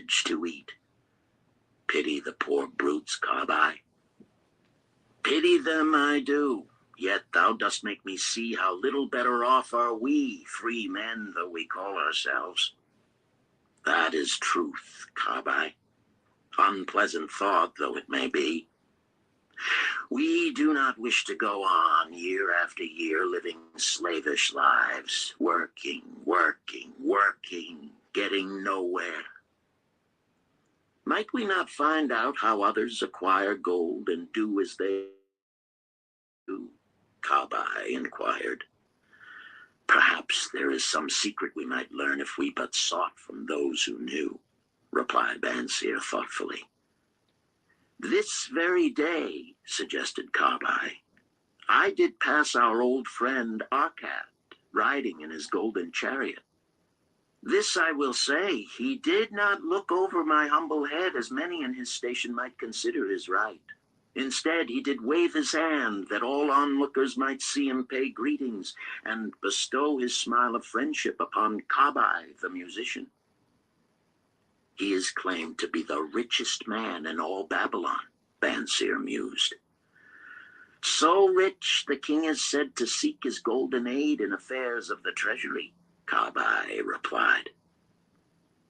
urge to eat. Pity the poor brutes, Carby. Pity them I do, yet thou dost make me see how little better off are we, free men though we call ourselves. That is truth, Carby. Unpleasant thought though it may be. We do not wish to go on year after year living slavish lives, working, getting nowhere. Might we not find out how others acquire gold and do as they do? Carby inquired. Perhaps there is some secret we might learn if we but sought from those who knew, replied Bansier thoughtfully. This very day, suggested Carby, I did pass our old friend Arcad, riding in his golden chariot. This I will say, he did not look over my humble head as many in his station might consider his right. Instead, he did wave his hand that all onlookers might see him pay greetings and bestow his smile of friendship upon Carby, the musician. He is claimed to be the richest man in all Babylon, Bansier mused. So rich, the king is said to seek his golden aid in affairs of the treasury, Carby replied.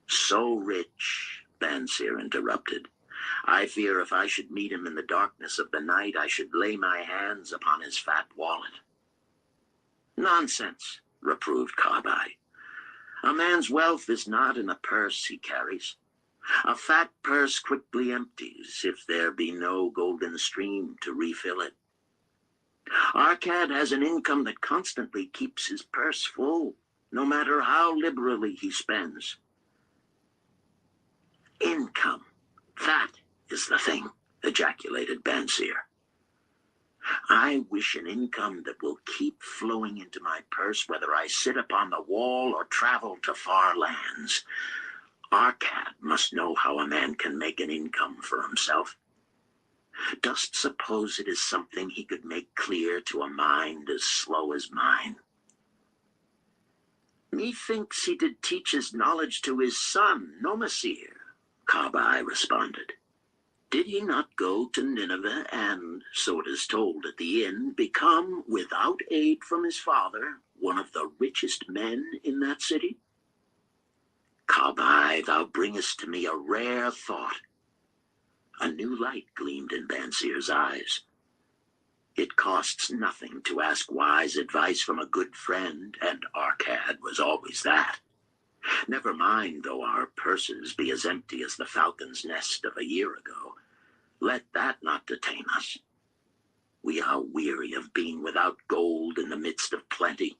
So rich, Bansier interrupted. I fear if I should meet him in the darkness of the night, I should lay my hands upon his fat wallet. Nonsense, reproved Carby. A man's wealth is not in the purse he carries. A fat purse quickly empties if there be no golden stream to refill it. Arcad has an income that constantly keeps his purse full, no matter how liberally he spends. Income, that is the thing, ejaculated Bansier. I wish an income that will keep flowing into my purse whether I sit upon the wall or travel to far lands. Arcad must know how a man can make an income for himself. Dost suppose it is something he could make clear to a mind as slow as mine? Methinks he did teach his knowledge to his son, Nomasir, Carby responded. Did he not go to Nineveh and, so it is told at the inn, become, without aid from his father, one of the richest men in that city? Carby, thou bringest to me a rare thought. A new light gleamed in Bansier's eyes. It costs nothing to ask wise advice from a good friend, and Arcad was always that. Never mind though our purses be as empty as the falcon's nest of a year ago. Let that not detain us. We are weary of being without gold in the midst of plenty.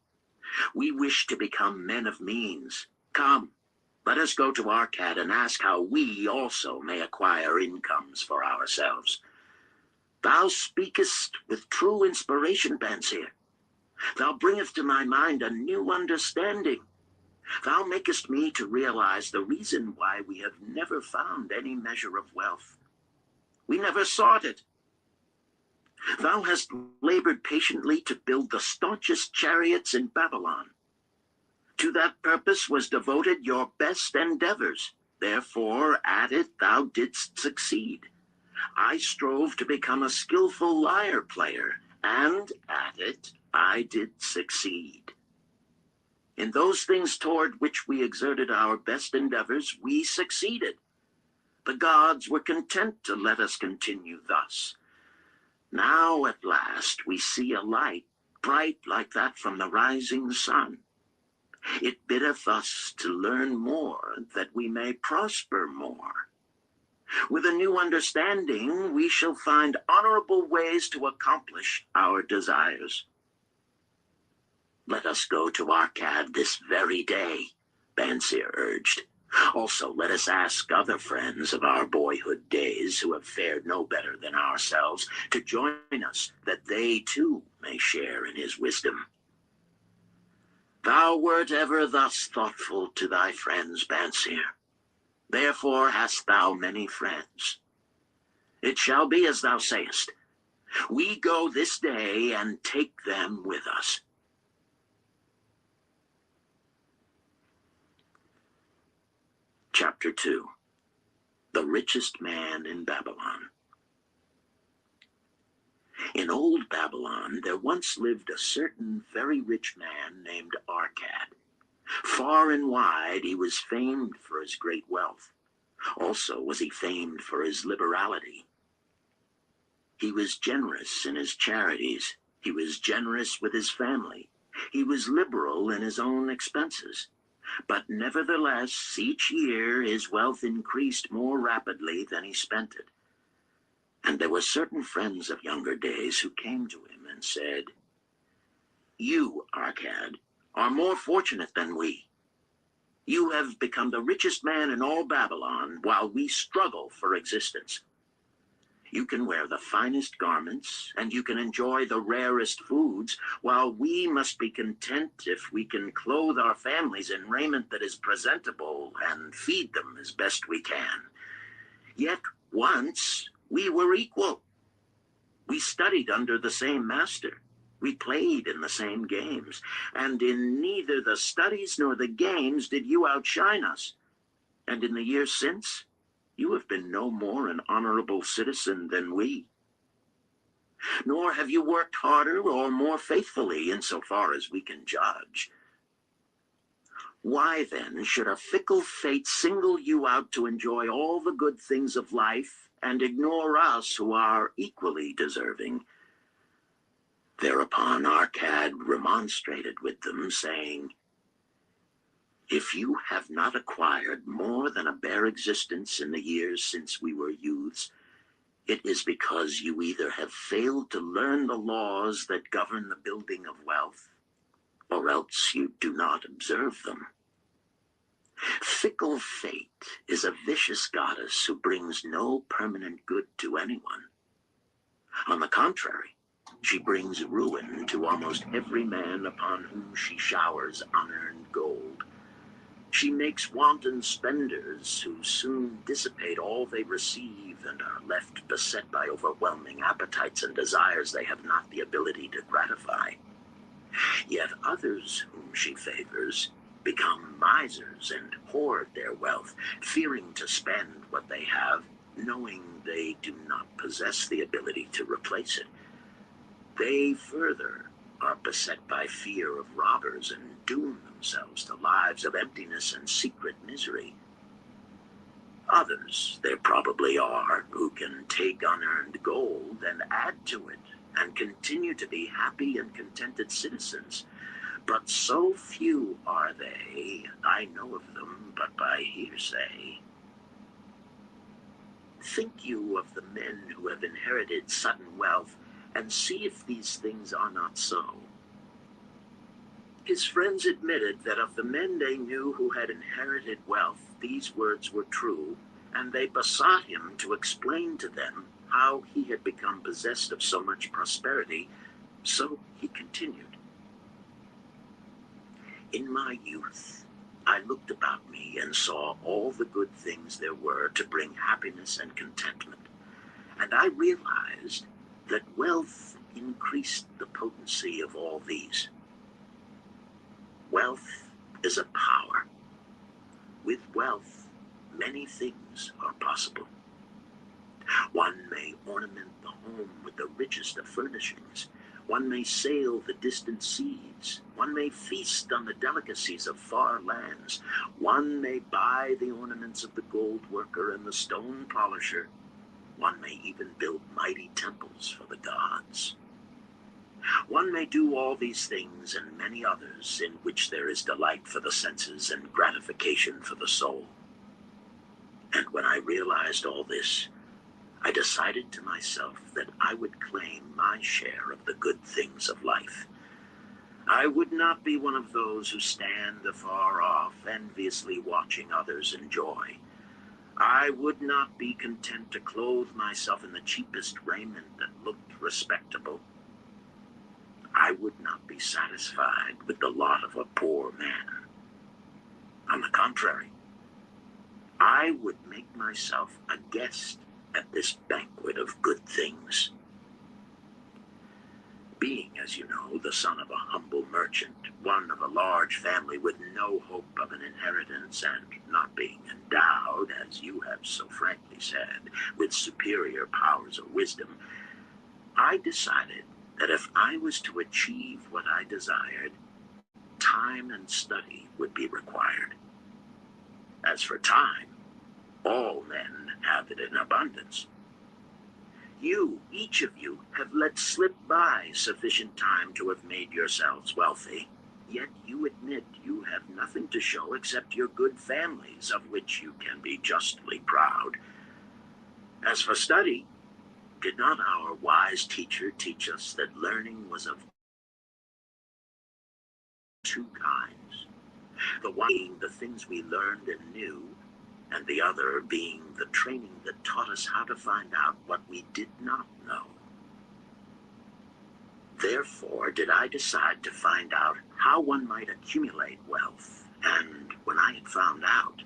We wish to become men of means. Come, let us go to Arcad and ask how we also may acquire incomes for ourselves. Thou speakest with true inspiration, Bansier. Thou bringest to my mind a new understanding. Thou makest me to realize the reason why we have never found any measure of wealth. We never sought it. Thou hast labored patiently to build the staunchest chariots in Babylon. To that purpose was devoted your best endeavors. Therefore, at it thou didst succeed. I strove to become a skillful lyre player, and at it I did succeed. In those things toward which we exerted our best endeavors, we succeeded. The gods were content to let us continue thus. Now at last we see a light, bright like that from the rising sun. It biddeth us to learn more, that we may prosper more. With a new understanding, we shall find honorable ways to accomplish our desires. Let us go to Arcad this very day, Bansier urged. Also, let us ask other friends of our boyhood days who have fared no better than ourselves to join us, that they too may share in his wisdom. Thou wert ever thus thoughtful to thy friends, Bansier. Therefore hast thou many friends. It shall be as thou sayest. We go this day and take them with us. Chapter 2. The Richest Man in Babylon. In old Babylon, there once lived a certain very rich man named Arcad. Far and wide, he was famed for his great wealth. Also was he famed for his liberality. He was generous in his charities. He was generous with his family. He was liberal in his own expenses. But nevertheless, each year his wealth increased more rapidly than he spent it. And there were certain friends of younger days who came to him and said, "You, Arcad, are more fortunate than we. You have become the richest man in all Babylon while we struggle for existence. You can wear the finest garments, and you can enjoy the rarest foods, while we must be content if we can clothe our families in raiment that is presentable and feed them as best we can. Yet once we were equal. We studied under the same master. We played in the same games, and in neither the studies nor the games did you outshine us. And in the years since, you have been no more an honorable citizen than we. Nor have you worked harder or more faithfully insofar as we can judge. Why then should a fickle fate single you out to enjoy all the good things of life and ignore us who are equally deserving?" Thereupon Arcad remonstrated with them, saying, "If you have not acquired more than a bare existence in the years since we were youths, it is because you either have failed to learn the laws that govern the building of wealth, or else you do not observe them. Fickle fate is a vicious goddess who brings no permanent good to anyone. On the contrary, she brings ruin to almost every man upon whom she showers unearned gold. She makes wanton spenders who soon dissipate all they receive and are left beset by overwhelming appetites and desires they have not the ability to gratify. Yet others whom she favors become misers and hoard their wealth, fearing to spend what they have, knowing they do not possess the ability to replace it. They further are beset by fear of robbers and doom themselves to lives of emptiness and secret misery. Others there probably are who can take unearned gold and add to it and continue to be happy and contented citizens. But so few are they, I know of them but by hearsay. Think you of the men who have inherited sudden wealth, and see if these things are not so." His friends admitted that of the men they knew who had inherited wealth, these words were true, and they besought him to explain to them how he had become possessed of so much prosperity. So he continued, "In my youth, I looked about me and saw all the good things there were to bring happiness and contentment, and I realized that wealth increased the potency of all these. Wealth is a power. With wealth, many things are possible. One may ornament the home with the richest of furnishings. One may sail the distant seas. One may feast on the delicacies of far lands. One may buy the ornaments of the gold worker and the stone polisher. One may even build mighty temples for the gods. One may do all these things and many others in which there is delight for the senses and gratification for the soul. And when I realized all this, I decided to myself that I would claim my share of the good things of life. I would not be one of those who stand afar off, enviously watching others enjoy. I would not be content to clothe myself in the cheapest raiment that looked respectable. I would not be satisfied with the lot of a poor man. On the contrary, I would make myself a guest at this banquet of good things." Being, as you know, the son of a humble merchant, one of a large family with no hope of an inheritance, and not being endowed, as you have so frankly said, with superior powers or wisdom, I decided that if I was to achieve what I desired, time and study would be required. As for time, all men have it in abundance. You, each of you, have let slip by sufficient time to have made yourselves wealthy. Yet you admit you have nothing to show except your good families, of which you can be justly proud. As for study, did not our wise teacher teach us that learning was of two kinds? The one being the things we learned and knew, and the other being the training that taught us how to find out what we did not know. Therefore did I decide to find out how one might accumulate wealth, and when I had found out,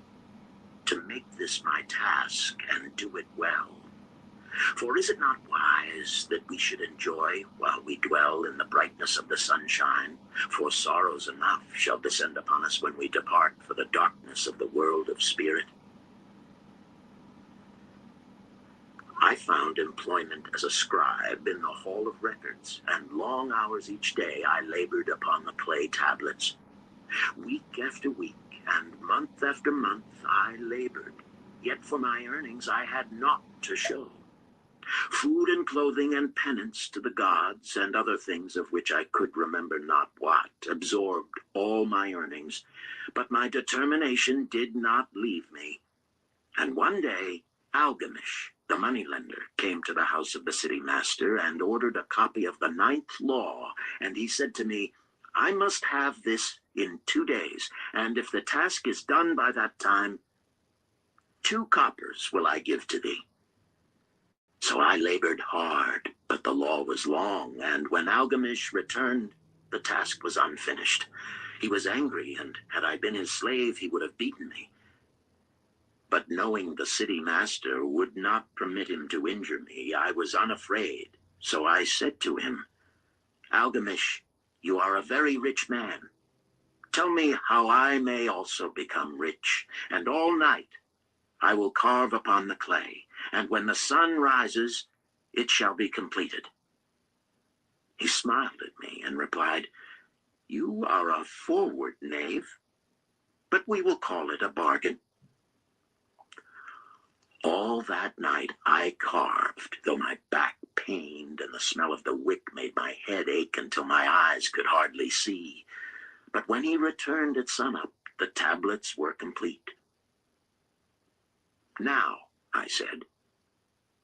to make this my task and do it well. For is it not wise that we should enjoy while we dwell in the brightness of the sunshine? For sorrows enough shall descend upon us when we depart for the darkness of the world of spirit. I found employment as a scribe in the Hall of Records, and long hours each day I labored upon the clay tablets. Week after week, and month after month I labored, yet for my earnings I had naught to show. Food and clothing and penance to the gods, and other things of which I could remember not what, absorbed all my earnings, but my determination did not leave me. And one day, Algamish, the moneylender, came to the house of the city master and ordered a copy of the 9th law, and he said to me, I must have this in 2 days, and if the task is done by that time, 2 coppers will I give to thee. So I labored hard, but the law was long, and when Algamish returned, the task was unfinished. He was angry, and had I been his slave, he would have beaten me. But knowing the city master would not permit him to injure me, I was unafraid. So I said to him, Algamish, you are a very rich man. Tell me how I may also become rich, and all night I will carve upon the clay, and when the sun rises, it shall be completed. He smiled at me and replied, You are a forward knave, but we will call it a bargain. All that night I carved, though my back pained and the smell of the wick made my head ache until my eyes could hardly see. But when he returned at sunup, the tablets were complete. Now, I said,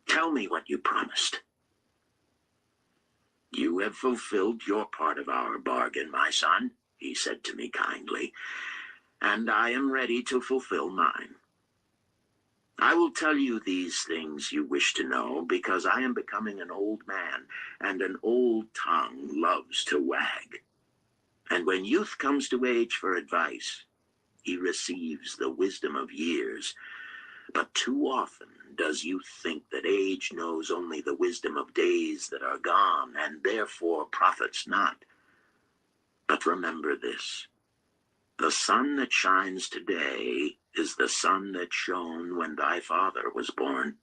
tell me what you promised. You have fulfilled your part of our bargain, my son, he said to me kindly, and I am ready to fulfill mine. I will tell you these things you wish to know because I am becoming an old man, and an old tongue loves to wag. And when youth comes to age for advice, he receives the wisdom of years. But too often does youth think that age knows only the wisdom of days that are gone, and therefore profits not. But remember this. The sun that shines today is the sun that shone when thy father was born,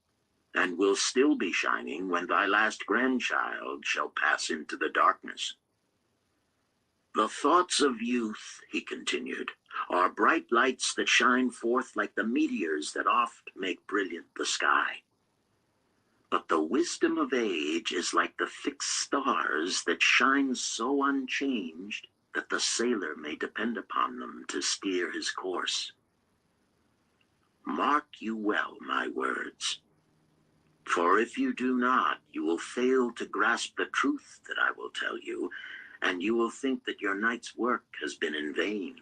and will still be shining when thy last grandchild shall pass into the darkness. The thoughts of youth, he continued, are bright lights that shine forth like the meteors that oft make brilliant the sky. But the wisdom of age is like the fixed stars that shine so unchanged that the sailor may depend upon them to steer his course. Mark you well my words, for if you do not, you will fail to grasp the truth that I will tell you, and you will think that your night's work has been in vain.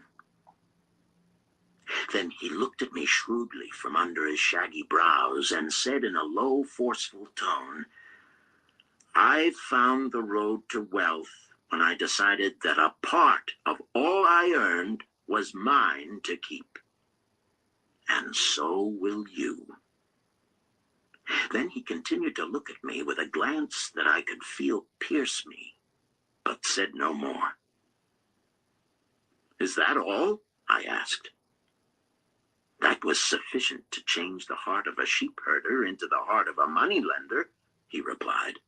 Then he looked at me shrewdly from under his shaggy brows and said in a low, forceful tone, I found the road to wealth when I decided that a part of all I earned was mine to keep. And so will you. Then he continued to look at me with a glance that I could feel pierce me. but said no more. "Is that all?" I asked. "That was sufficient to change the heart of a sheep herder into the heart of a moneylender," he replied.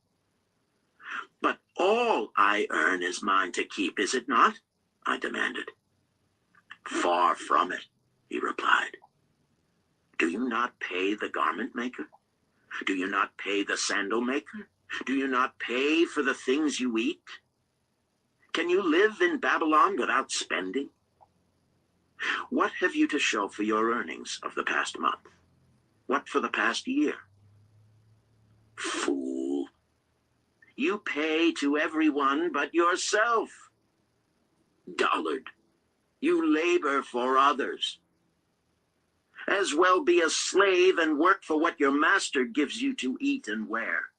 "But all I earn is mine to keep, is it not?" I demanded. "Far from it," he replied. "Do you not pay the garment maker? Do you not pay the sandal maker? Do you not pay for the things you eat? Can you live in Babylon without spending? What have you to show for your earnings of the past month? What for the past year? Fool! You pay to everyone but yourself. Dullard! You labor for others. As well be a slave and work for what your master gives you to eat and wear.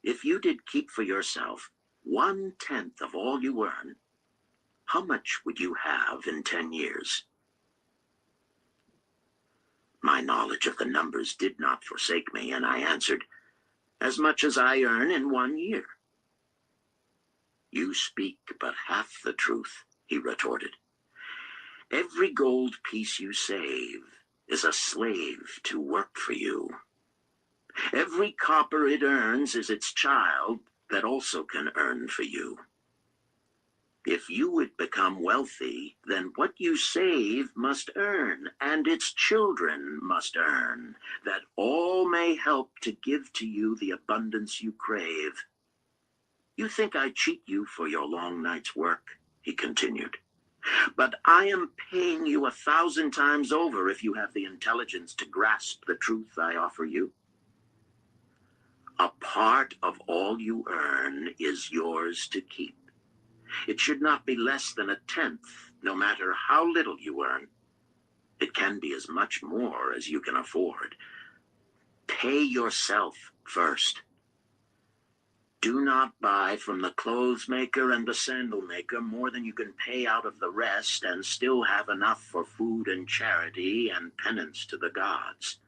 If you did keep for yourself 1/10 of all you earn, how much would you have in 10 years? My knowledge of the numbers did not forsake me, and I answered, "As much as I earn in 1 year." "You speak but half the truth," he retorted. "Every gold piece you save is a slave to work for you. Every copper it earns is its child that also can earn for you. If you would become wealthy, then what you save must earn, and its children must earn, that all may help to give to you the abundance you crave. You think I cheat you for your long night's work," he continued. "But I am paying you 1,000 times over if you have the intelligence to grasp the truth I offer you. A part of all you earn is yours to keep. It should not be less than 1/10, no matter how little you earn. It can be as much more as you can afford. Pay yourself first. Do not buy from the clothes maker and the sandal maker more than you can pay out of the rest and still have enough for food and charity and penance to the gods.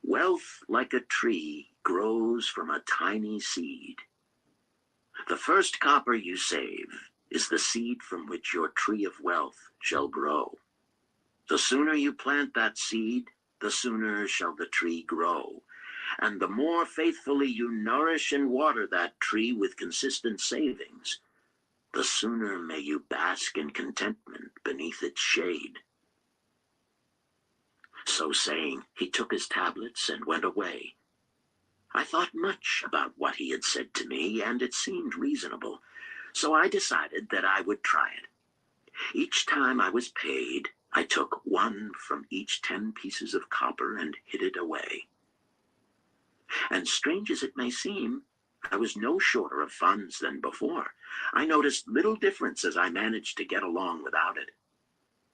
Wealth, like a tree, grows from a tiny seed. The first copper you save is the seed from which your tree of wealth shall grow. The sooner you plant that seed, the sooner shall the tree grow. And the more faithfully you nourish and water that tree with consistent savings, the sooner may you bask in contentment beneath its shade." So saying, he took his tablets and went away. I thought much about what he had said to me, and it seemed reasonable, so I decided that I would try it. Each time I was paid, I took 1 from each 10 pieces of copper and hid it away. And strange as it may seem, I was no shorter of funds than before. I noticed little difference as I managed to get along without it.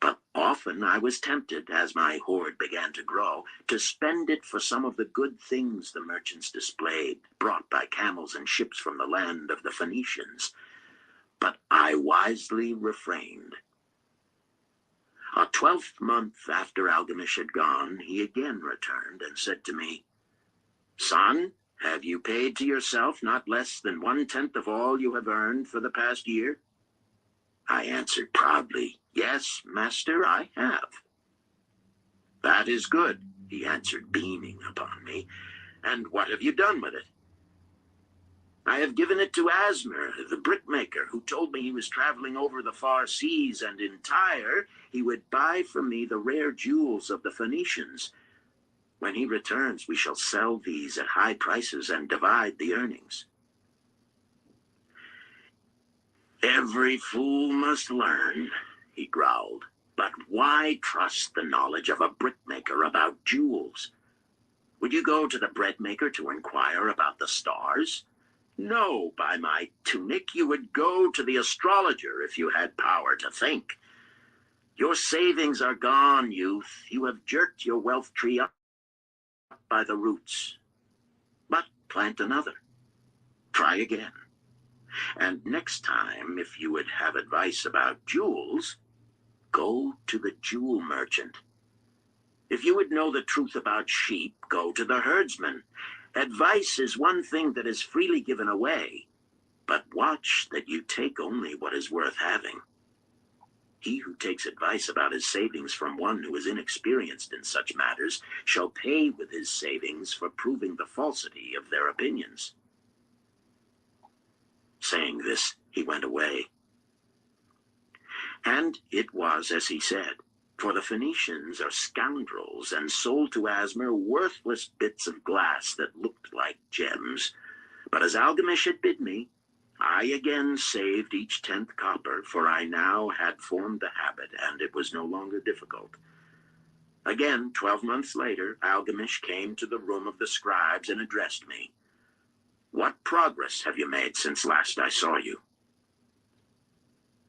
But often I was tempted, as my hoard began to grow, to spend it for some of the good things the merchants displayed, brought by camels and ships from the land of the Phoenicians. But I wisely refrained. A 12th month after Algamish had gone, he again returned and said to me, "Son, have you paid to yourself not less than 1/10 of all you have earned for the past year?" I answered proudly, "Yes, master, I have." "That is good," he answered, beaming upon me. "And what have you done with it?" "I have given it to Asmer, the brickmaker, who told me he was traveling over the far seas, and in Tyre he would buy for me the rare jewels of the Phoenicians. When he returns, we shall sell these at high prices and divide the earnings." "Every fool must learn," he growled. "But why trust the knowledge of a brickmaker about jewels? Would you go to the bread maker to inquire about the stars? No, by my tunic, you would go to the astrologer if you had power to think. Your savings are gone, youth. You have jerked your wealth tree up by the roots. But plant another. Try again. And next time, if you would have advice about jewels, go to the jewel merchant. If you would know the truth about sheep, go to the herdsman. Advice is one thing that is freely given away, But watch that you take only what is worth having. He who takes advice about his savings from one who is inexperienced in such matters shall pay with his savings for proving the falsity of their opinions." Saying this, he went away. And it was as he said, for the Phoenicians are scoundrels and sold to Asmer worthless bits of glass that looked like gems. But as Algamish had bid me, I again saved each 10th copper, for I now had formed the habit, and it was no longer difficult. Again, 12 months later, Algamish came to the room of the scribes and addressed me. "What progress have you made since last I saw you?"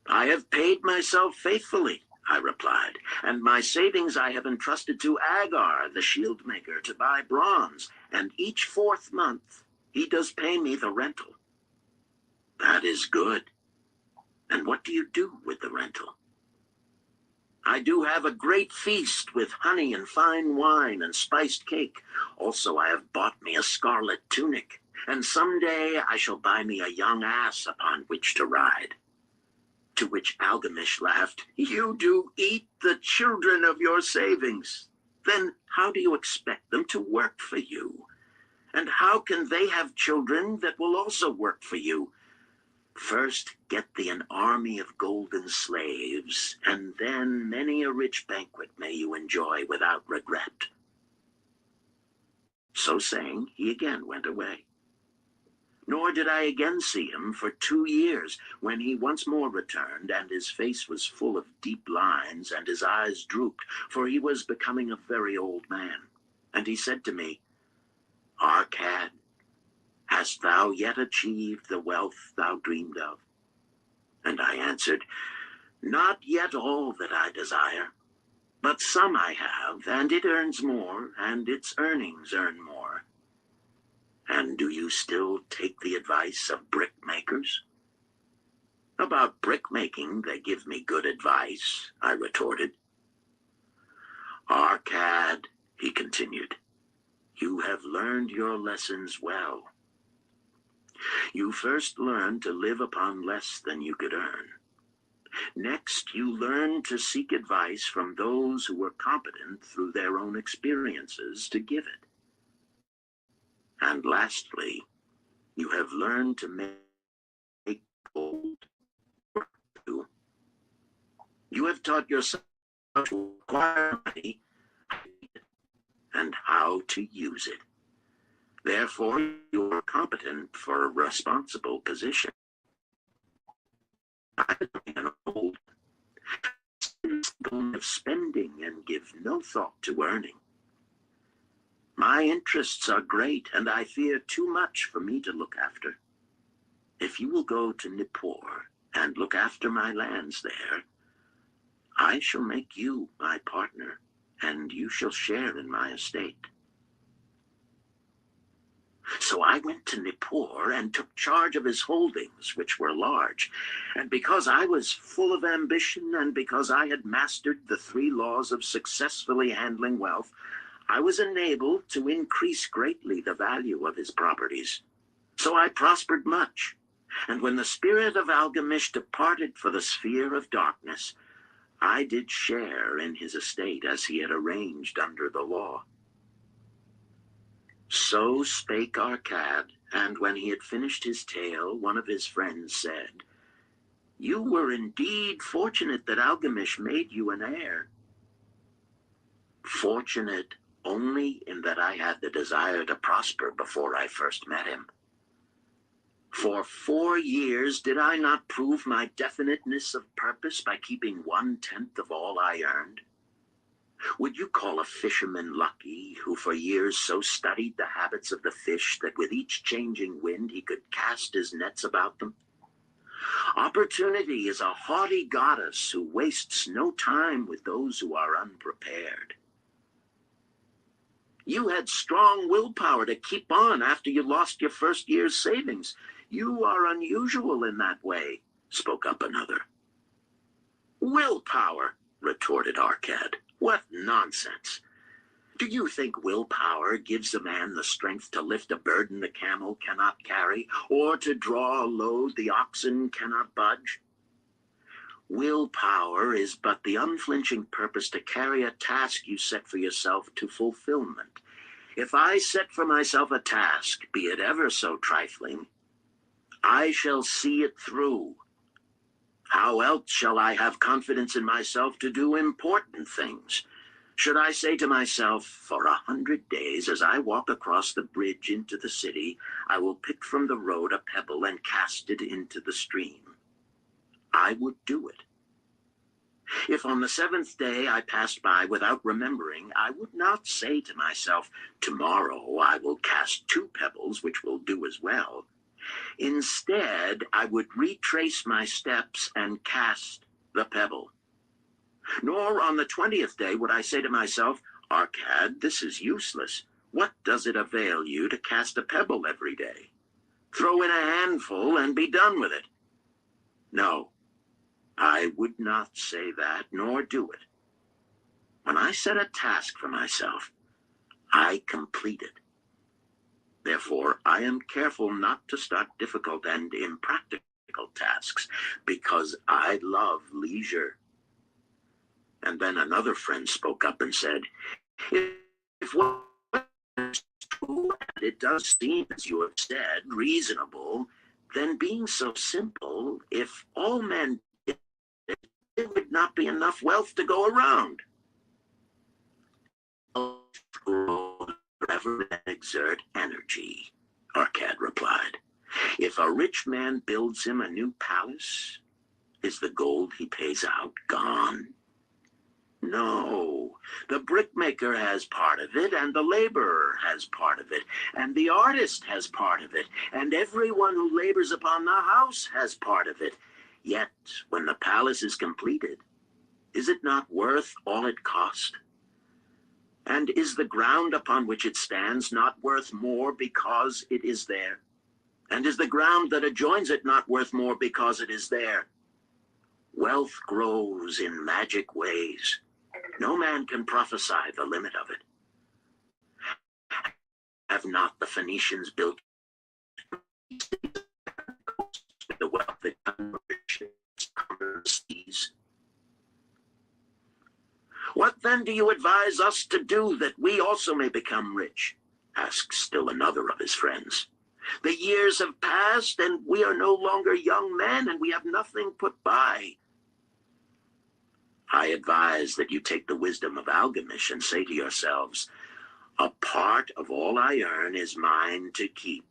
"I have paid myself faithfully," I replied, "and my savings I have entrusted to Agar, the shield maker, to buy bronze, and each 4th month he does pay me the rental." "That is good. And what do you do with the rental?" "I do have a great feast with honey and fine wine and spiced cake. Also I have bought me a scarlet tunic, and some day I shall buy me a young ass upon which to ride." To which Algamish laughed, "You do eat the children of your savings. Then how do you expect them to work for you? And how can they have children that will also work for you? First get thee an army of golden slaves, and then many a rich banquet may you enjoy without regret." So saying, he again went away. Nor did I again see him for 2 years, when he once more returned, and his face was full of deep lines, and his eyes drooped, for he was becoming a very old man. And he said to me, "Arcad, hast thou yet achieved the wealth thou dreamed of?" And I answered, "Not yet all that I desire, but some I have, and it earns more, and its earnings earn more." "And do you still take the advice of brickmakers?" "About brickmaking they give me good advice," I retorted. "Arcad," he continued, "you have learned your lessons well. You first learned to live upon less than you could earn. Next, you learned to seek advice from those who were competent through their own experiences to give it. And lastly, you have learned to make gold work for you. You have taught yourself to acquire money and how to use it. Therefore, you are competent for a responsible position. I am old, of spending and give no thought to earning. My interests are great, and I fear too much for me to look after. If you will go to Nippur and look after my lands there, I shall make you my partner, and you shall share in my estate." So I went to Nippur and took charge of his holdings, which were large. And because I was full of ambition, and because I had mastered the 3 laws of successfully handling wealth, I was enabled to increase greatly the value of his properties. So I prospered much. And when the spirit of Algamish departed for the sphere of darkness, I did share in his estate as he had arranged under the law. So spake Arcad, and when he had finished his tale, one of his friends said, "You were indeed fortunate that Algamish made you an heir." "Fortunate only in that I had the desire to prosper before I first met him. For 4 years did I not prove my definiteness of purpose by keeping 1/10 of all I earned? Would you call a fisherman lucky who for years so studied the habits of the fish that with each changing wind he could cast his nets about them? Opportunity is a haughty goddess who wastes no time with those who are unprepared. You had strong willpower to keep on after you lost your first year's savings. You are unusual in that way," spoke up another. "Willpower," retorted Arcad. "What nonsense! Do you think willpower gives a man the strength to lift a burden the camel cannot carry, or to draw a load the oxen cannot budge? Willpower is but the unflinching purpose to carry a task you set for yourself to fulfillment. If I set for myself a task, be it ever so trifling, I shall see it through. How else shall I have confidence in myself to do important things? Should I say to myself, for 100 days as I walk across the bridge into the city, I will pick from the road a pebble and cast it into the stream? I would do it. If on the 7th day I passed by without remembering, I would not say to myself, tomorrow I will cast 2 pebbles, which will do as well. Instead, I would retrace my steps and cast the pebble. Nor on the 20th day would I say to myself, Arcad, this is useless. What does it avail you to cast a pebble every day? Throw in a handful and be done with it. No, I would not say that, nor do it. When I set a task for myself, I complete it. Therefore, I am careful not to start difficult and impractical tasks, because I love leisure. And then another friend spoke up and said, if what is true, and it does seem, as you have said, reasonable, then being so simple, if all men did it, there would not be enough wealth to go around. Forever exert energy, Arcad replied. If a rich man builds him a new palace, is the gold he pays out gone? No, the brickmaker has part of it, and the laborer has part of it, and the artist has part of it, and everyone who labors upon the house has part of it. Yet, when the palace is completed, is it not worth all it cost? And is the ground upon which it stands not worth more because it is there? And is the ground that adjoins it not worth more because it is there? Wealth grows in magic ways. No man can prophesy the limit of it. Have not the Phoenicians built the wealth that seas? What then do you advise us to do that we also may become rich? Asked still another of his friends. The years have passed, and we are no longer young men, and we have nothing put by. I advise that you take the wisdom of Algamish and say to yourselves, a part of all I earn is mine to keep.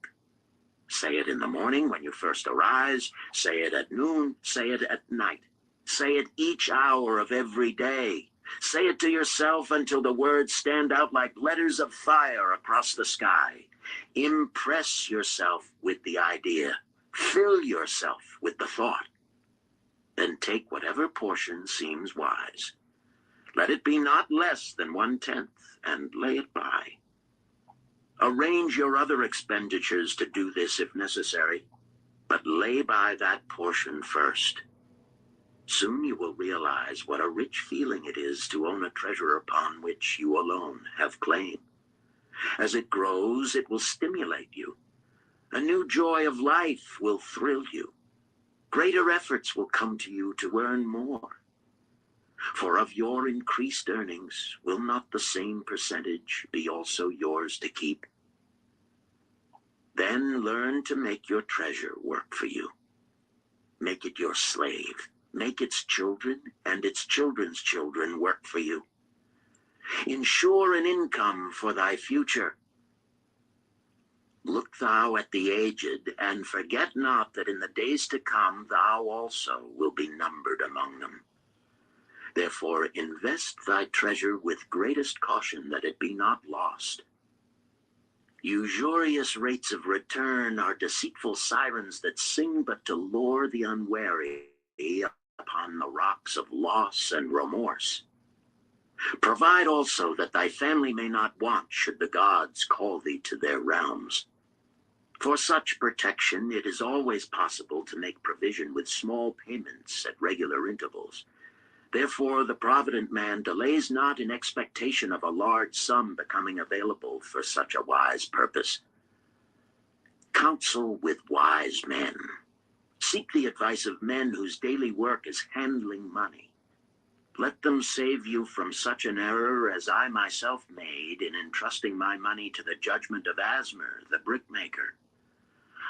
Say it in the morning when you first arise, say it at noon, say it at night. Say it each hour of every day. Say it to yourself until the words stand out like letters of fire across the sky. Impress yourself with the idea. Fill yourself with the thought. Then take whatever portion seems wise. Let it be not less than 1/10, and lay it by. Arrange your other expenditures to do this if necessary, but lay by that portion first. Soon you will realize what a rich feeling it is to own a treasure upon which you alone have claim. As it grows, it will stimulate you. A new joy of life will thrill you. Greater efforts will come to you to earn more. For of your increased earnings, will not the same percentage be also yours to keep? Then learn to make your treasure work for you. Make it your slave. Make its children and its children's children work for you. Ensure an income for thy future. Look thou at the aged, and forget not that in the days to come thou also will be numbered among them. Therefore invest thy treasure with greatest caution that it be not lost. Usurious rates of return are deceitful sirens that sing but to lure the unwary upon the rocks of loss and remorse. Provide also that thy family may not want should the gods call thee to their realms. For such protection, it is always possible to make provision with small payments at regular intervals. Therefore the provident man delays not in expectation of a large sum becoming available for such a wise purpose. Counsel with wise men. Seek the advice of men whose daily work is handling money. Let them save you from such an error as I myself made in entrusting my money to the judgment of Asmer, the brickmaker.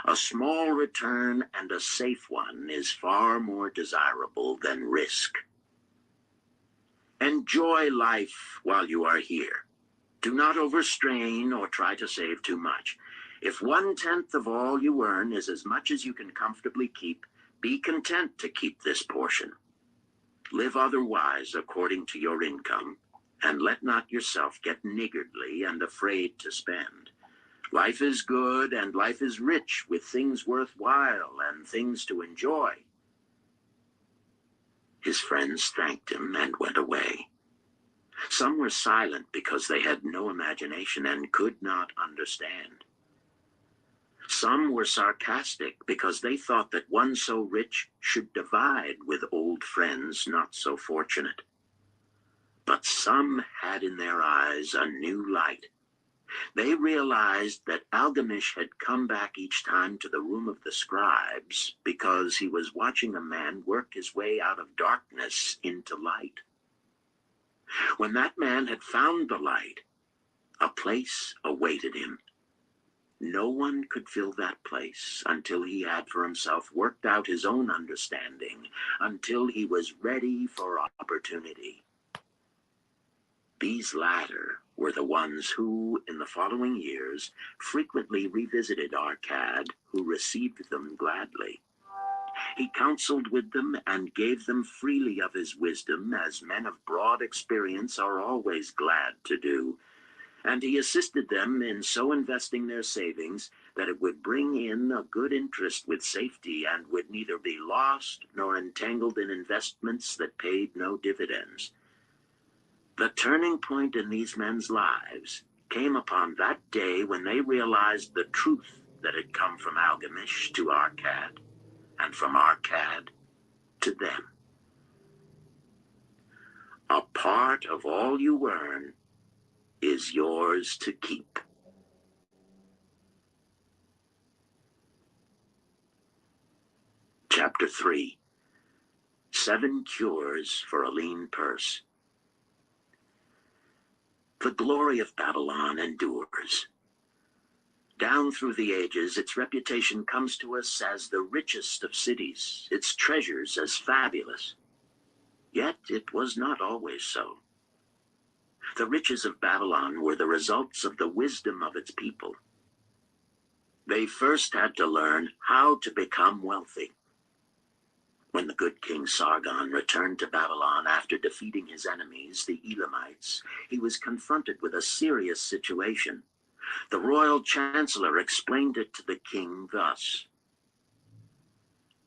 A small return and a safe one is far more desirable than risk. Enjoy life while you are here. Do not overstrain or try to save too much. If 1/10 of all you earn is as much as you can comfortably keep, be content to keep this portion. Live otherwise according to your income, and let not yourself get niggardly and afraid to spend. Life is good and life is rich with things worthwhile and things to enjoy. His friends thanked him and went away. Some were silent because they had no imagination and could not understand. Some were sarcastic because they thought that one so rich should divide with old friends not so fortunate. But some had in their eyes a new light. They realized that Algamish had come back each time to the room of the scribes because he was watching a man work his way out of darkness into light. When that man had found the light, a place awaited him. No one could fill that place until he had for himself worked out his own understanding, until he was ready for opportunity. These latter were the ones who, in the following years, frequently revisited Arcad, who received them gladly. He counseled with them and gave them freely of his wisdom, as men of broad experience are always glad to do. And he assisted them in so investing their savings that it would bring in a good interest with safety and would neither be lost nor entangled in investments that paid no dividends. The turning point in these men's lives came upon that day when they realized the truth that had come from Algamish to Arcad, and from Arcad to them. A part of all you earn is yours to keep. Chapter 3. 7 Cures for a Lean Purse. The glory of Babylon endures. Down through the ages, its reputation comes to us as the richest of cities, its treasures as fabulous. Yet it was not always so. The riches of Babylon were the results of the wisdom of its people. They first had to learn how to become wealthy. When the good King Sargon returned to Babylon after defeating his enemies, the Elamites, he was confronted with a serious situation. The royal chancellor explained it to the king thus: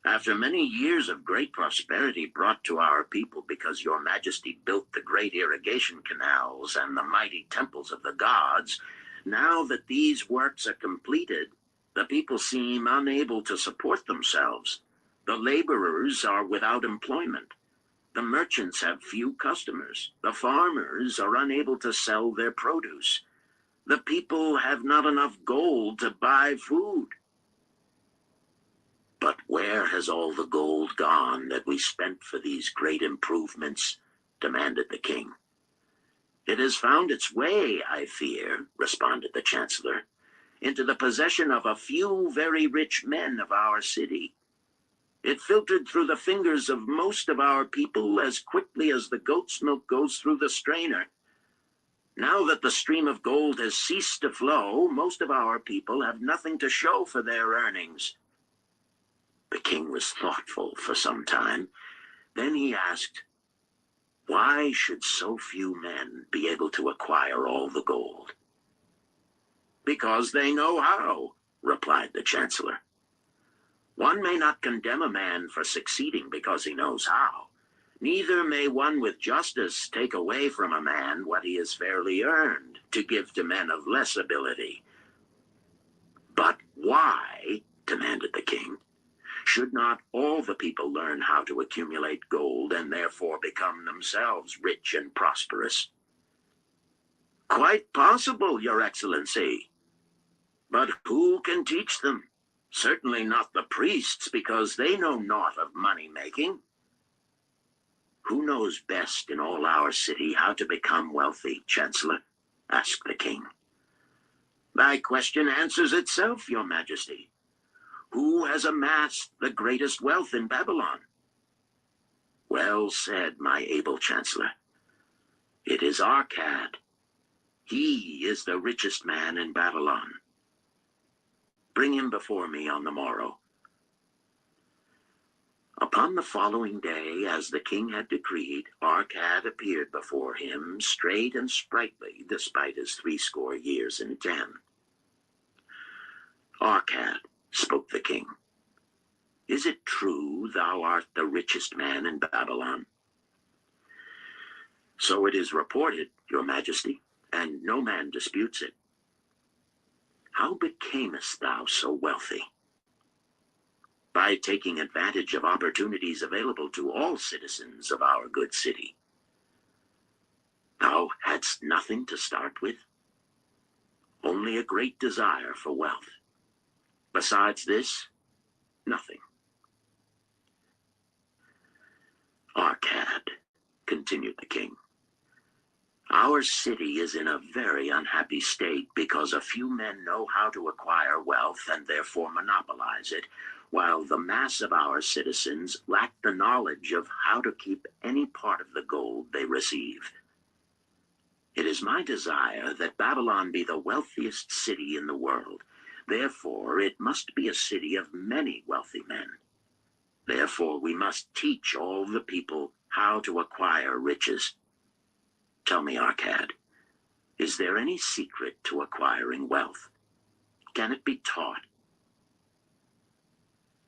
"After many years of great prosperity brought to our people because your majesty built the great irrigation canals and the mighty temples of the gods, now that these works are completed, the people seem unable to support themselves. The laborers are without employment. The merchants have few customers. The farmers are unable to sell their produce. The people have not enough gold to buy food." "But where has all the gold gone that we spent for these great improvements?" demanded the king. "It has found its way, I fear," responded the chancellor, "into the possession of a few very rich men of our city. It filtered through the fingers of most of our people as quickly as the goat's milk goes through the strainer. Now that the stream of gold has ceased to flow, most of our people have nothing to show for their earnings." The king was thoughtful for some time. Then he asked, "Why should so few men be able to acquire all the gold?" "Because they know how," replied the chancellor. "One may not condemn a man for succeeding because he knows how. Neither may one with justice take away from a man what he has fairly earned to give to men of less ability." "But why," demanded the king, Should not all the people learn how to accumulate gold and therefore become themselves rich and prosperous? Quite possible, Your Excellency. But who can teach them? Certainly not the priests, because they know naught of money-making. Who knows best in all our city how to become wealthy, Chancellor? Asked the king. Thy question answers itself, Your Majesty. Who has amassed the greatest wealth in Babylon? Well said, my able Chancellor. It is Arcad. He is the richest man in Babylon. Bring him before me on the morrow. Upon the following day, as the king had decreed, Arcad appeared before him, straight and sprightly, despite his 80 years and 10. Arcad, spoke the king, is it true thou art the richest man in Babylon? So it is reported, Your Majesty, and no man disputes it. How becamest thou so wealthy? By taking advantage of opportunities available to all citizens of our good city. Thou hadst nothing to start with, only a great desire for wealth. Besides this, nothing. Arcad, continued the king, our city is in a very unhappy state because a few men know how to acquire wealth and therefore monopolize it, while the mass of our citizens lack the knowledge of how to keep any part of the gold they receive. It is my desire that Babylon be the wealthiest city in the world. Therefore, it must be a city of many wealthy men. Therefore, we must teach all the people how to acquire riches. Tell me, Arcad, is there any secret to acquiring wealth? Can it be taught?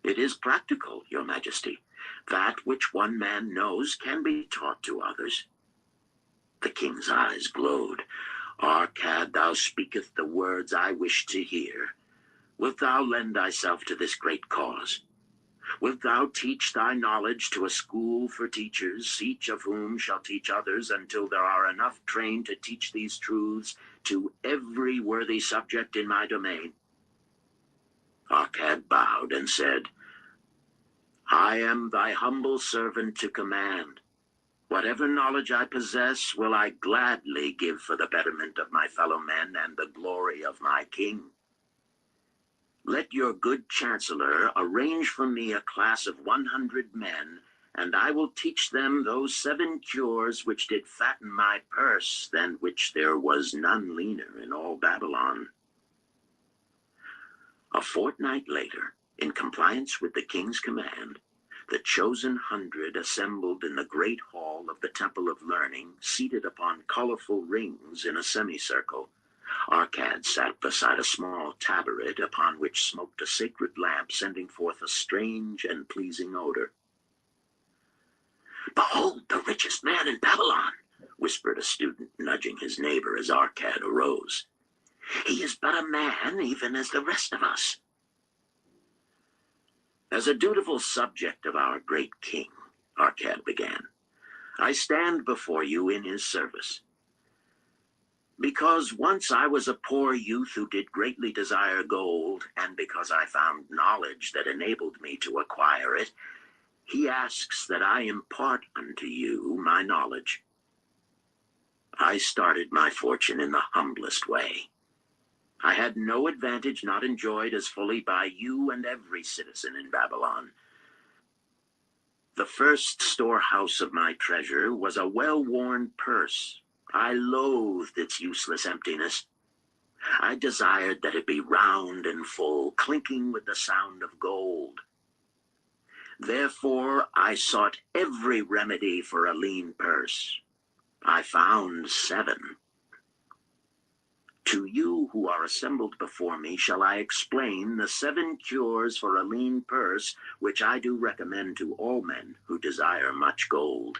It is practical, Your Majesty. That which one man knows can be taught to others. The king's eyes glowed. Arcad, thou speakest the words I wish to hear. Wilt thou lend thyself to this great cause? Wilt thou teach thy knowledge to a school for teachers, each of whom shall teach others until there are enough trained to teach these truths to every worthy subject in my domain? Arcad bowed and said, I am thy humble servant to command. Whatever knowledge I possess will I gladly give for the betterment of my fellow men and the glory of my king. Let your good chancellor arrange for me a class of 100 men, and I will teach them those 7 cures which did fatten my purse, than which there was none leaner in all Babylon. A fortnight later, in compliance with the king's command, the chosen 100 assembled in the great hall of the Temple of Learning, seated upon colorful rings in a semicircle. Arcad sat beside a small tabaret upon which smoked a sacred lamp, sending forth a strange and pleasing odor. Behold the richest man in Babylon, whispered a student, nudging his neighbor as Arcad arose. He is but a man, even as the rest of us. As a dutiful subject of our great king, Arcad began, I stand before you in his service. Because once I was a poor youth who did greatly desire gold, and because I found knowledge that enabled me to acquire it, he asks that I impart unto you my knowledge. I started my fortune in the humblest way. I had no advantage not enjoyed as fully by you and every citizen in Babylon. The first storehouse of my treasure was a well-worn purse. I loathed its useless emptiness. I desired that it be round and full, clinking with the sound of gold. Therefore, I sought every remedy for a lean purse. I found 7. To you who are assembled before me shall I explain the 7 cures for a lean purse, which I do recommend to all men who desire much gold.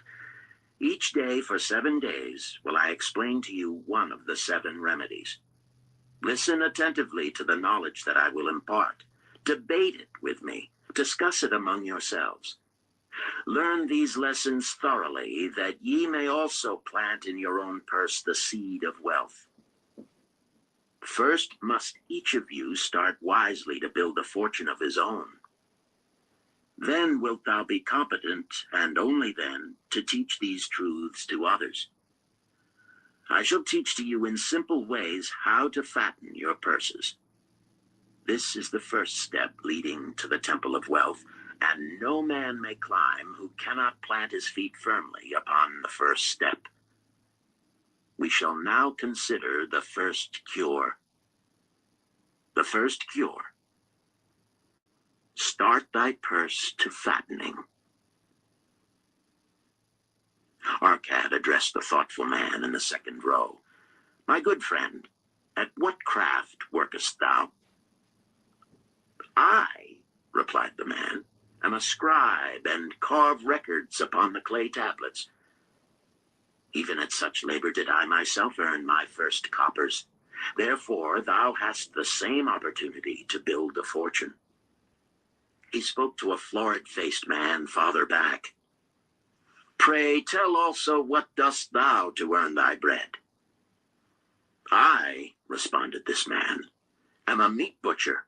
Each day for 7 days will I explain to you one of the 7 remedies. Listen attentively to the knowledge that I will impart. Debate it with me, Discuss it among yourselves. Learn these lessons thoroughly, that ye may also plant in your own purse the seed of wealth. First must each of you start wisely to build a fortune of his own. Then wilt thou be competent, and only then, to teach these truths to others. I shall teach to you in simple ways how to fatten your purses. This is the first step leading to the temple of wealth, and no man may climb who cannot plant his feet firmly upon the first step. We shall now consider the first cure. The first cure. Start thy purse to fattening. Arcad addressed the thoughtful man in the second row. My good friend, at what craft workest thou? I, replied the man, am a scribe, and carve records upon the clay tablets. Even at such labor did I myself earn my first coppers. Therefore thou hast the same opportunity to build a fortune. He spoke to a florid-faced man farther back. Pray tell also, what dost thou to earn thy bread? I, responded this man, am a meat butcher.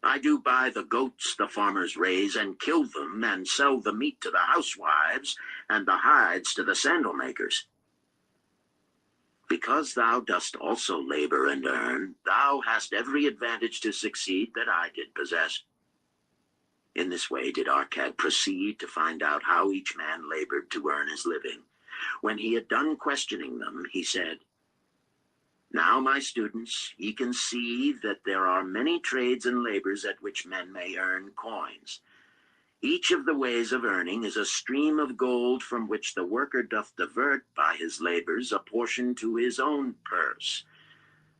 I do buy the goats the farmers raise and kill them and sell the meat to the housewives and the hides to the sandal makers. Because thou dost also labor and earn, thou hast every advantage to succeed that I did possess. In this way did Arcad proceed to find out how each man labored to earn his living. When he had done questioning them, he said, Now, my students, ye can see that there are many trades and labors at which men may earn coins. Each of the ways of earning is a stream of gold from which the worker doth divert by his labors a portion to his own purse.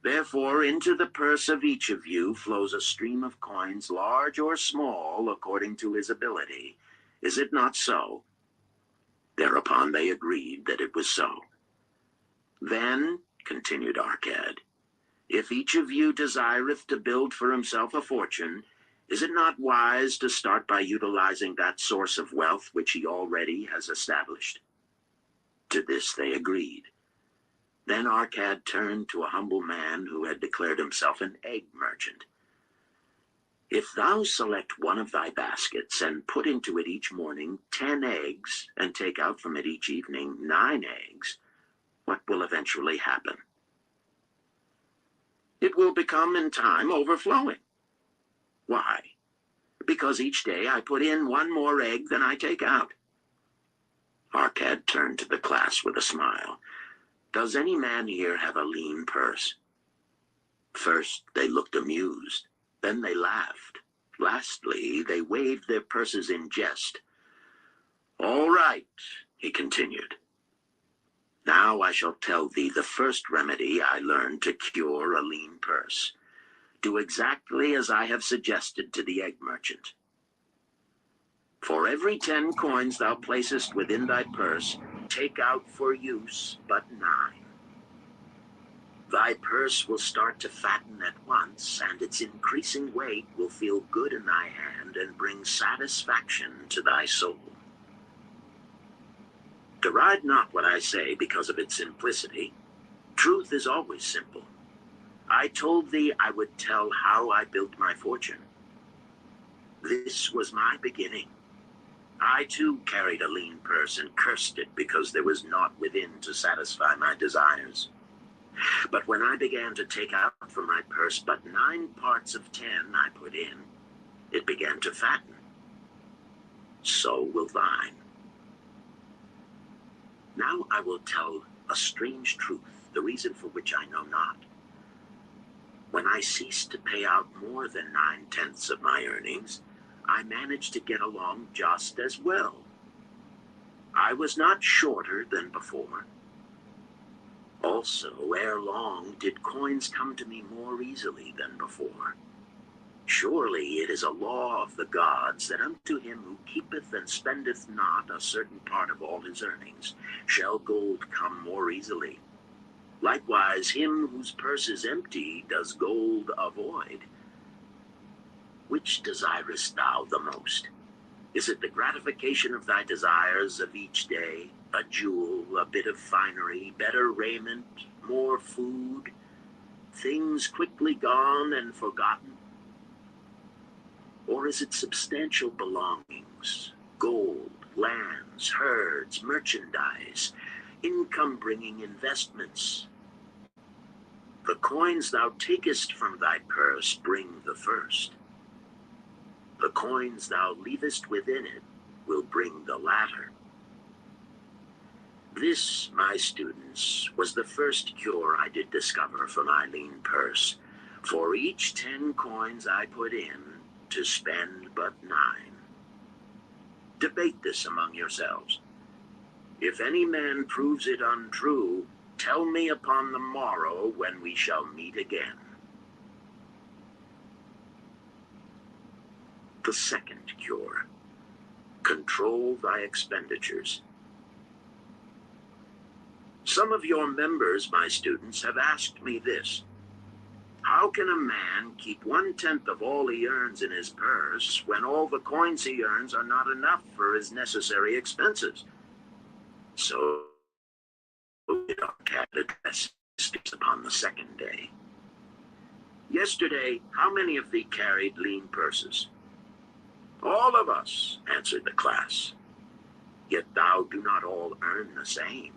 Therefore, into the purse of each of you flows a stream of coins, large or small, according to his ability. Is it not so? Thereupon they agreed that it was so. Then, continued Arcad, if each of you desireth to build for himself a fortune, is it not wise to start by utilizing that source of wealth which he already has established? To this they agreed. Then Arcad turned to a humble man who had declared himself an egg merchant. If thou select one of thy baskets and put into it each morning 10 eggs, and take out from it each evening 9 eggs, what will eventually happen? It will become in time overflowing. Why? Because each day I put in 1 more egg than I take out. Arcad turned to the class with a smile. Does any man here have a lean purse? First they looked amused, then they laughed. Lastly, they waved their purses in jest. All right, he continued. Now I shall tell thee the first remedy I learned to cure a lean purse. Do exactly as I have suggested to the egg merchant. For every 10 coins thou placest within thy purse, take out for use but 9. Thy purse will start to fatten at once, and its increasing weight will feel good in thy hand and bring satisfaction to thy soul. Deride not what I say because of its simplicity. Truth is always simple. I told thee I would tell how I built my fortune. This was my beginning. I too carried a lean purse and cursed it because there was naught within to satisfy my desires. But when I began to take out from my purse but 9 parts of 10 I put in, it began to fatten. So will thine. Now I will tell a strange truth, the reason for which I know not. When I ceased to pay out more than 9/10 of my earnings, I managed to get along just as well. I was not shorter than before. Also, ere long, did coins come to me more easily than before. Surely it is a law of the gods that unto him who keepeth and spendeth not a certain part of all his earnings shall gold come more easily. Likewise, him whose purse is empty does gold avoid. Which desirest thou the most? Is it the gratification of thy desires of each day, a jewel, a bit of finery, better raiment, more food, things quickly gone and forgotten? Or is it substantial belongings, gold, lands, herds, merchandise, income-bringing investments? The coins thou takest from thy purse bring the first. The coins thou leavest within it will bring the latter. This, my students, was the first cure I did discover for my lean purse. For each 10 coins I put in, to spend but 9. Debate this among yourselves. If any man proves it untrue, tell me upon the morrow when we shall meet again. The second cure: control thy expenditures. Some of your members, my students, have asked me this: how can a man keep 1/10 of all he earns in his purse when all the coins he earns are not enough for his necessary expenses? So our cat address speaks upon the second day. Yesterday, how many of thee carried lean purses? All of us, answered the class. Yet thou do not all earn the same.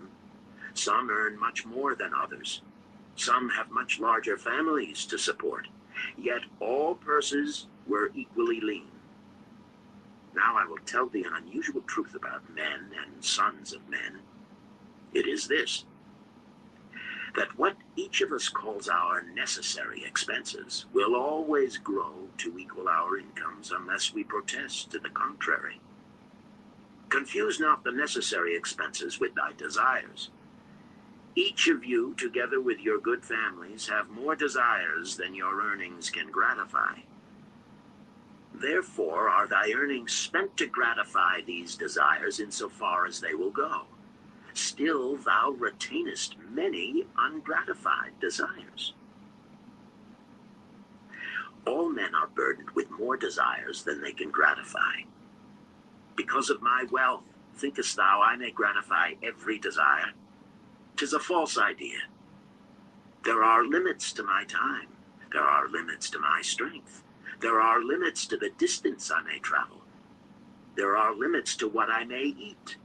Some earn much more than others. Some have much larger families to support. Yet all purses were equally lean. Now I will tell thee an unusual truth about men and sons of men. It is this: that what each of us calls our necessary expenses will always grow to equal our incomes unless we protest to the contrary. Confuse not the necessary expenses with thy desires. Each of you, together with your good families, have more desires than your earnings can gratify. Therefore are thy earnings spent to gratify these desires insofar as they will go. Still thou retainest many ungratified desires. All men are burdened with more desires than they can gratify. Because of my wealth, thinkest thou I may gratify every desire? 'Tis a false idea. There are limits to my time. There are limits to my strength. There are limits to the distance I may travel. There are limits to what I may eat.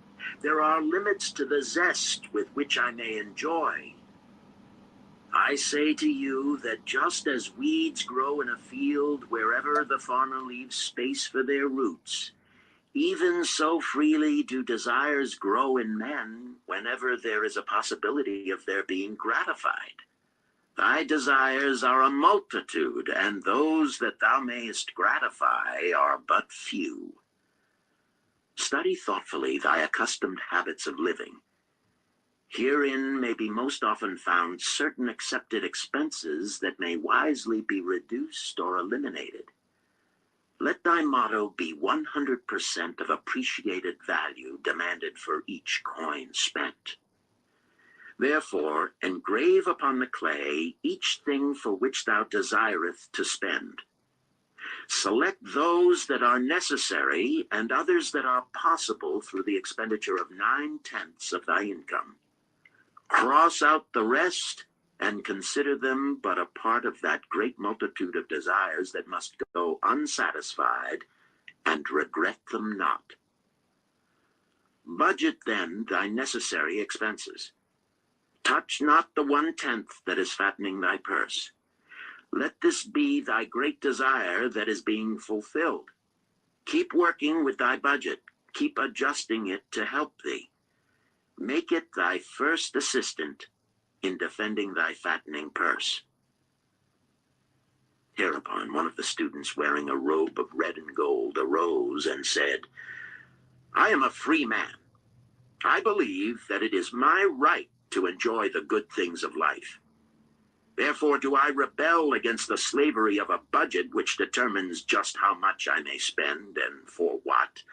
There are limits to the zest with which I may enjoy. I say to you that just as weeds grow in a field wherever the farmer leaves space for their roots, even so freely do desires grow in men whenever there is a possibility of their being gratified. Thy desires are a multitude, and those that thou mayest gratify are but few. Study thoughtfully thy accustomed habits of living. Herein may be most often found certain accepted expenses that may wisely be reduced or eliminated. Let thy motto be 100% of appreciated value demanded for each coin spent. Therefore, engrave upon the clay each thing for which thou desireth to spend. Select those that are necessary and others that are possible through the expenditure of 9/10 of thy income. Cross out the rest and consider them but a part of that great multitude of desires that must go unsatisfied, and regret them not. Budget then thy necessary expenses. Touch not the 1/10 that is fattening thy purse. Let this be thy great desire that is being fulfilled. Keep working with thy budget. Keep adjusting it to help thee. Make it thy first assistant in defending thy fattening purse. Hereupon one of the students, wearing a robe of red and gold, arose and said, I am a free man. I believe that it is my right to enjoy the good things of life. Therefore do I rebel against the slavery of a budget which determines just how much I may spend and for what.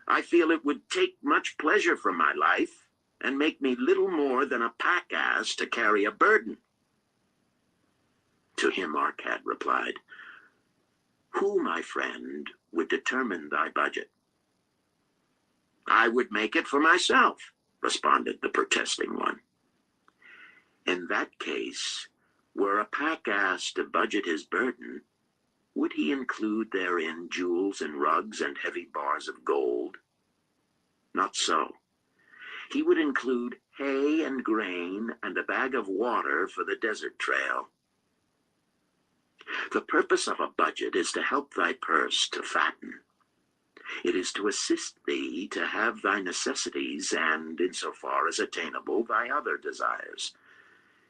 I feel it would take much pleasure from my life and make me little more than a pack-ass to carry a burden. To him Arcad replied, Who, my friend, would determine thy budget? I would make it for myself, responded the protesting one. In that case, were a pack ass to budget his burden, would he include therein jewels and rugs and heavy bars of gold? Not so. He would include hay and grain and a bag of water for the desert trail. The purpose of a budget is to help thy purse to fatten. It is to assist thee to have thy necessities and, insofar as attainable, thy other desires.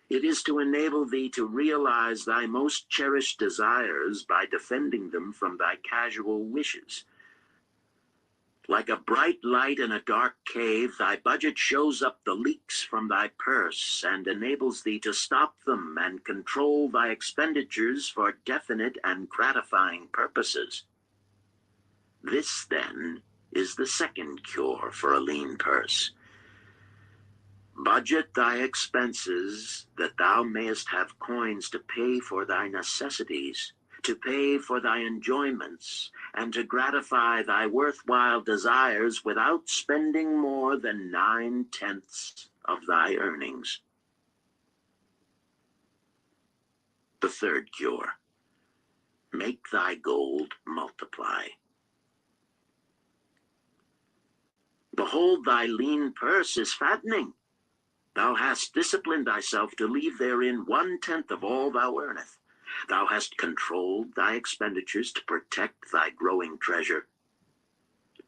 It is to enable thee to realize thy most cherished desires by defending them from thy casual wishes. Like a bright light in a dark cave, thy budget shows up the leaks from thy purse and enables thee to stop them and control thy expenditures for definite and gratifying purposes. This, then, is the second cure for a lean purse. Budget thy expenses, that thou mayest have coins to pay for thy necessities, to pay for thy enjoyments, and to gratify thy worthwhile desires without spending more than 9/10 of thy earnings. The third cure. Make thy gold multiply. Behold, thy lean purse is fattening. Thou hast disciplined thyself to leave therein 1/10 of all thou earnest. Thou hast controlled thy expenditures to protect thy growing treasure.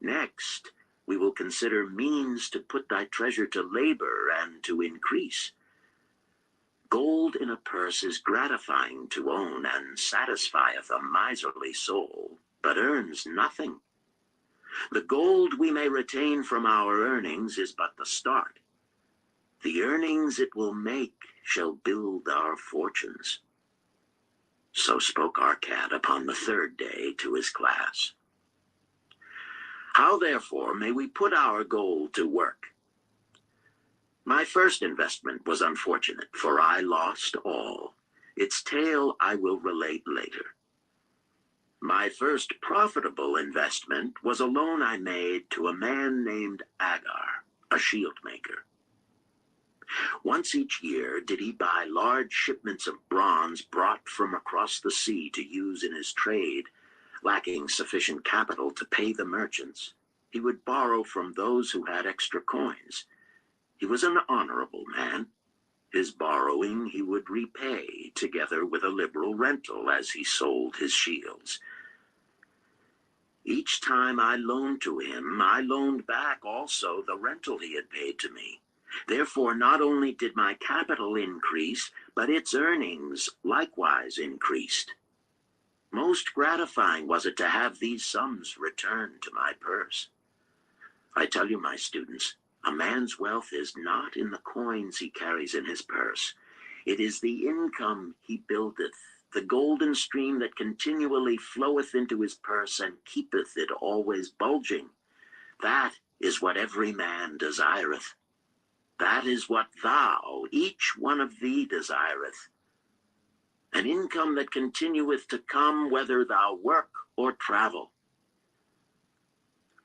Next, we will consider means to put thy treasure to labor and to increase. Gold in a purse is gratifying to own and satisfieth a miserly soul, but earns nothing. The gold we may retain from our earnings is but the start. The earnings it will make shall build our fortunes. So spoke our cat upon the third day to his class. How, therefore, may we put our gold to work? My first investment was unfortunate, for I lost all. Its tale I will relate later. My first profitable investment was a loan I made to a man named Agar, a shield maker. Once each year did he buy large shipments of bronze brought from across the sea to use in his trade. Lacking sufficient capital to pay the merchants, he would borrow from those who had extra coins. He was an honorable man. His borrowing he would repay, together with a liberal rental as he sold his shields. Each time I loaned to him, I loaned back also the rental he had paid to me. Therefore, not only did my capital increase, but its earnings likewise increased. Most gratifying was it to have these sums returned to my purse. I tell you, my students, a man's wealth is not in the coins he carries in his purse. It is the income he buildeth, the golden stream that continually floweth into his purse and keepeth it always bulging. That is what every man desireth. That is what thou, each one of thee, desireth. An income that continueth to come whether thou work or travel.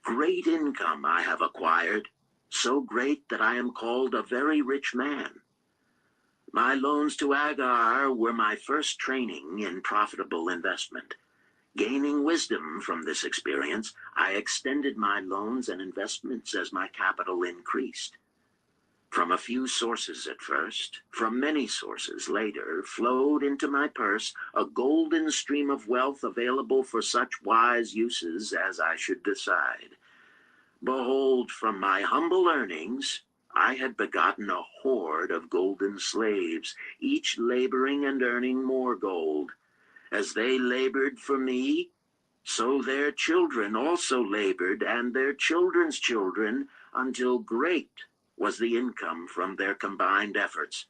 Great income I have acquired, so great that I am called a very rich man. My loans to Agar were my first training in profitable investment. Gaining wisdom from this experience, I extended my loans and investments as my capital increased. From a few sources at first, from many sources later, flowed into my purse a golden stream of wealth available for such wise uses as I should decide. Behold, from my humble earnings, I had begotten a horde of golden slaves, each laboring and earning more gold. As they labored for me, so their children also labored, and their children's children, until great was the income from their combined efforts.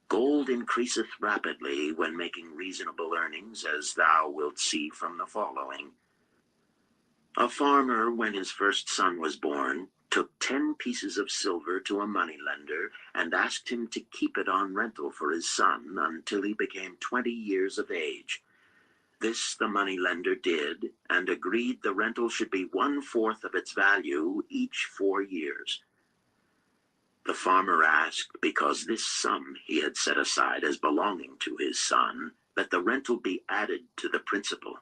Gold increaseth rapidly when making reasonable earnings, as thou wilt see from the following. A farmer, when his first son was born, took 10 pieces of silver to a moneylender and asked him to keep it on rental for his son until he became 20 years of age. This the moneylender did, and agreed the rental should be 1/4 of its value each 4 years. The farmer asked, because this sum he had set aside as belonging to his son, that the rental be added to the principal.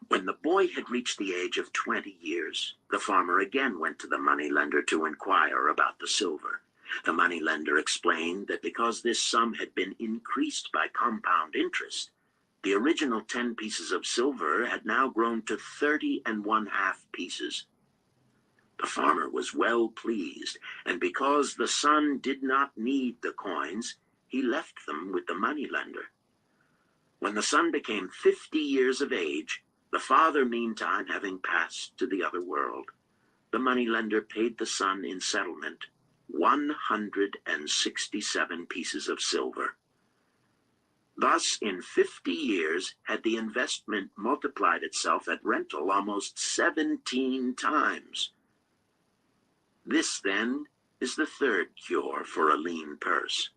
When the boy had reached the age of 20 years, the farmer again went to the moneylender to inquire about the silver. The moneylender explained that because this sum had been increased by compound interest, the original 10 pieces of silver had now grown to 30½ pieces. The farmer was well pleased, and because the son did not need the coins, he left them with the moneylender. When the son became 50 years of age, the father meantime having passed to the other world, the moneylender paid the son in settlement 167 pieces of silver. Thus, in 50 years, had the investment multiplied itself at rental almost 17 times. This, then, is the third cure for a lean purse: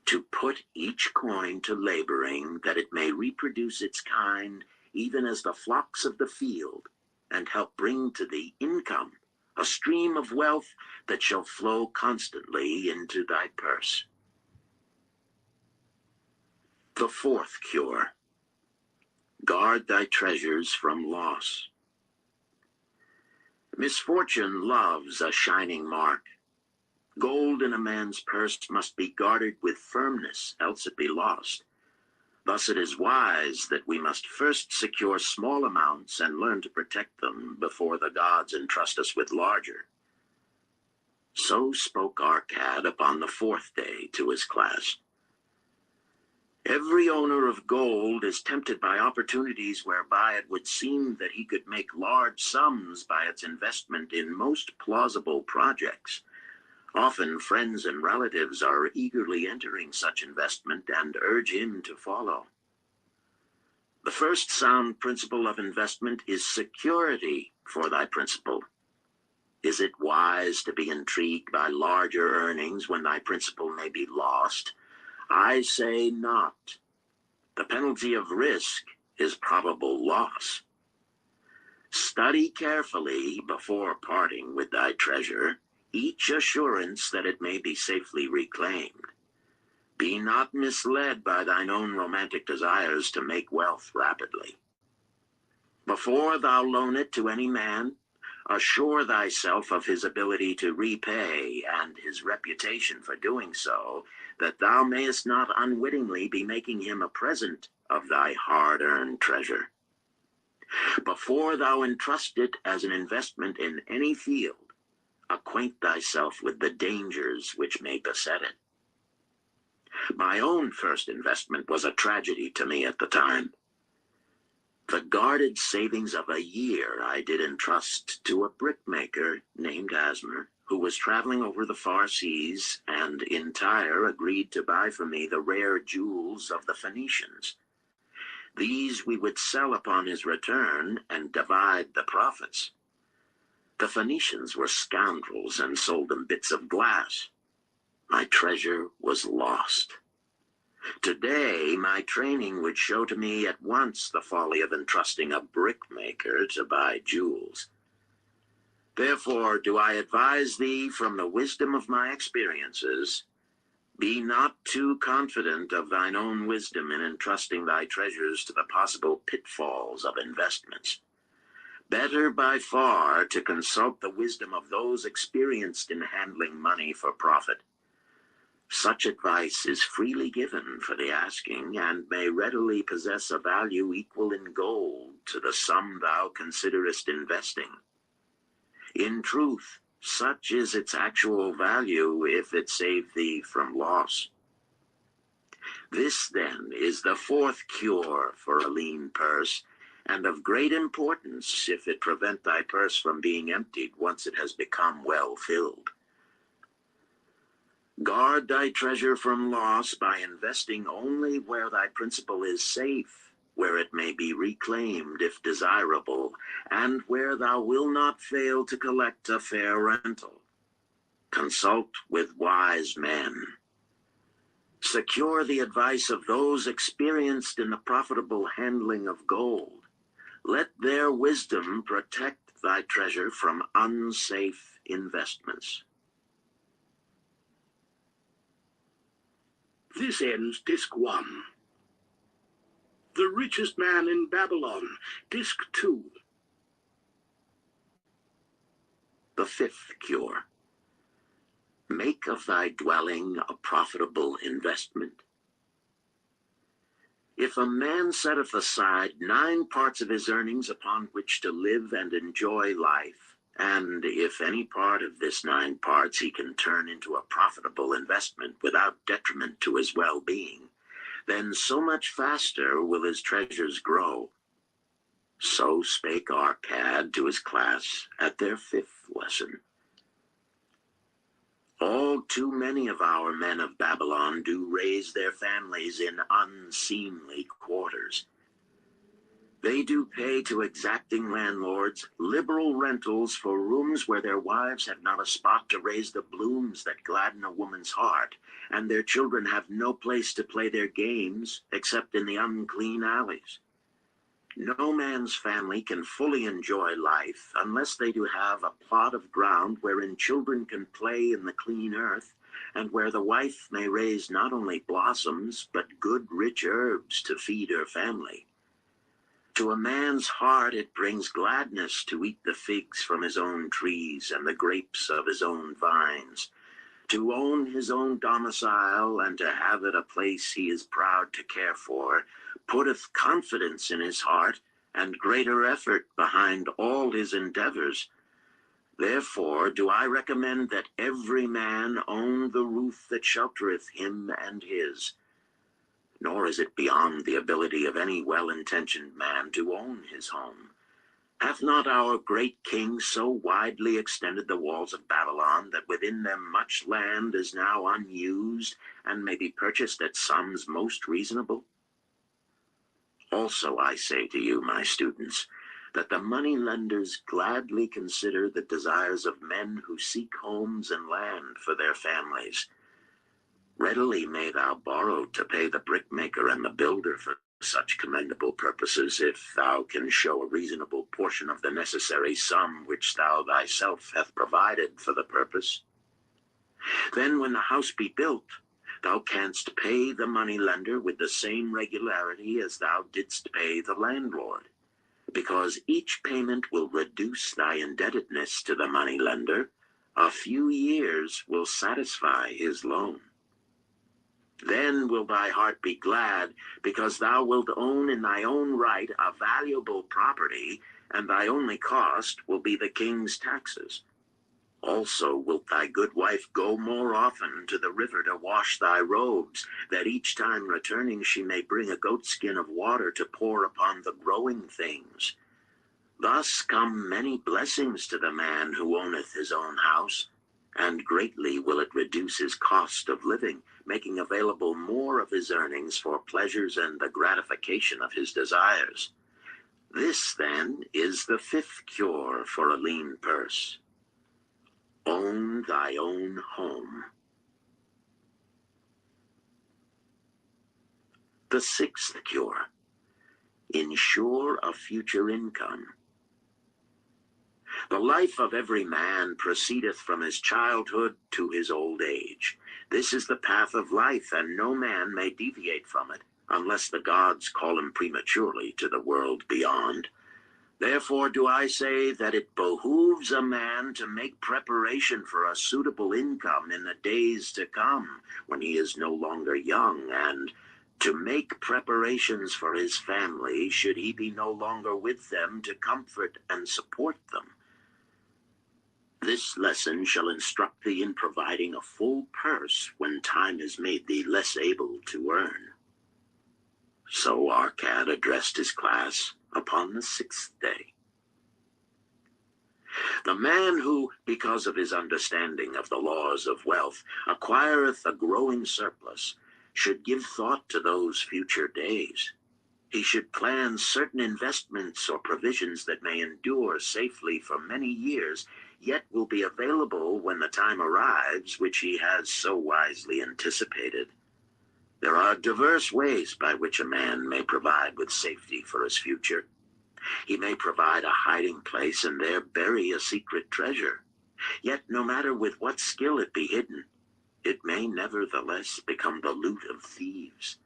to put each coin to laboring, that it may reproduce its kind, even as the flocks of the field, and help bring to thee income, a stream of wealth that shall flow constantly into thy purse. The fourth cure: guard thy treasures from loss. Misfortune loves a shining mark. Gold in a man's purse must be guarded with firmness, else it be lost. Thus it is wise that we must first secure small amounts and learn to protect them before the gods entrust us with larger. So spoke Arcad upon the 4th day to his class. Every owner of gold is tempted by opportunities whereby it would seem that he could make large sums by its investment in most plausible projects. Often friends and relatives are eagerly entering such investment and urge him to follow. The first sound principle of investment is security for thy principal. Is it wise to be intrigued by larger earnings when thy principal may be lost? I say not. The penalty of risk is probable loss. Study carefully before parting with thy treasure each assurance that it may be safely reclaimed. Be not misled by thine own romantic desires to make wealth rapidly. Before thou loan it to any man, assure thyself of his ability to repay and his reputation for doing so, that thou mayest not unwittingly be making him a present of thy hard-earned treasure. Before thou entrust it as an investment in any field, acquaint thyself with the dangers which may beset it. My own first investment was a tragedy to me at the time. The guarded savings of a year I did entrust to a brickmaker named Asmer, who was traveling over the far seas, and in Tyre agreed to buy for me the rare jewels of the Phoenicians. These we would sell upon his return and divide the profits. The Phoenicians were scoundrels and sold them bits of glass. My treasure was lost. Today, my training would show to me at once the folly of entrusting a brickmaker to buy jewels. Therefore do I advise thee from the wisdom of my experiences, be not too confident of thine own wisdom in entrusting thy treasures to the possible pitfalls of investments. Better by far to consult the wisdom of those experienced in handling money for profit. Such advice is freely given for the asking, and may readily possess a value equal in gold to the sum thou considerest investing. In truth, such is its actual value if it save thee from loss. This, then, is the fourth cure for a lean purse, and of great importance if it prevent thy purse from being emptied once it has become well filled. Guard thy treasure from loss by investing only where thy principal is safe, where it may be reclaimed if desirable, and where thou wilt not fail to collect a fair rental. Consult with wise men. Secure the advice of those experienced in the profitable handling of gold. Let their wisdom protect thy treasure from unsafe investments. This ends Disc 1. The Richest Man in Babylon, Disc 2. The fifth cure. Make of thy dwelling a profitable investment. If a man setteth aside 9 parts of his earnings upon which to live and enjoy life, and if any part of this 9 parts he can turn into a profitable investment without detriment to his well-being, then so much faster will his treasures grow. So spake Arcad to his class at their 5th lesson. All too many of our men of Babylon do raise their families in unseemly quarters. They do pay to exacting landlords liberal rentals for rooms where their wives have not a spot to raise the blooms that gladden a woman's heart, and their children have no place to play their games except in the unclean alleys. No man's family can fully enjoy life unless they do have a plot of ground wherein children can play in the clean earth, and where the wife may raise not only blossoms, but good rich herbs to feed her family. To a man's heart it brings gladness to eat the figs from his own trees and the grapes of his own vines, to own his own domicile and to have it a place he is proud to care for, putteth confidence in his heart and greater effort behind all his endeavors. Therefore do I recommend that every man own the roof that sheltereth him and his. Nor is it beyond the ability of any well-intentioned man to own his home. Hath not our great king so widely extended the walls of Babylon that within them much land is now unused and may be purchased at sums most reasonable? Also I say to you, my students, that the money-lenders gladly consider the desires of men who seek homes and land for their families. Readily may thou borrow to pay the brickmaker and the builder for such commendable purposes, if thou can show a reasonable portion of the necessary sum which thou thyself hast provided for the purpose. Then when the house be built, thou canst pay the money-lender with the same regularity as thou didst pay the landlord, because each payment will reduce thy indebtedness to the money-lender. A few years will satisfy his loan. Then will thy heart be glad, because thou wilt own in thy own right a valuable property, and thy only cost will be the king's taxes. Also wilt thy good wife go more often to the river to wash thy robes, that each time returning she may bring a goatskin of water to pour upon the growing things. Thus come many blessings to the man who owneth his own house, and greatly will it reduce his cost of living, making available more of his earnings for pleasures and the gratification of his desires. This, then, is the 5th cure for a lean purse. Own thy own home. The 6th cure. Ensure a future income. The life of every man proceedeth from his childhood to his old age. This is the path of life, and no man may deviate from it, unless the gods call him prematurely to the world beyond. Therefore do I say that it behooves a man to make preparation for a suitable income in the days to come, when he is no longer young, and to make preparations for his family, should he be no longer with them to comfort and support them. This lesson shall instruct thee in providing a full purse when time has made thee less able to earn. So Arcad addressed his class upon the 6th day. The man who, because of his understanding of the laws of wealth, acquireth a growing surplus, should give thought to those future days. He should plan certain investments or provisions that may endure safely for many years, yet will be available when the time arrives which he has so wisely anticipated. There are diverse ways by which a man may provide with safety for his future. He may provide a hiding place and there bury a secret treasure. Yet no matter with what skill it be hidden, it may nevertheless become the loot of thieves.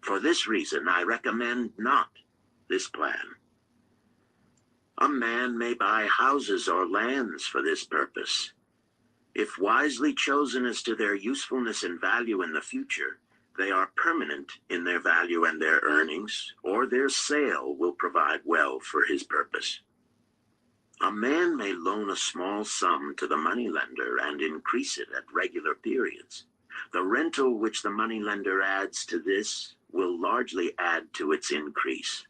For this reason I recommend not this plan. A man may buy houses or lands for this purpose. If wisely chosen as to their usefulness and value in the future, they are permanent in their value and their earnings, or their sale will provide well for his purpose. A man may loan a small sum to the moneylender and increase it at regular periods. The rental which the moneylender adds to this will largely add to its increase.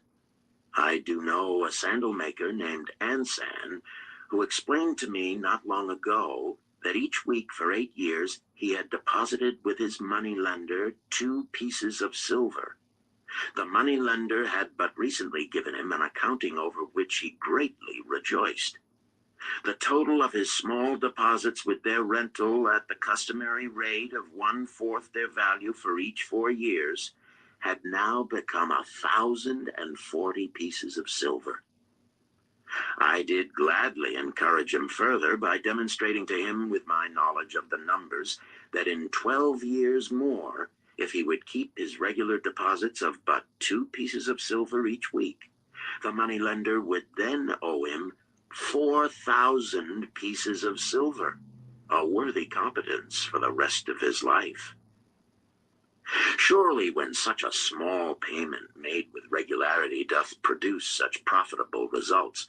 I do know a sandal maker named Ansan who explained to me not long ago that each week for 8 years he had deposited with his moneylender 2 pieces of silver. The moneylender had but recently given him an accounting over which he greatly rejoiced. The total of his small deposits with their rental at the customary rate of 1/4 their value for each 4 years had now become 1,040 pieces of silver. I did gladly encourage him further by demonstrating to him with my knowledge of the numbers that in 12 years more, if he would keep his regular deposits of but 2 pieces of silver each week, the moneylender would then owe him 4,000 pieces of silver, a worthy competence for the rest of his life. Surely when such a small payment made with regularity doth produce such profitable results,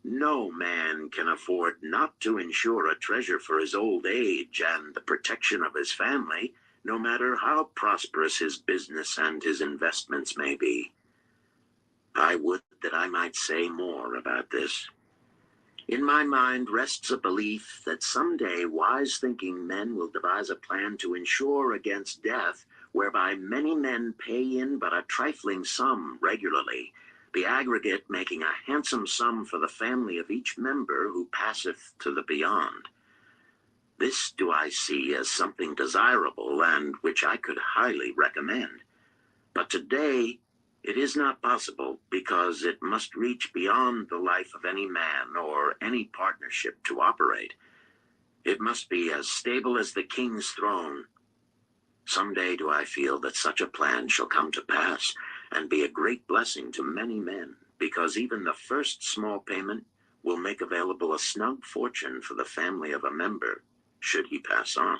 no man can afford not to insure a treasure for his old age and the protection of his family, no matter how prosperous his business and his investments may be. I would that I might say more about this. In my mind rests a belief that someday wise-thinking men will devise a plan to insure against death, whereby many men pay in but a trifling sum regularly, the aggregate making a handsome sum for the family of each member who passeth to the beyond. This do I see as something desirable and which I could highly recommend. But today it is not possible because it must reach beyond the life of any man or any partnership to operate. It must be as stable as the king's throne. Someday do I feel that such a plan shall come to pass and be a great blessing to many men, because even the first small payment will make available a snug fortune for the family of a member, should he pass on.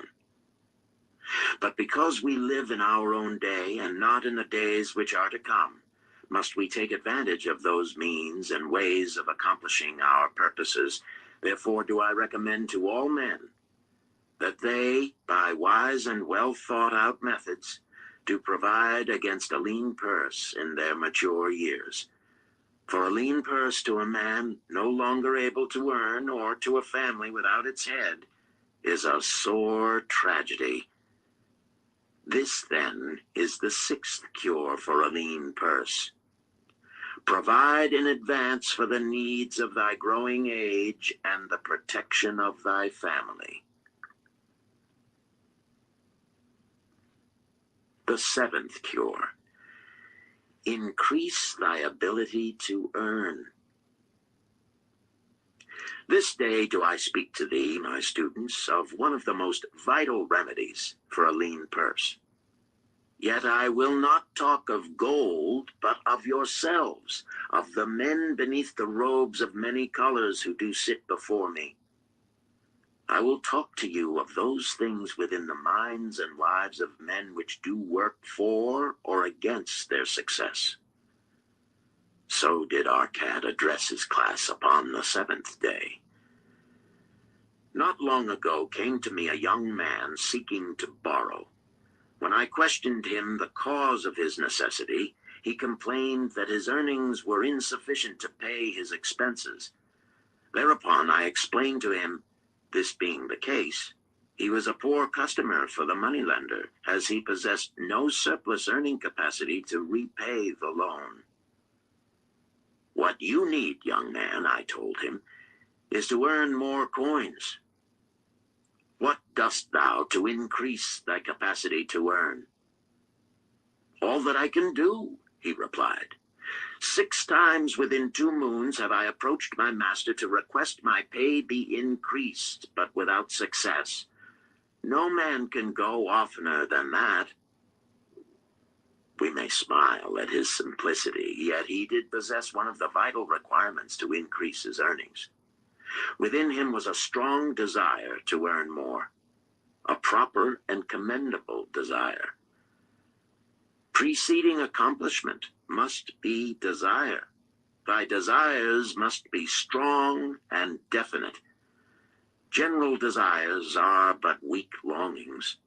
But because we live in our own day and not in the days which are to come, must we take advantage of those means and ways of accomplishing our purposes. Therefore do I recommend to all men that they, by wise and well thought out methods, do provide against a lean purse in their mature years. For a lean purse to a man no longer able to earn, or to a family without its head, is a sore tragedy. This, then, is the 6th cure for a lean purse. Provide in advance for the needs of thy growing age and the protection of thy family. The 7th cure. Increase thy ability to earn. This day do I speak to thee, my students, of one of the most vital remedies for a lean purse. Yet I will not talk of gold, but of yourselves, of the men beneath the robes of many colors who do sit before me. I will talk to you of those things within the minds and lives of men which do work for or against their success. So did Arcad address his class upon the 7th day. Not long ago came to me a young man seeking to borrow. When I questioned him the cause of his necessity, he complained that his earnings were insufficient to pay his expenses. Thereupon I explained to him, this being the case, he was a poor customer for the moneylender, as he possessed no surplus earning capacity to repay the loan. What you need, young man, I told him, is to earn more coins. What dost thou to increase thy capacity to earn? All that I can do, he replied. 6 times within 2 moons have I approached my master to request my pay be increased, but without success. No man can go oftener than that. We may smile at his simplicity, yet he did possess one of the vital requirements to increase his earnings. Within him was a strong desire to earn more, a proper and commendable desire. Preceding accomplishment must be desire. Thy desires must be strong and definite. General desires are but weak longings.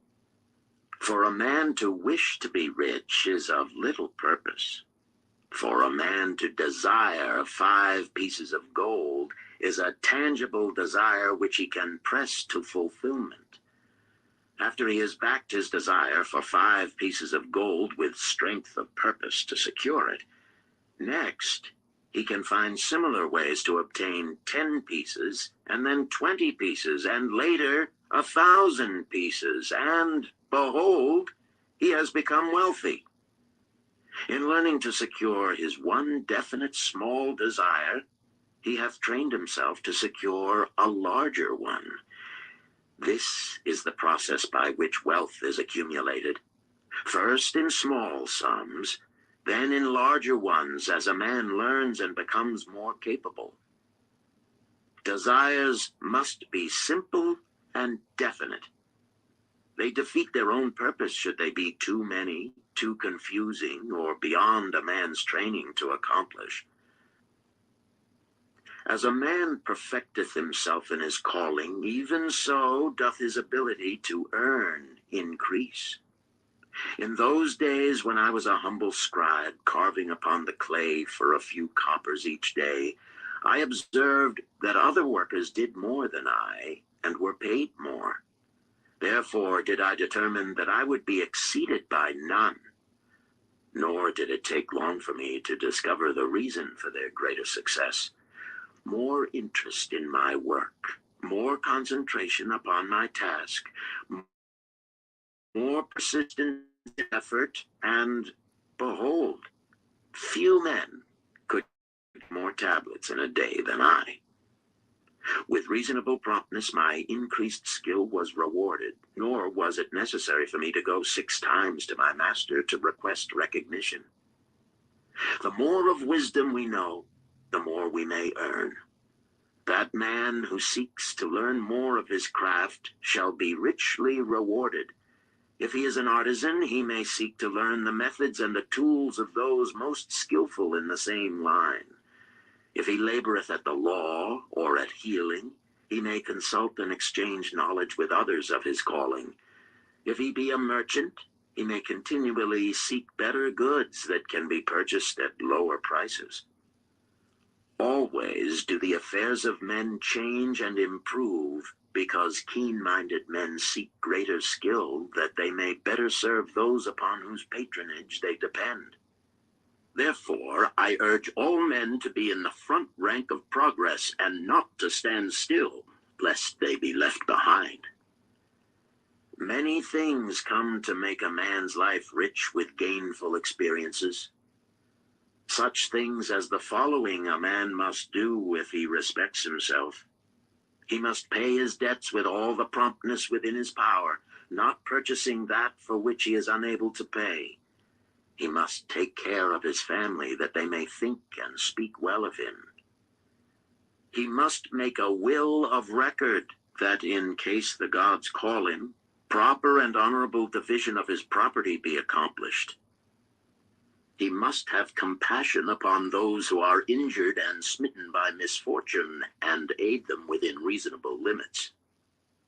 For a man to wish to be rich is of little purpose. For a man to desire 5 pieces of gold is a tangible desire which he can press to fulfillment. After he has backed his desire for 5 pieces of gold with strength of purpose to secure it, next he can find similar ways to obtain 10 pieces, and then 20 pieces, and later 1,000 pieces, and behold, he has become wealthy. In learning to secure his one definite small desire, he hath trained himself to secure a larger one. This is the process by which wealth is accumulated, first in small sums, then in larger ones as a man learns and becomes more capable. Desires must be simple and definite. They defeat their own purpose should they be too many, too confusing, or beyond a man's training to accomplish. As a man perfecteth himself in his calling, even so doth his ability to earn increase. In those days when I was a humble scribe carving upon the clay for a few coppers each day, I observed that other workers did more than I, and were paid more. Therefore did I determine that I would be exceeded by none. Nor did it take long for me to discover the reason for their greater success. More interest in my work, more concentration upon my task, more persistent effort, and behold, few men could make more tablets in a day than I. With reasonable promptness, my increased skill was rewarded, nor was it necessary for me to go 6 times to my master to request recognition. The more of wisdom we know, the more we may earn. That man who seeks to learn more of his craft shall be richly rewarded. If he is an artisan, he may seek to learn the methods and the tools of those most skillful in the same line. If he laboreth at the law or at healing, he may consult and exchange knowledge with others of his calling. If he be a merchant, he may continually seek better goods that can be purchased at lower prices. Always do the affairs of men change and improve, because keen-minded men seek greater skill that they may better serve those upon whose patronage they depend. Therefore, I urge all men to be in the front rank of progress and not to stand still, lest they be left behind. Many things come to make a man's life rich with gainful experiences. Such things as the following a man must do if he respects himself. He must pay his debts with all the promptness within his power, not purchasing that for which he is unable to pay. He must take care of his family that they may think and speak well of him. He must make a will of record that in case the gods call him, proper and honorable division of his property be accomplished. He must have compassion upon those who are injured and smitten by misfortune, and aid them within reasonable limits.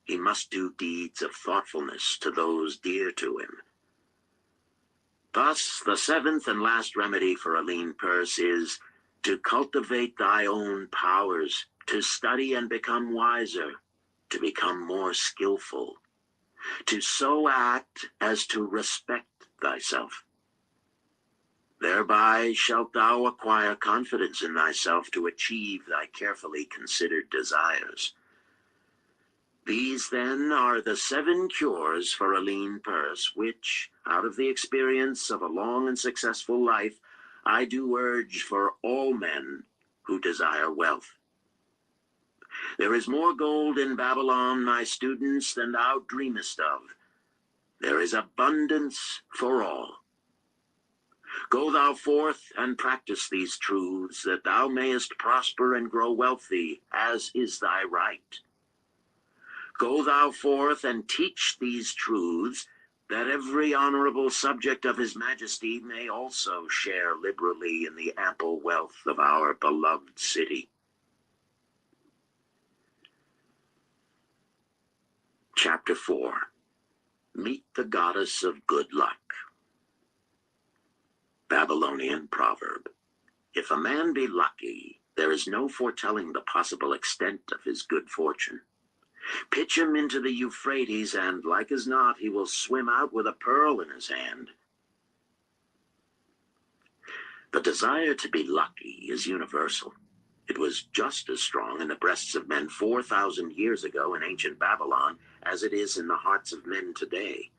He must do deeds of thoughtfulness to those dear to him. Thus, the 7th and last remedy for a lean purse is to cultivate thy own powers, to study and become wiser, to become more skillful, to so act as to respect thyself. Thereby shalt thou acquire confidence in thyself to achieve thy carefully considered desires. These, then, are the 7 cures for a lean purse, which, out of the experience of a long and successful life, I do urge for all men who desire wealth. There is more gold in Babylon, my students, than thou dreamest of. There is abundance for all. Go thou forth and practice these truths, that thou mayest prosper and grow wealthy, as is thy right. Go thou forth and teach these truths, that every honorable subject of his majesty may also share liberally in the ample wealth of our beloved city. Chapter 4. Meet the Goddess of Good Luck. Babylonian proverb. If a man be lucky, there is no foretelling the possible extent of his good fortune. Pitch him into the Euphrates, and like as not, he will swim out with a pearl in his hand. The desire to be lucky is universal. It was just as strong in the breasts of men 4,000 years ago in ancient Babylon as it is in the hearts of men today.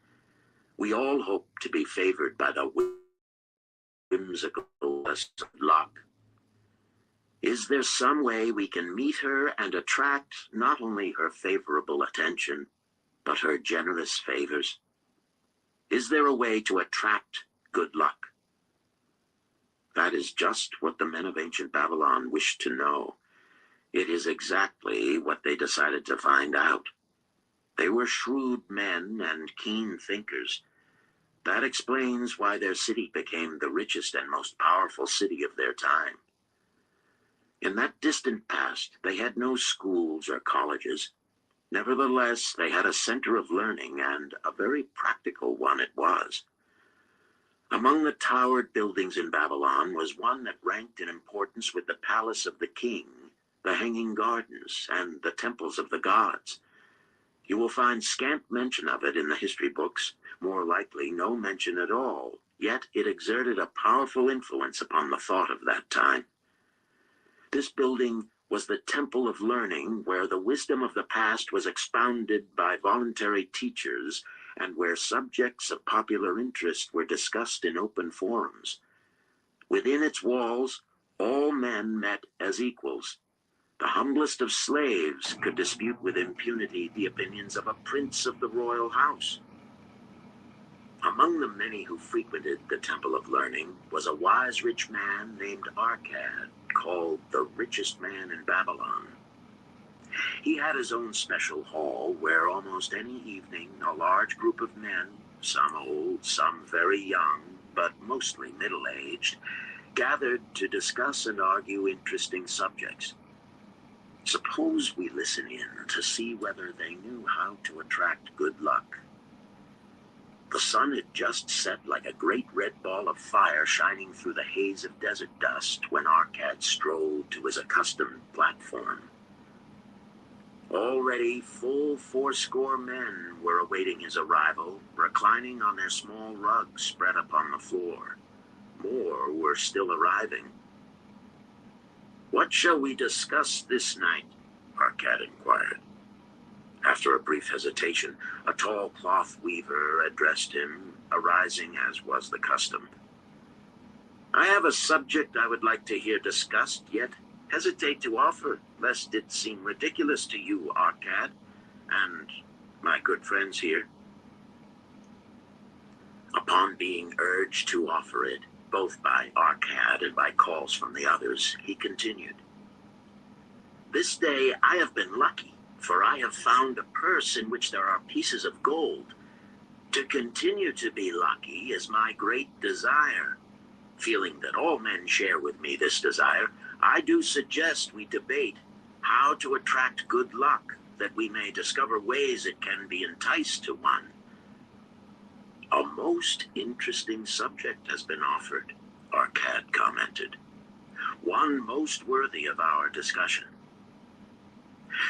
We all hope to be favored by the whimsical goddess of luck. Is there some way we can meet her and attract not only her favorable attention, but her generous favors? Is there a way to attract good luck? That is just what the men of ancient Babylon wished to know. It is exactly what they decided to find out. They were shrewd men and keen thinkers. That explains why their city became the richest and most powerful city of their time. In that distant past, they had no schools or colleges. Nevertheless, they had a center of learning, and a very practical one it was. Among the towered buildings in Babylon was one that ranked in importance with the palace of the king, the hanging gardens, and the temples of the gods. You will find scant mention of it in the history books, more likely no mention at all, yet it exerted a powerful influence upon the thought of that time. This building was the temple of learning, where the wisdom of the past was expounded by voluntary teachers, and where subjects of popular interest were discussed in open forums. Within its walls, all men met as equals. The humblest of slaves could dispute with impunity the opinions of a prince of the royal house. Among the many who frequented the Temple of Learning was a wise rich man named Arcad, called the Richest Man in Babylon. He had his own special hall where almost any evening a large group of men, some old, some very young, but mostly middle-aged, gathered to discuss and argue interesting subjects. Suppose we listen in to see whether they knew how to attract good luck. The sun had just set like a great red ball of fire shining through the haze of desert dust when Arcad strolled to his accustomed platform. Already full 80 men were awaiting his arrival, reclining on their small rugs spread upon the floor. More were still arriving. "What shall we discuss this night?" Arcad inquired. After a brief hesitation, a tall cloth weaver addressed him, arising as was the custom. "I have a subject I would like to hear discussed, yet hesitate to offer, lest it seem ridiculous to you, Arcad, and my good friends here." Upon being urged to offer it, both by Arcad and by calls from the others, he continued, "This day I have been lucky, for I have found a purse in which there are pieces of gold. To continue to be lucky is my great desire. Feeling that all men share with me this desire, I do suggest we debate how to attract good luck, that we may discover ways it can be enticed to one." "A most interesting subject has been offered," Arcad commented. "One most worthy of our discussion.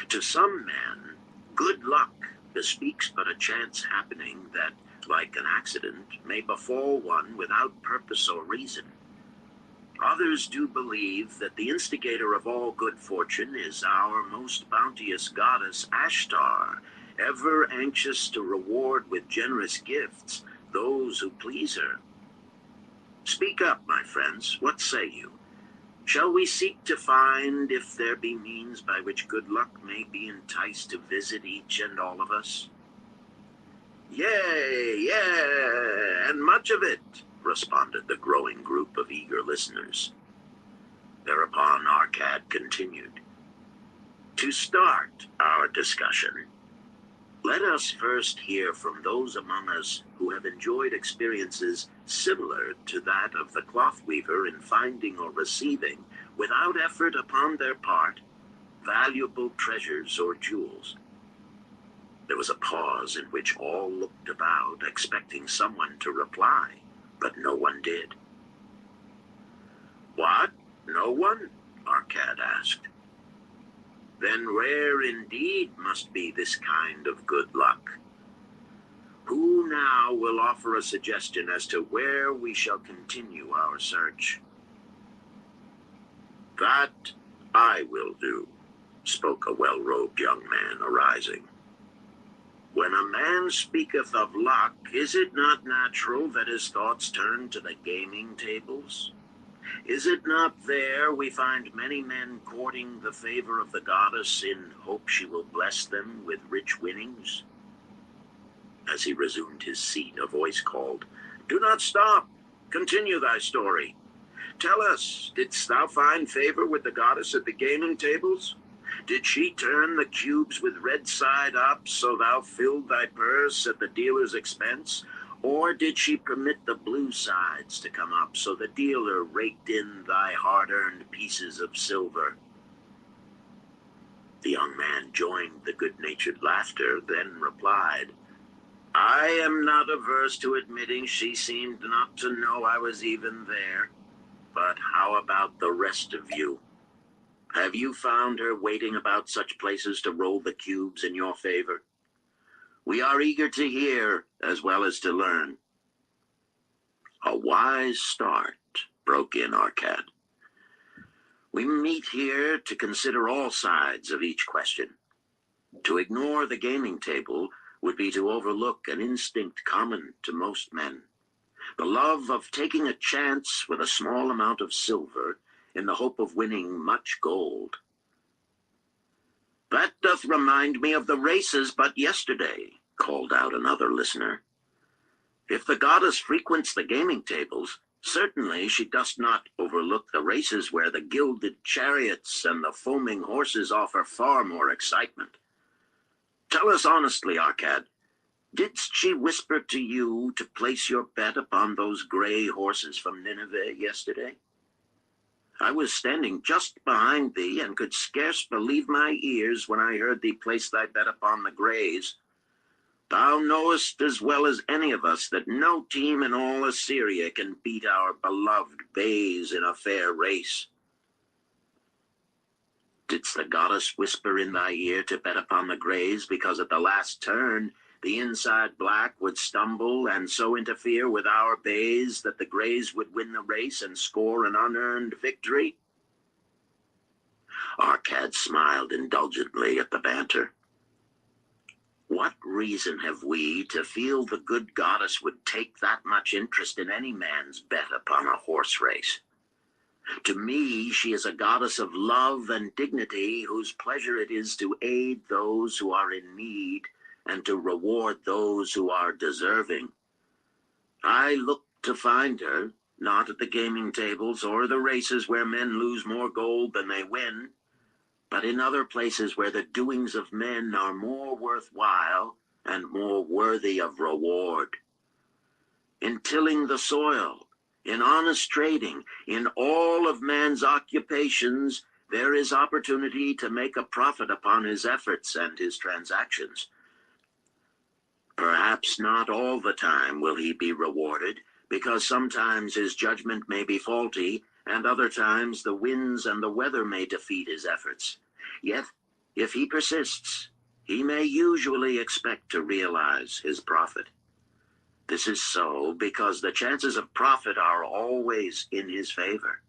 To some men, good luck bespeaks but a chance happening that, like an accident, may befall one without purpose or reason. Others do believe that the instigator of all good fortune is our most bounteous goddess Ashtar, ever anxious to reward with generous gifts those who please her. Speak up, my friends, what say you? Shall we seek to find if there be means by which good luck may be enticed to visit each and all of us? Yea, and much of it, responded the growing group of eager listeners. Thereupon Arcad continued. To start our discussion, let us first hear from those among us who have enjoyed experiences similar to that of the cloth weaver in finding or receiving, without effort upon their part, valuable treasures or jewels. There was a pause in which all looked about, expecting someone to reply, but no one did. What? No one? Arcad asked. Then rare indeed must be this kind of good luck. Who now will offer a suggestion as to where we shall continue our search? That I will do, spoke a well-robed young man, arising. When a man speaketh of luck, is it not natural that his thoughts turn to the gaming tables? Is it not there we find many men courting the favor of the goddess in hope she will bless them with rich winnings? As he resumed his seat, a voice called, Do not stop. Continue thy story. Tell us, didst thou find favor with the goddess at the gaming tables? Did she turn the cubes with red side up so thou filled thy purse at the dealer's expense? Or did she permit the blue sides to come up so the dealer raked in thy hard-earned pieces of silver? The young man joined the good-natured laughter, then replied, I am not averse to admitting she seemed not to know I was even there. But how about the rest of you? Have you found her waiting about such places to roll the cubes in your favor? We are eager to hear as well as to learn. A wise start, broke in Arcad. We meet here to consider all sides of each question. To ignore the gaming table would be to overlook an instinct common to most men, the love of taking a chance with a small amount of silver in the hope of winning much gold. That doth remind me of the races but yesterday, called out another listener. If the goddess frequents the gaming tables, certainly she does not overlook the races where the gilded chariots and the foaming horses offer far more excitement. Tell us honestly, Arcad, didst she whisper to you to place your bet upon those gray horses from Nineveh yesterday? I was standing just behind thee, and could scarce believe my ears when I heard thee place thy bet upon the grays. Thou knowest as well as any of us that no team in all Assyria can beat our beloved bays in a fair race. Didst the goddess whisper in thy ear to bet upon the grays because at the last turn the inside black would stumble and so interfere with our bays that the grays would win the race and score an unearned victory? Arcad smiled indulgently at the banter. What reason have we to feel the good goddess would take that much interest in any man's bet upon a horse race? To me, she is a goddess of love and dignity whose pleasure it is to aid those who are in need and to reward those who are deserving. I look to find her, not at the gaming tables or the races where men lose more gold than they win, but in other places where the doings of men are more worthwhile and more worthy of reward. In tilling the soil, in honest trading, in all of man's occupations, there is opportunity to make a profit upon his efforts and his transactions. Perhaps not all the time will he be rewarded, because sometimes his judgment may be faulty, and other times the winds and the weather may defeat his efforts. Yet, if he persists, he may usually expect to realize his profit. This is so because the chances of profit are always in his favor.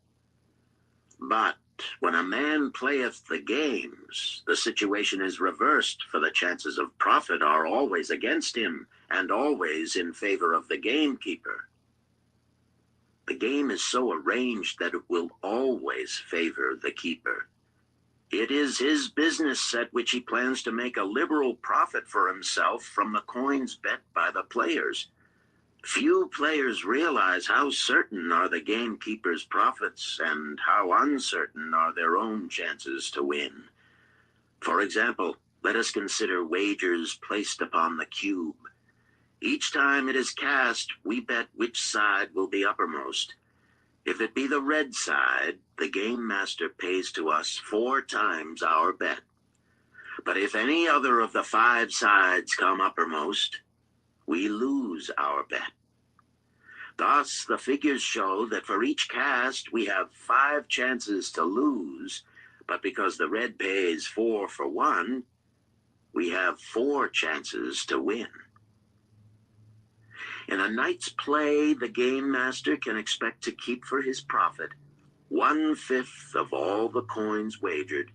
But when a man playeth the games, the situation is reversed, for the chances of profit are always against him, and always in favor of the gamekeeper. The game is so arranged that it will always favor the keeper. It is his business at which he plans to make a liberal profit for himself from the coins bet by the players. Few players realize how certain are the gamekeeper's profits and how uncertain are their own chances to win. For example, let us consider wagers placed upon the cube. Each time it is cast, we bet which side will be uppermost. If it be the red side, the game master pays to us 4 times our bet. But if any other of the 5 sides come uppermost, we lose our bet. Thus, the figures show that for each cast, we have 5 chances to lose, but because the red pays 4 for 1, we have 4 chances to win. In a night's play, the game master can expect to keep for his profit 1/5 of all the coins wagered.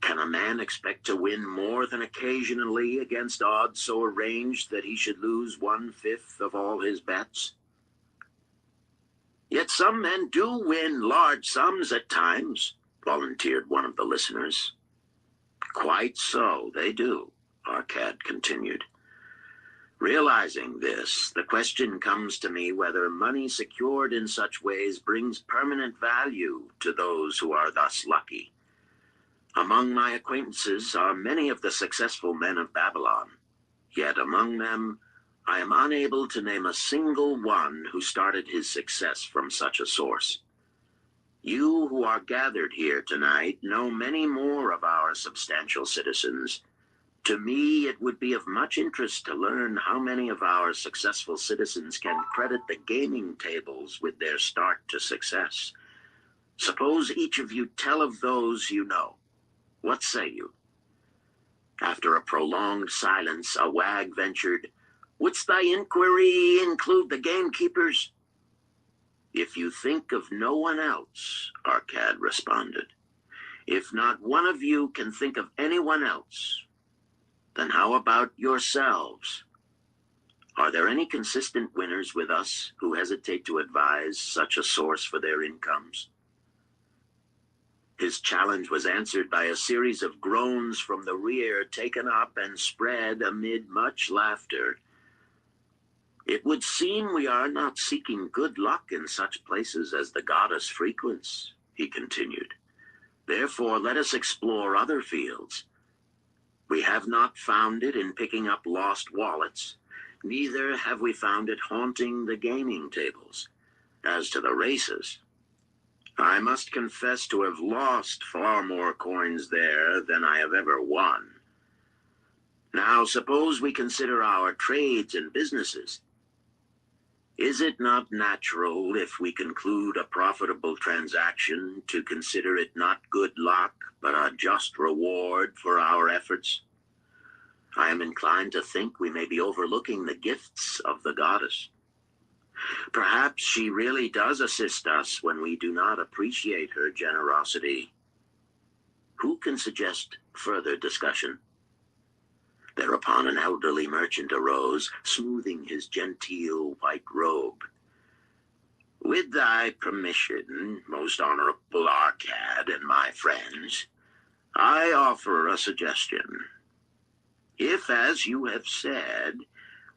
Can a man expect to win more than occasionally against odds so arranged that he should lose 1/5 of all his bets? Yet some men do win large sums at times, volunteered one of the listeners. Quite so, they do, Arcad continued. Realizing this, the question comes to me whether money secured in such ways brings permanent value to those who are thus lucky. Among my acquaintances are many of the successful men of Babylon, yet among them I am unable to name a single one who started his success from such a source. You who are gathered here tonight know many more of our substantial citizens. To me, it would be of much interest to learn how many of our successful citizens can credit the gaming tables with their start to success. Suppose each of you tell of those you know. What say you? After a prolonged silence, a wag ventured, "Wouldst thy inquiry include the gamekeepers?" "If you think of no one else," Arcad responded. "If not one of you can think of anyone else, then how about yourselves? Are there any consistent winners with us who hesitate to advise such a source for their incomes?" His challenge was answered by a series of groans from the rear, taken up and spread amid much laughter. "It would seem we are not seeking good luck in such places as the goddess frequents," he continued. "Therefore, let us explore other fields. We have not found it in picking up lost wallets, neither have we found it haunting the gaming tables. As to the races, I must confess to have lost far more coins there than I have ever won. Now, suppose we consider our trades and businesses. Is it not natural, if we conclude a profitable transaction, to consider it not good luck, but a just reward for our efforts? I am inclined to think we may be overlooking the gifts of the goddess. Perhaps she really does assist us when we do not appreciate her generosity. Who can suggest further discussion?" Thereupon an elderly merchant arose, smoothing his genteel white robe. "With thy permission, most honorable Arcad and my friends, I offer a suggestion. If, as you have said,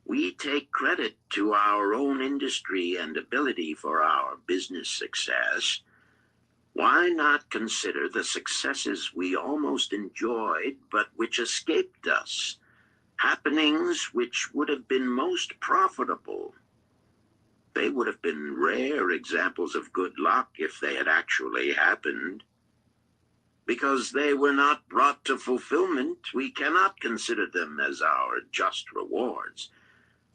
we take credit to our own industry and ability for our business success, why not consider the successes we almost enjoyed but which escaped us, happenings which would have been most profitable? They would have been rare examples of good luck if they had actually happened. Because they were not brought to fulfillment, we cannot consider them as our just rewards.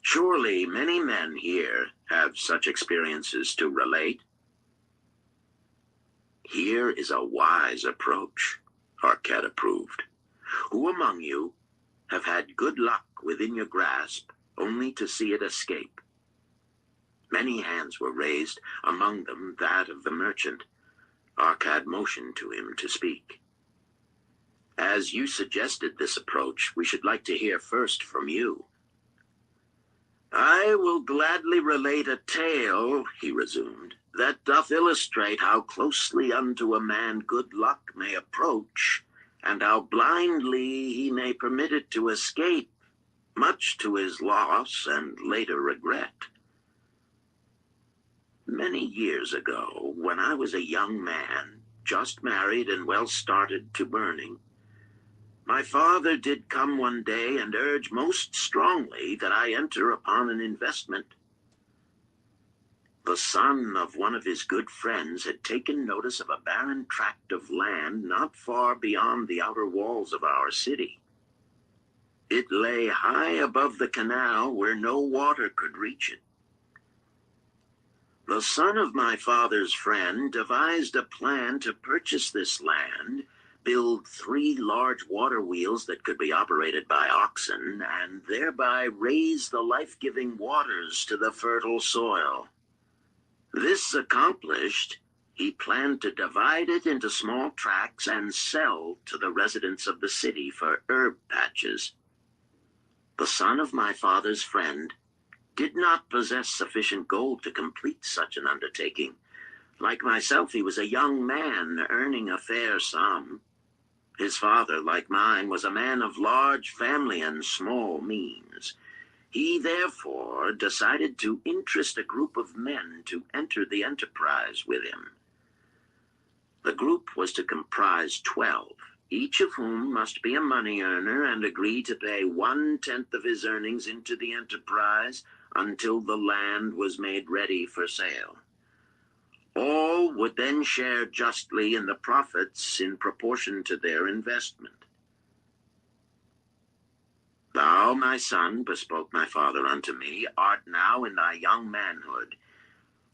Surely many men here have such experiences to relate." "Here is a wise approach," Arcad approved. "Who among you have had good luck within your grasp only to see it escape?" Many hands were raised, among them that of the merchant. Arkad motioned to him to speak. As you suggested this approach, we should like to hear first from you. I will gladly relate a tale, he resumed, that doth illustrate how closely unto a man good luck may approach, and how blindly he may permit it to escape, much to his loss and later regret. Many years ago, when I was a young man, just married and well started to earning, my father did come one day and urge most strongly that I enter upon an investment. The son of one of his good friends had taken notice of a barren tract of land not far beyond the outer walls of our city. It lay high above the canal where no water could reach it. The son of my father's friend devised a plan to purchase this land, build 3 large water wheels that could be operated by oxen, and thereby raise the life-giving waters to the fertile soil. This accomplished, he planned to divide it into small tracts and sell to the residents of the city for herb patches. The son of my father's friend did not possess sufficient gold to complete such an undertaking. Like myself, he was a young man earning a fair sum. His father, like mine, was a man of large family and small means. He therefore decided to interest a group of men to enter the enterprise with him. The group was to comprise 12, each of whom must be a money earner and agree to pay 1/10 of his earnings into the enterprise until the land was made ready for sale. All would then share justly in the profits in proportion to their investment. Thou, my son, bespoke my father unto me, art now in thy young manhood.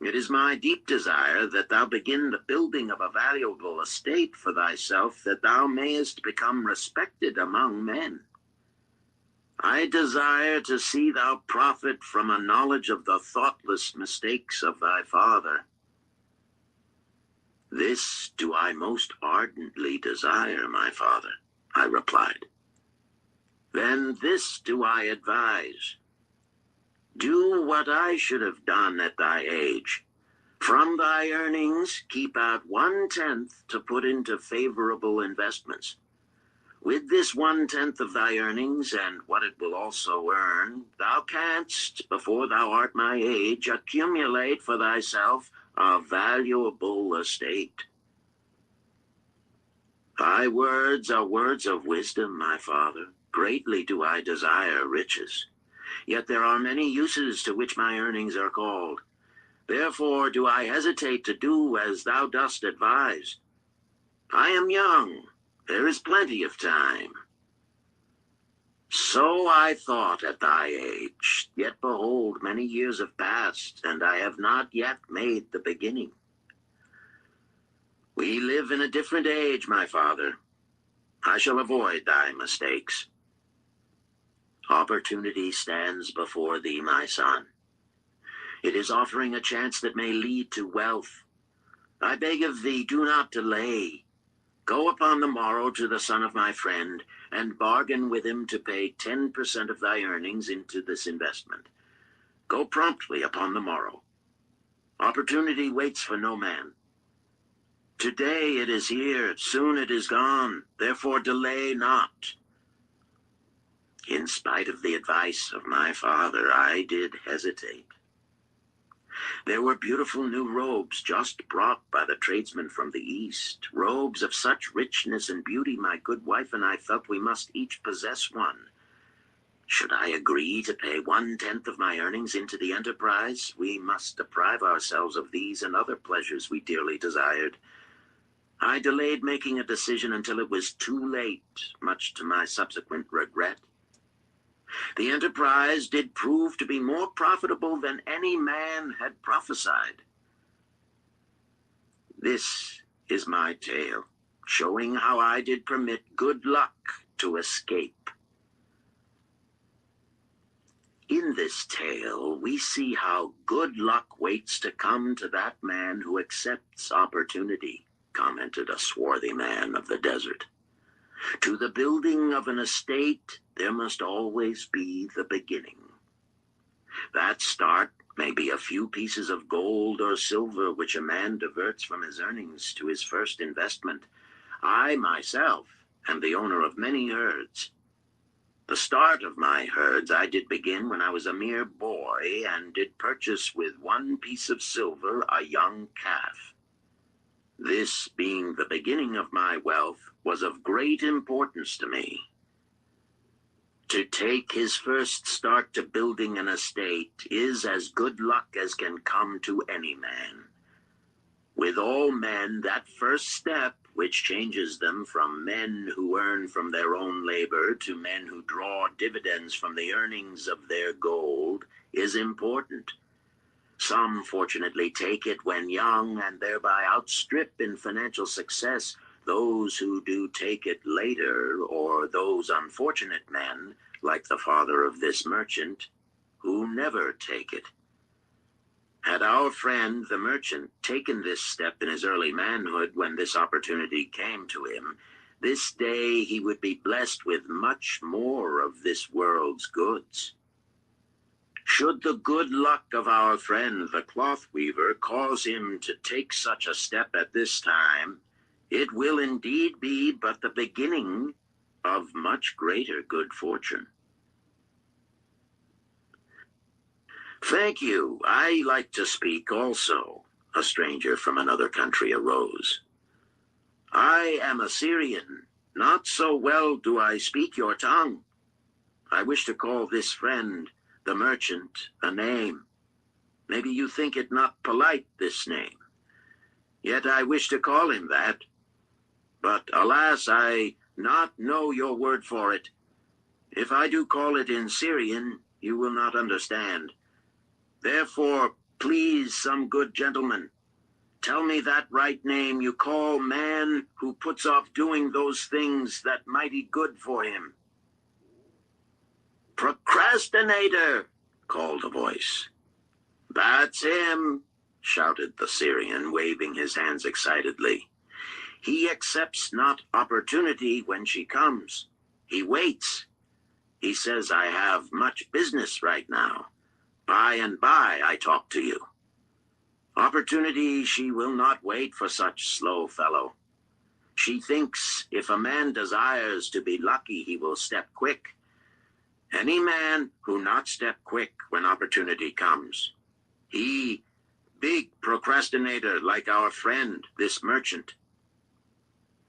It is my deep desire that thou begin the building of a valuable estate for thyself, that thou mayest become respected among men. I desire to see thou profit from a knowledge of the thoughtless mistakes of thy father. This do I most ardently desire, my father, I replied. Then this do I advise. Do what I should have done at thy age. From thy earnings, keep out 1/10 to put into favorable investments. With this 1/10 of thy earnings, and what it will also earn, thou canst, before thou art my age, accumulate for thyself a valuable estate. Thy words are words of wisdom, my father. Greatly do I desire riches. Yet there are many uses to which my earnings are called. Therefore do I hesitate to do as thou dost advise. I am young. There is plenty of time. So I thought at thy age, yet behold, many years have passed, and I have not yet made the beginning. We live in a different age, my father. I shall avoid thy mistakes. Opportunity stands before thee, my son. It is offering a chance that may lead to wealth. I beg of thee, do not delay. Go upon the morrow to the son of my friend, and bargain with him to pay 10% of thy earnings into this investment. Go promptly upon the morrow. Opportunity waits for no man. Today it is here, soon it is gone, therefore delay not. In spite of the advice of my father, I did hesitate. There were beautiful new robes just brought by the tradesmen from the east, robes of such richness and beauty my good wife and I felt we must each possess one. Should I agree to pay 1/10 of my earnings into the enterprise, we must deprive ourselves of these and other pleasures we dearly desired. I delayed making a decision until it was too late, much to my subsequent regret. The enterprise did prove to be more profitable than any man had prophesied. This is my tale, showing how I did permit good luck to escape. In this tale, we see how good luck waits to come to that man who accepts opportunity. commented a swarthy man of the desert. To the building of an estate, there must always be the beginning. That start may be a few pieces of gold or silver which a man diverts from his earnings to his first investment. I myself am the owner of many herds. The start of my herds I did begin when I was a mere boy, and did purchase with one piece of silver a young calf. This, being the beginning of my wealth, was of great importance to me. To take his first start to building an estate is as good luck as can come to any man. With all men, that first step, which changes them from men who earn from their own labor to men who draw dividends from the earnings of their gold, is important. Some fortunately take it when young and thereby outstrip in financial success those who do take it later, or those unfortunate men, like the father of this merchant, who never take it. Had our friend, the merchant, taken this step in his early manhood when this opportunity came to him, this day he would be blessed with much more of this world's goods. Should the good luck of our friend, the cloth weaver, cause him to take such a step at this time, it will indeed be but the beginning of much greater good fortune. Thank you. I like to speak also, a stranger from another country arose. I am a Syrian. Not so well do I speak your tongue. I wish to call this friend, the merchant, a name. Maybe you think it not polite, this name. Yet I wish to call him that. But alas, I not know your word for it. If I do call it in Syrian, you will not understand. Therefore, please, some good gentleman, tell me that right name you call man who puts off doing those things that mighty good for him. Procrastinator, called a voice. That's him, shouted the Syrian, waving his hands excitedly. He accepts not opportunity when she comes. He waits. He says, I have much business right now. By and by I talk to you. Opportunity she will not wait for such slow fellow. She thinks if a man desires to be lucky, he will step quick. Any man who not step quick when opportunity comes, he, big procrastinator like our friend, this merchant.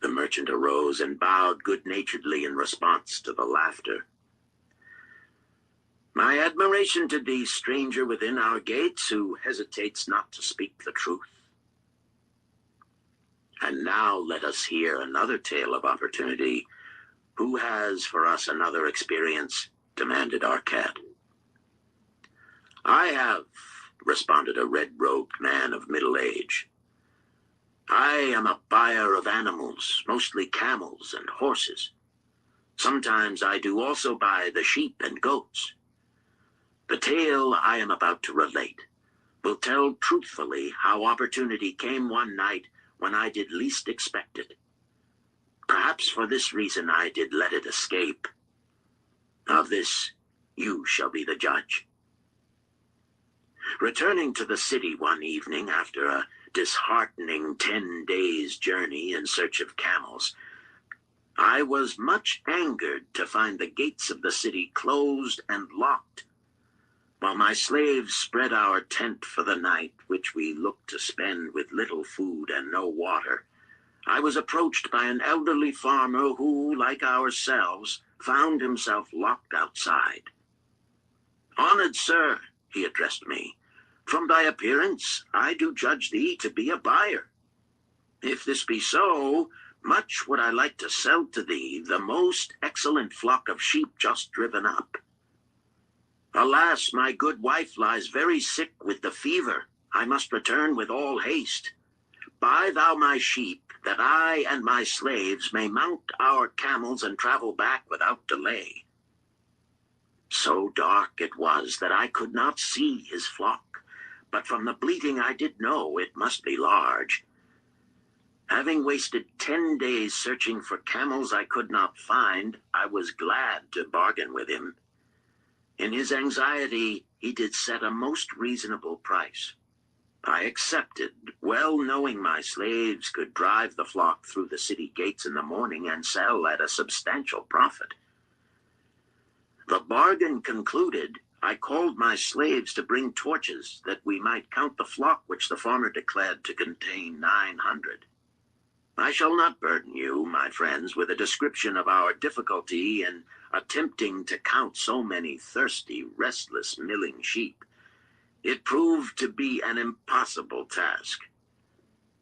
The merchant arose and bowed good-naturedly in response to the laughter. My admiration to thee, stranger within our gates, who hesitates not to speak the truth. And now let us hear another tale of opportunity. Who has for us another experience? Demanded our cat. I have, responded a red-robed man of middle age. I am a buyer of animals, mostly camels and horses. Sometimes I do also buy the sheep and goats. The tale I am about to relate will tell truthfully how opportunity came one night when I did least expect it. Perhaps for this reason I did let it escape. Of this you shall be the judge. Returning to the city one evening after a disheartening 10 days' journey in search of camels, I was much angered to find the gates of the city closed and locked, while my slaves spread our tent for the night, which we looked to spend with little food and no water. I was approached by an elderly farmer who, like ourselves, found himself locked outside. Honored sir, he addressed me, from thy appearance I do judge thee to be a buyer. If this be so, much would I like to sell to thee the most excellent flock of sheep just driven up. Alas, my good wife lies very sick with the fever. I must return with all haste. Buy thou my sheep, that I and my slaves may mount our camels and travel back without delay. So dark it was that I could not see his flock, but from the bleating I did know it must be large. Having wasted 10 days searching for camels I could not find, I was glad to bargain with him. In his anxiety, he did set a most reasonable price. I accepted, well knowing my slaves could drive the flock through the city gates in the morning and sell at a substantial profit. The bargain concluded, I called my slaves to bring torches that we might count the flock which the farmer declared to contain 900. I shall not burden you, my friends, with a description of our difficulty in attempting to count so many thirsty, restless, milling sheep. It proved to be an impossible task.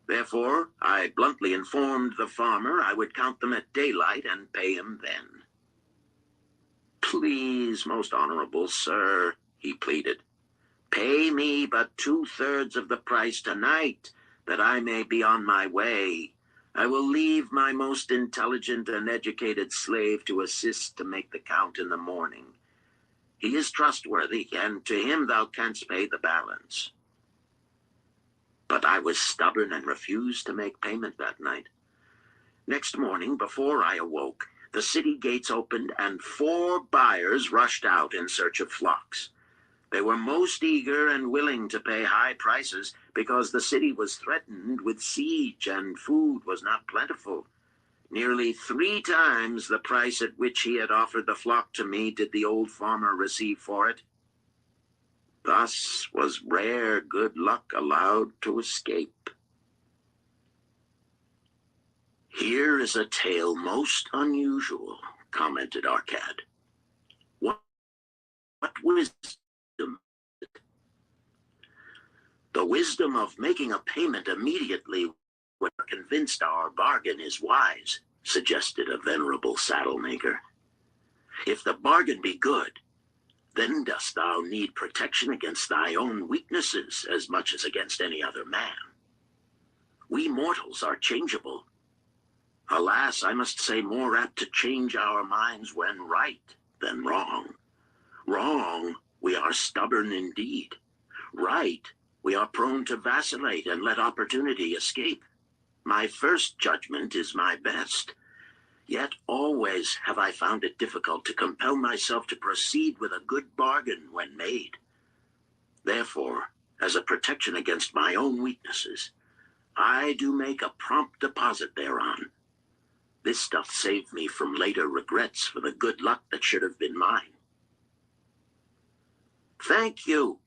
Therefore, I bluntly informed the farmer I would count them at daylight and pay him then. Please, most honorable sir, he pleaded, pay me but 2/3 of the price tonight, that I may be on my way. I will leave my most intelligent and educated slave to assist to make the count in the morning. He is trustworthy, and to him thou canst pay the balance. But I was stubborn and refused to make payment that night. Next morning, before I awoke, the city gates opened and 4 buyers rushed out in search of flocks. They were most eager and willing to pay high prices because the city was threatened with siege and food was not plentiful. Nearly 3 times the price at which he had offered the flock to me did the old farmer receive for it. Thus was rare good luck allowed to escape. Here is a tale most unusual, commented Arcad. What wisdom? The wisdom of making a payment immediately when convinced our bargain is wise, suggested a venerable saddle-maker. If the bargain be good, then dost thou need protection against thy own weaknesses as much as against any other man. We mortals are changeable. Alas, I must say more apt to change our minds when right than wrong. Wrong, we are stubborn indeed. Right, we are prone to vacillate and let opportunity escape. My first judgment is my best. Yet always have I found it difficult to compel myself to proceed with a good bargain when made. Therefore, as a protection against my own weaknesses, I do make a prompt deposit thereon. This doth save me from later regrets for the good luck that should have been mine. Thank you.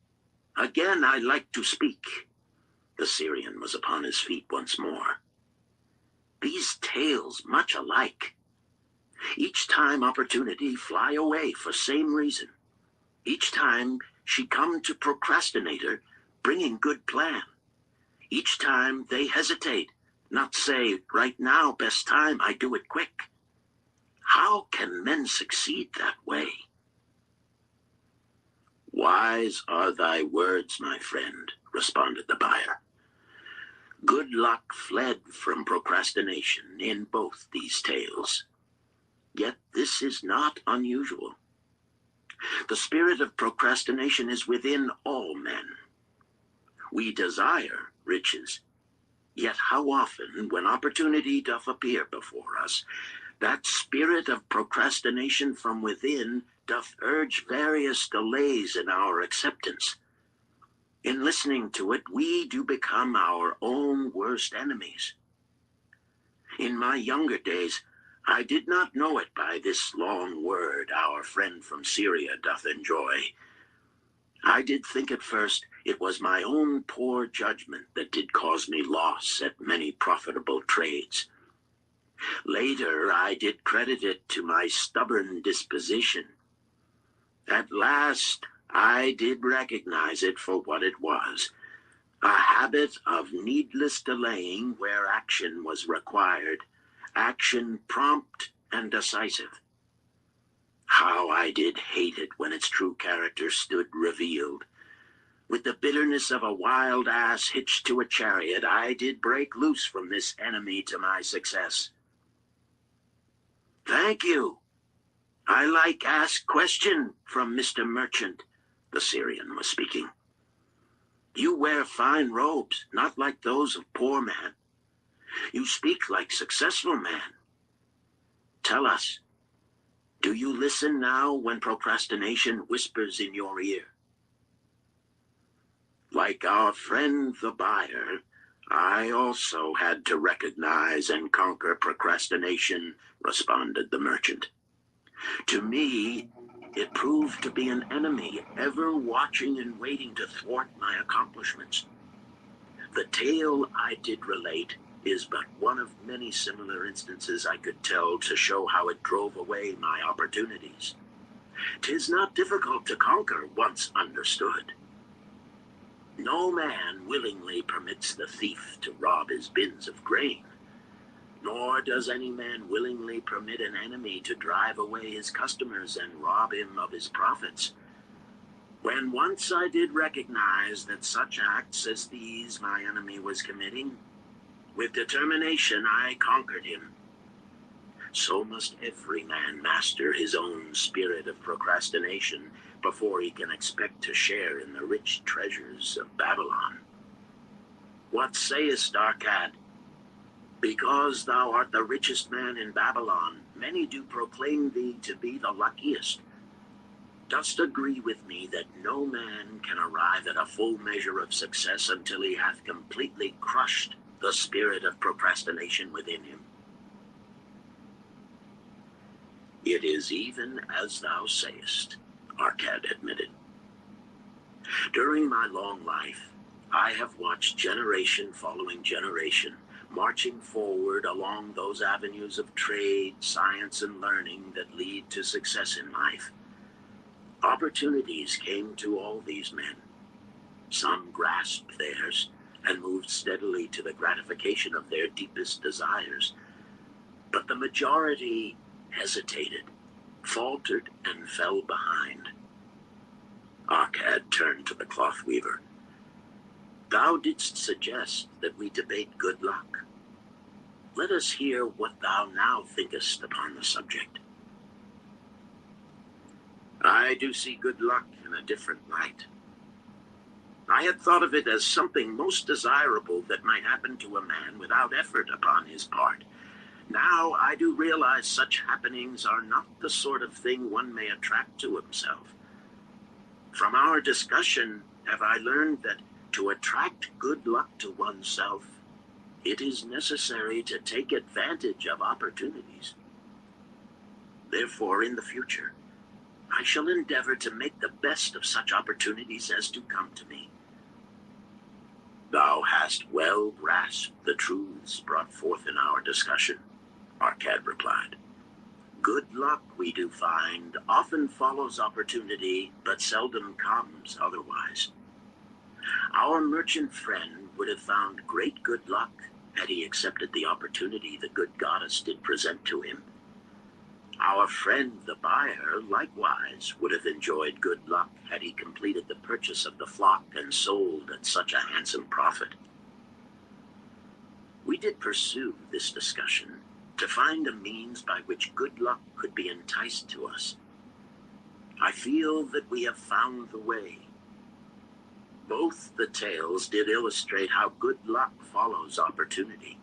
Again I like to speak. The Syrian was upon his feet once more. These tales much alike. Each time opportunity fly away for same reason. Each time she come to procrastinator, bringing good plan. Each time they hesitate, not say, right now, best time, I do it quick. How can men succeed that way? Wise are thy words, my friend, responded the buyer. Good luck fled from procrastination in both these tales. Yet this is not unusual. The spirit of procrastination is within all men. We desire riches, yet how often, when opportunity doth appear before us, that spirit of procrastination from within doth urge various delays in our acceptance. In listening to it, we do become our own worst enemies. In my younger days, I did not know it by this long word our friend from Syria doth enjoy. I did think at first it was my own poor judgment that did cause me loss at many profitable trades. Later I did credit it to my stubborn disposition. At last I did recognize it for what it was, a habit of needless delaying where action was required, action prompt and decisive. How I did hate it when its true character stood revealed. With the bitterness of a wild ass hitched to a chariot, I did break loose from this enemy to my success. Thank you. I like ask question from Mr. Merchant, the Syrian was speaking. You wear fine robes, not like those of poor man. You speak like successful man. Tell us, do you listen now when procrastination whispers in your ear? Like our friend the buyer, I also had to recognize and conquer procrastination, responded the merchant. To me, it proved to be an enemy ever watching and waiting to thwart my accomplishments. The tale I did relate is but one of many similar instances I could tell to show how it drove away my opportunities. 'Tis not difficult to conquer once understood. No man willingly permits the thief to rob his bins of grain, nor does any man willingly permit an enemy to drive away his customers and rob him of his profits. When once I did recognize that such acts as these my enemy was committing, with determination I conquered him. So must every man master his own spirit of procrastination before he can expect to share in the rich treasures of Babylon. What sayest, Arcad? Because thou art the richest man in Babylon, many do proclaim thee to be the luckiest. Dost agree with me that no man can arrive at a full measure of success until he hath completely crushed the spirit of procrastination within him? It is even as thou sayest, Arcad admitted. During my long life, I have watched generation following generation marching forward along those avenues of trade, science, and learning that lead to success in life. Opportunities came to all these men. Some grasped theirs and moved steadily to the gratification of their deepest desires. But the majority hesitated, faltered, and fell behind. Arcad turned to the cloth weaver. Thou didst suggest that we debate good luck. Let us hear what thou now thinkest upon the subject. I do see good luck in a different light. I had thought of it as something most desirable that might happen to a man without effort upon his part. Now I do realize such happenings are not the sort of thing one may attract to himself. From our discussion, have I learned that to attract good luck to oneself, it is necessary to take advantage of opportunities. Therefore, in the future, I shall endeavor to make the best of such opportunities as do come to me. Thou hast well grasped the truths brought forth in our discussion, Arcad replied. Good luck, we do find, often follows opportunity, but seldom comes otherwise. Our merchant friend would have found great good luck had he accepted the opportunity the good goddess did present to him. Our friend the buyer likewise would have enjoyed good luck had he completed the purchase of the flock and sold at such a handsome profit. We did pursue this discussion to find a means by which good luck could be enticed to us. I feel that we have found the way. Both the tales did illustrate how good luck follows opportunity.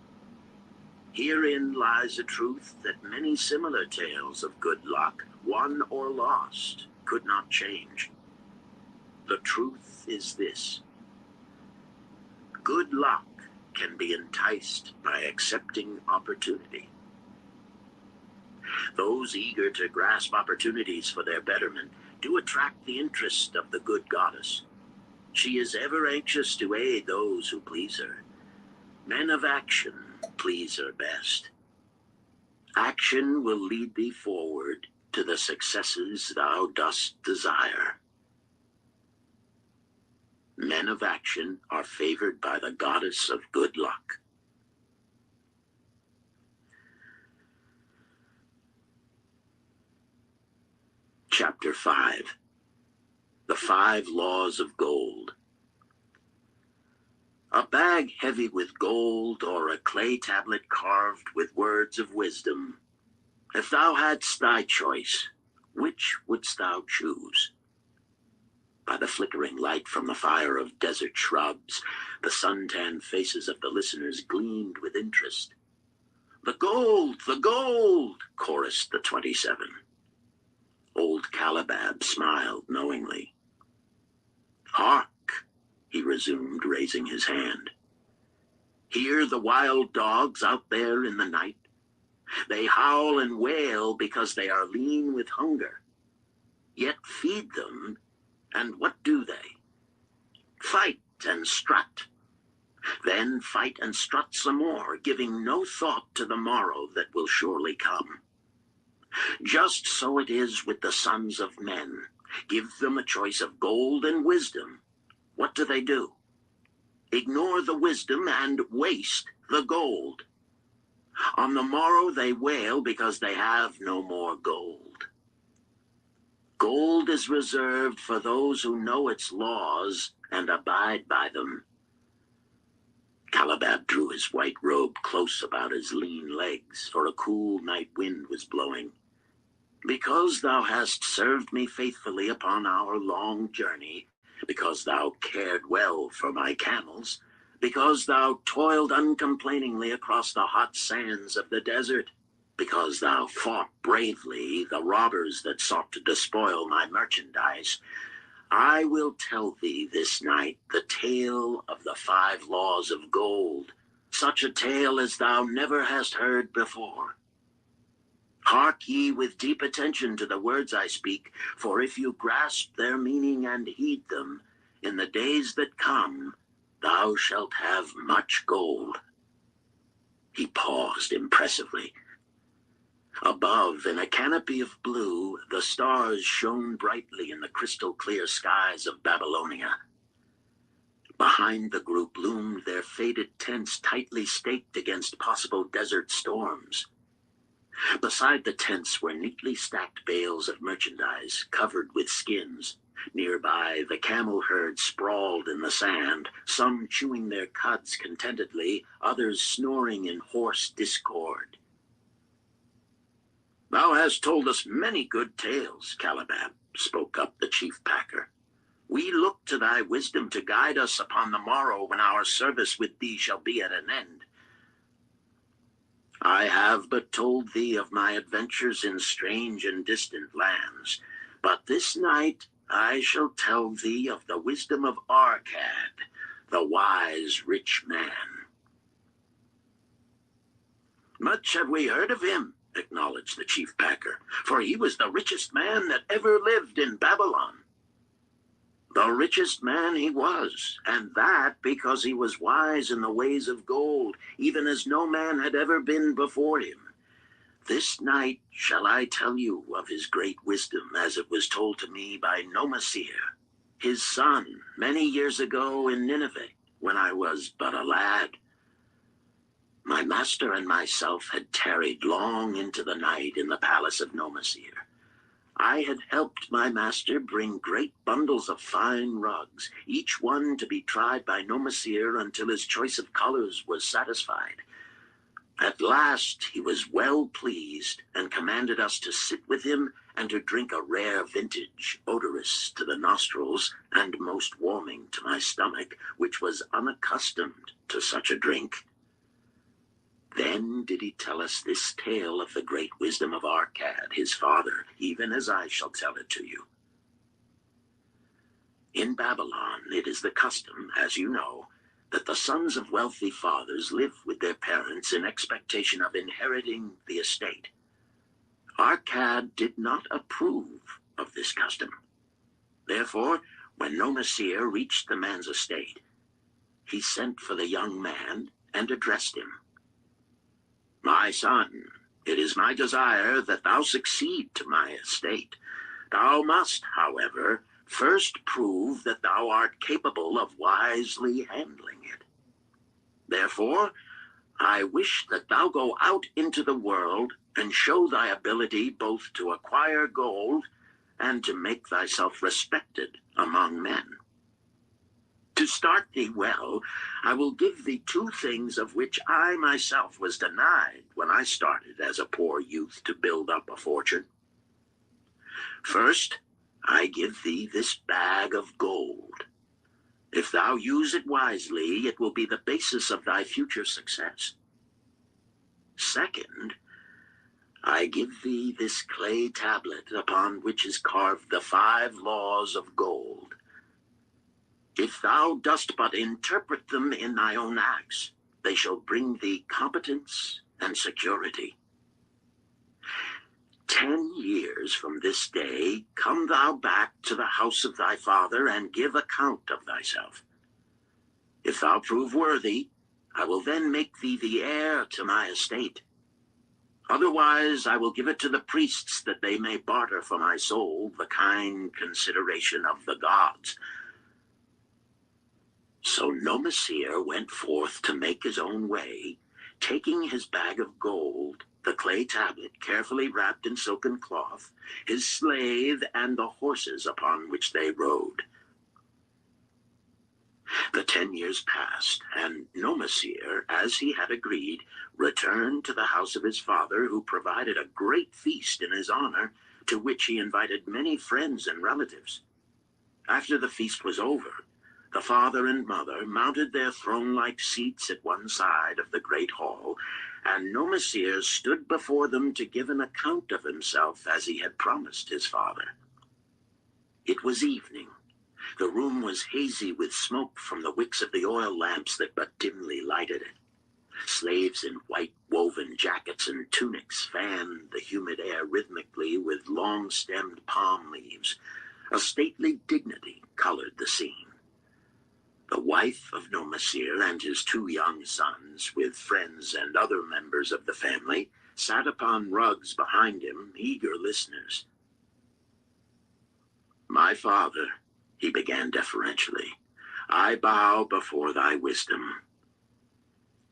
Herein lies a truth that many similar tales of good luck, won or lost, could not change. The truth is this: good luck can be enticed by accepting opportunity. Those eager to grasp opportunities for their betterment do attract the interest of the good goddess. She is ever anxious to aid those who please her. Men of action please her best. Action will lead thee forward to the successes thou dost desire. Men of action are favored by the goddess of good luck. Chapter 5. The 5 Laws of Gold. A bag heavy with gold, or a clay tablet carved with words of wisdom. If thou hadst thy choice, which wouldst thou choose? By the flickering light from the fire of desert shrubs, the suntanned faces of the listeners gleamed with interest. "The gold! The gold!" chorused the 27. Old Calabab smiled knowingly. "Hark!" he resumed, raising his hand. "Hear the wild dogs out there in the night? They howl and wail because they are lean with hunger. Yet feed them, and what do they? Fight and strut. Then fight and strut some more, giving no thought to the morrow that will surely come. Just so it is with the sons of men. Give them a choice of gold and wisdom. What do? Ignore the wisdom and waste the gold. On the morrow they wail because they have no more gold. Gold is reserved for those who know its laws and abide by them." Calabab drew his white robe close about his lean legs, for a cool night wind was blowing. "Because thou hast served me faithfully upon our long journey, because thou cared well for my camels, because thou toiled uncomplainingly across the hot sands of the desert, because thou fought bravely the robbers that sought to despoil my merchandise, I will tell thee this night the tale of the 5 laws of gold, such a tale as thou never hast heard before. Hark ye with deep attention to the words I speak, for if you grasp their meaning and heed them, in the days that come, thou shalt have much gold." He paused impressively. Above, in a canopy of blue, the stars shone brightly in the crystal-clear skies of Babylonia. Behind the group loomed their faded tents tightly staked against possible desert storms. Beside the tents were neatly stacked bales of merchandise covered with skins. Nearby, the camel herd sprawled in the sand, some chewing their cuds contentedly, others snoring in hoarse discord. "Thou hast told us many good tales, Calabab," spoke up the chief packer. "We look to thy wisdom to guide us upon the morrow when our service with thee shall be at an end. I have but told thee of my adventures in strange and distant lands, but this night I shall tell thee of the wisdom of Arkad, the wise rich man." "Much have we heard of him," acknowledged the chief packer, "for he was the richest man that ever lived in Babylon." The richest man he was, and that because he was wise in the ways of gold, even as no man had ever been before him. This night shall I tell you of his great wisdom as it was told to me by Nomasir, his son, many years ago in Nineveh, when I was but a lad. My master and myself had tarried long into the night in the palace of Nomasir. I had helped my master bring great bundles of fine rugs, each one to be tried by Nomasir until his choice of colors was satisfied. At last he was well pleased and commanded us to sit with him and to drink a rare vintage, odorous to the nostrils and most warming to my stomach, which was unaccustomed to such a drink. Then did he tell us this tale of the great wisdom of Arkad, his father, even as I shall tell it to you. In Babylon, it is the custom, as you know, that the sons of wealthy fathers live with their parents in expectation of inheriting the estate. Arkad did not approve of this custom. Therefore, when Nomasir reached the man's estate, he sent for the young man and addressed him. "My son, it is my desire that thou succeed to my estate. Thou must, however, first prove that thou art capable of wisely handling it. Therefore, I wish that thou go out into the world and show thy ability both to acquire gold and to make thyself respected among men. To start thee well, I will give thee 2 things of which I myself was denied when I started as a poor youth to build up a fortune. First, I give thee this bag of gold. If thou use it wisely, it will be the basis of thy future success. Second, I give thee this clay tablet upon which is carved the 5 laws of gold. If thou dost but interpret them in thy own acts, they shall bring thee competence and security. 10 years from this day, come thou back to the house of thy father and give account of thyself. If thou prove worthy, I will then make thee the heir to my estate. Otherwise, I will give it to the priests that they may barter for my soul the kind consideration of the gods. So Nomasir went forth to make his own way, taking his bag of gold, the clay tablet carefully wrapped in silken cloth, his slave, and the horses upon which they rode. The 10 years passed, and Nomasir, as he had agreed, returned to the house of his father, who provided a great feast in his honor, to which he invited many friends and relatives. After the feast was over, the father and mother mounted their throne-like seats at one side of the great hall, and Nomasir stood before them to give an account of himself as he had promised his father. It was evening. The room was hazy with smoke from the wicks of the oil lamps that but dimly lighted it. Slaves in white woven jackets and tunics fanned the humid air rhythmically with long-stemmed palm leaves. A stately dignity colored the scene. The wife of Nomasir and his 2 young sons, with friends and other members of the family, sat upon rugs behind him, eager listeners. "My father," he began deferentially, "I bow before thy wisdom.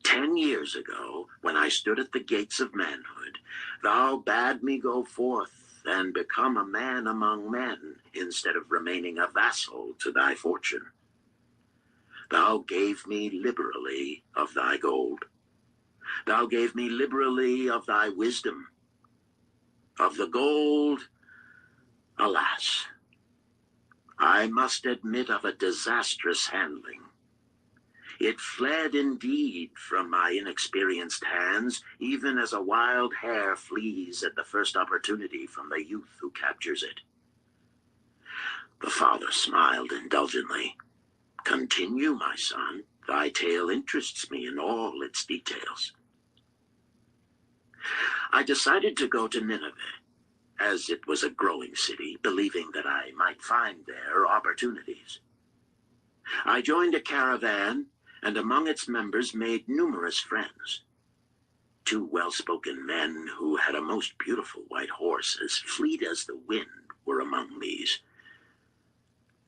10 years ago, when I stood at the gates of manhood, thou bade me go forth and become a man among men, instead of remaining a vassal to thy fortune. Thou gave me liberally of thy gold. Thou gave me liberally of thy wisdom. Of the gold, alas, I must admit of a disastrous handling. It fled indeed from my inexperienced hands, even as a wild hare flees at the first opportunity from the youth who captures it." The father smiled indulgently. "Continue, my son. Thy tale interests me in all its details." "I decided to go to Nineveh, as it was a growing city, believing that I might find there opportunities. I joined a caravan, and among its members made numerous friends. 2 well-spoken men who had a most beautiful white horse, as fleet as the wind, were among these.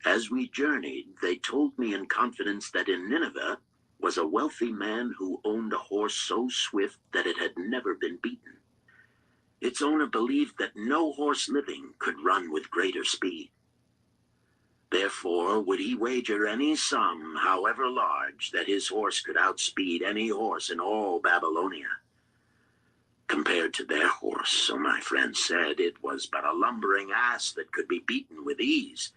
As we journeyed, they told me in confidence that in Nineveh was a wealthy man who owned a horse so swift that it had never been beaten. Its owner believed that no horse living could run with greater speed. Therefore would he wager any sum, however large, that his horse could outspeed any horse in all Babylonia. Compared to their horse, so my friend said, it was but a lumbering ass that could be beaten with ease.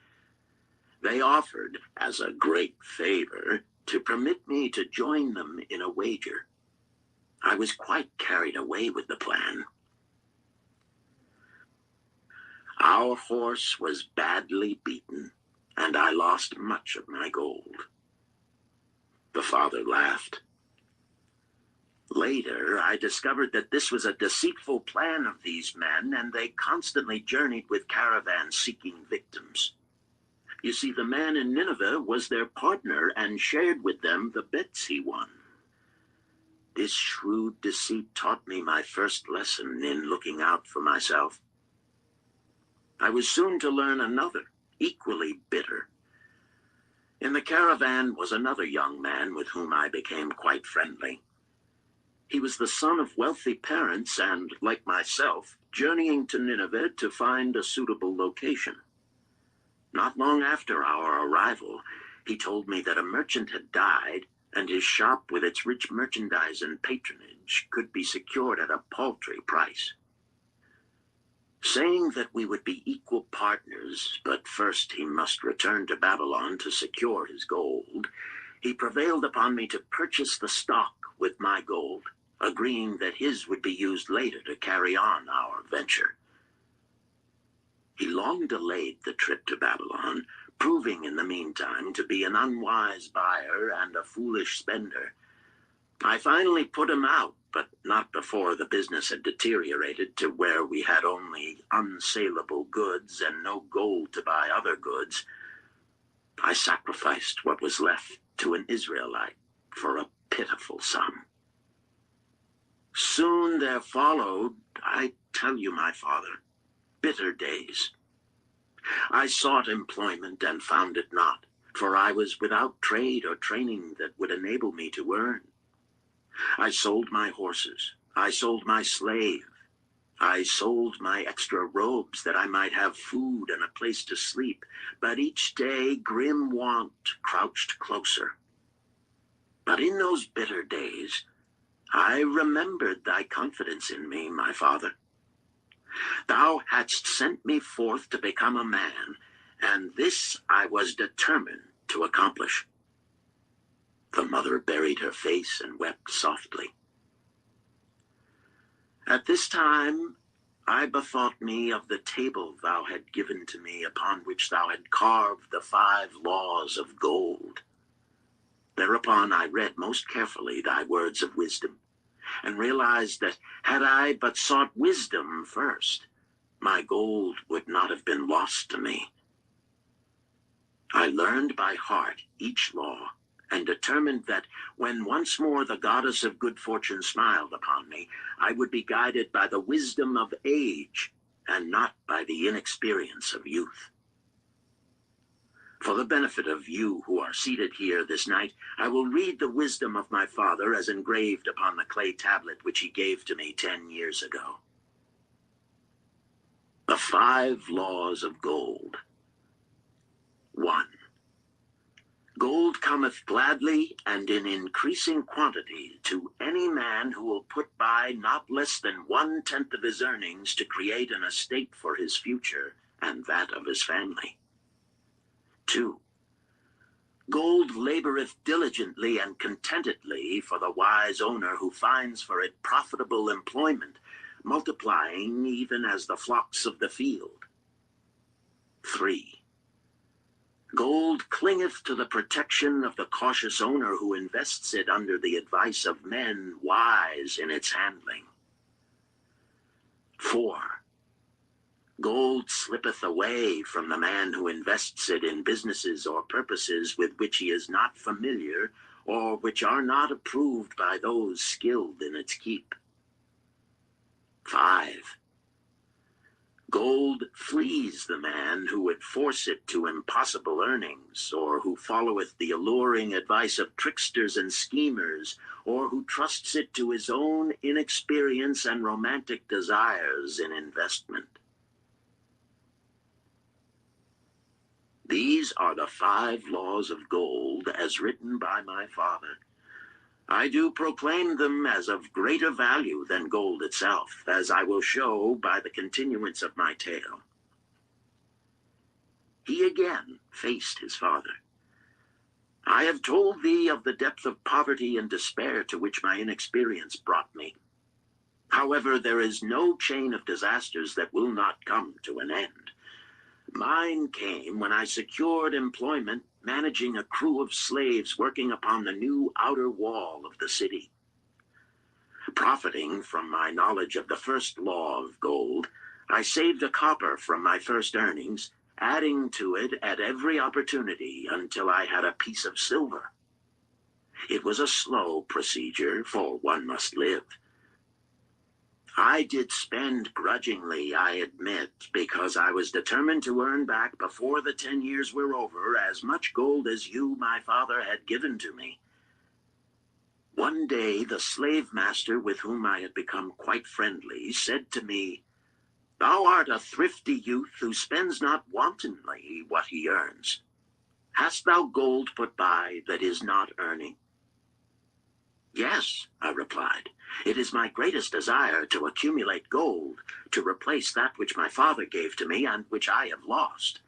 They offered, as a great favor, to permit me to join them in a wager. I was quite carried away with the plan. Our horse was badly beaten, and I lost much of my gold." The father laughed. "Later, I discovered that this was a deceitful plan of these men, and they constantly journeyed with caravans seeking victims. You see, the man in Nineveh was their partner and shared with them the bets he won. This shrewd deceit taught me my first lesson in looking out for myself. I was soon to learn another, equally bitter. In the caravan was another young man with whom I became quite friendly. He was the son of wealthy parents and, like myself, journeying to Nineveh to find a suitable location. Not long after our arrival, he told me that a merchant had died, and his shop with its rich merchandise and patronage could be secured at a paltry price. saying that we would be equal partners, but first he must return to Babylon to secure his gold. He prevailed upon me to purchase the stock with my gold, agreeing that his would be used later to carry on our venture. He long delayed the trip to Babylon, proving in the meantime to be an unwise buyer and a foolish spender. I finally put him out, but not before the business had deteriorated to where we had only unsaleable goods and no gold to buy other goods. I sacrificed what was left to an Israelite for a pitiful sum. Soon there followed, I tell you, my father, bitter days. I sought employment and found it not, for I was without trade or training that would enable me to earn. I sold my horses. I sold my slave. I sold my extra robes that I might have food and a place to sleep. But each day grim want crouched closer. But in those bitter days, I remembered thy confidence in me, my father. Thou hadst sent me forth to become a man, and this I was determined to accomplish. The mother buried her face and wept softly. At this time, I bethought me of the table thou had given to me, upon which thou had carved the 5 laws of gold. Thereupon I read most carefully thy words of wisdom, and realized that had I but sought wisdom first, my gold would not have been lost to me. I learned by heart each law, and determined that when once more the goddess of good fortune smiled upon me, I would be guided by the wisdom of age, and not by the inexperience of youth. For the benefit of you who are seated here this night, I will read the wisdom of my father as engraved upon the clay tablet which he gave to me 10 years ago. The 5 laws of gold. 1. Gold cometh gladly and in increasing quantity to any man who will put by not less than 1/10 of his earnings to create an estate for his future and that of his family. 2. Gold laboreth diligently and contentedly for the wise owner who finds for it profitable employment, multiplying even as the flocks of the field. 3. Gold clingeth to the protection of the cautious owner who invests it under the advice of men wise in its handling. 4. Gold slippeth away from the man who invests it in businesses or purposes with which he is not familiar, or which are not approved by those skilled in its keep. 5. Gold flees the man who would force it to impossible earnings, or who followeth the alluring advice of tricksters and schemers, or who trusts it to his own inexperience and romantic desires in investment. These are the 5 laws of gold as written by my father. I do proclaim them as of greater value than gold itself, as I will show by the continuance of my tale. He again faced his father. I have told thee of the depth of poverty and despair to which my inexperience brought me. However, there is no chain of disasters that will not come to an end. Mine came when I secured employment managing a crew of slaves working upon the new outer wall of the city. Profiting from my knowledge of the first law of gold, I saved a copper from my first earnings, adding to it at every opportunity until I had a piece of silver. It was a slow procedure, for one must live. I did spend grudgingly, I admit, because I was determined to earn back before the 10 years were over as much gold as you, my father, had given to me. One day, the slave master with whom I had become quite friendly said to me, "Thou art a thrifty youth who spends not wantonly what he earns. Hast thou gold put by that is not earning?" Yes, I replied. It is my greatest desire to accumulate gold, to replace that which my father gave to me and which I have lost.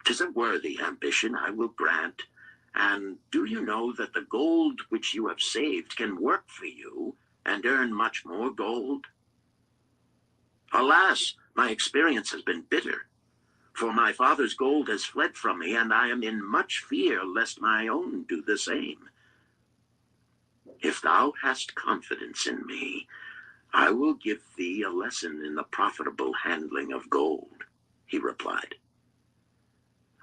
'Tis a worthy ambition, I will grant. And do you know that the gold which you have saved can work for you and earn much more gold? Alas, my experience has been bitter, for my father's gold has fled from me, and I am in much fear lest my own do the same. If thou hast confidence in me, I will give thee a lesson in the profitable handling of gold, he replied.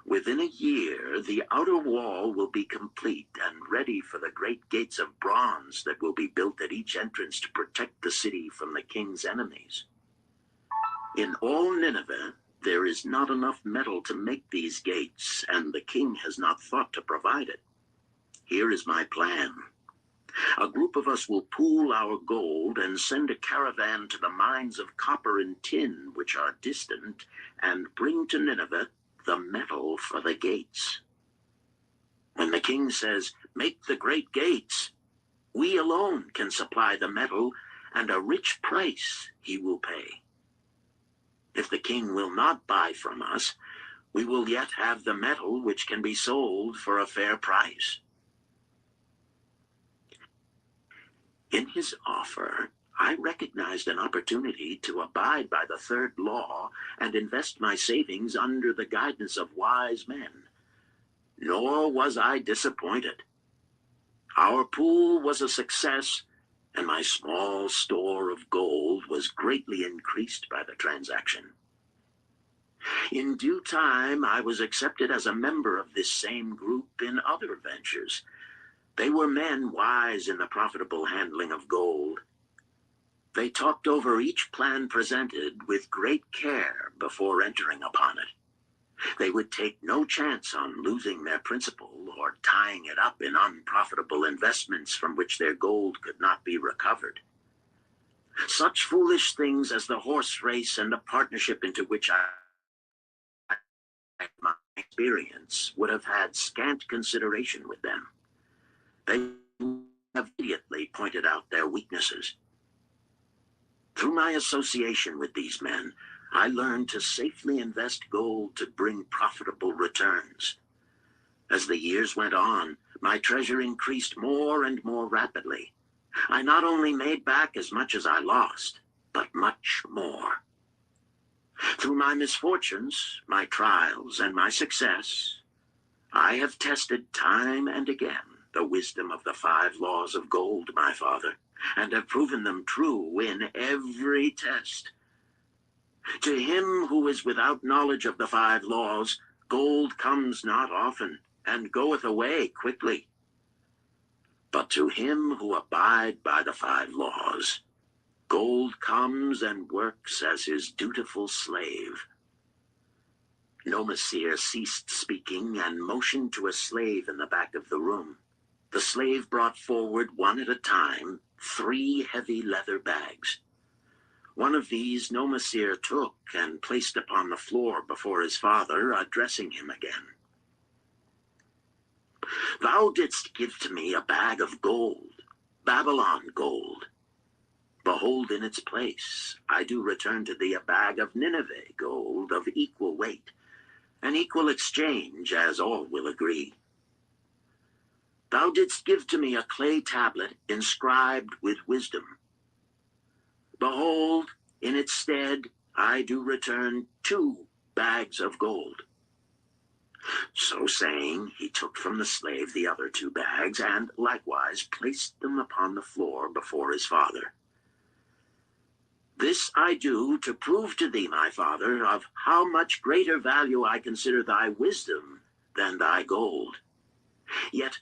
Within a year, the outer wall will be complete and ready for the great gates of bronze that will be built at each entrance to protect the city from the king's enemies. In all Nineveh, there is not enough metal to make these gates, and the king has not thought to provide it. Here is my plan. A group of us will pool our gold and send a caravan to the mines of copper and tin, which are distant, and bring to Nineveh the metal for the gates. When the king says, "Make the great gates," we alone can supply the metal, and a rich price he will pay. If the king will not buy from us, we will yet have the metal which can be sold for a fair price. In his offer, I recognized an opportunity to abide by the third law and invest my savings under the guidance of wise men. Nor was I disappointed. Our pool was a success, and my small store of gold was greatly increased by the transaction. In due time, I was accepted as a member of this same group in other ventures. They were men wise in the profitable handling of gold. They talked over each plan presented with great care before entering upon it. They would take no chance on losing their principal or tying it up in unprofitable investments from which their gold could not be recovered. Such foolish things as the horse race and the partnership into which I had my experience would have had scant consideration with them. They immediately pointed out their weaknesses. Through my association with these men, I learned to safely invest gold to bring profitable returns. As the years went on, my treasure increased more and more rapidly. I not only made back as much as I lost, but much more. Through my misfortunes, my trials, and my success, I have tested time and again the wisdom of the 5 laws of gold, my father, and have proven them true in every test. To him who is without knowledge of the 5 laws, gold comes not often, and goeth away quickly. But to him who abide by the 5 laws, gold comes and works as his dutiful slave. Nomasir ceased speaking and motioned to a slave in the back of the room. The slave brought forward one at a time 3 heavy leather bags. One of these Nomasir took and placed upon the floor before his father, addressing him again. "Thou didst give to me a bag of gold, Babylon gold. Behold, in its place, I do return to thee a bag of Nineveh gold of equal weight, an equal exchange, as all will agree. Thou didst give to me a clay tablet inscribed with wisdom. Behold, in its stead, I do return 2 bags of gold." So saying, he took from the slave the other 2 bags, and likewise placed them upon the floor before his father. "This I do to prove to thee, my father, of how much greater value I consider thy wisdom than thy gold. Yet,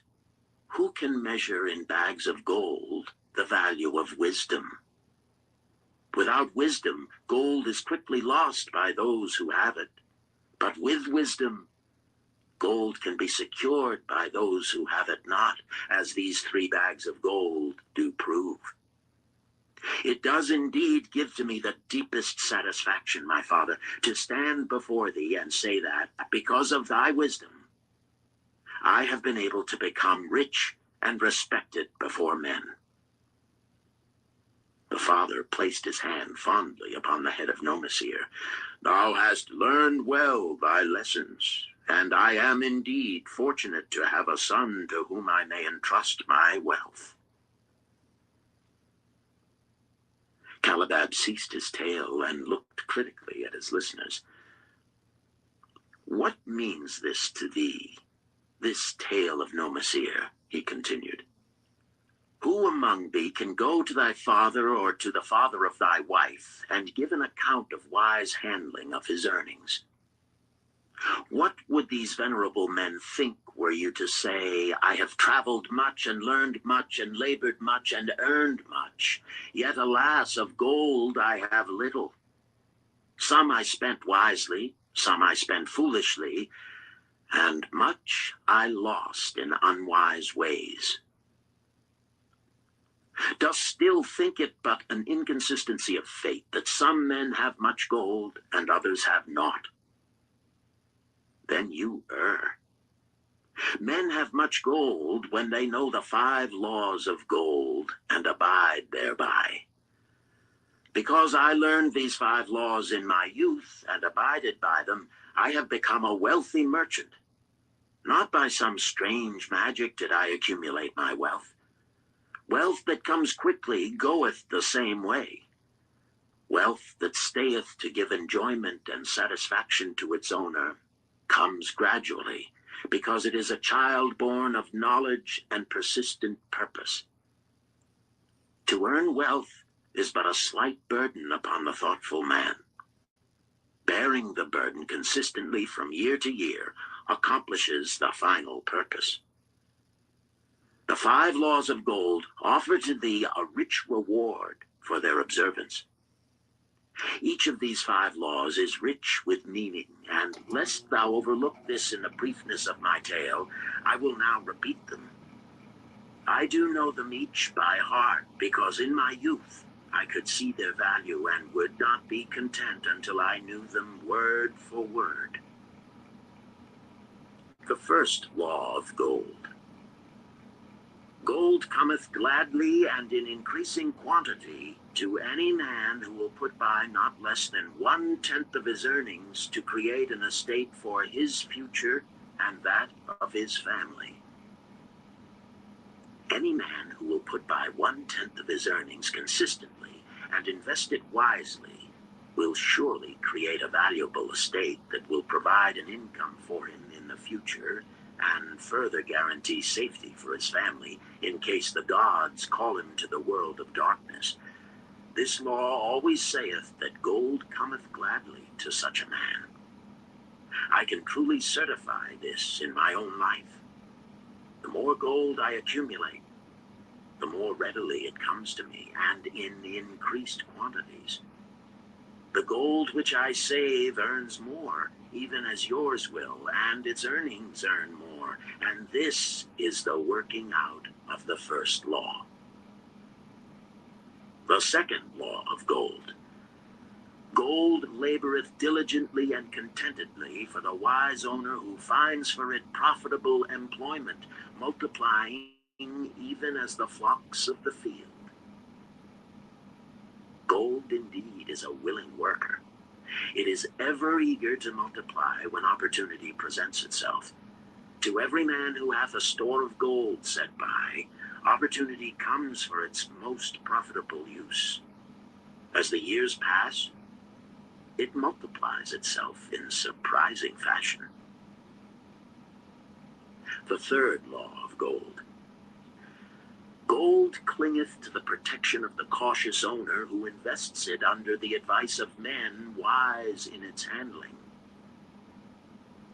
who can measure in bags of gold the value of wisdom? Without wisdom, gold is quickly lost by those who have it. But with wisdom, gold can be secured by those who have it not, as these 3 bags of gold do prove. It does indeed give to me the deepest satisfaction, my father, to stand before thee and say that, because of thy wisdom, I have been able to become rich and respected before men. The father placed his hand fondly upon the head of Nomasir. Thou hast learned well thy lessons, and I am indeed fortunate to have a son to whom I may entrust my wealth. Calibab ceased his tale and looked critically at his listeners. What means this to thee, this tale of Nomasir? He continued. Who among thee can go to thy father or to the father of thy wife and give an account of wise handling of his earnings? What would these venerable men think were you to say, I have traveled much and learned much and labored much and earned much, yet alas, of gold I have little. Some I spent wisely, some I spent foolishly, and much I lost in unwise ways. Dost still think it but an inconsistency of fate that some men have much gold and others have naught? Then you err. Men have much gold when they know the 5 laws of gold and abide thereby. Because I learned these 5 laws in my youth and abided by them, I have become a wealthy merchant. Not by some strange magic did I accumulate my wealth. Wealth that comes quickly goeth the same way. Wealth that stayeth to give enjoyment and satisfaction to its owner comes gradually, because it is a child born of knowledge and persistent purpose. To earn wealth is but a slight burden upon the thoughtful man. Bearing the burden consistently from year to year accomplishes the final purpose. The 5 laws of gold offer to thee a rich reward for their observance. Each of these 5 laws is rich with meaning, and lest thou overlook this in the briefness of my tale, I will now repeat them. I do know them each by heart, because in my youth I could see their value and would not be content until I knew them word for word. The first law of gold. Gold cometh gladly and in increasing quantity to any man who will put by not less than 1/10 of his earnings to create an estate for his future and that of his family. Any man who will put by 1/10 of his earnings consistently and invest it wisely will surely create a valuable estate that will provide an income for him in the future and further guarantee safety for his family in case the gods call him to the world of darkness. This law always saith that gold cometh gladly to such a man. I can truly certify this in my own life. The more gold I accumulate, the more readily it comes to me and in increased quantities. The gold which I save earns more, even as yours will, and its earnings earn more, and this is the working out of the first law. The second law of gold. Gold laboreth diligently and contentedly for the wise owner who finds for it profitable employment, multiplying even as the flocks of the field. Gold indeed is a willing worker. It is ever eager to multiply when opportunity presents itself. To every man who hath a store of gold set by, opportunity comes for its most profitable use. As the years pass, it multiplies itself in surprising fashion. The third law of gold. Gold clingeth to the protection of the cautious owner who invests it under the advice of men wise in its handling.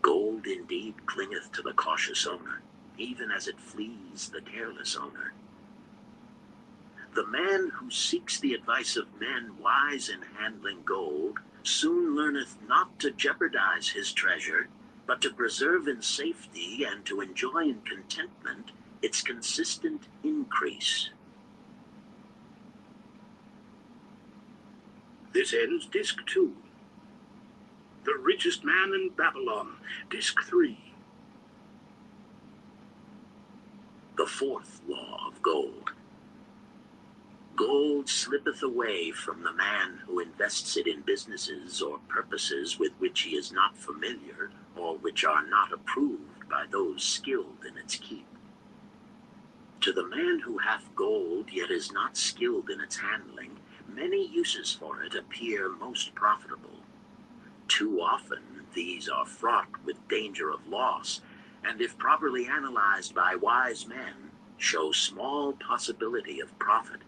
Gold indeed clingeth to the cautious owner, even as it flees the careless owner. The man who seeks the advice of men wise in handling gold soon learneth not to jeopardize his treasure, but to preserve in safety and to enjoy in contentment its consistent increase. This ends Disc 2. The Richest Man in Babylon, Disc 3. The fourth law of gold. Gold slippeth away from the man who invests it in businesses or purposes with which he is not familiar, or which are not approved by those skilled in its keep. To the man who hath gold, yet is not skilled in its handling, many uses for it appear most profitable. Too often these are fraught with danger of loss, and if properly analyzed by wise men, show small possibility of profit.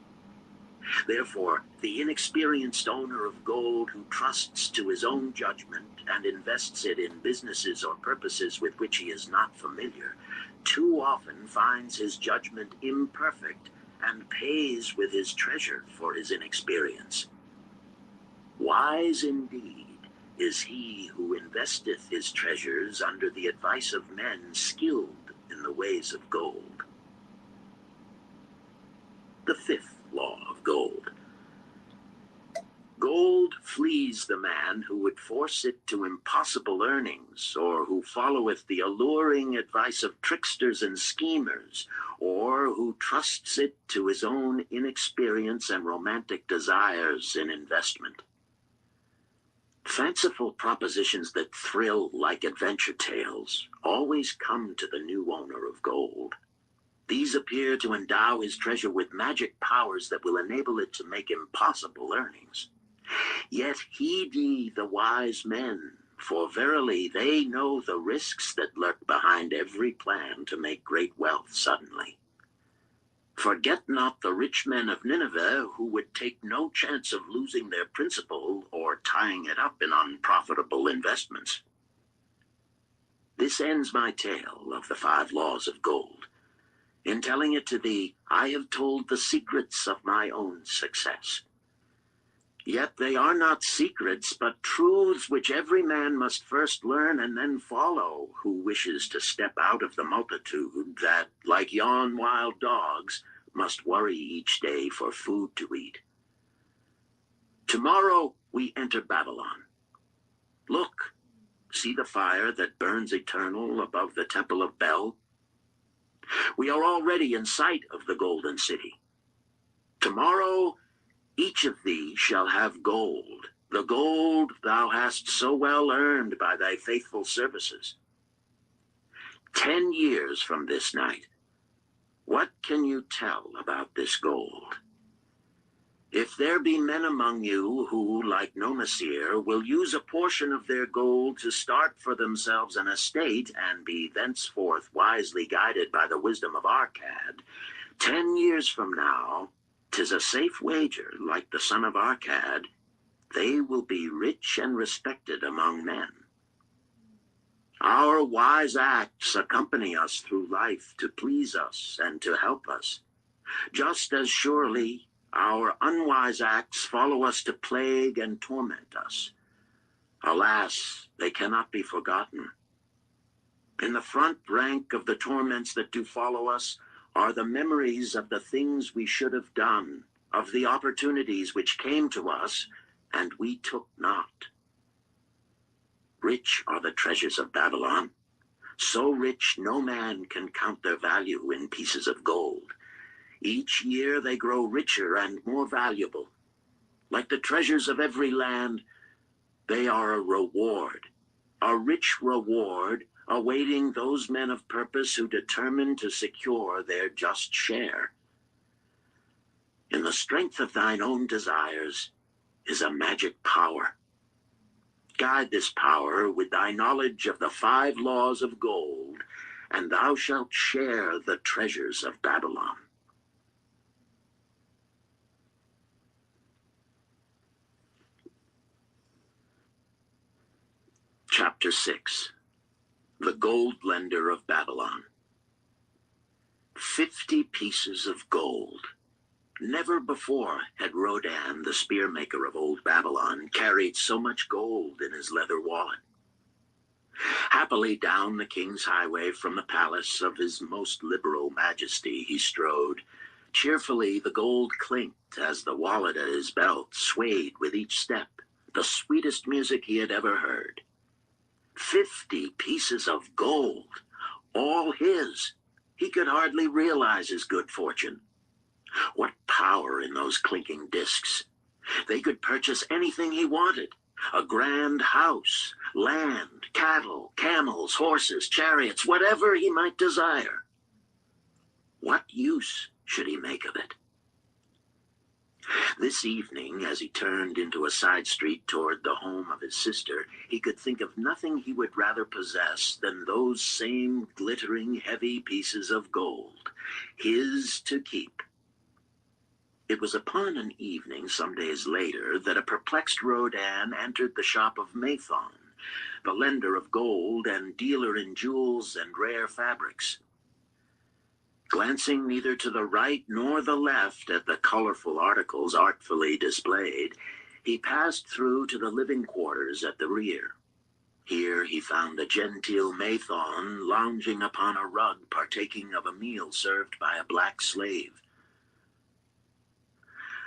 Therefore, the inexperienced owner of gold who trusts to his own judgment and invests it in businesses or purposes with which he is not familiar, too often finds his judgment imperfect and pays with his treasure for his inexperience. Wise indeed is he who investeth his treasures under the advice of men skilled in the ways of gold. The fifth law of gold. Gold flees the man who would force it to impossible earnings, or who followeth the alluring advice of tricksters and schemers, or who trusts it to his own inexperience and romantic desires in investment. Fanciful propositions that thrill like adventure tales always come to the new owner of gold. These appear to endow his treasure with magic powers that will enable it to make impossible earnings. Yet heed ye the wise men, for verily they know the risks that lurk behind every plan to make great wealth suddenly. Forget not the rich men of Nineveh, who would take no chance of losing their principal or tying it up in unprofitable investments. This ends my tale of the 5 laws of gold. In telling it to thee, I have told the secrets of my own success. Yet they are not secrets, but truths which every man must first learn and then follow, who wishes to step out of the multitude that, like yon wild dogs, must worry each day for food to eat. Tomorrow we enter Babylon. Look, see the fire that burns eternal above the temple of Bel? We are already in sight of the golden city. Tomorrow each of thee shall have gold, the gold thou hast so well earned by thy faithful services. 10 years from this night, what can you tell about this gold? If there be men among you who, like Nomasir, will use a portion of their gold to start for themselves an estate and be thenceforth wisely guided by the wisdom of Arkad, 10 years from now, 'tis a safe wager, like the son of Arkad, they will be rich and respected among men. Our wise acts accompany us through life to please us and to help us, just as surely our unwise acts follow us to plague and torment us. Alas, they cannot be forgotten. In the front rank of the torments that do follow us are the memories of the things we should have done, of the opportunities which came to us, and we took not. Rich are the treasures of Babylon, so rich no man can count their value in pieces of gold. Each year they grow richer and more valuable. Like the treasures of every land, they are a reward, a rich reward awaiting those men of purpose who determine to secure their just share. In the strength of thine own desires is a magic power. Guide this power with thy knowledge of the 5 laws of gold, and thou shalt share the treasures of Babylon. Chapter 6. The Gold Lender of Babylon. 50 pieces of gold. Never before had Rodan, the spearmaker of old Babylon, carried so much gold in his leather wallet. Happily down the king's highway from the palace of his most liberal majesty he strode. Cheerfully the gold clinked as the wallet at his belt swayed with each step, the sweetest music he had ever heard. 50 pieces of gold, all his. He could hardly realize his good fortune. What power in those clinking discs! They could purchase anything he wanted. A grand house, land, cattle, camels, horses, chariots, whatever he might desire. What use should he make of it? This evening, as he turned into a side street toward the home of his sister, he could think of nothing he would rather possess than those same glittering, heavy pieces of gold, his to keep. It was upon an evening some days later that a perplexed Rodan entered the shop of Mathon, the lender of gold and dealer in jewels and rare fabrics. Glancing neither to the right nor the left at the colorful articles artfully displayed, he passed through to the living quarters at the rear. Here he found the genteel Mathon lounging upon a rug partaking of a meal served by a black slave.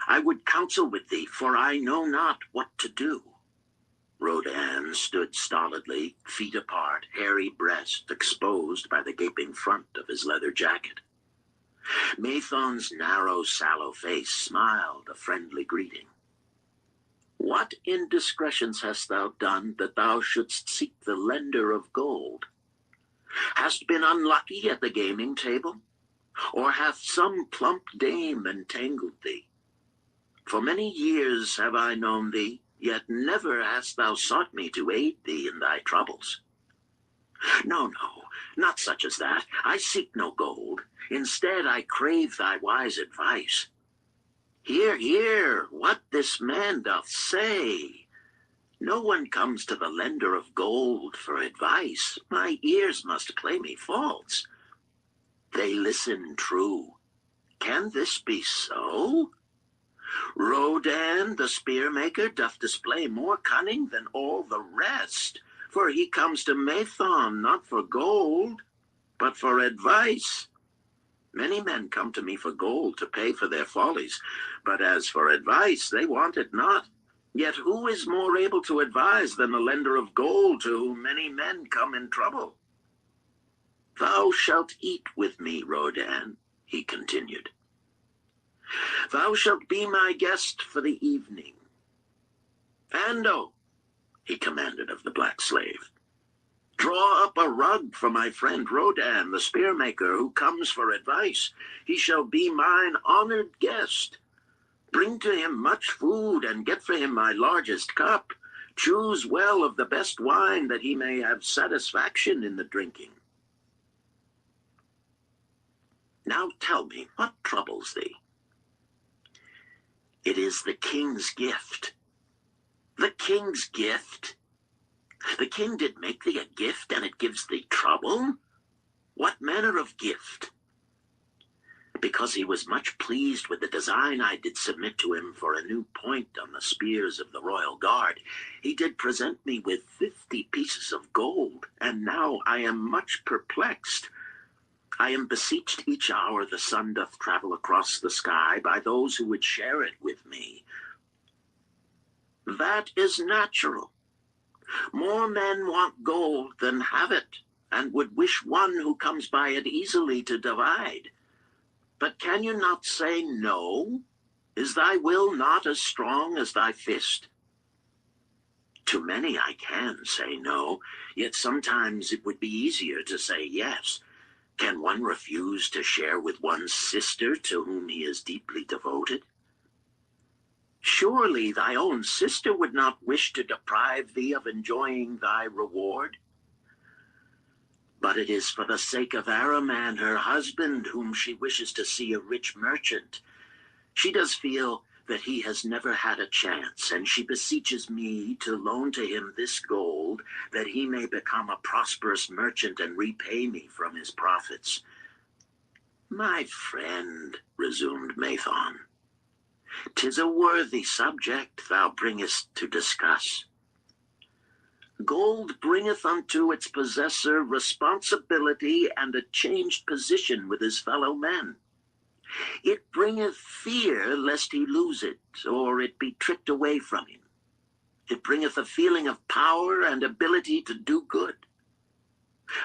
"I would counsel with thee, for I know not what to do." Rodan stood stolidly, feet apart, hairy breast exposed by the gaping front of his leather jacket. Mathon's narrow, sallow face smiled a friendly greeting. "What indiscretions hast thou done that thou shouldst seek the lender of gold? Hast been unlucky at the gaming table? Or hath some plump dame entangled thee? For many years have I known thee, yet never hast thou sought me to aid thee in thy troubles. No, not such as that. I seek no gold. Instead, I crave thy wise advice. Hear, what this man doth say. No one comes to the lender of gold for advice. My ears must play me false. They listen true. Can this be so? Rodan, the spear-maker, doth display more cunning than all the rest, for he comes to Mathon not for gold, but for advice. Many men come to me for gold to pay for their follies, but as for advice, they want it not. Yet who is more able to advise than the lender of gold to whom many men come in trouble? Thou shalt eat with me, Rodan, he continued. Thou shalt be my guest for the evening. Ando, he commanded of the black slave, draw up a rug for my friend Rodan, the spear-maker, who comes for advice. He shall be mine honored guest. Bring to him much food, and get for him my largest cup. Choose well of the best wine, that he may have satisfaction in the drinking. Now tell me, what troubles thee? It is the king's gift. The king's gift? The king did make thee a gift, and it gives thee trouble? What manner of gift? Because he was much pleased with the design I did submit to him for a new point on the spears of the royal guard, he did present me with 50 pieces of gold, and now I am much perplexed. I am beseeched each hour the sun doth travel across the sky by those who would share it with me. That is natural. More men want gold than have it, and would wish one who comes by it easily to divide. But can you not say no? Is thy will not as strong as thy fist? To many I can say no, yet sometimes it would be easier to say yes. Can one refuse to share with one's sister to whom he is deeply devoted? Surely thy own sister would not wish to deprive thee of enjoying thy reward. But it is for the sake of Araman, her husband, whom she wishes to see a rich merchant. She does feel that he has never had a chance, and she beseeches me to loan to him this gold, that he may become a prosperous merchant and repay me from his profits. My friend, resumed Mathon, 'tis a worthy subject thou bringest to discuss. Gold bringeth unto its possessor responsibility and a changed position with his fellow men. It bringeth fear lest he lose it, or it be tricked away from him. It bringeth a feeling of power and ability to do good.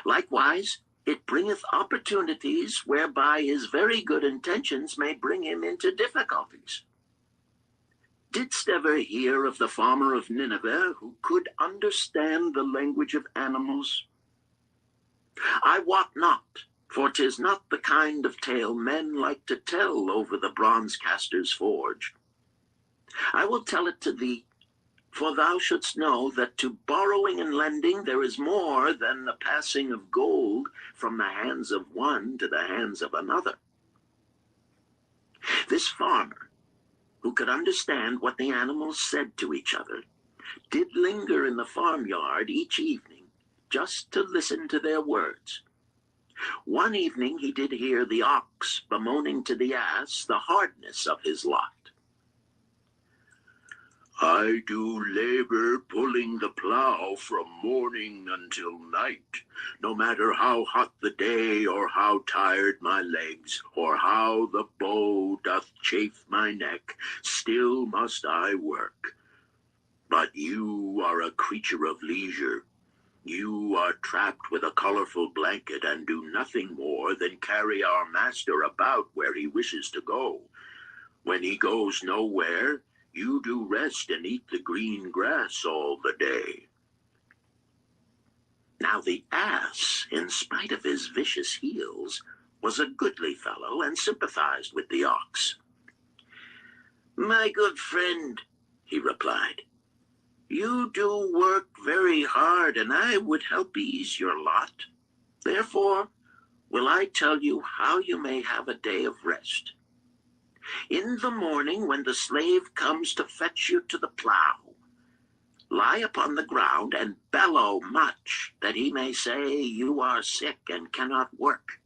Likewise, It bringeth opportunities whereby his very good intentions may bring him into difficulties. Didst ever hear of the farmer of Nineveh who could understand the language of animals? I wot not, for 'tis not the kind of tale men like to tell over the bronze caster's forge. I will tell it to thee, for thou shouldst know that to borrowing and lending there is more than the passing of gold from the hands of one to the hands of another. This farmer, who could understand what the animals said to each other, did linger in the farmyard each evening just to listen to their words. One evening he did hear the ox bemoaning to the ass the hardness of his lot. I do labor pulling the plow from morning until night, no matter how hot the day, or how tired my legs, or how the bow doth chafe my neck, still must I work. But you are a creature of leisure. You are trapped with a colorful blanket and do nothing more than carry our master about where he wishes to go. When he goes nowhere, you do rest and eat the green grass all the day. Now the ass, in spite of his vicious heels, was a goodly fellow and sympathized with the ox. My good friend, he replied, you do work very hard, and I would help ease your lot. Therefore will I tell you how you may have a day of rest. In the morning, when the slave comes to fetch you to the plow, lie upon the ground and bellow much, that he may say you are sick and cannot work.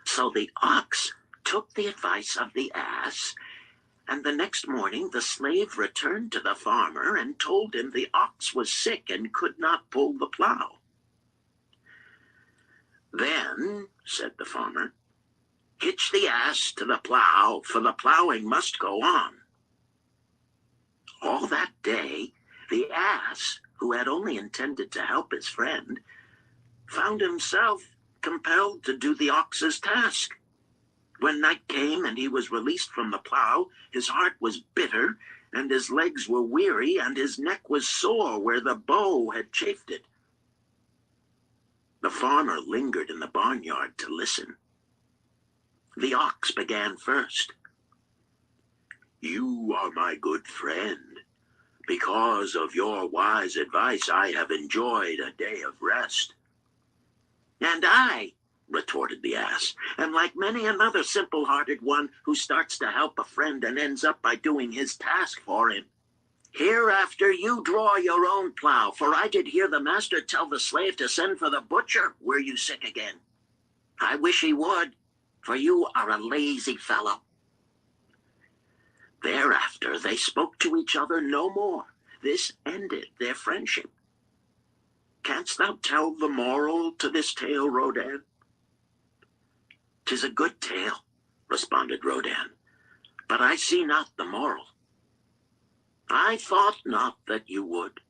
So the ox took the advice of the ass, and the next morning the slave returned to the farmer and told him the ox was sick and could not pull the plow. Then, said the farmer, hitch the ass to the plow, for the plowing must go on. All that day, the ass, who had only intended to help his friend, found himself compelled to do the ox's task. When night came and he was released from the plow, his heart was bitter, and his legs were weary, and his neck was sore where the bow had chafed it. The farmer lingered in the barnyard to listen. The ox began first. You are my good friend. Because of your wise advice, I have enjoyed a day of rest. And I, retorted the ass, am like many another simple-hearted one who starts to help a friend and ends up by doing his task for him. Hereafter you draw your own plow, for I did hear the master tell the slave to send for the butcher were you sick again. I wish he would, for you are a lazy fellow. Thereafter they spoke to each other no more. This ended their friendship. Canst thou tell the moral to this tale, Rodan? 'Tis a good tale, responded Rodan, but I see not the moral. I thought not that you would,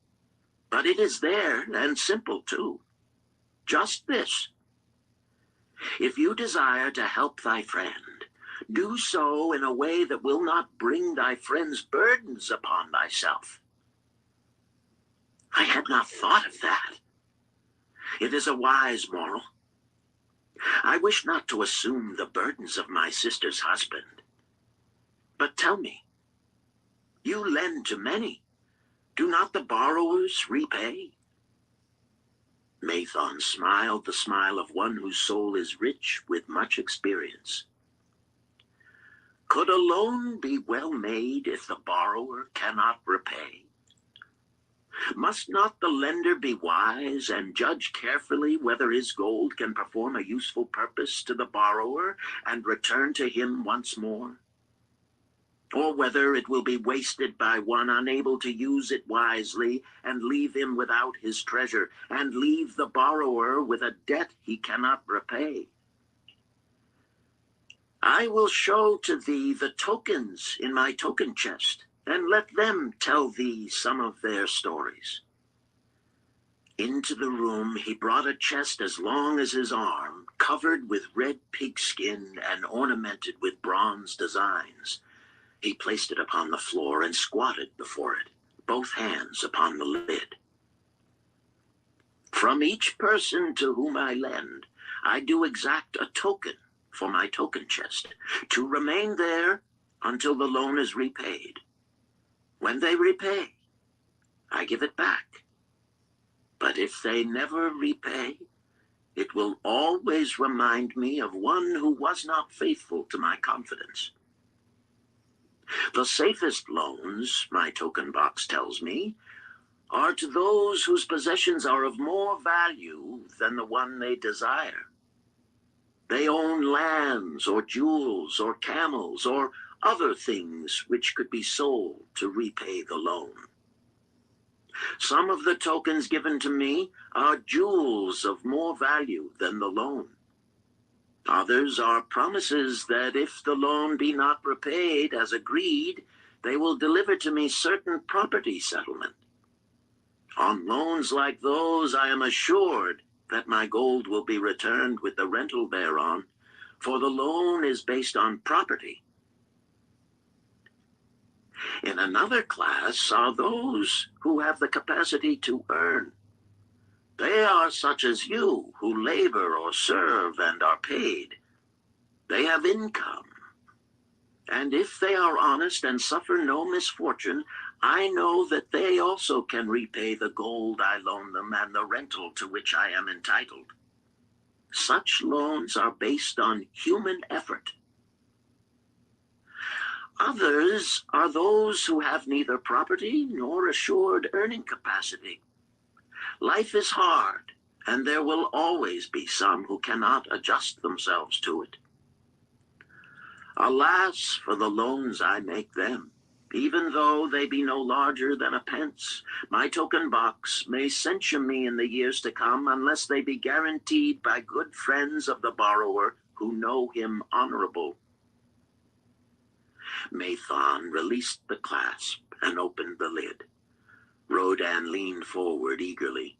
but it is there, and simple too. Just this. If you desire to help thy friend, do so in a way that will not bring thy friend's burdens upon thyself. I had not thought of that. It is a wise moral. I wish not to assume the burdens of my sister's husband. But tell me, you lend to many. Do not the borrowers repay? Mathon smiled the smile of one whose soul is rich with much experience. Could a loan be well made if the borrower cannot repay? Must not the lender be wise and judge carefully whether his gold can perform a useful purpose to the borrower and return to him once more? Or whether it will be wasted by one unable to use it wisely and leave him without his treasure, and leave the borrower with a debt he cannot repay? I will show to thee the tokens in my token chest, and let them tell thee some of their stories. Into the room he brought a chest as long as his arm, covered with red pigskin and ornamented with bronze designs. He placed it upon the floor and squatted before it, both hands upon the lid. From each person to whom I lend, I do exact a token for my token chest, to remain there until the loan is repaid. When they repay, I give it back. But if they never repay, it will always remind me of one who was not faithful to my confidence. The safest loans, my token box tells me, are to those whose possessions are of more value than the one they desire. They own lands or jewels or camels or other things which could be sold to repay the loan. Some of the tokens given to me are jewels of more value than the loan. Others are promises that if the loan be not repaid as agreed, they will deliver to me certain property settlement. On loans like those, I am assured that my gold will be returned with the rental thereon, for the loan is based on property. In another class are those who have the capacity to earn. They are such as you, who labor or serve and are paid. They have income. And if they are honest and suffer no misfortune, I know that they also can repay the gold I loan them and the rental to which I am entitled. Such loans are based on human effort. Others are those who have neither property nor assured earning capacity. Life is hard, and there will always be some who cannot adjust themselves to it. Alas for the loans I make them. Even though they be no larger than a pence, my token box may censure me in the years to come unless they be guaranteed by good friends of the borrower who know him honorable. Mathon released the clasp and opened the lid. Rodan leaned forward eagerly.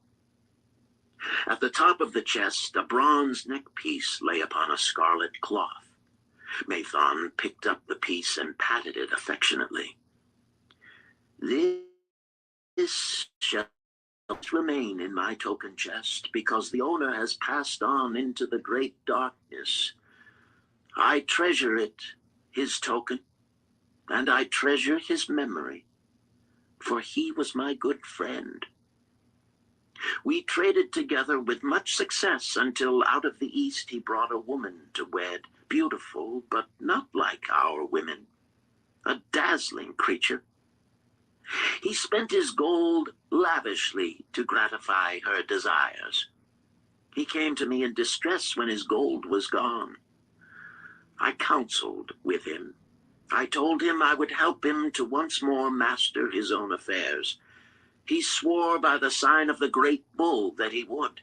At the top of the chest, a bronze neckpiece lay upon a scarlet cloth. Mathon picked up the piece and patted it affectionately. This shall remain in my token chest, because the owner has passed on into the great darkness. I treasure it, his token, and I treasure his memory, for he was my good friend. We traded together with much success until out of the East he brought a woman to wed, beautiful, but not like our women, a dazzling creature. He spent his gold lavishly to gratify her desires. He came to me in distress when his gold was gone. I counseled with him. I told him I would help him to once more master his own affairs. He swore by the sign of the great bull that he would.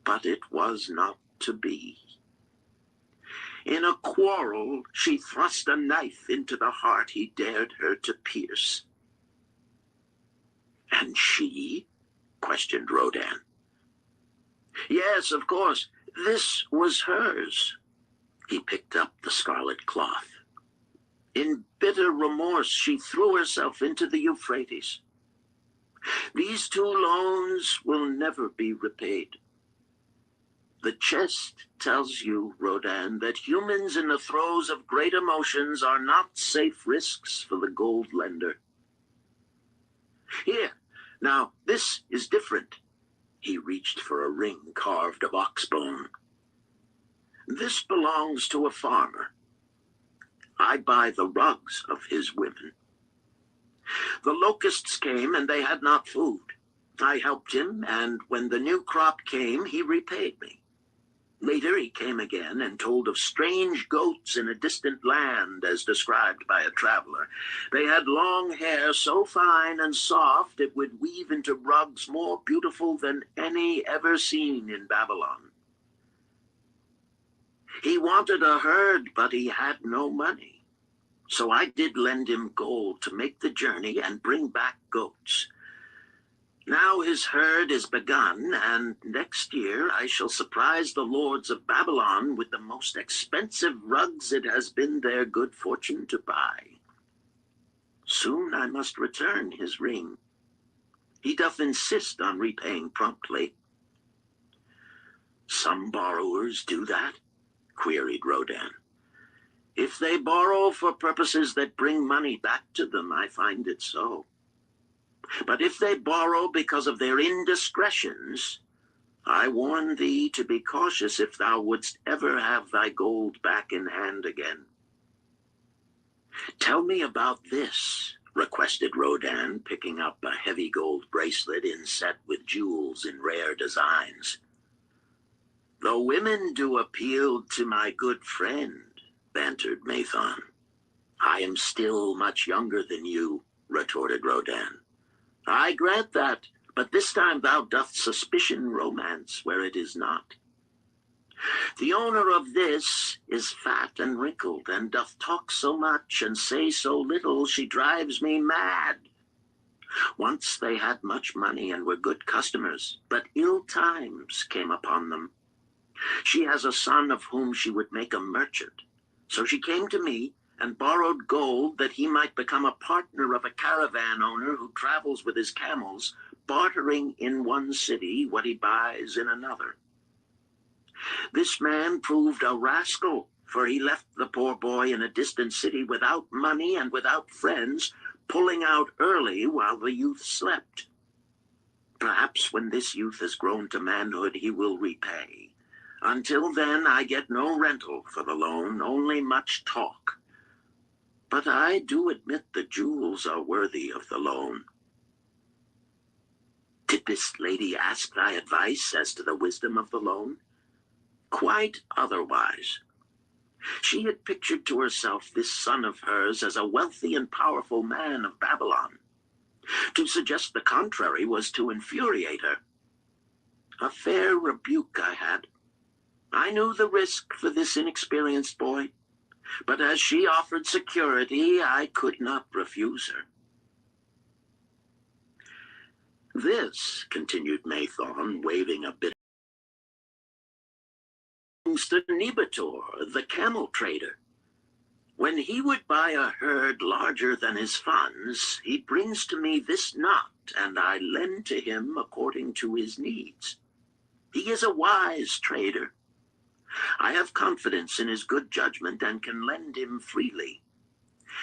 But it was not to be. In a quarrel, she thrust a knife into the heart he dared her to pierce. And she? Questioned Rodan. Yes, of course. This was hers. He picked up the scarlet cloth. In bitter remorse, she threw herself into the Euphrates. These two loans will never be repaid. The chest tells you, Rodan, that humans in the throes of great emotions are not safe risks for the gold lender. Here, now, this is different. He reached for a ring carved of ox bone. This belongs to a farmer. I buy the rugs of his women. The locusts came and they had not food. I helped him, and when the new crop came, he repaid me. Later he came again and told of strange goats in a distant land, as described by a traveler. They had long hair so fine and soft it would weave into rugs more beautiful than any ever seen in Babylon. He wanted a herd, but he had no money. So I did lend him gold to make the journey and bring back goats. Now his herd is begun, and next year I shall surprise the lords of Babylon with the most expensive rugs it has been their good fortune to buy. Soon I must return his ring. He doth insist on repaying promptly. Some borrowers do that, queried Rodan. If they borrow for purposes that bring money back to them, I find it so. But if they borrow because of their indiscretions, I warn thee to be cautious if thou wouldst ever have thy gold back in hand again. Tell me about this, requested Rodan, picking up a heavy gold bracelet inset with jewels in rare designs. The women do appeal to my good friend, bantered Mathon. I am still much younger than you, retorted Rodan. I grant that, but this time thou doth suspicion romance where it is not. The owner of this is fat and wrinkled, and doth talk so much and say so little, she drives me mad. Once they had much money and were good customers, but ill times came upon them. She has a son of whom she would make a merchant. So she came to me and borrowed gold that he might become a partner of a caravan owner who travels with his camels, bartering in one city what he buys in another. This man proved a rascal, for he left the poor boy in a distant city without money and without friends, pulling out early while the youth slept. Perhaps when this youth has grown to manhood, he will repay. Until then, I get no rental for the loan, only much talk. But I do admit the jewels are worthy of the loan. Did this lady ask thy advice as to the wisdom of the loan? Quite otherwise. She had pictured to herself this son of hers as a wealthy and powerful man of Babylon. To suggest the contrary was to infuriate her. A fair rebuke I had. I knew the risk for this inexperienced boy, but as she offered security, I could not refuse her. This, continued Mathon, waving a bit, belongs to Nebator, the camel trader. When he would buy a herd larger than his funds, he brings to me this knot, and I lend to him according to his needs. He is a wise trader. I have confidence in his good judgment and can lend him freely.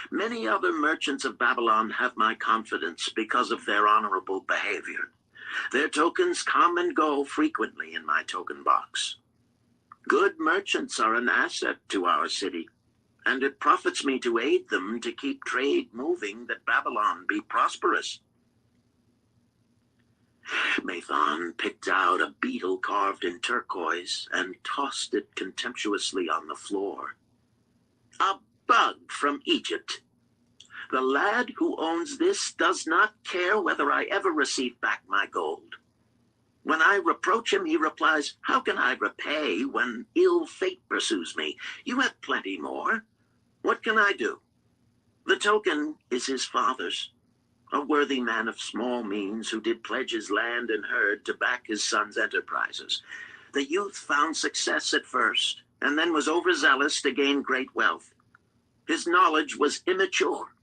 Many other merchants of Babylon have my confidence because of their honorable behavior. Their tokens come and go frequently in my token box. Good merchants are an asset to our city, and it profits me to aid them to keep trade moving that Babylon be prosperous. Mathon picked out a beetle carved in turquoise and tossed it contemptuously on the floor. A bug from Egypt. The lad who owns this does not care whether I ever receive back my gold. When I reproach him, he replies, "How can I repay when ill fate pursues me? You have plenty more. What can I do?" The token is his father's, a worthy man of small means who did pledge his land and herd to back his son's enterprises. The youth found success at first, and then was overzealous to gain great wealth. His knowledge was immature.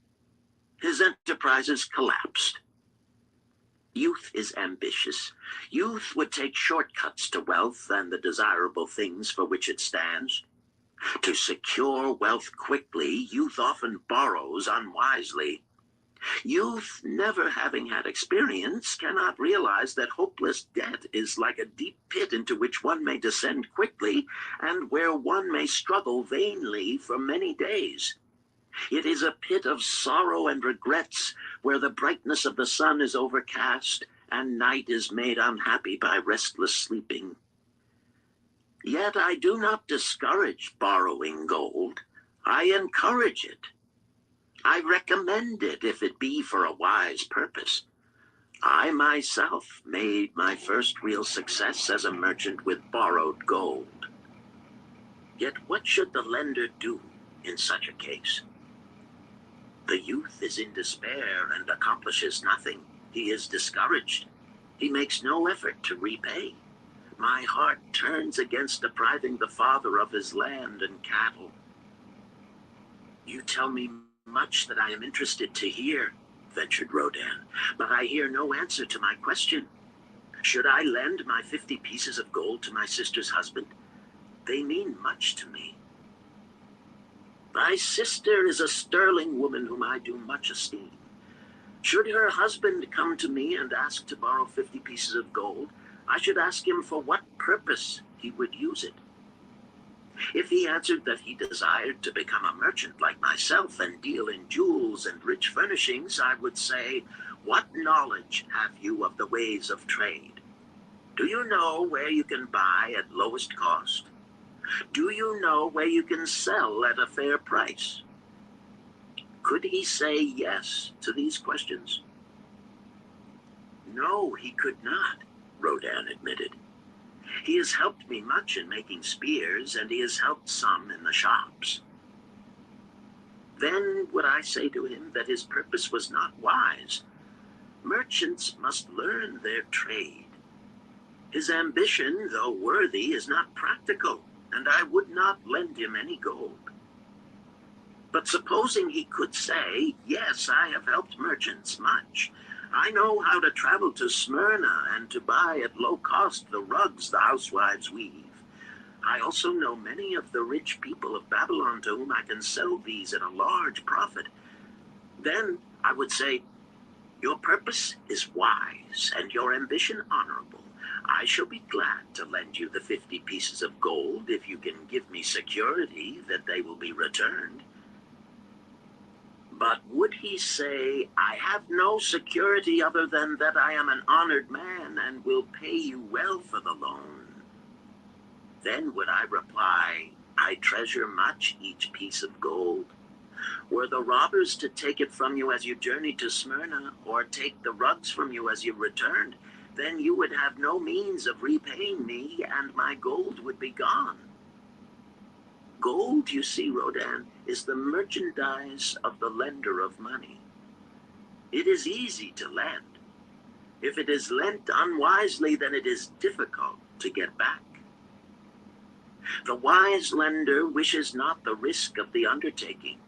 His enterprises collapsed. Youth is ambitious. Youth would take shortcuts to wealth and the desirable things for which it stands. To secure wealth quickly, youth often borrows unwisely. Youth, never having had experience, cannot realize that hopeless debt is like a deep pit into which one may descend quickly and where one may struggle vainly for many days. It is a pit of sorrow and regrets where the brightness of the sun is overcast and night is made unhappy by restless sleeping. Yet I do not discourage borrowing gold. I encourage it. I recommend it if it be for a wise purpose. I myself made my first real success as a merchant with borrowed gold. Yet what should the lender do in such a case? The youth is in despair and accomplishes nothing. He is discouraged. He makes no effort to repay. My heart turns against depriving the father of his land and cattle. You tell me much that I am interested to hear, ventured Rodan, but I hear no answer to my question. Should I lend my 50 pieces of gold to my sister's husband? They mean much to me. My sister is a sterling woman whom I do much esteem. Should her husband come to me and ask to borrow 50 pieces of gold, I should ask him for what purpose he would use it. If he answered that he desired to become a merchant like myself and deal in jewels and rich furnishings, I would say, what knowledge have you of the ways of trade? Do you know where you can buy at lowest cost? Do you know where you can sell at a fair price? Could he say yes to these questions? No, he could not, Rodan admitted. He has helped me much in making spears, and he has helped some in the shops. Then would I say to him that his purpose was not wise. Merchants must learn their trade. His ambition, though worthy, is not practical, and I would not lend him any gold. But supposing he could say, yes, I have helped merchants much. I know how to travel to Smyrna and to buy at low cost the rugs the housewives weave. I also know many of the rich people of Babylon to whom I can sell these at a large profit. Then I would say, your purpose is wise and your ambition honorable. I shall be glad to lend you the 50 pieces of gold if you can give me security that they will be returned. But would he say, I have no security other than that I am an honored man and will pay you well for the loan? Then would I reply, I treasure much each piece of gold. Were the robbers to take it from you as you journeyed to Smyrna, or take the rugs from you as you returned, then you would have no means of repaying me, and my gold would be gone. Gold, you see, Rodan, is the merchandise of the lender of money. It is easy to lend. If it is lent unwisely, then it is difficult to get back. The wise lender wishes not the risk of the undertaking,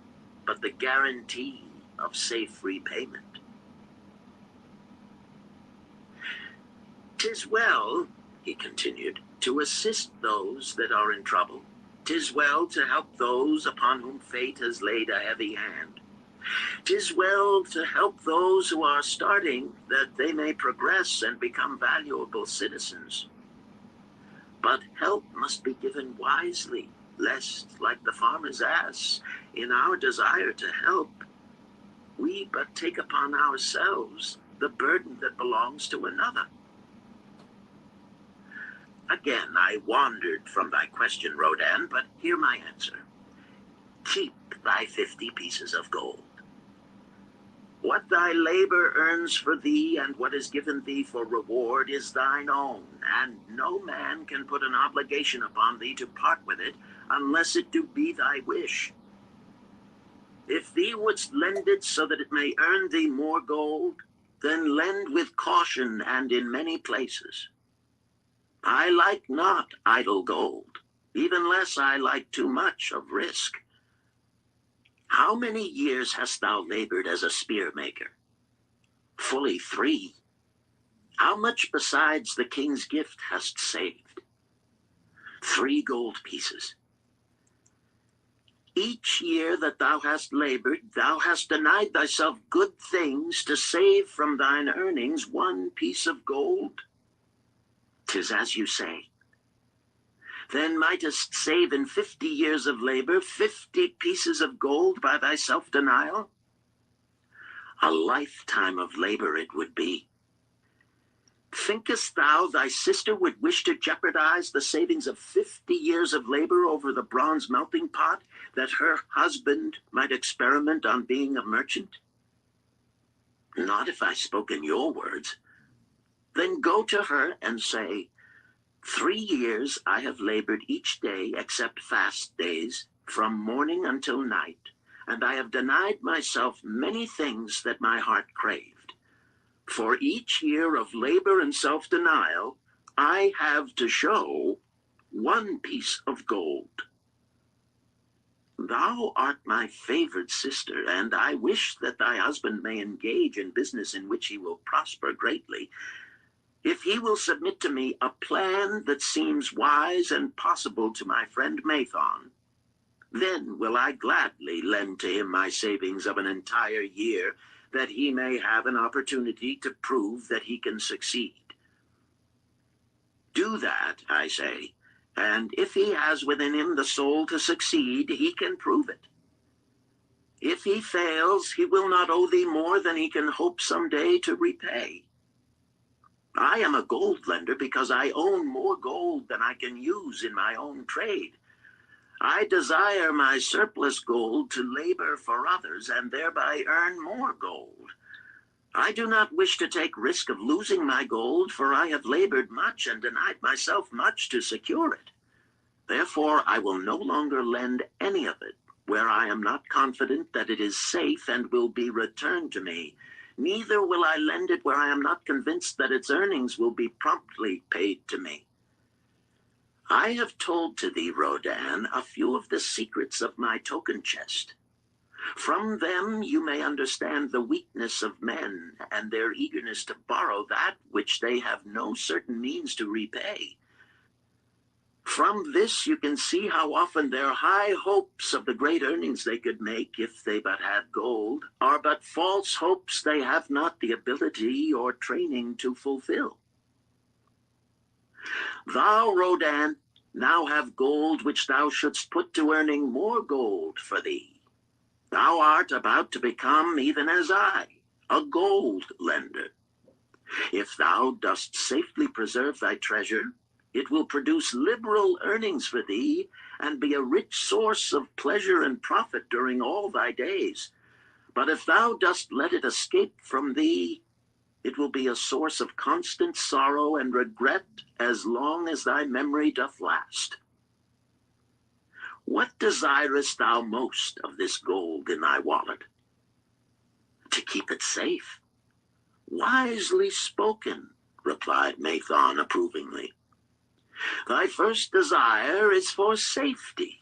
but the guarantee of safe repayment. 'Tis well, he continued, to assist those that are in trouble. 'Tis well to help those upon whom fate has laid a heavy hand. 'Tis well to help those who are starting, that they may progress and become valuable citizens. But help must be given wisely, lest, like the farmer's ass, in our desire to help, we but take upon ourselves the burden that belongs to another. Again, I wandered from thy question, Rodan, but hear my answer. Keep thy 50 pieces of gold. What thy labor earns for thee and what is given thee for reward is thine own, and no man can put an obligation upon thee to part with it unless it do be thy wish. If thee wouldst lend it so that it may earn thee more gold, then lend with caution and in many places. I like not idle gold, even less I like too much of risk. How many years hast thou labored as a spear maker? Fully 3. How much besides the king's gift hast saved? 3 gold pieces. Each year that thou hast labored, thou hast denied thyself good things to save from thine earnings 1 piece of gold. 'Tis as you say. Then mightest save in 50 years of labor 50 pieces of gold by thy self-denial? A lifetime of labor it would be. Thinkest thou thy sister would wish to jeopardize the savings of 50 years of labor over the bronze melting pot, that her husband might experiment on being a merchant? Not if I spoke in your words. Then go to her and say, 3 years I have labored each day except fast days, from morning until night, and I have denied myself many things that my heart craved. For each year of labor and self-denial, I have to show one piece of gold. Thou art my favored sister, and I wish that thy husband may engage in business in which he will prosper greatly, if he will submit to me a plan that seems wise and possible to my friend Mathon. Then will I gladly lend to him my savings of an entire year, that he may have an opportunity to prove that he can succeed. Do that, I say, and if he has within him the soul to succeed, he can prove it. If he fails, he will not owe thee more than he can hope some day to repay. I am a gold lender because I own more gold than I can use in my own trade. I desire my surplus gold to labor for others and thereby earn more gold. I do not wish to take risk of losing my gold, for I have labored much and denied myself much to secure it. Therefore, I will no longer lend any of it where I am not confident that it is safe and will be returned to me. Neither will I lend it where I am not convinced that its earnings will be promptly paid to me. I have told to thee, Rodan, a few of the secrets of my token chest. From them you may understand the weakness of men and their eagerness to borrow that which they have no certain means to repay. From this you can see how often their high hopes of the great earnings they could make if they but had gold are but false hopes they have not the ability or training to fulfill. Thou, Rodan, now have gold which thou shouldst put to earning more gold for thee. Thou art about to become, even as I, a gold lender. If thou dost safely preserve thy treasure, it will produce liberal earnings for thee, and be a rich source of pleasure and profit during all thy days. But if thou dost let it escape from thee, it will be a source of constant sorrow and regret as long as thy memory doth last. What desirest thou most of this gold in thy wallet? To keep it safe. Wisely spoken, replied Mathon approvingly. Thy first desire is for safety.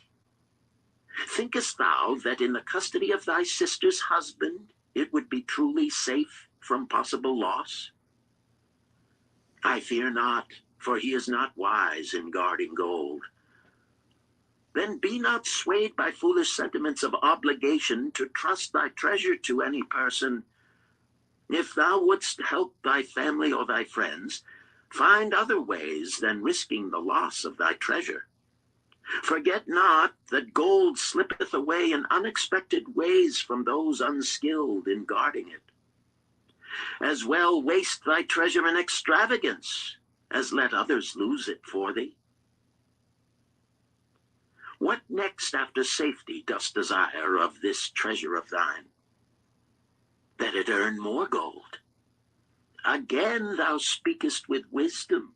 Thinkest thou that in the custody of thy sister's husband it would be truly safe from possible loss? I fear not, for he is not wise in guarding gold. Then be not swayed by foolish sentiments of obligation to trust thy treasure to any person. If thou wouldst help thy family or thy friends, find other ways than risking the loss of thy treasure. Forget not that gold slippeth away in unexpected ways from those unskilled in guarding it. As well waste thy treasure in extravagance as let others lose it for thee. What next after safety dost desire of this treasure of thine? That it earn more gold. Again thou speakest with wisdom.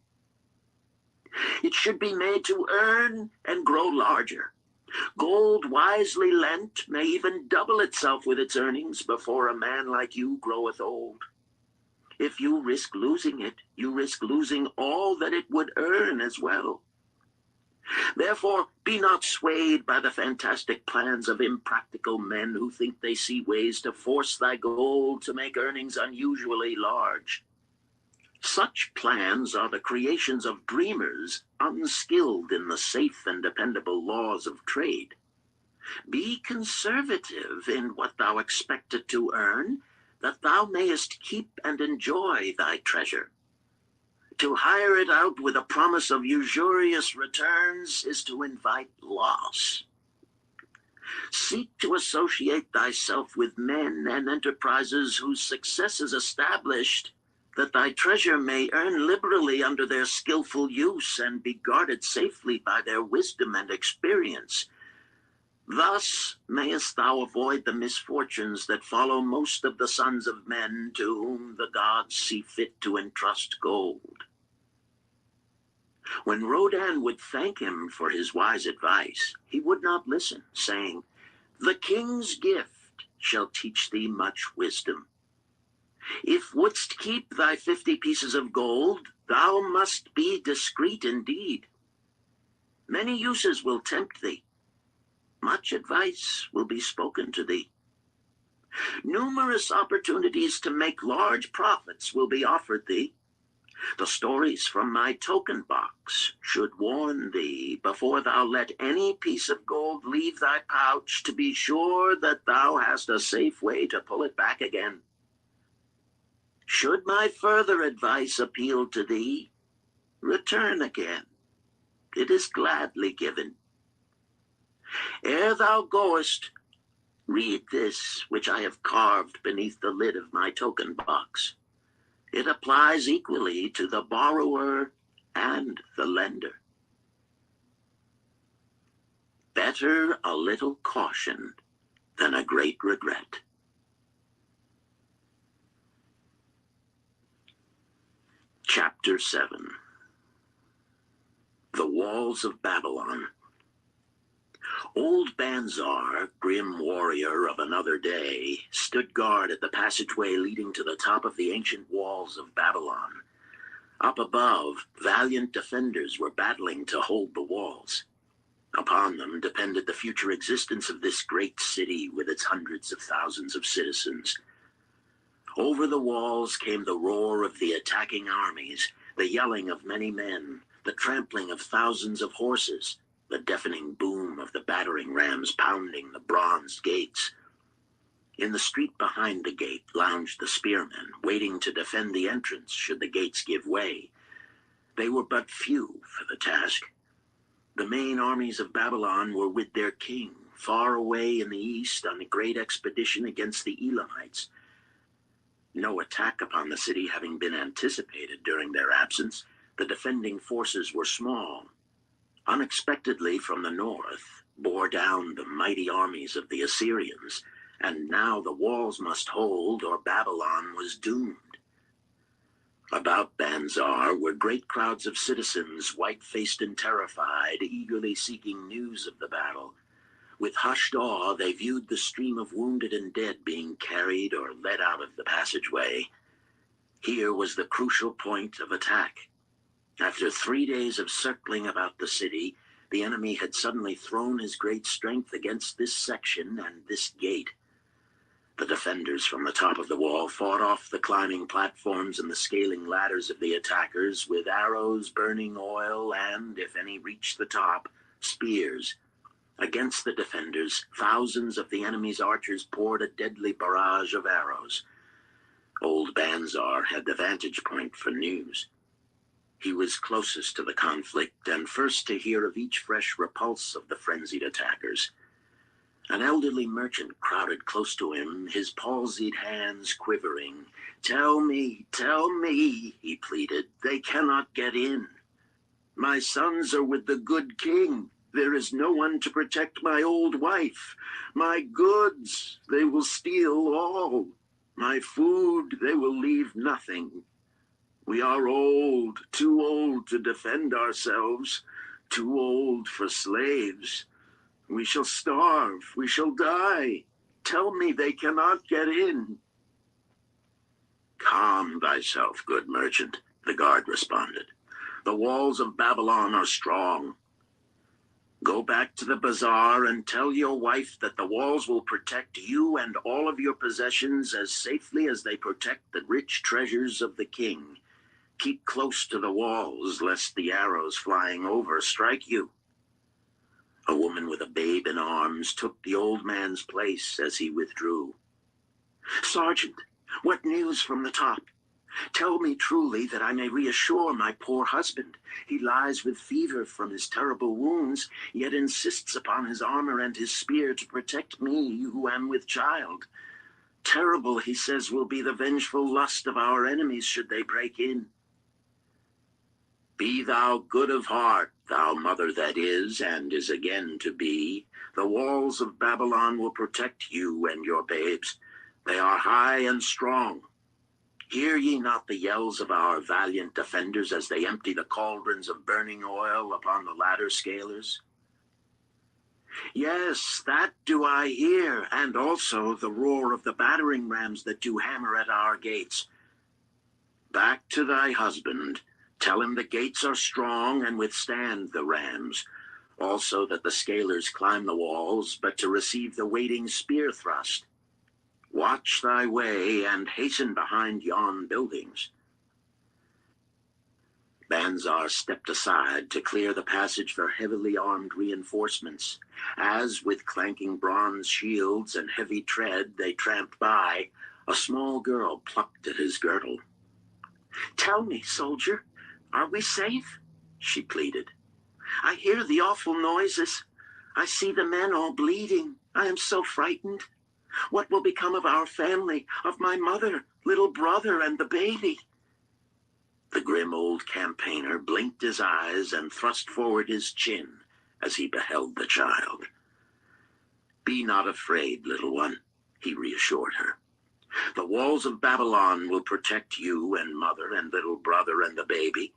It should be made to earn and grow larger. Gold wisely lent may even double itself with its earnings before a man like you groweth old. If you risk losing it, you risk losing all that it would earn as well. Therefore, be not swayed by the fantastic plans of impractical men who think they see ways to force thy gold to make earnings unusually large. Such plans are the creations of dreamers unskilled in the safe and dependable laws of trade. Be conservative in what thou expectest to earn, that thou mayest keep and enjoy thy treasure. To hire it out with a promise of usurious returns is to invite loss. Seek to associate thyself with men and enterprises whose success is established, that thy treasure may earn liberally under their skillful use and be guarded safely by their wisdom and experience. Thus mayest thou avoid the misfortunes that follow most of the sons of men to whom the gods see fit to entrust gold. When Rodan would thank him for his wise advice, he would not listen, saying, "The king's gift shall teach thee much wisdom." If wouldst keep thy 50 pieces of gold, thou must be discreet indeed. Many uses will tempt thee. Much advice will be spoken to thee. Numerous opportunities to make large profits will be offered thee. The stories from my token box should warn thee, before thou let any piece of gold leave thy pouch, to be sure that thou hast a safe way to pull it back again. Should my further advice appeal to thee, return again. It is gladly given. Ere thou goest, read this which I have carved beneath the lid of my token box. It applies equally to the borrower and the lender. Better a little caution than a great regret. Chapter 7. The Walls of Babylon. Old Banzar, grim warrior of another day, stood guard at the passageway leading to the top of the ancient walls of Babylon. Up above, valiant defenders were battling to hold the walls. Upon them depended the future existence of this great city with its hundreds of thousands of citizens. Over the walls came the roar of the attacking armies, the yelling of many men, the trampling of thousands of horses, the deafening boom of the battering rams pounding the bronzed gates. In the street behind the gate lounged the spearmen, waiting to defend the entrance should the gates give way. They were but few for the task. The main armies of Babylon were with their king, far away in the east on a great expedition against the Elamites. No attack upon the city having been anticipated during their absence, the defending forces were small. Unexpectedly from the north bore down the mighty armies of the Assyrians, and now the walls must hold or Babylon was doomed. About Banzar were great crowds of citizens, white-faced and terrified, eagerly seeking news of the battle. With hushed awe, they viewed the stream of wounded and dead being carried or led out of the passageway. Here was the crucial point of attack. After 3 days of circling about the city, the enemy had suddenly thrown his great strength against this section and this gate. The defenders from the top of the wall fought off the climbing platforms and the scaling ladders of the attackers with arrows, burning oil, and, if any reached the top, spears. Against the defenders, thousands of the enemy's archers poured a deadly barrage of arrows. Old Banzar had the vantage point for news. He was closest to the conflict and first to hear of each fresh repulse of the frenzied attackers. An elderly merchant crowded close to him, his palsied hands quivering. tell me, he pleaded. They cannot get in. My sons are with the good king. There is no one to protect my old wife. My goods, they will steal all. My food, they will leave nothing. We are old, too old to defend ourselves, too old for slaves. We shall starve, we shall die. Tell me they cannot get in. Calm thyself, good merchant, the guard responded. The walls of Babylon are strong. Go back to the bazaar and tell your wife that the walls will protect you and all of your possessions as safely as they protect the rich treasures of the king. Keep close to the walls, lest the arrows flying over strike you. A woman with a babe in arms took the old man's place as he withdrew. Sergeant, what news from the top? Tell me truly that I may reassure my poor husband. He lies with fever from his terrible wounds, yet insists upon his armor and his spear to protect me, who am with child. Terrible, he says, will be the vengeful lust of our enemies should they break in. Be thou good of heart, thou mother that is and is again to be. The walls of Babylon will protect you and your babes. They are high and strong. Hear ye not the yells of our valiant defenders as they empty the cauldrons of burning oil upon the ladder scalers? Yes, that do I hear, and also the roar of the battering rams that do hammer at our gates. Back to thy husband. Tell him the gates are strong and withstand the rams. Also that the scalers climb the walls, but to receive the waiting spear thrust. Watch thy way and hasten behind yon buildings. Banzar stepped aside to clear the passage for heavily armed reinforcements. As, with clanking bronze shields and heavy tread, they tramped by, a small girl plucked at his girdle. "Tell me, soldier, are we safe?" she pleaded. "I hear the awful noises. I see the men all bleeding. I am so frightened. What will become of our family, of my mother, little brother, and the baby?" The grim old campaigner blinked his eyes and thrust forward his chin as he beheld the child. "Be not afraid, little one," he reassured her. "The walls of Babylon will protect you and mother and little brother and the baby.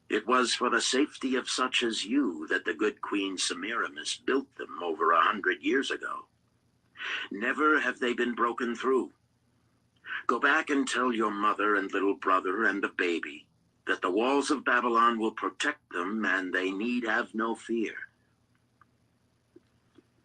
It was for the safety of such as you that the good Queen Semiramis built them over 100 years ago. Never have they been broken through. Go back and tell your mother and little brother and the baby that the walls of Babylon will protect them and they need have no fear."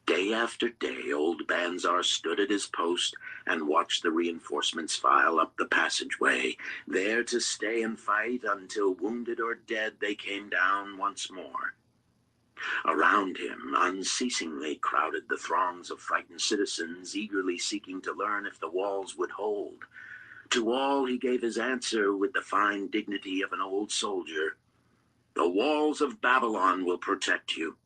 Day after day, old Banzar stood at his post and watched the reinforcements file up the passageway, there to stay and fight until, wounded or dead, they came down once more. Around him, unceasingly crowded the throngs of frightened citizens, eagerly seeking to learn if the walls would hold. To all he gave his answer with the fine dignity of an old soldier: "The walls of Babylon will protect you."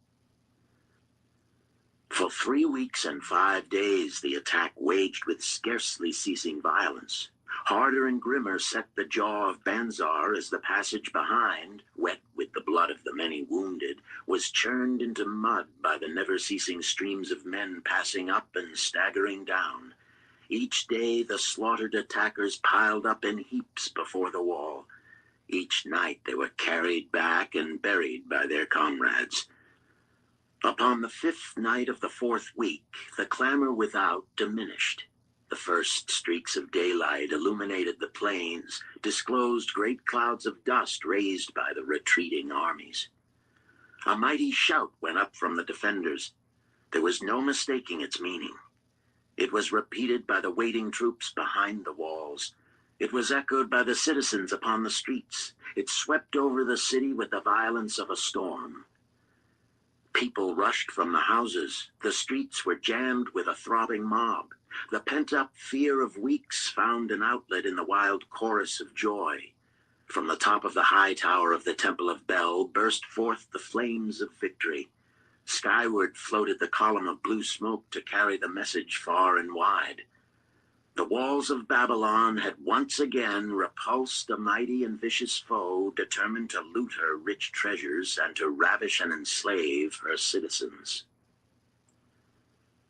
For 3 weeks and 5 days the attack waged with scarcely ceasing violence. Harder and grimmer set the jaw of Banzar as the passage behind, wet with the blood of the many wounded, was churned into mud by the never-ceasing streams of men passing up and staggering down. Each day the slaughtered attackers piled up in heaps before the wall. Each night they were carried back and buried by their comrades. Upon the 5th night of the 4th week, the clamor without diminished. The first streaks of daylight illuminated the plains, disclosed great clouds of dust raised by the retreating armies. A mighty shout went up from the defenders. There was no mistaking its meaning. It was repeated by the waiting troops behind the walls. It was echoed by the citizens upon the streets. It swept over the city with the violence of a storm. People rushed from the houses. The streets were jammed with a throbbing mob. The pent-up fear of weeks found an outlet in the wild chorus of joy. From the top of the high tower of the Temple of Bel burst forth the flames of victory. Skyward floated the column of blue smoke to carry the message far and wide. The walls of Babylon had once again repulsed a mighty and vicious foe, determined to loot her rich treasures and to ravish and enslave her citizens.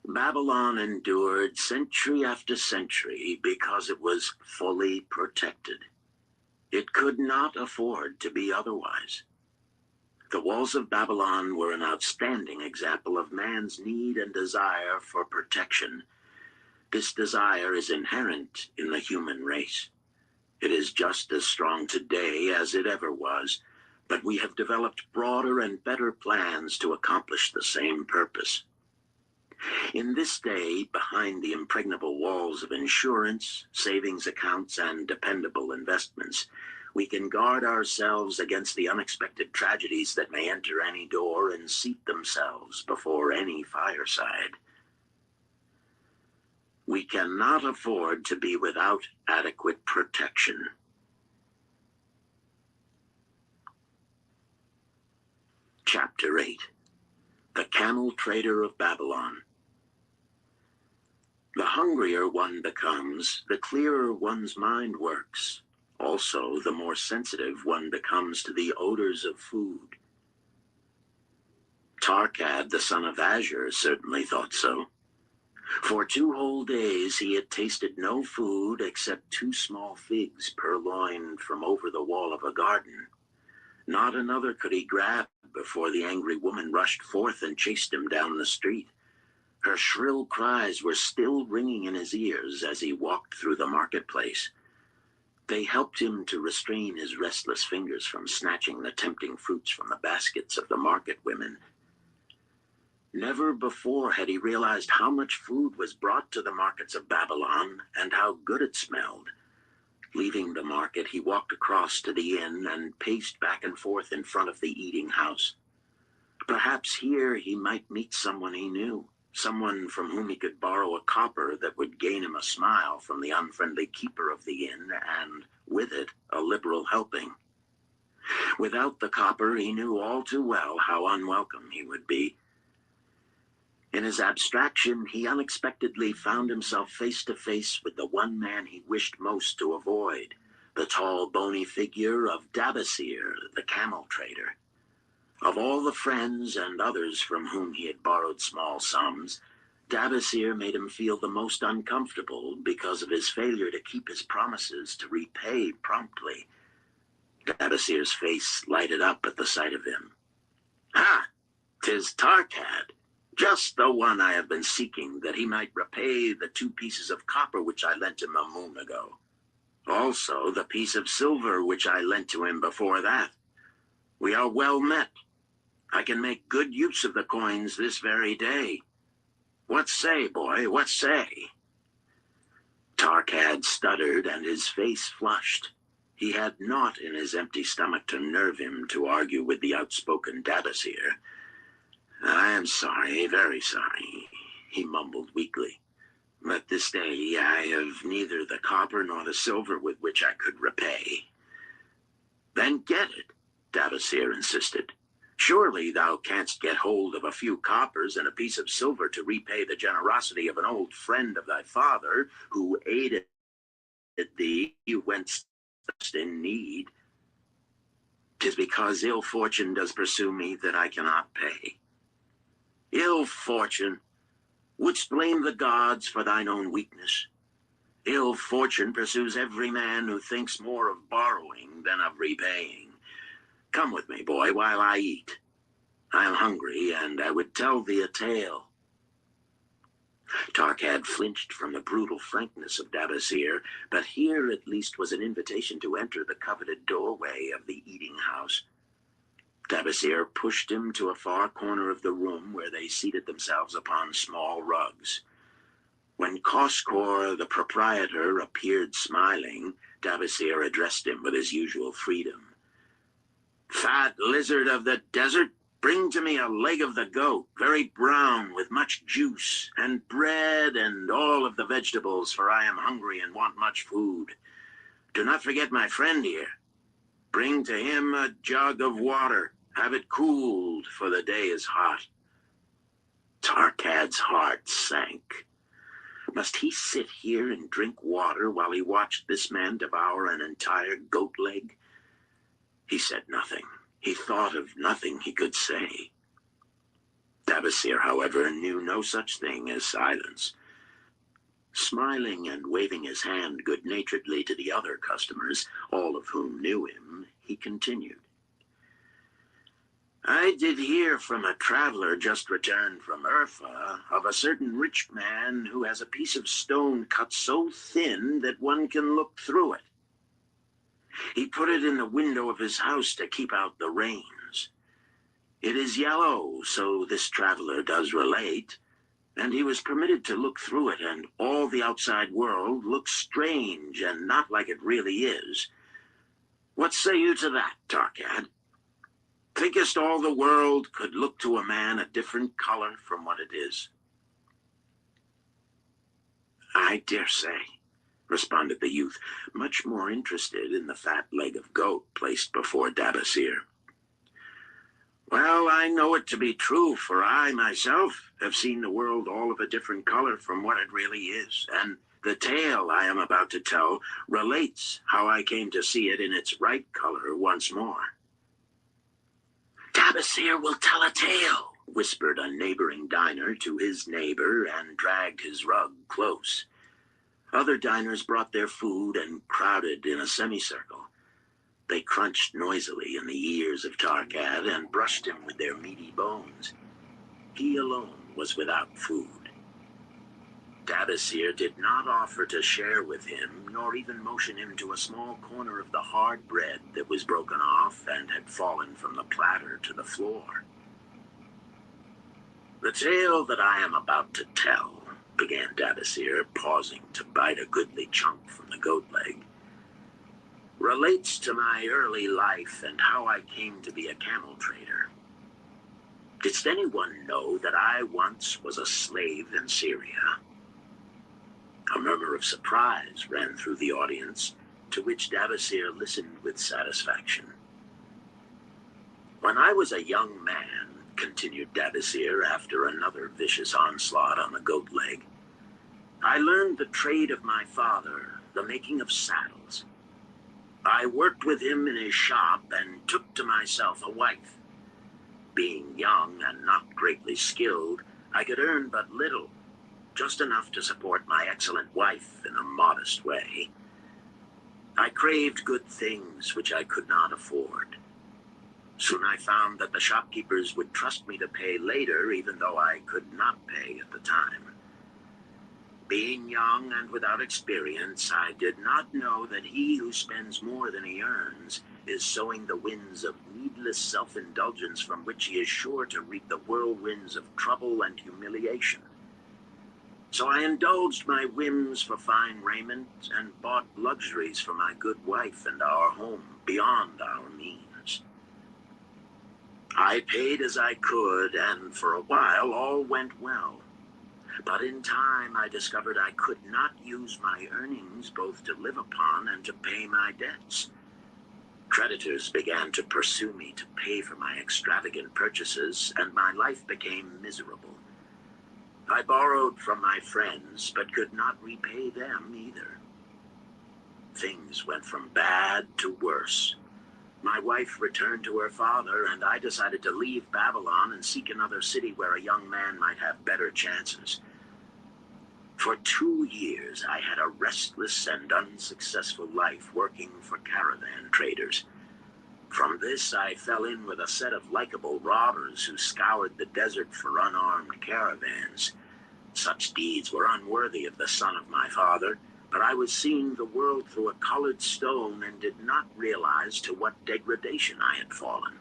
Babylon endured century after century because it was fully protected. It could not afford to be otherwise. The walls of Babylon were an outstanding example of man's need and desire for protection. This desire is inherent in the human race. It is just as strong today as it ever was, but we have developed broader and better plans to accomplish the same purpose. In this day, behind the impregnable walls of insurance, savings accounts, and dependable investments, we can guard ourselves against the unexpected tragedies that may enter any door and seat themselves before any fireside. We cannot afford to be without adequate protection. Chapter 8. The Camel Trader of Babylon. The hungrier one becomes, the clearer one's mind works. Also, the more sensitive one becomes to the odors of food. Tarkad, the son of Azure, certainly thought so. For 2 whole days he had tasted no food except 2 small figs purloined from over the wall of a garden. Not another could he grab before the angry woman rushed forth and chased him down the street. Her shrill cries were still ringing in his ears as he walked through the marketplace. They helped him to restrain his restless fingers from snatching the tempting fruits from the baskets of the market women. Never before had he realized how much food was brought to the markets of Babylon and how good it smelled. Leaving the market, he walked across to the inn and paced back and forth in front of the eating house. Perhaps here he might meet someone he knew, someone from whom he could borrow a copper that would gain him a smile from the unfriendly keeper of the inn and, with it, a liberal helping. Without the copper, he knew all too well how unwelcome he would be. In his abstraction, he unexpectedly found himself face to face with the one man he wished most to avoid, the tall, bony figure of Dabasir, the camel trader. Of all the friends and others from whom he had borrowed small sums, Dabasir made him feel the most uncomfortable because of his failure to keep his promises to repay promptly. Dabasir's face lighted up at the sight of him. "Ha! 'Tis Tarkad, just the one I have been seeking, that he might repay the 2 pieces of copper which I lent him a moon ago. Also the piece of silver which I lent to him before that. We are well met. I can make good use of the coins this very day. What say, boy, what say?" Tarkad stuttered and his face flushed. He had naught in his empty stomach to nerve him to argue with the outspoken Dabasir. "I am sorry, very sorry," he mumbled weakly. "But this day I have neither the copper nor the silver with which I could repay." "Then get it," Dabasir insisted. "Surely thou canst get hold of a few coppers and a piece of silver to repay the generosity of an old friend of thy father who aided thee whenst in need. 'Tis because ill fortune does pursue me that I cannot pay." "Ill fortune? Wouldst blame the gods for thine own weakness? Ill fortune pursues every man who thinks more of borrowing than of repaying. Come with me, boy, while I eat. I am hungry, and I would tell thee a tale." Tarkad flinched from the brutal frankness of Dabasir, but here at least was an invitation to enter the coveted doorway of the eating house. Dabasir pushed him to a far corner of the room where they seated themselves upon small rugs. When Koskor, the proprietor, appeared smiling, Dabasir addressed him with his usual freedom. "Fat lizard of the desert, bring to me a leg of the goat, very brown with much juice, and bread and all of the vegetables, for I am hungry and want much food. Do not forget my friend here. Bring to him a jug of water. Have it cooled, for the day is hot." Tarkad's heart sank. Must he sit here and drink water while he watched this man devour an entire goat leg? He said nothing. He thought of nothing he could say. Dabasir, however, knew no such thing as silence. Smiling and waving his hand good-naturedly to the other customers, all of whom knew him, he continued. "I did hear from a traveler just returned from Urfa of a certain rich man who has a piece of stone cut so thin that one can look through it. He put it in the window of his house to keep out the rains. It is yellow, so this traveler does relate, and he was permitted to look through it, and all the outside world looks strange and not like it really is. What say you to that, Tarkad? Thinkest all the world could look to a man a different color from what it is?" "I dare say," responded the youth, much more interested in the fat leg of goat placed before Dabasir. "Well, I know it to be true, for I myself have seen the world all of a different color from what it really is, and the tale I am about to tell relates how I came to see it in its right color once more." "Dabasir will tell a tale," whispered a neighboring diner to his neighbor and dragged his rug close. Other diners brought their food and crowded in a semicircle. They crunched noisily in the ears of Tarkat and brushed him with their meaty bones. He alone was without food. Dabasir did not offer to share with him, nor even motion him to a small corner of the hard bread that was broken off and had fallen from the platter to the floor. "The tale that I am about to tell," began Dabasir, pausing to bite a goodly chunk from the goat leg, "relates to my early life and how I came to be a camel trader. Did anyone know that I once was a slave in Syria?" A murmur of surprise ran through the audience, to which Dabasir listened with satisfaction. "When I was a young man," continued Dabasir after another vicious onslaught on the goat leg, "I learned the trade of my father, the making of saddles. I worked with him in his shop and took to myself a wife. Being young and not greatly skilled, I could earn but little, just enough to support my excellent wife in a modest way. I craved good things which I could not afford. Soon I found that the shopkeepers would trust me to pay later, even though I could not pay at the time. Being young and without experience, I did not know that he who spends more than he earns is sowing the winds of needless self-indulgence from which he is sure to reap the whirlwinds of trouble and humiliation. So I indulged my whims for fine raiment and bought luxuries for my good wife and our home beyond our means. I paid as I could, and for a while all went well. But in time I discovered I could not use my earnings both to live upon and to pay my debts. Creditors began to pursue me to pay for my extravagant purchases, and my life became miserable. I borrowed from my friends, but could not repay them either. Things went from bad to worse. My wife returned to her father, and I decided to leave Babylon and seek another city where a young man might have better chances. For 2 years, I had a restless and unsuccessful life working for caravan traders. From this, I fell in with a set of likable robbers who scoured the desert for unarmed caravans. Such deeds were unworthy of the son of my father, but I was seeing the world through a colored stone and did not realize to what degradation I had fallen.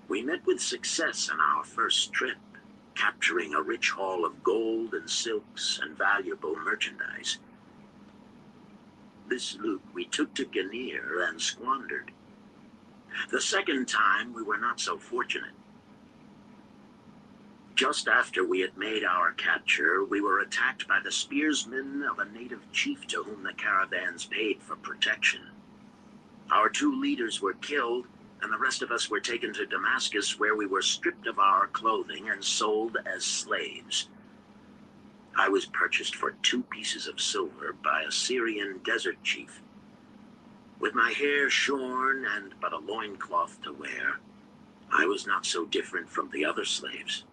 We met with success on our first trip, capturing a rich haul of gold and silks and valuable merchandise. This loot we took to Ganir and squandered. The second time we were not so fortunate. Just after we had made our capture, we were attacked by the spearsmen of a native chief to whom the caravans paid for protection. Our 2 leaders were killed, and the rest of us were taken to Damascus, where we were stripped of our clothing and sold as slaves. I was purchased for 2 pieces of silver by a Syrian desert chief. With my hair shorn and but a loincloth to wear, I was not so different from the other slaves.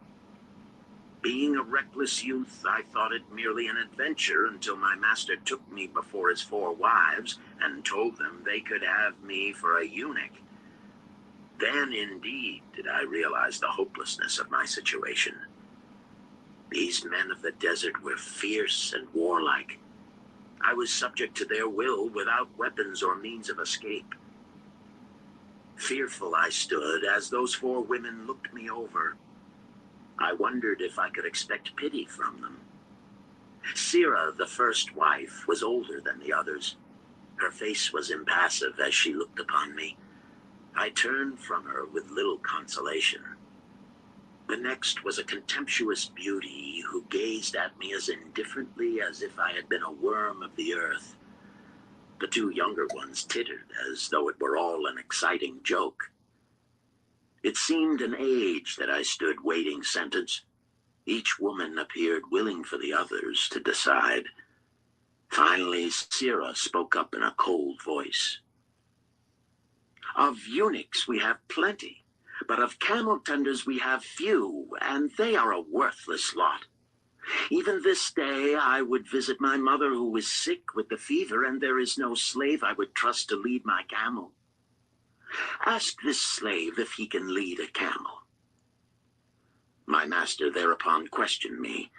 Being a reckless youth, I thought it merely an adventure until my master took me before his 4 wives and told them they could have me for a eunuch. Then, indeed, did I realize the hopelessness of my situation. These men of the desert were fierce and warlike. I was subject to their will without weapons or means of escape. Fearful I stood as those 4 women looked me over. I wondered if I could expect pity from them. Sira, the first wife, was older than the others. Her face was impassive as she looked upon me. I turned from her with little consolation. The next was a contemptuous beauty who gazed at me as indifferently as if I had been a worm of the earth. The 2 younger ones tittered as though it were all an exciting joke. It seemed an age that I stood waiting sentence. Each woman appeared willing for the others to decide. Finally, Sira spoke up in a cold voice. "Of eunuchs we have plenty, but of camel tenders we have few, and they are a worthless lot. Even this day I would visit my mother who is sick with the fever, and there is no slave I would trust to lead my camel. Ask this slave if he can lead a camel." My master thereupon questioned me,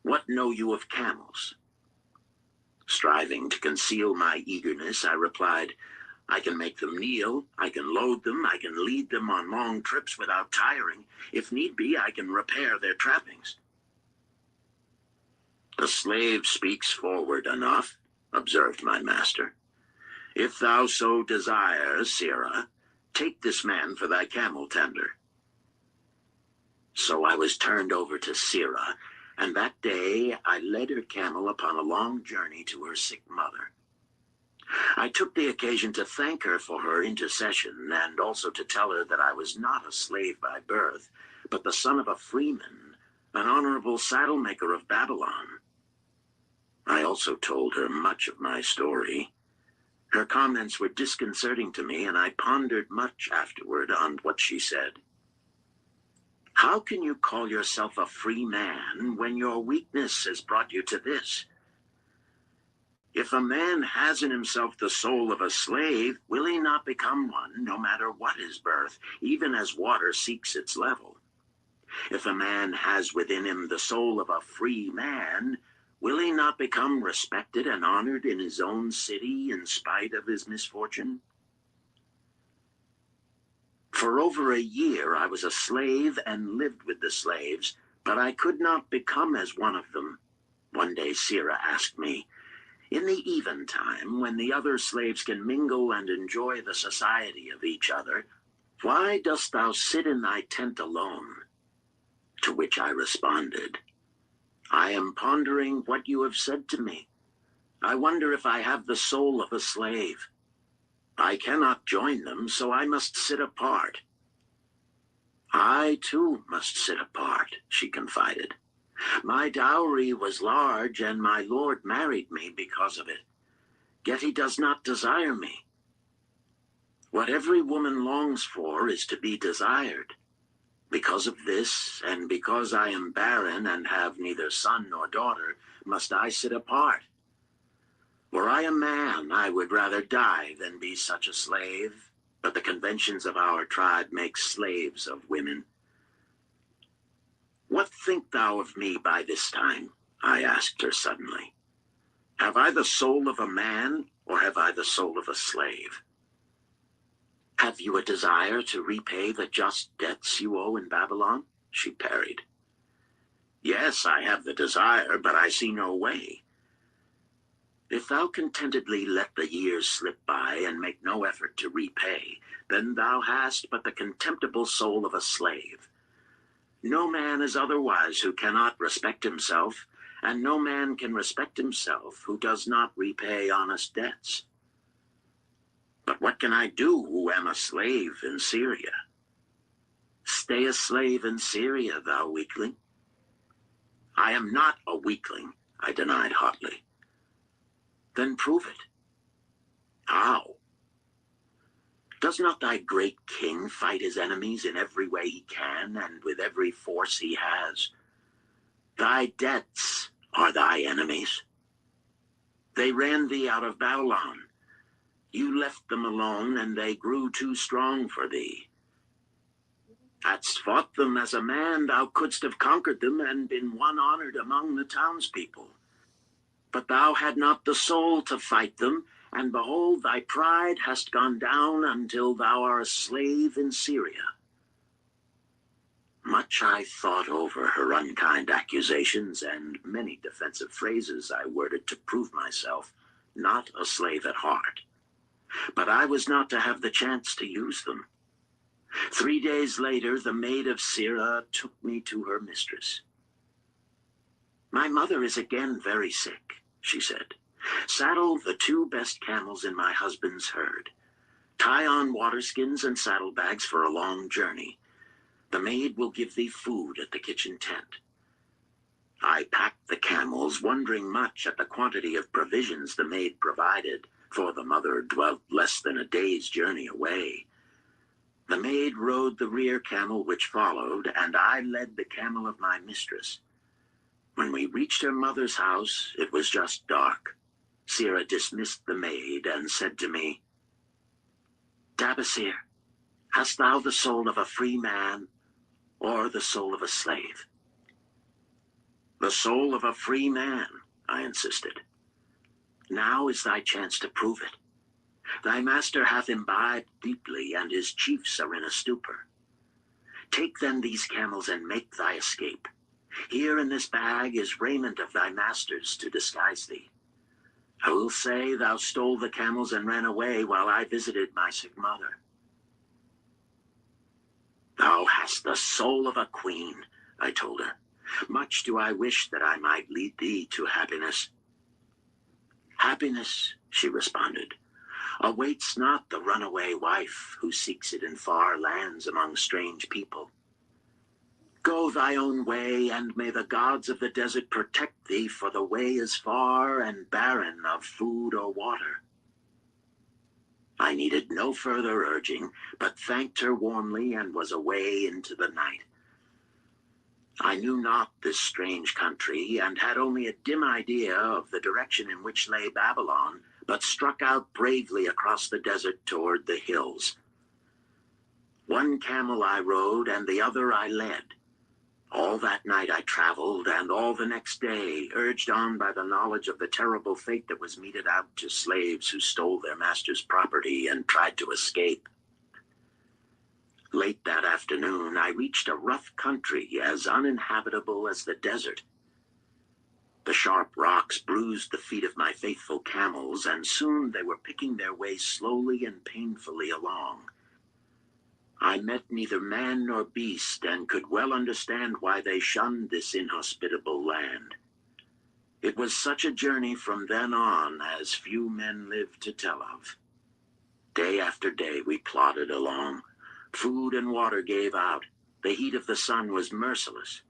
"What know you of camels?" Striving to conceal my eagerness, I replied, "I can make them kneel, I can load them, I can lead them on long trips without tiring. If need be, I can repair their trappings." "The slave speaks forward enough," observed my master. "If thou so desire, Sirrah, take this man for thy camel tender." So I was turned over to Sirrah, and that day I led her camel upon a long journey to her sick mother. I took the occasion to thank her for her intercession, and also to tell her that I was not a slave by birth, but the son of a freeman, an honorable saddle-maker of Babylon. I also told her much of my story. Her comments were disconcerting to me, and I pondered much afterward on what she said. "How can you call yourself a free man when your weakness has brought you to this? If a man has in himself the soul of a slave, will he not become one, no matter what his birth, even as water seeks its level? If a man has within him the soul of a free man, will he not become respected and honored in his own city in spite of his misfortune?" For over a year I was a slave and lived with the slaves, but I could not become as one of them. One day Sirrah asked me, "In the eventime, when the other slaves can mingle and enjoy the society of each other, why dost thou sit in thy tent alone?" To which I responded, "I am pondering what you have said to me. I wonder if I have the soul of a slave. I cannot join them, so I must sit apart." "I, too, must sit apart," she confided. "My dowry was large, and my lord married me because of it. Yet he does not desire me. What every woman longs for is to be desired. Because of this, and because I am barren and have neither son nor daughter, must I sit apart. Were I a man, I would rather die than be such a slave, but the conventions of our tribe make slaves of women." "What think thou of me by this time?" I asked her suddenly. "Have I the soul of a man, or have I the soul of a slave? Have you a desire to repay the just debts you owe in Babylon?" she parried. "Yes, I have the desire, but I see no way." "If thou contentedly let the years slip by and make no effort to repay, then thou hast but the contemptible soul of a slave. No man is otherwise who cannot respect himself, and no man can respect himself who does not repay honest debts. But what can I do who am a slave in Syria?" "Stay a slave in Syria, thou weakling." "I am not a weakling," I denied hotly. "Then prove it." "How?" "Does not thy great king fight his enemies in every way he can and with every force he has? Thy debts are thy enemies. They ran thee out of Babylon. You left them alone, and they grew too strong for thee. Hadst fought them as a man, thou couldst have conquered them and been one honored among the townspeople. But thou had not the soul to fight them, and behold, thy pride hast gone down until thou art a slave in Syria." Much I thought over her unkind accusations, and many defensive phrases I worded to prove myself not a slave at heart. But I was not to have the chance to use them. 3 days later, the maid of Sirrah took me to her mistress. "My mother is again very sick," she said. "Saddle the 2 best camels in my husband's herd. Tie on waterskins and saddlebags for a long journey. The maid will give thee food at the kitchen tent." I packed the camels, wondering much at the quantity of provisions the maid provided, for the mother dwelt less than a day's journey away. The maid rode the rear camel which followed, and I led the camel of my mistress. When we reached her mother's house, it was just dark. Sira dismissed the maid and said to me, "Dabasir, hast thou the soul of a free man or the soul of a slave?" "The soul of a free man," I insisted. "Now is thy chance to prove it. Thy master hath imbibed deeply, and his chiefs are in a stupor. Take then these camels and make thy escape. Here in this bag is raiment of thy master's to disguise thee. I will say thou stole the camels and ran away while I visited my sick mother." "Thou hast the soul of a queen," I told her. "Much do I wish that I might lead thee to happiness." "Happiness," she responded, "awaits not the runaway wife who seeks it in far lands among strange people. Go thy own way, and may the gods of the desert protect thee, for the way is far and barren of food or water." I needed no further urging, but thanked her warmly and was away into the night. I knew not this strange country, and had only a dim idea of the direction in which lay Babylon, but struck out bravely across the desert toward the hills. One camel I rode, and the other I led. All that night I traveled, and all the next day, urged on by the knowledge of the terrible fate that was meted out to slaves who stole their master's property and tried to escape. Late that afternoon, I reached a rough country as uninhabitable as the desert. The sharp rocks bruised the feet of my faithful camels, and soon they were picking their way slowly and painfully along. I met neither man nor beast, and could well understand why they shunned this inhospitable land. It was such a journey from then on as few men live to tell of. Day after day we plodded along. Food and water gave out. The heat of the sun was merciless.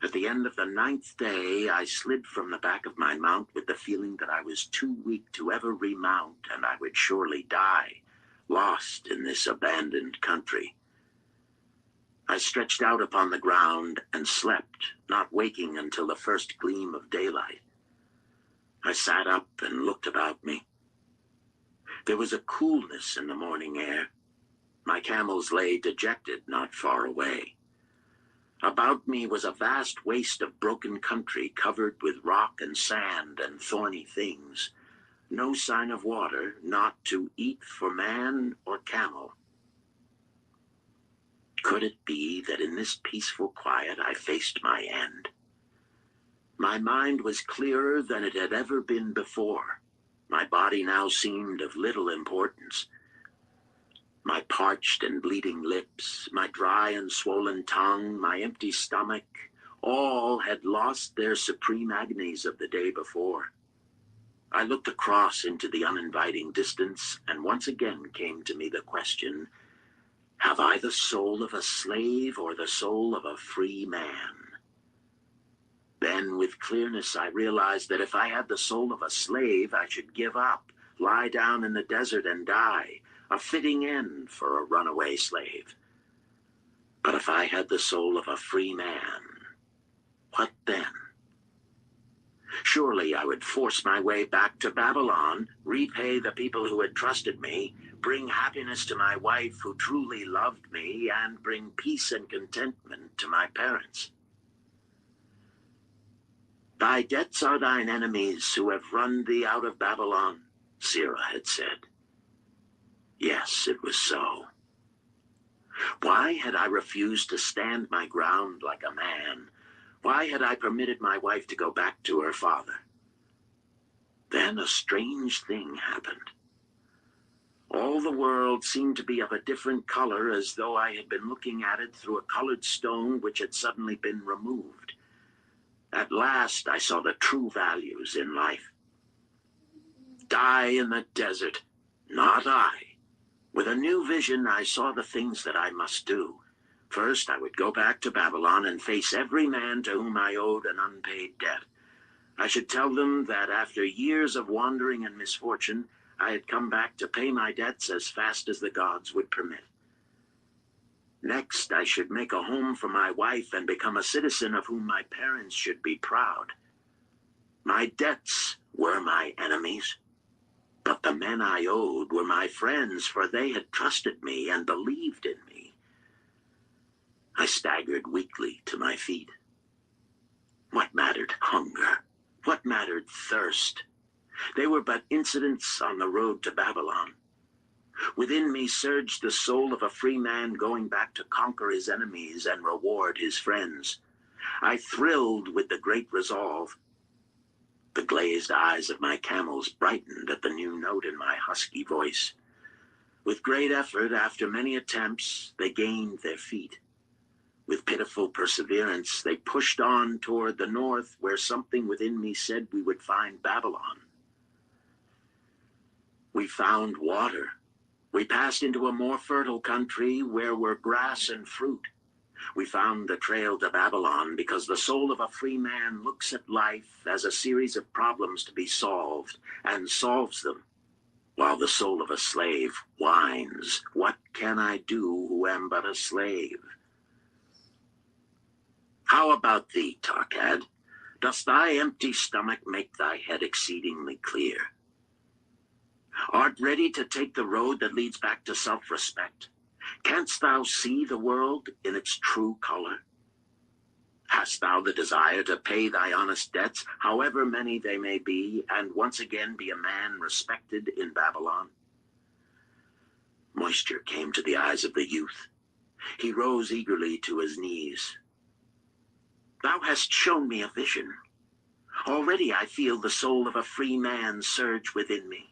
At the end of the 9th day, I slid from the back of my mount with the feeling that I was too weak to ever remount, and I would surely die, lost in this abandoned country. I stretched out upon the ground and slept, not waking until the first gleam of daylight. I sat up and looked about me. There was a coolness in the morning air. My camels lay dejected not far away. About me was a vast waste of broken country covered with rock and sand and thorny things. No sign of water, not to eat for man or camel. Could it be that in this peaceful quiet I faced my end? My mind was clearer than it had ever been before. My body now seemed of little importance. My parched and bleeding lips, my dry and swollen tongue, my empty stomach, all had lost their supreme agonies of the day before. I looked across into the uninviting distance, and once again came to me the question, have I the soul of a slave or the soul of a free man? Then, with clearness, I realized that if I had the soul of a slave, I should give up, lie down in the desert and die, a fitting end for a runaway slave. But if I had the soul of a free man, what then? Surely I would force my way back to Babylon, repay the people who had trusted me, bring happiness to my wife who truly loved me, and bring peace and contentment to my parents. "Thy debts are thine enemies who have run thee out of Babylon," Sira had said. Yes, it was so. Why had I refused to stand my ground like a man? Why had I permitted my wife to go back to her father? Then a strange thing happened. All the world seemed to be of a different color, as though I had been looking at it through a colored stone which had suddenly been removed. At last I saw the true values in life. Die in the desert, not I. With a new vision, I saw the things that I must do. First, I would go back to Babylon and face every man to whom I owed an unpaid debt. I should tell them that after years of wandering and misfortune, I had come back to pay my debts as fast as the gods would permit. Next, I should make a home for my wife and become a citizen of whom my parents should be proud. My debts were my enemies, but the men I owed were my friends, for they had trusted me and believed in me. I staggered weakly to my feet. What mattered hunger? What mattered thirst? They were but incidents on the road to Babylon. Within me surged the soul of a free man going back to conquer his enemies and reward his friends. I thrilled with the great resolve. The glazed eyes of my camels brightened at the new note in my husky voice. With great effort, after many attempts, they gained their feet. With pitiful perseverance, they pushed on toward the north, where something within me said we would find Babylon. We found water. We passed into a more fertile country where were grass and fruit. We found the trail to Babylon because the soul of a free man looks at life as a series of problems to be solved and solves them, while the soul of a slave whines, "What can I do who am but a slave?" How about thee, Tarkad? Does thy empty stomach make thy head exceedingly clear? Art ready to take the road that leads back to self-respect? Canst thou see the world in its true color? Hast thou the desire to pay thy honest debts, however many they may be, and once again be a man respected in Babylon? Moisture came to the eyes of the youth. He rose eagerly to his knees. Thou hast shown me a vision. Already I feel the soul of a free man surge within me.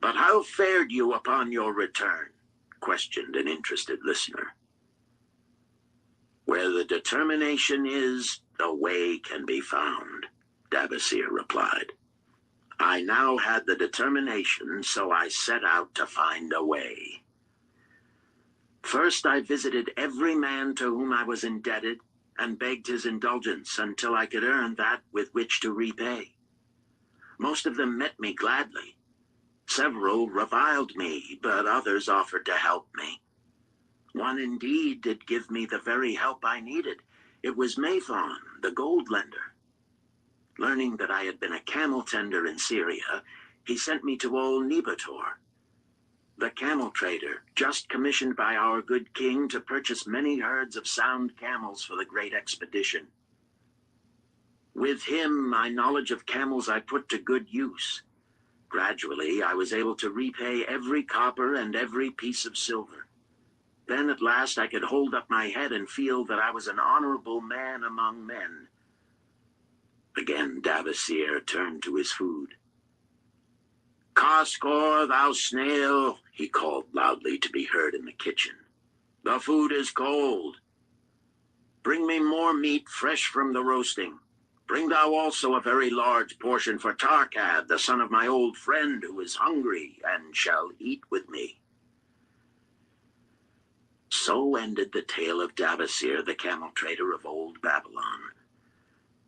But how fared you upon your return? Questioned an interested listener. Where the determination is, the way can be found, Dabasir replied. I now had the determination, so I set out to find a way. First, I visited every man to whom I was indebted and begged his indulgence until I could earn that with which to repay. Most of them met me gladly. Several reviled me, but others offered to help me. One indeed did give me the very help I needed. It was Mathon, the gold lender. Learning that I had been a camel tender in Syria, he sent me to old Nebator, the camel trader, just commissioned by our good king to purchase many herds of sound camels for the great expedition. With him, my knowledge of camels I put to good use. Gradually, I was able to repay every copper and every piece of silver. Then at last I could hold up my head and feel that I was an honorable man among men. Again Davasir turned to his food. "Kaskor, thou snail," he called loudly to be heard in the kitchen. "The food is cold. Bring me more meat fresh from the roasting. Bring thou also a very large portion for Tarkad, the son of my old friend, who is hungry and shall eat with me." So ended the tale of Davasir, the camel trader of old Babylon.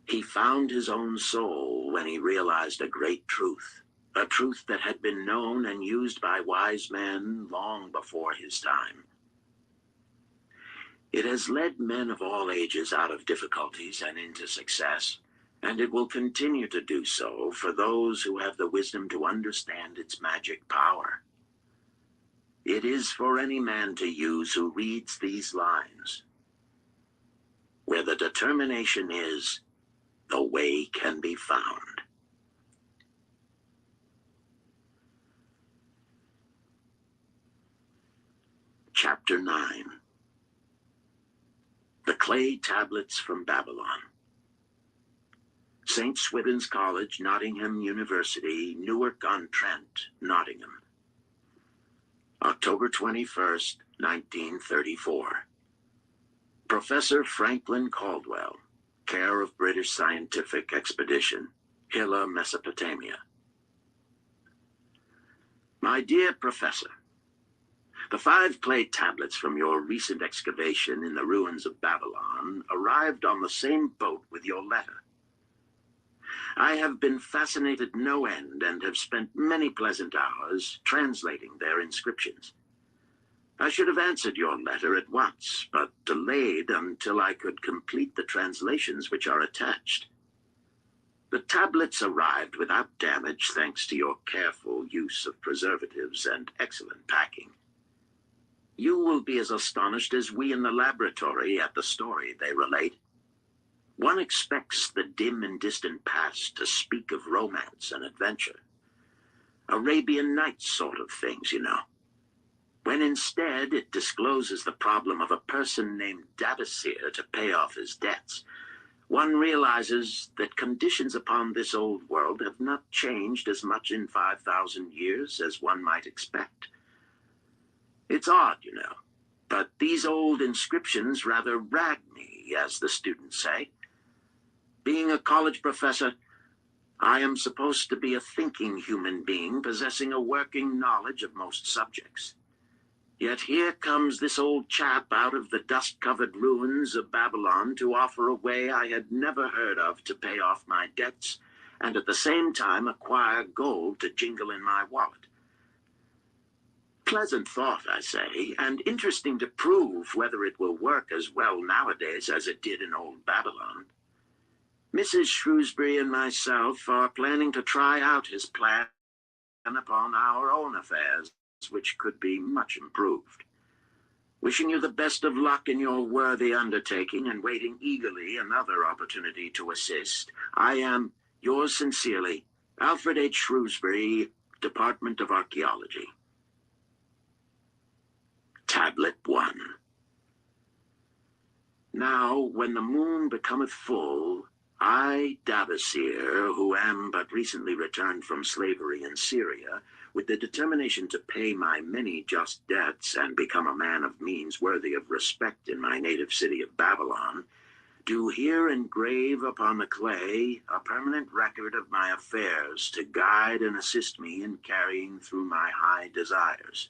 He found his own soul when he realized a great truth, a truth that had been known and used by wise men long before his time. It has led men of all ages out of difficulties and into success, and it will continue to do so for those who have the wisdom to understand its magic power. It is for any man to use who reads these lines. Where the determination is, the way can be found. Chapter 9. The Clay Tablets from Babylon. St. Swithin's College, Nottingham University, Newark-on-Trent, Nottingham. October 21st, 1934. Professor Franklin Caldwell, care of British Scientific Expedition, Hilla, Mesopotamia. My dear Professor, the 5 clay tablets from your recent excavation in the ruins of Babylon arrived on the same boat with your letter. I have been fascinated no end and have spent many pleasant hours translating their inscriptions. I should have answered your letter at once, but delayed until I could complete the translations which are attached. The tablets arrived without damage thanks to your careful use of preservatives and excellent packing. You will be as astonished as we in the laboratory at the story they relate. One expects the dim and distant past to speak of romance and adventure. Arabian Nights sort of things, you know. When instead it discloses the problem of a person named Dabasir to pay off his debts, one realizes that conditions upon this old world have not changed as much in 5,000 years as one might expect. It's odd, you know, but these old inscriptions rather rag me, as the students say. Being a college professor, I am supposed to be a thinking human being possessing a working knowledge of most subjects. Yet here comes this old chap out of the dust-covered ruins of Babylon to offer a way I had never heard of to pay off my debts, and at the same time acquire gold to jingle in my wallet. Pleasant thought, I say, and interesting to prove whether it will work as well nowadays as it did in old Babylon. Mrs. Shrewsbury and myself are planning to try out his plan upon our own affairs, which could be much improved. Wishing you the best of luck in your worthy undertaking and waiting eagerly another opportunity to assist, I am, yours sincerely, Alfred H. Shrewsbury, Department of Archaeology. Tablet 1. Now, when the moon becometh full, I, Dabasir, who am but recently returned from slavery in Syria, with the determination to pay my many just debts and become a man of means worthy of respect in my native city of Babylon, do here engrave upon the clay a permanent record of my affairs to guide and assist me in carrying through my high desires.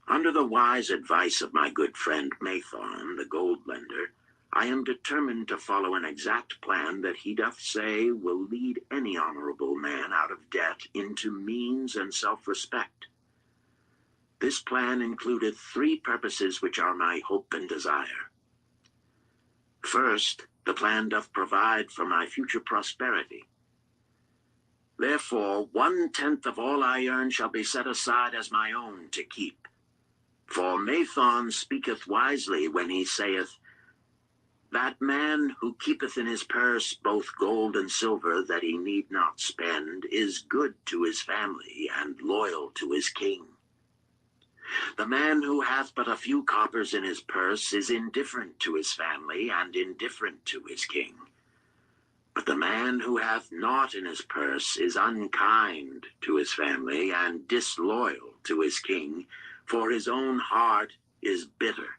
Under the wise advice of my good friend Mathon, the gold lender, I am determined to follow an exact plan that he doth say will lead any honorable man out of debt into means and self-respect. This plan included 3 purposes which are my hope and desire. First, the plan doth provide for my future prosperity. Therefore, 1/10 of all I earn shall be set aside as my own to keep. For Mathon speaketh wisely when he saith, that man who keepeth in his purse both gold and silver that he need not spend is good to his family and loyal to his king. The man who hath but a few coppers in his purse is indifferent to his family and indifferent to his king. But the man who hath naught in his purse is unkind to his family and disloyal to his king, for his own heart is bitter.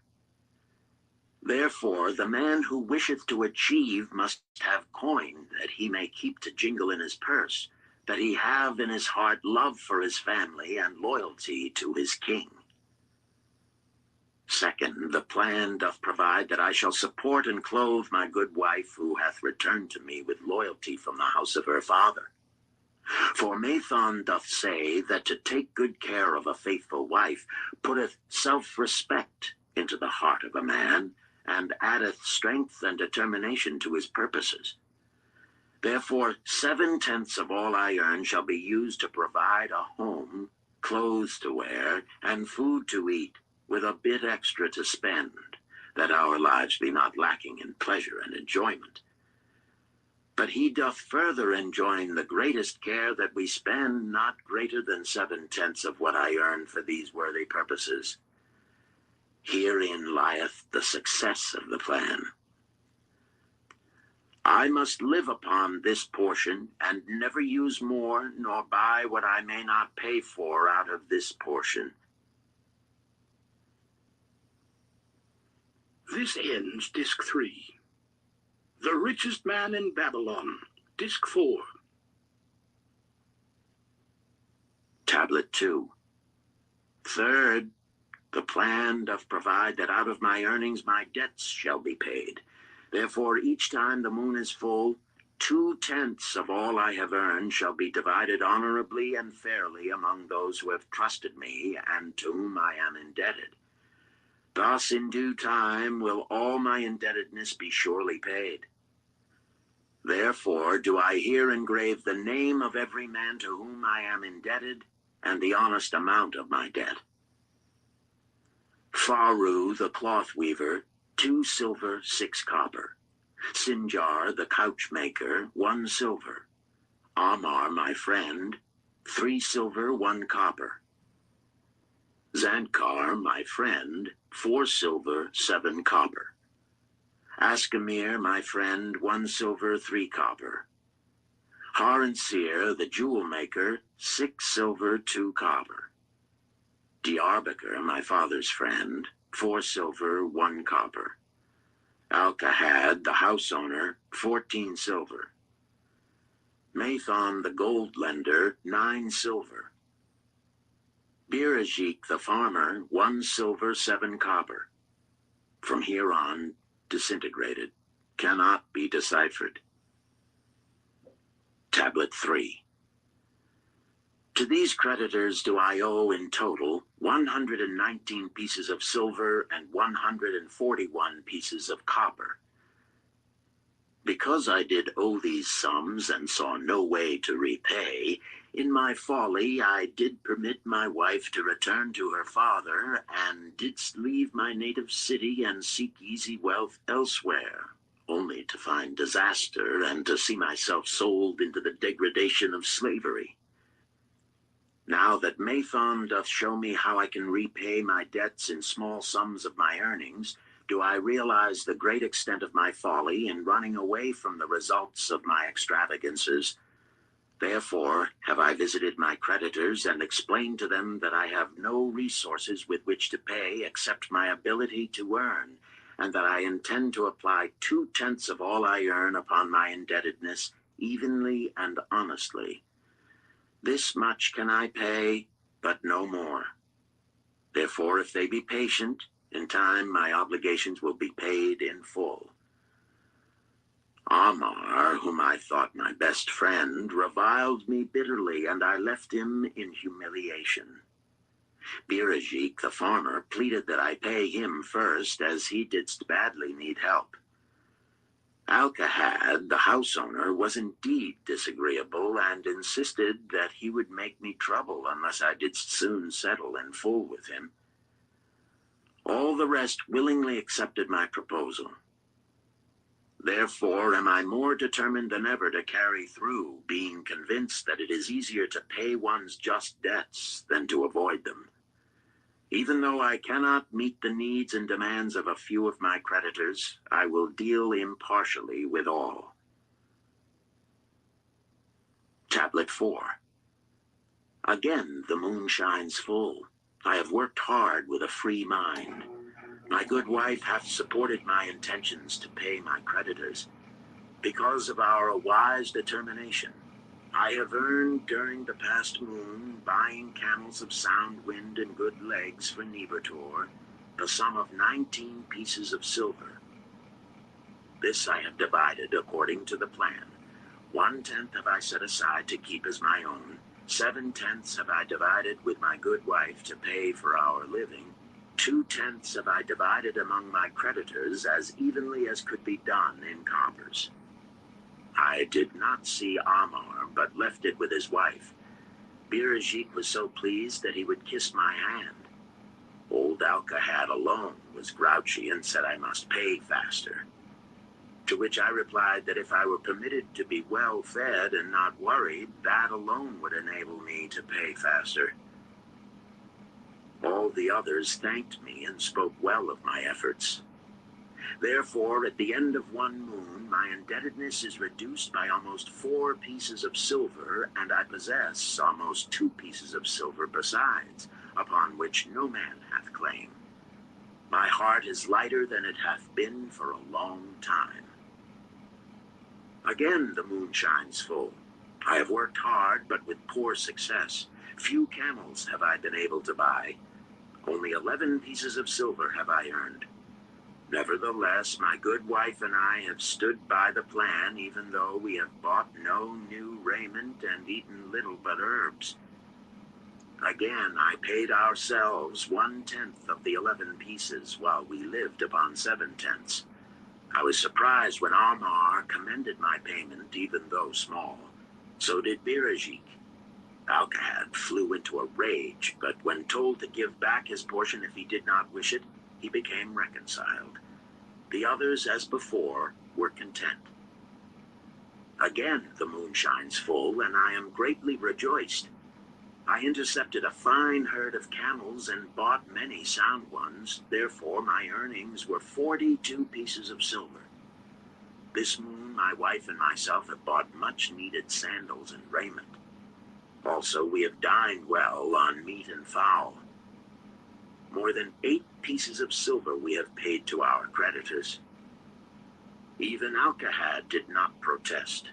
Therefore, the man who wisheth to achieve must have coin that he may keep to jingle in his purse, that he have in his heart love for his family and loyalty to his king. Second, the plan doth provide that I shall support and clothe my good wife who hath returned to me with loyalty from the house of her father. For Mathon doth say that to take good care of a faithful wife putteth self-respect into the heart of a man, and addeth strength and determination to his purposes. Therefore 7/10 of all I earn shall be used to provide a home, clothes to wear, and food to eat, with a bit extra to spend, that our lives be not lacking in pleasure and enjoyment. But he doth further enjoin the greatest care that we spend not greater than 7/10 of what I earn for these worthy purposes. Herein lieth the success of the plan. I must live upon this portion, and never use more, nor buy what I may not pay for out of this portion. This ends Disc 3. The Richest Man in Babylon, Disc 4. Tablet 2. Third, the plan doth provide that out of my earnings my debts shall be paid. Therefore, each time the moon is full, 2/10 of all I have earned shall be divided honorably and fairly among those who have trusted me and to whom I am indebted. Thus in due time will all my indebtedness be surely paid. Therefore do I here engrave the name of every man to whom I am indebted, and the honest amount of my debt. Faru the cloth weaver, 2 silver, 6 copper. Sinjar the couch maker, 1 silver. Amar my friend, 3 silver, 1 copper. Zankar my friend, 4 silver, 7 copper. Askamir my friend, 1 silver, 3 copper. Haransir the jewel maker, 6 silver, 2 copper. Diarbakir my father's friend, 4 silver, 1 copper. Alkahad the house owner, 14 silver. Mathon the gold lender, 9 silver. Birajik the farmer, 1 silver, 7 copper. From here on, disintegrated, cannot be deciphered. Tablet 3. To these creditors do I owe in total 119 pieces of silver and 141 pieces of copper. Because I did owe these sums and saw no way to repay, in my folly I did permit my wife to return to her father, and didst leave my native city and seek easy wealth elsewhere, only to find disaster and to see myself sold into the degradation of slavery. Now that Mathon doth show me how I can repay my debts in small sums of my earnings, do I realize the great extent of my folly in running away from the results of my extravagances. Therefore have I visited my creditors and explained to them that I have no resources with which to pay except my ability to earn, and that I intend to apply 2/10 of all I earn upon my indebtedness evenly and honestly. This much can I pay, but no more. Therefore, if they be patient, in time my obligations will be paid in full. Amar, whom I thought my best friend, reviled me bitterly, and I left him in humiliation. Birajik, the farmer, pleaded that I pay him first, as he didst badly need help. Alkahad, the house owner, was indeed disagreeable, and insisted that he would make me trouble unless I didst soon settle in full with him. All the rest willingly accepted my proposal. Therefore am I more determined than ever to carry through, being convinced that it is easier to pay one's just debts than to avoid them. Even though I cannot meet the needs and demands of a few of my creditors, I will deal impartially with all. Tablet 4. Again the moon shines full. I have worked hard with a free mind. My good wife hath supported my intentions to pay my creditors. Because of our wise determination, I have earned during the past moon, buying camels of sound wind and good legs for Nebertor, the sum of 19 pieces of silver. This I have divided according to the plan. 1/10 have I set aside to keep as my own. 7/10 have I divided with my good wife to pay for our living. 2/10 have I divided among my creditors as evenly as could be done in coppers. I did not see Amar, but left it with his wife. Birajik was so pleased that he would kiss my hand. Old Alkahad alone was grouchy and said I must pay faster. To which I replied that if I were permitted to be well fed and not worried, that alone would enable me to pay faster. All the others thanked me and spoke well of my efforts. Therefore, at the end of one moon, my indebtedness is reduced by almost 4 pieces of silver, and I possess almost 2 pieces of silver besides, upon which no man hath claim. My heart is lighter than it hath been for a long time. Again the moon shines full. I have worked hard, but with poor success. Few camels have I been able to buy. Only 11 pieces of silver have I earned. Nevertheless, my good wife and I have stood by the plan, even though we have bought no new raiment and eaten little but herbs. Again, I paid ourselves 1/10 of the 11 pieces, while we lived upon 7/10. I was surprised when Amar commended my payment, even though small. So did Birajik. Alcahad flew into a rage, but when told to give back his portion if he did not wish it, he became reconciled. The others, as before, were content. Again the moon shines full, and I am greatly rejoiced. I intercepted a fine herd of camels and bought many sound ones. Therefore my earnings were 42 pieces of silver. This moon my wife and myself have bought much-needed sandals and raiment. Also we have dined well on meat and fowl. More than 8 pieces of silver we have paid to our creditors. Even Alcahad did not protest.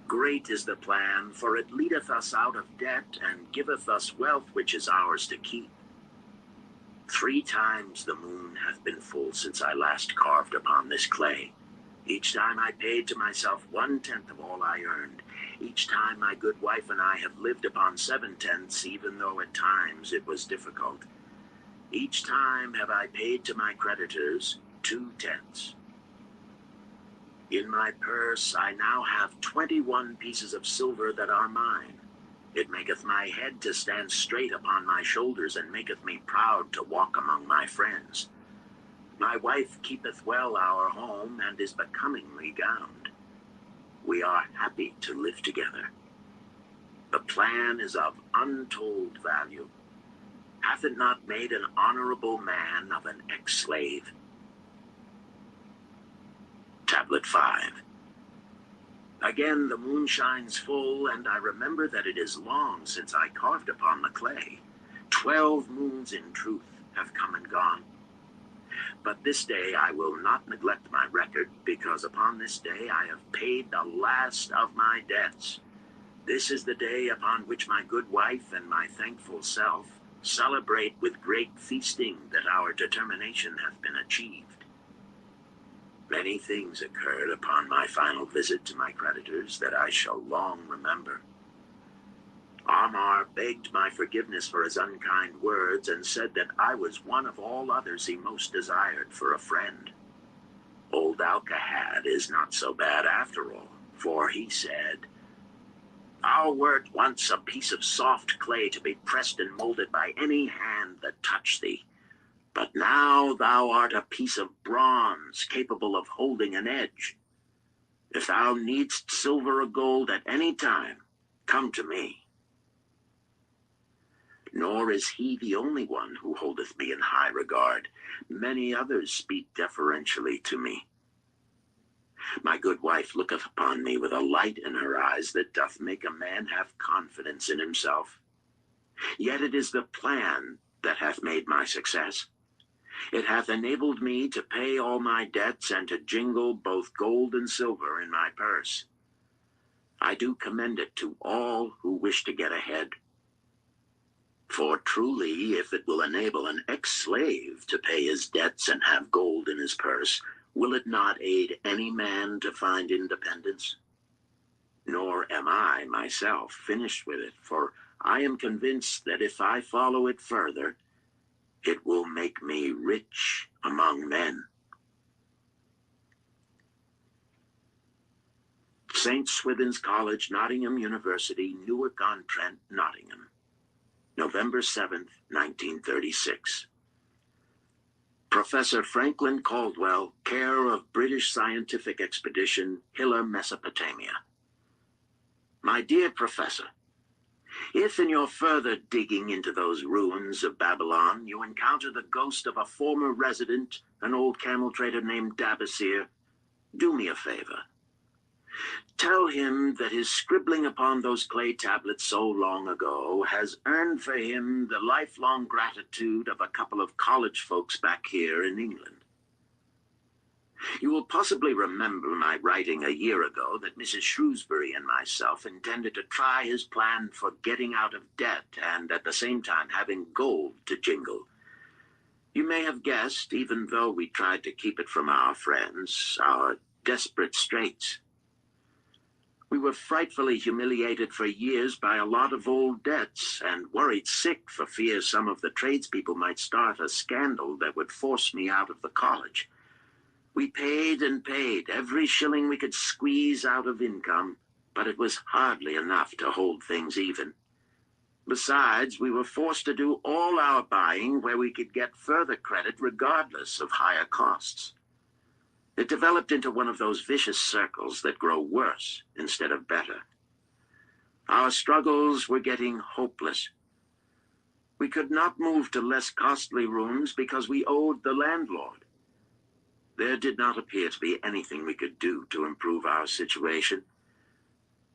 Great is the plan, for it leadeth us out of debt, and giveth us wealth which is ours to keep. 3 times the moon hath been full since I last carved upon this clay. Each time I paid to myself 1/10 of all I earned. Each time my good wife and I have lived upon 7/10, even though at times it was difficult. Each time have I paid to my creditors 2/10. In my purse I now have 21 pieces of silver that are mine. It maketh my head to stand straight upon my shoulders, and maketh me proud to walk among my friends. My wife keepeth well our home, and is becomingly gowned. We are happy to live together. The plan is of untold value. Hath it not made an honorable man of an ex-slave? Tablet 5. Again the moon shines full, and I remember that it is long since I carved upon the clay. 12 moons in truth have come and gone. But this day I will not neglect my record, because upon this day I have paid the last of my debts. This is the day upon which my good wife and my thankful self celebrate with great feasting that our determination hath been achieved. Many things occurred upon my final visit to my creditors that I shall long remember. Amar begged my forgiveness for his unkind words, and said that I was one of all others he most desired for a friend. Old Alcahad is not so bad after all, for he said, "Thou wert once a piece of soft clay to be pressed and molded by any hand that touched thee. But now thou art a piece of bronze, capable of holding an edge. If thou needst silver or gold at any time, come to me." Nor is he the only one who holdeth me in high regard. Many others speak deferentially to me. My good wife looketh upon me with a light in her eyes that doth make a man have confidence in himself. Yet it is the plan that hath made my success. It hath enabled me to pay all my debts, and to jingle both gold and silver in my purse. I do commend it to all who wish to get ahead. For truly, if it will enable an ex-slave to pay his debts and have gold in his purse, will it not aid any man to find independence? Nor am I myself finished with it, for I am convinced that if I follow it further, it will make me rich among men. St. Swithin's College, Nottingham University, Newark-on-Trent, Nottingham. November 7th, 1936. Professor Franklin Caldwell, care of British Scientific Expedition, Hilla, Mesopotamia. My dear Professor, if in your further digging into those ruins of Babylon you encounter the ghost of a former resident, an old camel trader named Dabasir, do me a favor. Tell him that his scribbling upon those clay tablets so long ago has earned for him the lifelong gratitude of a couple of college folks back here in England. You will possibly remember my writing a year ago that Mrs. Shrewsbury and myself intended to try his plan for getting out of debt and at the same time having gold to jingle. You may have guessed, even though we tried to keep it from our friends, our desperate straits. We were frightfully humiliated for years by a lot of old debts, and worried sick for fear some of the tradespeople might start a scandal that would force me out of the college. We paid and paid, every shilling we could squeeze out of income, but it was hardly enough to hold things even. Besides, we were forced to do all our buying where we could get further credit regardless of higher costs. It developed into one of those vicious circles that grow worse instead of better. Our struggles were getting hopeless. We could not move to less costly rooms because we owed the landlord. There did not appear to be anything we could do to improve our situation.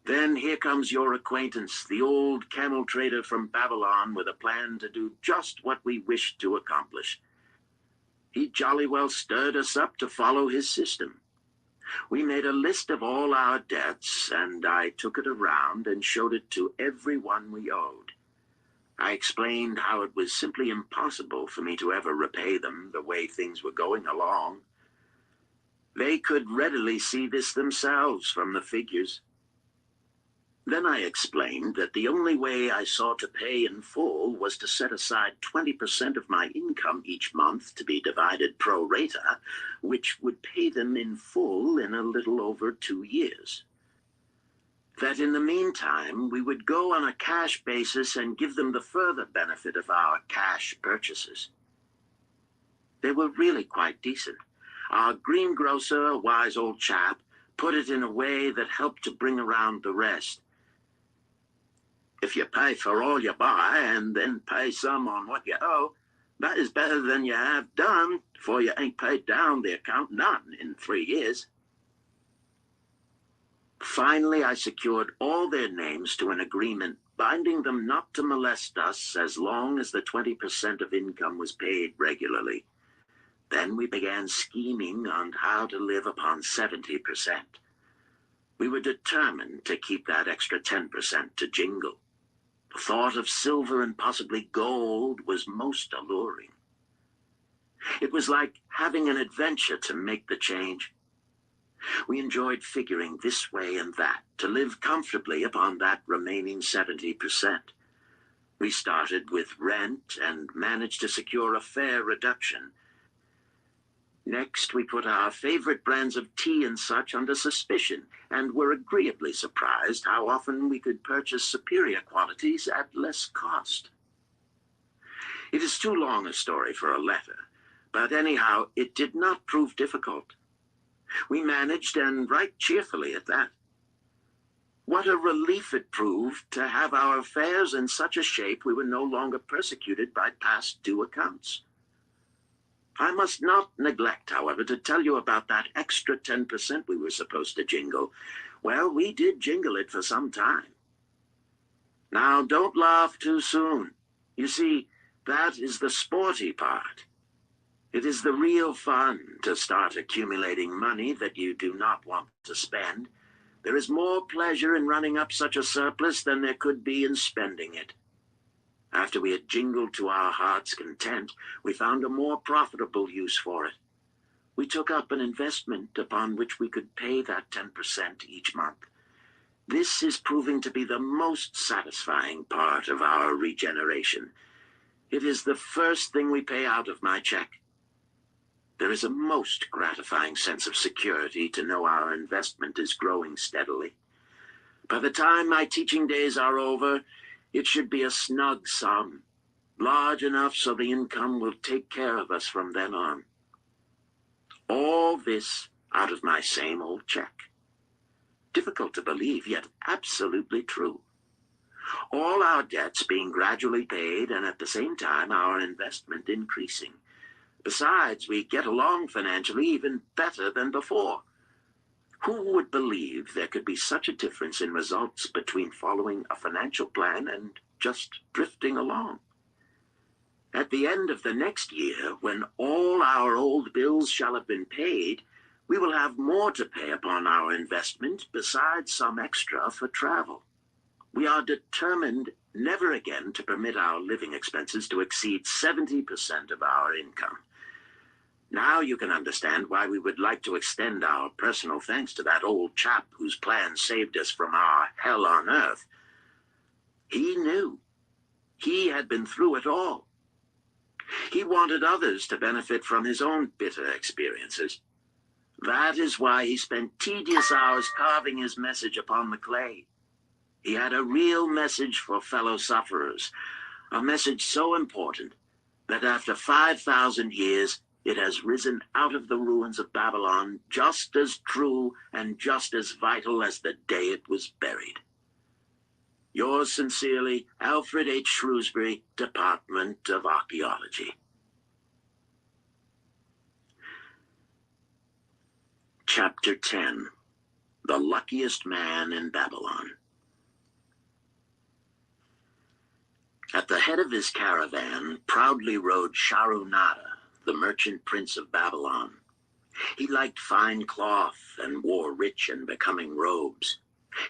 Then here comes your acquaintance, the old camel trader from Babylon, with a plan to do just what we wished to accomplish. He jolly well stirred us up to follow his system. We made a list of all our debts, and I took it around and showed it to everyone we owed. I explained how it was simply impossible for me to ever repay them the way things were going along. They could readily see this themselves from the figures. Then I explained that the only way I saw to pay in full was to set aside 20% of my income each month to be divided pro rata, which would pay them in full in a little over 2 years. That in the meantime, we would go on a cash basis and give them the further benefit of our cash purchases. They were really quite decent. Our greengrocer, a wise old chap, put it in a way that helped to bring around the rest. If you pay for all you buy and then pay some on what you owe, that is better than you have done, for you ain't paid down the account none in 3 years. Finally, I secured all their names to an agreement binding them not to molest us as long as the 20% of income was paid regularly. Then we began scheming on how to live upon 70%. We were determined to keep that extra 10% to jingle. The thought of silver and possibly gold was most alluring. It was like having an adventure to make the change. We enjoyed figuring this way and that to live comfortably upon that remaining 70%. We started with rent and managed to secure a fair reduction. Next, we put our favorite brands of tea and such under suspicion, and were agreeably surprised how often we could purchase superior qualities at less cost. It is too long a story for a letter, but anyhow, it did not prove difficult. We managed, and right cheerfully at that. What a relief it proved to have our affairs in such a shape we were no longer persecuted by past due accounts. I must not neglect, however, to tell you about that extra 10% we were supposed to jingle. Well, we did jingle it for some time. Now, don't laugh too soon. You see, that is the sporty part. It is the real fun to start accumulating money that you do not want to spend. There is more pleasure in running up such a surplus than there could be in spending it. After we had jingled to our heart's content, we found a more profitable use for it. We took up an investment upon which we could pay that 10% each month. This is proving to be the most satisfying part of our regeneration. It is the first thing we pay out of my check. There is a most gratifying sense of security to know our investment is growing steadily. By the time my teaching days are over, it should be a snug sum, large enough so the income will take care of us from then on. All this out of my same old check. Difficult to believe, yet absolutely true. All our debts being gradually paid, and at the same time our investment increasing. Besides, we get along financially even better than before. Who would believe there could be such a difference in results between following a financial plan and just drifting along? At the end of the next year, when all our old bills shall have been paid, we will have more to pay upon our investment besides some extra for travel. We are determined never again to permit our living expenses to exceed 70% of our income. Now you can understand why we would like to extend our personal thanks to that old chap whose plan saved us from our hell on earth. He knew. He had been through it all. He wanted others to benefit from his own bitter experiences. That is why he spent tedious hours carving his message upon the clay. He had a real message for fellow sufferers, a message so important that after 5,000 years, it has risen out of the ruins of Babylon just as true and just as vital as the day it was buried. Yours sincerely, Alfred H. Shrewsbury, Department of Archaeology. Chapter 10. The Luckiest Man in Babylon. At the head of his caravan proudly rode Shahrunada, the merchant prince of Babylon. He liked fine cloth and wore rich and becoming robes.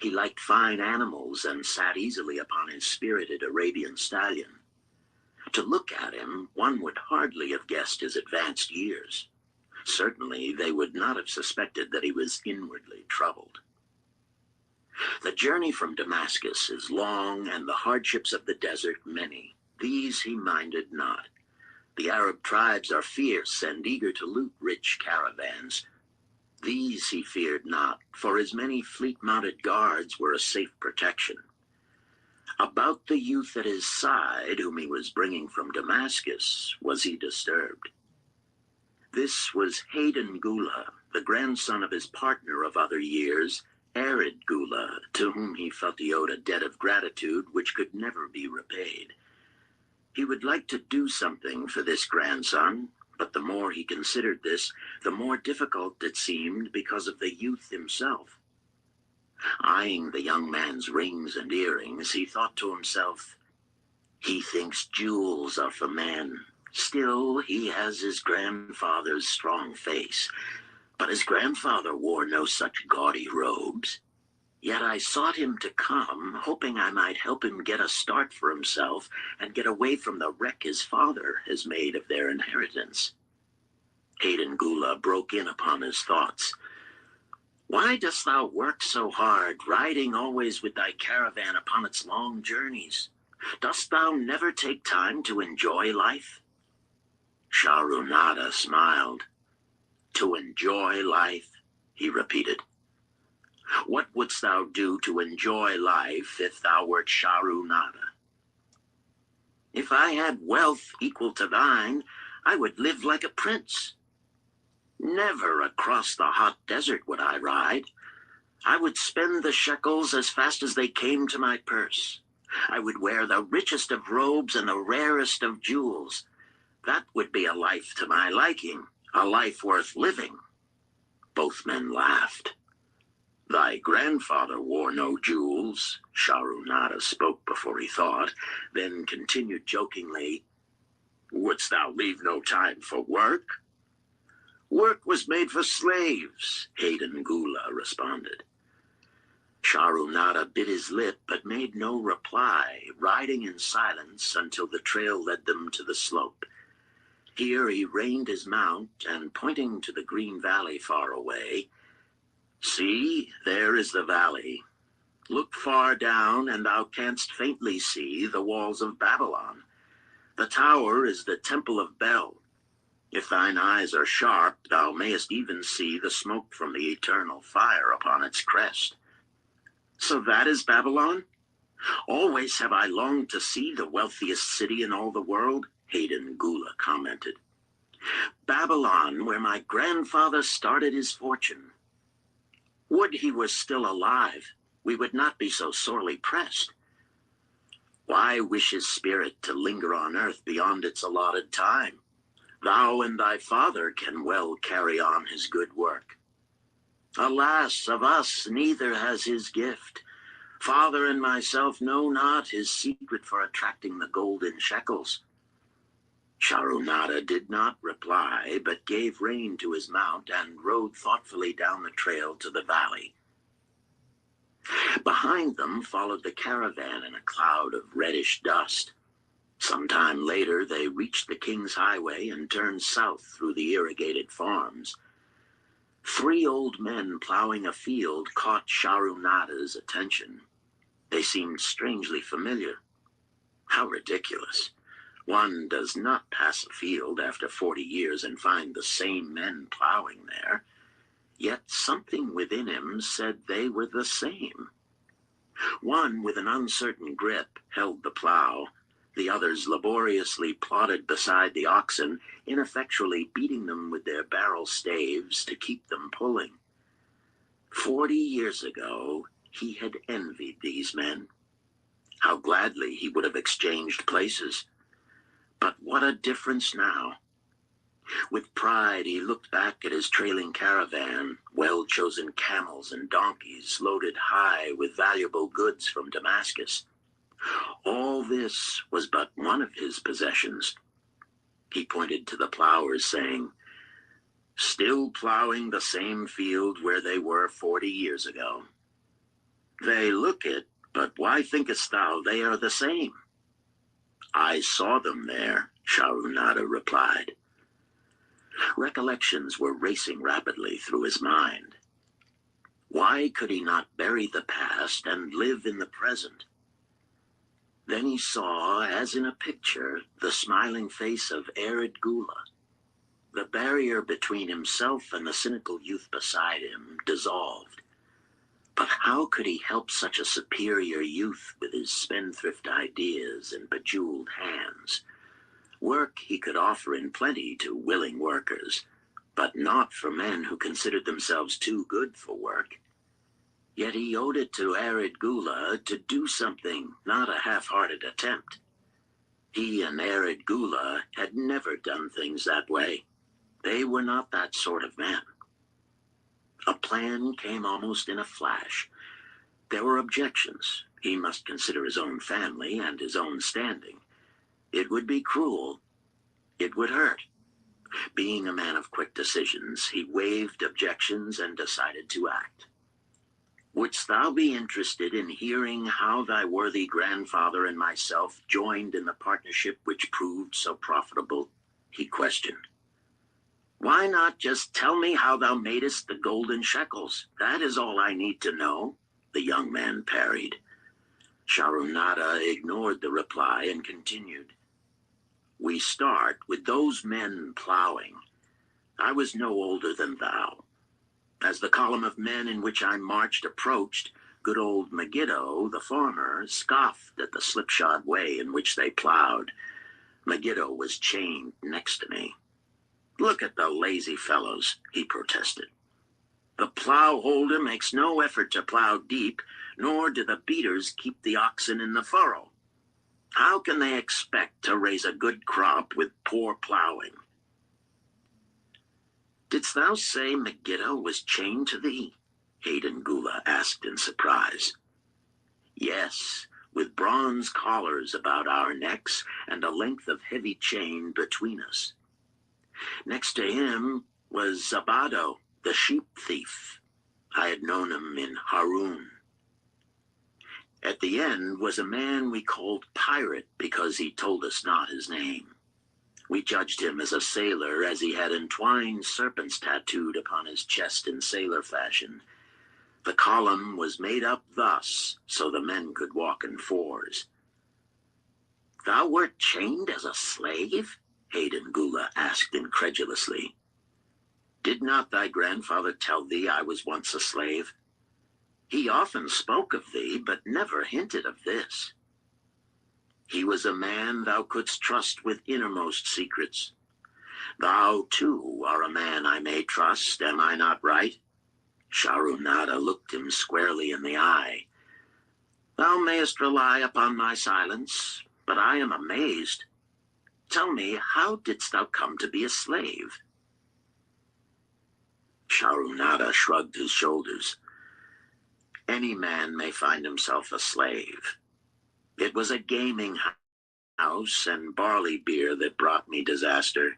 He liked fine animals and sat easily upon his spirited Arabian stallion. To look at him, one would hardly have guessed his advanced years. Certainly, they would not have suspected that he was inwardly troubled. The journey from Damascus is long, and the hardships of the desert many. These he minded not. The Arab tribes are fierce and eager to loot rich caravans. These he feared not, for his many fleet-mounted guards were a safe protection. About the youth at his side, whom he was bringing from Damascus, was he disturbed. This was Hayden Gula, the grandson of his partner of other years, Arid Gula, to whom he felt he owed a debt of gratitude which could never be repaid. He would like to do something for this grandson, but the more he considered this, the more difficult it seemed because of the youth himself. Eyeing the young man's rings and earrings, he thought to himself, "He thinks jewels are for men. Still, he has his grandfather's strong face. But his grandfather wore no such gaudy robes. Yet I sought him to come, hoping I might help him get a start for himself and get away from the wreck his father has made of their inheritance." Hayden Gula broke in upon his thoughts. "Why dost thou work so hard, riding always with thy caravan upon its long journeys? Dost thou never take time to enjoy life?" Shahrunada smiled. "To enjoy life?" he repeated. "What wouldst thou do to enjoy life if thou wert Shahrunada?" "If I had wealth equal to thine, I would live like a prince. Never across the hot desert would I ride. I would spend the shekels as fast as they came to my purse. I would wear the richest of robes and the rarest of jewels. That would be a life to my liking, a life worth living." Both men laughed. "Thy grandfather wore no jewels." Shahrunada spoke before he thought, then continued jokingly, "Wouldst thou leave no time for work?" "Work was made for slaves," Hayden Gula responded. Shahrunada bit his lip but made no reply, riding in silence until the trail led them to the slope. Here he reined his mount, and pointing to the green valley far away, "See, there is the valley. Look far down, and thou canst faintly see the walls of Babylon. The tower is the Temple of Bel. If thine eyes are sharp, thou mayest even see the smoke from the eternal fire upon its crest." "So that is Babylon? Always have I longed to see the wealthiest city in all the world," Hayden Gula commented. "Babylon, where my grandfather started his fortune. Would he were still alive, we would not be so sorely pressed. Why wish his spirit to linger on earth beyond its allotted time? Thou and thy father can well carry on his good work. Alas, of us neither has his gift. Father and myself know not his secret for attracting the golden shekels." Shahrunada did not reply, but gave rein to his mount and rode thoughtfully down the trail to the valley. Behind them followed the caravan in a cloud of reddish dust. Some time later, they reached the King's Highway and turned south through the irrigated farms. 3 old men plowing a field caught Sharunada's attention. They seemed strangely familiar. How ridiculous. One does not pass a field after 40 years and find the same men plowing there. Yet something within him said they were the same. One, with an uncertain grip, held the plow. The others laboriously plodded beside the oxen, ineffectually beating them with their barrel staves to keep them pulling. 40 years ago, he had envied these men. How gladly he would have exchanged places. But what a difference now. With pride, he looked back at his trailing caravan, well-chosen camels and donkeys loaded high with valuable goods from Damascus. All this was but one of his possessions. He pointed to the plowers, saying, "Still plowing the same field where they were 40 years ago. They look it, but why thinkest thou they are the same?" "I saw them there," Sharunada replied. Recollections were racing rapidly through his mind. Why could he not bury the past and live in the present? Then he saw, as in a picture, the smiling face of Arid Gula. The barrier between himself and the cynical youth beside him dissolved. But how could he help such a superior youth with his spendthrift ideas and bejeweled hands? Work he could offer in plenty to willing workers, but not for men who considered themselves too good for work. Yet he owed it to Arid Gula to do something, not a half-hearted attempt. He and Arid Gula had never done things that way. They were not that sort of men. A plan came almost in a flash. There were objections. He must consider his own family and his own standing. It would be cruel. It would hurt. Being a man of quick decisions, he waived objections and decided to act. "Wouldst thou be interested in hearing how thy worthy grandfather and myself joined in the partnership which proved so profitable?" he questioned. "Why not just tell me how thou madest the golden shekels? That is all I need to know," the young man parried. Sharunada ignored the reply and continued. "We start with those men plowing. I was no older than thou. As the column of men in which I marched approached, good old Megiddo, the farmer, scoffed at the slipshod way in which they plowed. Megiddo was chained next to me. 'Look at the lazy fellows,' he protested. 'The plow holder makes no effort to plow deep, nor do the beaters keep the oxen in the furrow. How can they expect to raise a good crop with poor plowing?'" "Didst thou say Megiddo was chained to thee?" Hayden Gula asked in surprise. "Yes, with bronze collars about our necks and a length of heavy chain between us. Next to him was Zabado, the sheep thief. I had known him in Harun. At the end was a man we called Pirate because he told us not his name. We judged him as a sailor, as he had entwined serpents tattooed upon his chest in sailor fashion. The column was made up thus, so the men could walk in fours." "Thou wert chained as a slave?" Hayden Gula asked incredulously. "Did not thy grandfather tell thee I was once a slave? He often spoke of thee, but never hinted of this. He was a man thou couldst trust with innermost secrets. Thou, too, are a man I may trust, am I not right?" Sharunada looked him squarely in the eye. "Thou mayest rely upon my silence, but I am amazed. Tell me, how didst thou come to be a slave?" Sharunada shrugged his shoulders. "Any man may find himself a slave. It was a gaming house and barley beer that brought me disaster.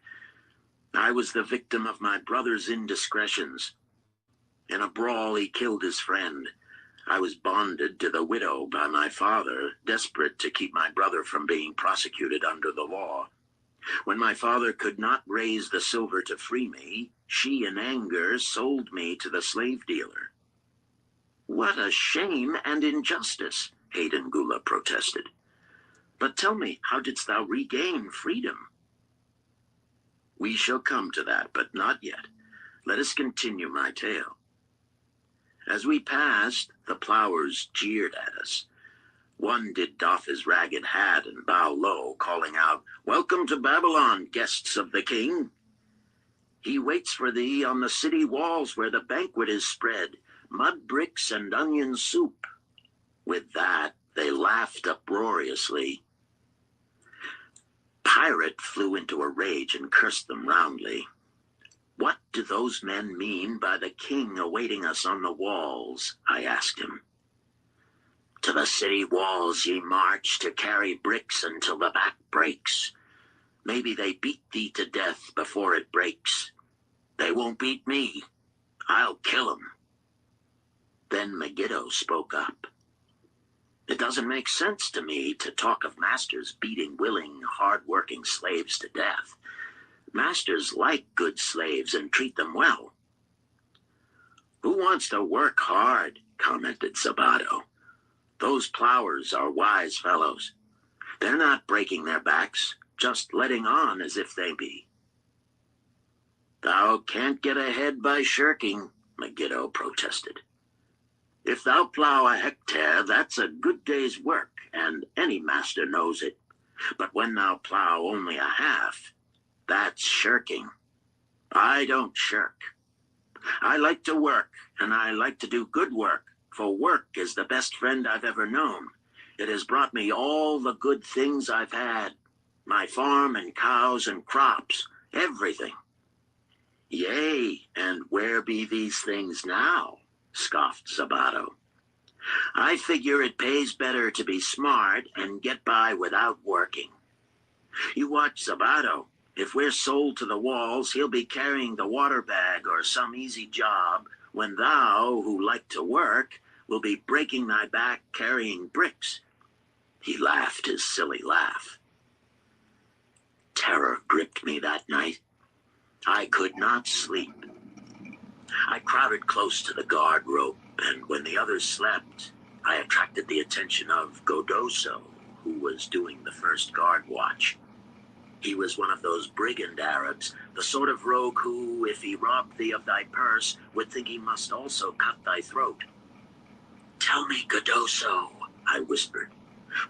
I was the victim of my brother's indiscretions. In a brawl, he killed his friend. I was bonded to the widow by my father, desperate to keep my brother from being prosecuted under the law. When my father could not raise the silver to free me, she in anger sold me to the slave dealer. What a shame and injustice, Hayden Gula protested. But tell me, how didst thou regain freedom? We shall come to that, but not yet. Let us continue my tale. As we passed, the plowers jeered at us. One did doff his ragged hat and bow low, calling out, "Welcome to Babylon, guests of the king. He waits for thee on the city walls where the banquet is spread, mud bricks and onion soup." With that, they laughed uproariously. Pirate flew into a rage and cursed them roundly. "What do those men mean by the king awaiting us on the walls?" I asked him. "To the city walls ye march to carry bricks until the back breaks. Maybe they beat thee to death before it breaks. They won't beat me. I'll kill 'em." Then Megiddo spoke up. "It doesn't make sense to me to talk of masters beating willing, hard-working slaves to death. Masters like good slaves and treat them well." "Who wants to work hard?" commented Sabato. "Those plowers are wise fellows. They're not breaking their backs, just letting on as if they be." "Thou can't get ahead by shirking," Megiddo protested. "If thou plow a hectare, that's a good day's work, and any master knows it. But when thou plow only a half, that's shirking. I don't shirk. I like to work, and I like to do good work, for work is the best friend I've ever known. It has brought me all the good things I've had, my farm and cows and crops, everything." "Yea, and where be these things now?" scoffed Sabato. "I figure it pays better to be smart and get by without working. You watch Sabato. If we're sold to the walls, he'll be carrying the water bag or some easy job, when thou, who like to work, will be breaking thy back carrying bricks." He laughed his silly laugh. Terror gripped me that night. I could not sleep. I crowded close to the guard rope, and when the others slept, I attracted the attention of Godoso, who was doing the first guard watch. He was one of those brigand Arabs, the sort of rogue who, if he robbed thee of thy purse, would think he must also cut thy throat. "Tell me, Godoso," I whispered,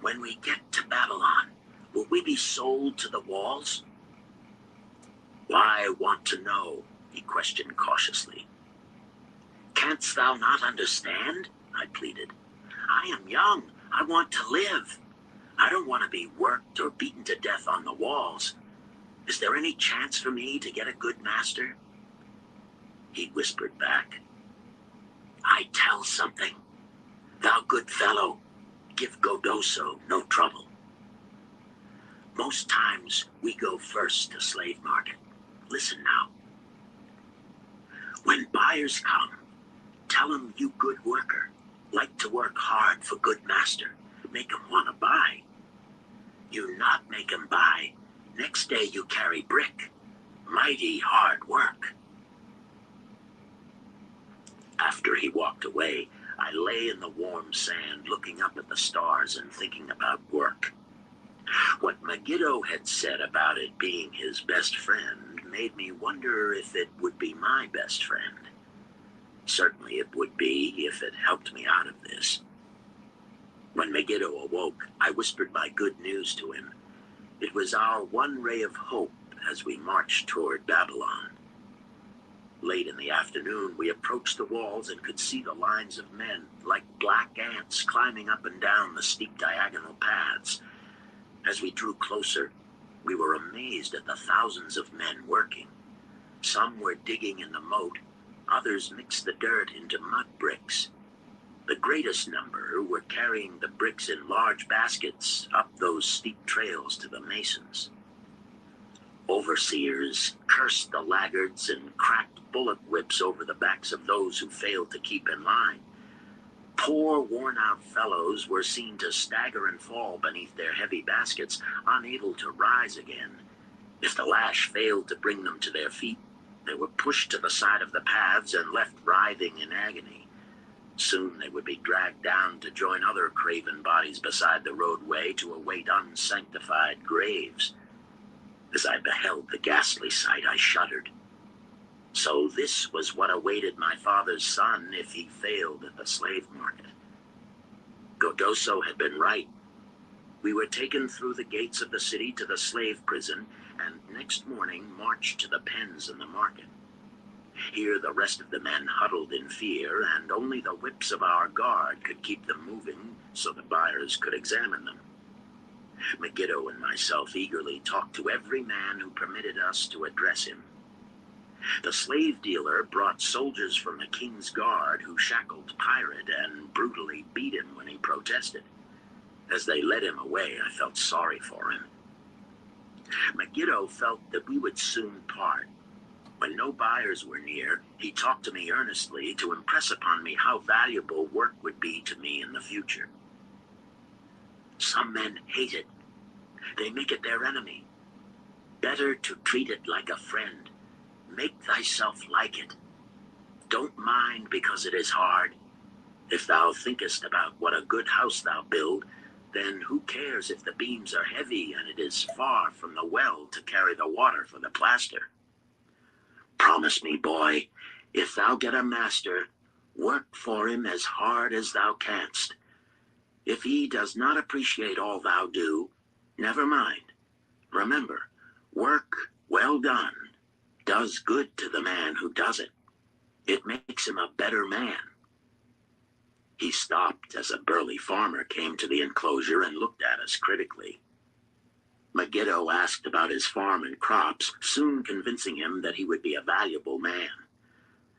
"when we get to Babylon, will we be sold to the walls?" "Why want to know?" he questioned cautiously. "Canst thou not understand?" I pleaded. "I am young. I want to live. I don't want to be worked or beaten to death on the walls. Is there any chance for me to get a good master?" He whispered back, "I tell something. Thou good fellow, give Godoso no trouble. Most times we go first to slave market. Listen now. When buyers come, tell 'em you good worker, like to work hard for good master, make 'em want to buy. You not make 'em buy, next day you carry brick. Mighty hard work." After he walked away, I lay in the warm sand looking up at the stars and thinking about work. What Megiddo had said about it being his best friend made me wonder if it would be my best friend. Certainly it would be if it helped me out of this. When Megiddo awoke, I whispered my good news to him. It was our one ray of hope as we marched toward Babylon. Late in the afternoon, we approached the walls and could see the lines of men, like black ants, climbing up and down the steep diagonal paths. As we drew closer, we were amazed at the thousands of men working. Some were digging in the moat, others mixed the dirt into mud bricks. The greatest number were carrying the bricks in large baskets up those steep trails to the masons. Overseers cursed the laggards and cracked bullet whips over the backs of those who failed to keep in line. Poor, worn-out fellows were seen to stagger and fall beneath their heavy baskets, unable to rise again. If the lash failed to bring them to their feet, they were pushed to the side of the paths and left writhing in agony. Soon they would be dragged down to join other craven bodies beside the roadway to await unsanctified graves. As I beheld the ghastly sight, I shuddered. So this was what awaited my father's son if he failed at the slave market. Godoso had been right. We were taken through the gates of the city to the slave prison, and next morning marched to the pens in the market. Here the rest of the men huddled in fear, and only the whips of our guard could keep them moving so the buyers could examine them. Megiddo and myself eagerly talked to every man who permitted us to address him. The slave dealer brought soldiers from the king's guard who shackled Pirate and brutally beat him when he protested. As they led him away, I felt sorry for him. Megiddo felt that we would soon part. When no buyers were near, he talked to me earnestly to impress upon me how valuable work would be to me in the future. Some men hate it. They make it their enemy. Better to treat it like a friend. Make thyself like it. Don't mind because it is hard. If thou thinkest about what a good house thou build, then who cares if the beams are heavy and it is far from the well to carry the water for the plaster? Promise me, boy, if thou get a master, work for him as hard as thou canst. If he does not appreciate all thou do, never mind. Remember, work well done does good to the man who does it. It makes him a better man. He stopped as a burly farmer came to the enclosure and looked at us critically. Megiddo asked about his farm and crops, soon convincing him that he would be a valuable man.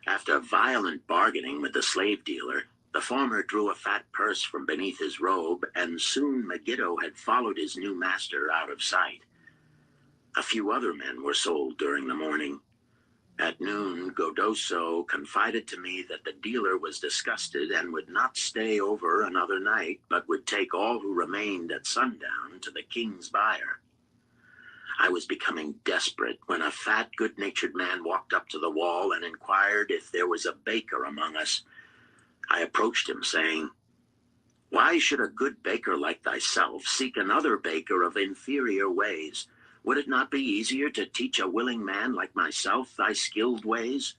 After violent bargaining with the slave dealer, the farmer drew a fat purse from beneath his robe, and soon Megiddo had followed his new master out of sight. A few other men were sold during the morning. At noon, Godoso confided to me that the dealer was disgusted and would not stay over another night, but would take all who remained at sundown to the king's buyer. I was becoming desperate when a fat, good-natured man walked up to the wall and inquired if there was a baker among us. I approached him, saying, "Why should a good baker like thyself seek another baker of inferior ways? Would it not be easier to teach a willing man like myself thy skilled ways?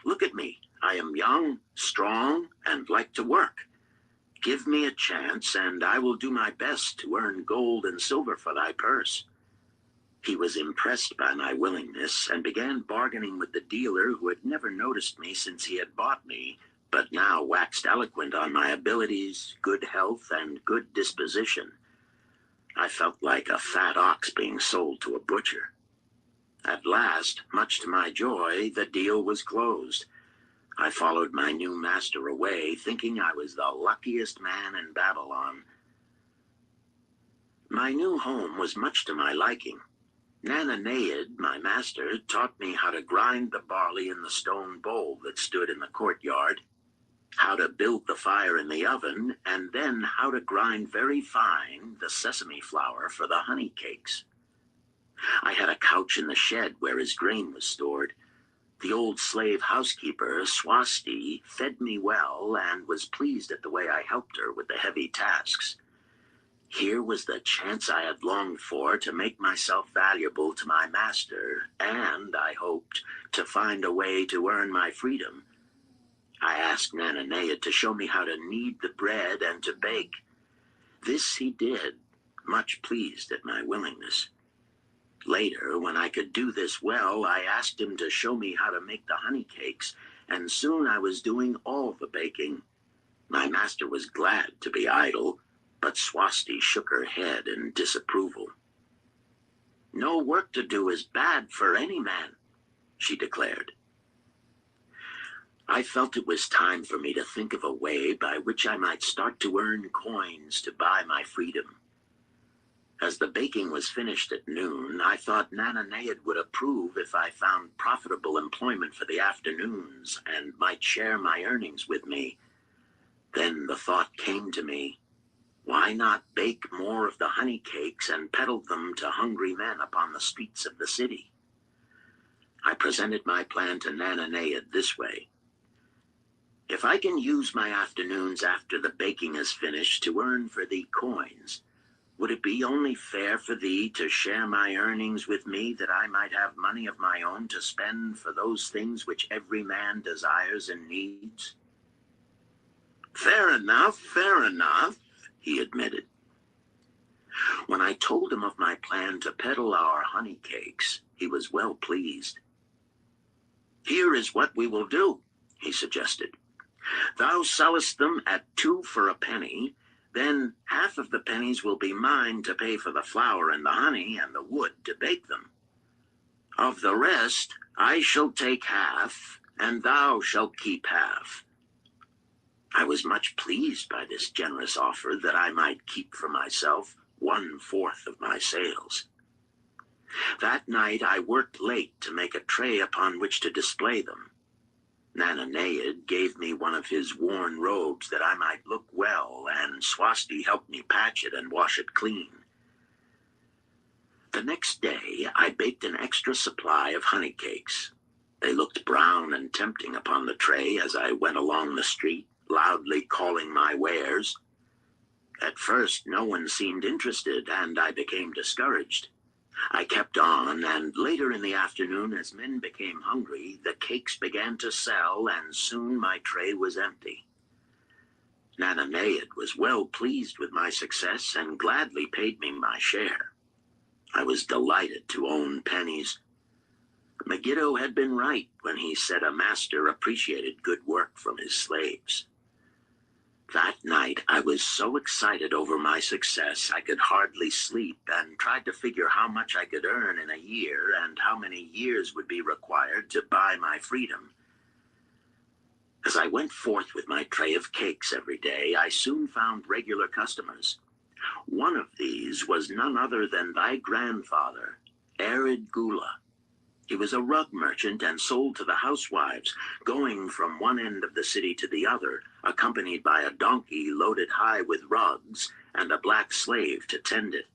Look at me. I am young, strong, and like to work. Give me a chance, and I will do my best to earn gold and silver for thy purse." He was impressed by my willingness and began bargaining with the dealer, who had never noticed me since he had bought me, but now waxed eloquent on my abilities, good health, and good disposition. I felt like a fat ox being sold to a butcher. At last, much to my joy, the deal was closed. I followed my new master away, thinking I was the luckiest man in Babylon. My new home was much to my liking. Nananeid, my master, taught me how to grind the barley in the stone bowl that stood in the courtyard, how to build the fire in the oven, and then how to grind very fine the sesame flour for the honey cakes. I had a couch in the shed where his grain was stored. The old slave housekeeper, Swasti, fed me well and was pleased at the way I helped her with the heavy tasks. Here was the chance I had longed for to make myself valuable to my master, and, I hoped, to find a way to earn my freedom. I asked Nananeid to show me how to knead the bread and to bake. This he did, much pleased at my willingness. Later, when I could do this well, I asked him to show me how to make the honey cakes, and soon I was doing all the baking. My master was glad to be idle, but Swasti shook her head in disapproval. "No work to do is bad for any man," she declared. I felt it was time for me to think of a way by which I might start to earn coins to buy my freedom. As the baking was finished at noon, I thought Nananeid would approve if I found profitable employment for the afternoons and might share my earnings with me. Then the thought came to me, why not bake more of the honey cakes and peddle them to hungry men upon the streets of the city? I presented my plan to Nananead this way. If I can use my afternoons after the baking is finished to earn for thee coins, would it be only fair for thee to share my earnings with me, that I might have money of my own to spend for those things which every man desires and needs? Fair enough, he admitted. When I told him of my plan to peddle our honey cakes, he was well pleased. Here is what we will do, he suggested. Thou sellest them at 2 for a penny, then half of the pennies will be mine to pay for the flour and the honey and the wood to bake them. Of the rest I shall take half, and thou shalt keep half. I was much pleased by this generous offer, that I might keep for myself 1/4 of my sales. That night I worked late to make a tray upon which to display them. Nananead gave me one of his worn robes that I might look well, and Swasti helped me patch it and wash it clean. The next day I baked an extra supply of honey cakes. They looked brown and tempting upon the tray as I went along the street, loudly calling my wares. At first no one seemed interested, and I became discouraged. I kept on, and later in the afternoon, as men became hungry, the cakes began to sell, and soon my tray was empty. Nananead was well pleased with my success and gladly paid me my share. I was delighted to own pennies. Megiddo had been right when he said a master appreciated good work from his slaves. That night I was so excited over my success I could hardly sleep, and tried to figure how much I could earn in a year and how many years would be required to buy my freedom. As I went forth with my tray of cakes every day, I soon found regular customers. One of these was none other than thy grandfather, Arid Gula. He was a rug merchant and sold to the housewives, going from one end of the city to the other, accompanied by a donkey loaded high with rugs and a black slave to tend it.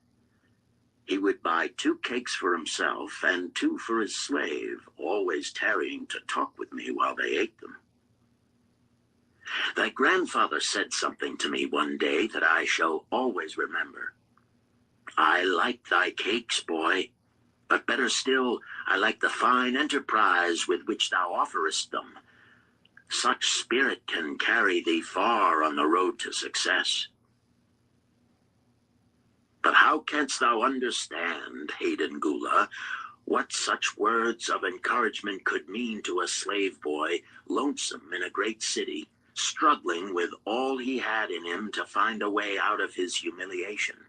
He would buy 2 cakes for himself and 2 for his slave, always tarrying to talk with me while they ate them. Thy grandfather said something to me one day that I shall always remember. I like thy cakes, boy, but better still, I like the fine enterprise with which thou offerest them. Such spirit can carry thee far on the road to success. But how canst thou understand, Hayden Gula, what such words of encouragement could mean to a slave boy, lonesome in a great city, struggling with all he had in him to find a way out of his humiliation?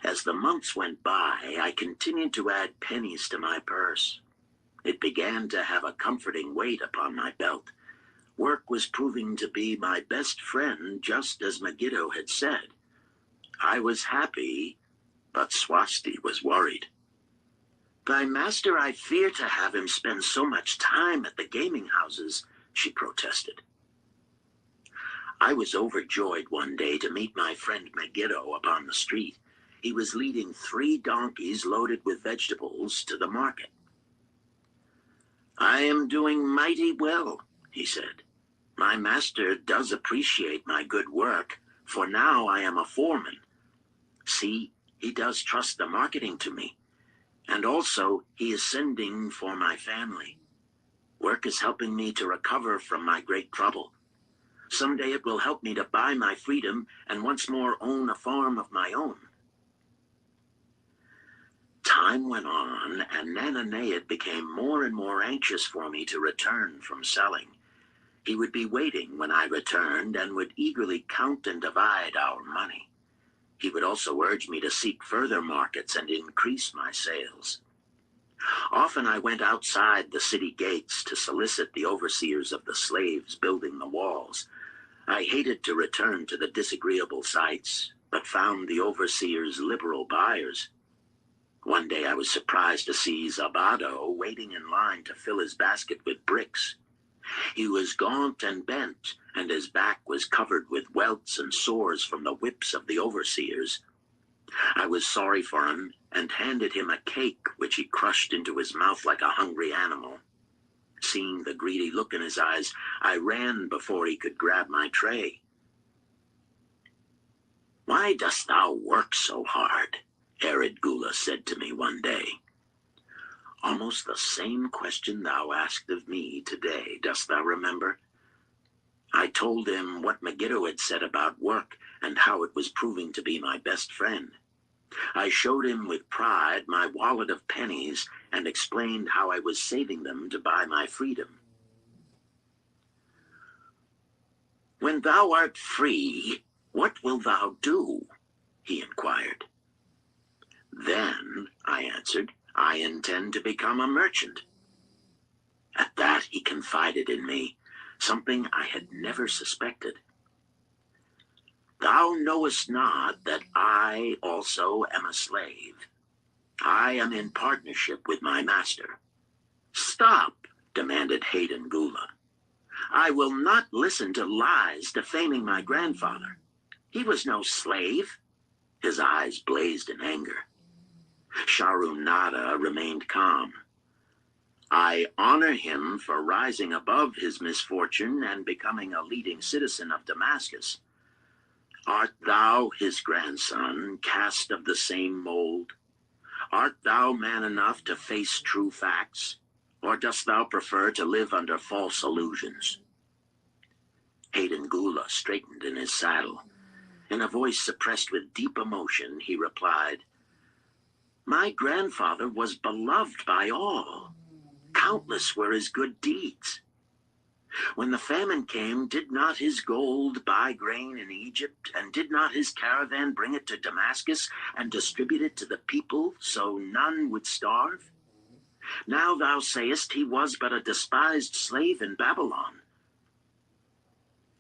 As the months went by, I continued to add pennies to my purse. It began to have a comforting weight upon my belt. Work was proving to be my best friend, just as Megiddo had said. I was happy, but Swasti was worried. Thy master, I fear to have him spend so much time at the gaming houses, she protested. I was overjoyed one day to meet my friend Megiddo upon the street. He was leading 3 donkeys loaded with vegetables to the market. I am doing mighty well, he said. My master does appreciate my good work, for now I am a foreman. See, he does trust the marketing to me, and also he is sending for my family. Work is helping me to recover from my great trouble. Someday it will help me to buy my freedom and once more own a farm of my own. Time went on, and Nananead became more and more anxious for me to return from selling. He would be waiting when I returned and would eagerly count and divide our money. He would also urge me to seek further markets and increase my sales. Often I went outside the city gates to solicit the overseers of the slaves building the walls. I hated to return to the disagreeable sights, but found the overseers liberal buyers. One day I was surprised to see Zabado waiting in line to fill his basket with bricks. He was gaunt and bent, and his back was covered with welts and sores from the whips of the overseers. I was sorry for him and handed him a cake which he crushed into his mouth like a hungry animal. Seeing the greedy look in his eyes, I ran before he could grab my tray. "Why dost thou work so hard?" Arid Gula said to me one day. "Almost the same question thou asked of me today, dost thou remember?" I told him what Megiddo had said about work and how it was proving to be my best friend. I showed him with pride my wallet of pennies and explained how I was saving them to buy my freedom. "When thou art free, what wilt thou do?" he inquired. "Then," I answered, "I intend to become a merchant." At that he confided in me, something I had never suspected. "Thou knowest not that I also am a slave. I am in partnership with my master." "Stop," demanded Hayden Gula. "I will not listen to lies defaming my grandfather. He was no slave." His eyes blazed in anger. Sharunada remained calm. "I honor him for rising above his misfortune and becoming a leading citizen of Damascus. Art thou his grandson, cast of the same mold? Art thou man enough to face true facts, or dost thou prefer to live under false illusions?" Hayden Gula straightened in his saddle. In a voice suppressed with deep emotion, he replied, "My grandfather was beloved by all. Countless were his good deeds. When the famine came, did not his gold buy grain in Egypt, and did not his caravan bring it to Damascus and distribute it to the people so none would starve? Now thou sayest he was but a despised slave in Babylon.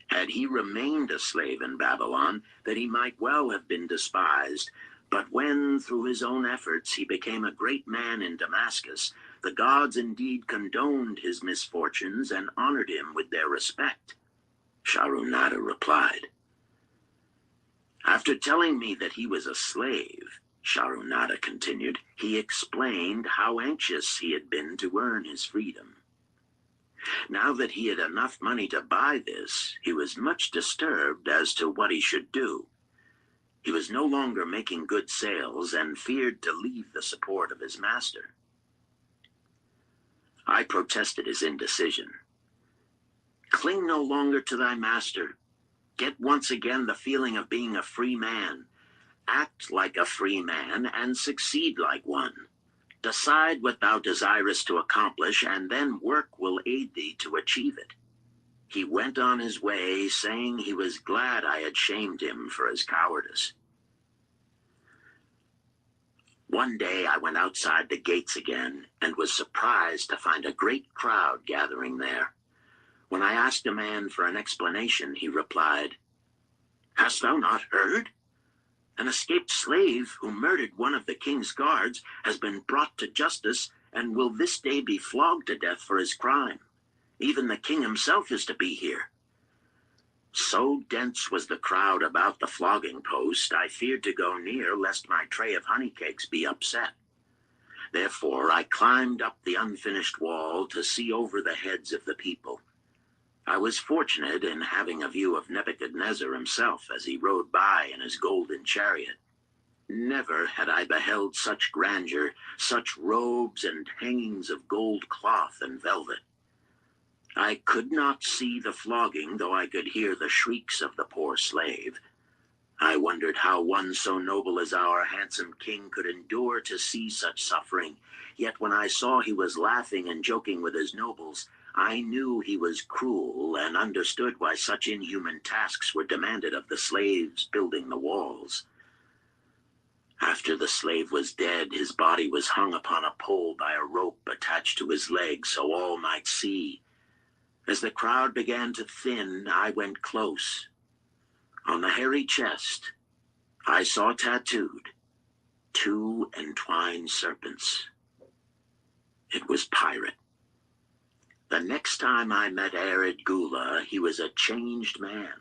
Had he remained a slave in Babylon, that he might well have been despised. But when, through his own efforts, he became a great man in Damascus, the gods indeed condoned his misfortunes and honored him with their respect." Sharunada replied. "After telling me that he was a slave," Sharunada continued, "he explained how anxious he had been to earn his freedom. Now that he had enough money to buy this, he was much disturbed as to what he should do. He was no longer making good sales and feared to leave the support of his master." I protested his indecision. "Cling no longer to thy master. Get once again the feeling of being a free man. Act like a free man and succeed like one. Decide what thou desirest to accomplish, and then work will aid thee to achieve it." He went on his way, saying he was glad I had shamed him for his cowardice. One day I went outside the gates again and was surprised to find a great crowd gathering there. When I asked a man for an explanation, he replied, "Hast thou not heard? An escaped slave who murdered one of the king's guards has been brought to justice and will this day be flogged to death for his crime. Even the king himself is to be here." So dense was the crowd about the flogging post, I feared to go near lest my tray of honey cakes be upset. Therefore I climbed up the unfinished wall to see over the heads of the people. I was fortunate in having a view of Nebuchadnezzar himself as he rode by in his golden chariot. Never had I beheld such grandeur, such robes and hangings of gold cloth and velvet. I could not see the flogging, though I could hear the shrieks of the poor slave. I wondered how one so noble as our handsome king could endure to see such suffering. Yet when I saw he was laughing and joking with his nobles, I knew he was cruel and understood why such inhuman tasks were demanded of the slaves building the walls. After the slave was dead, his body was hung upon a pole by a rope attached to his leg so all might see. As the crowd began to thin, I went close. On the hairy chest, I saw tattooed 2 entwined serpents. It was Pirate. The next time I met Arid Gula, he was a changed man.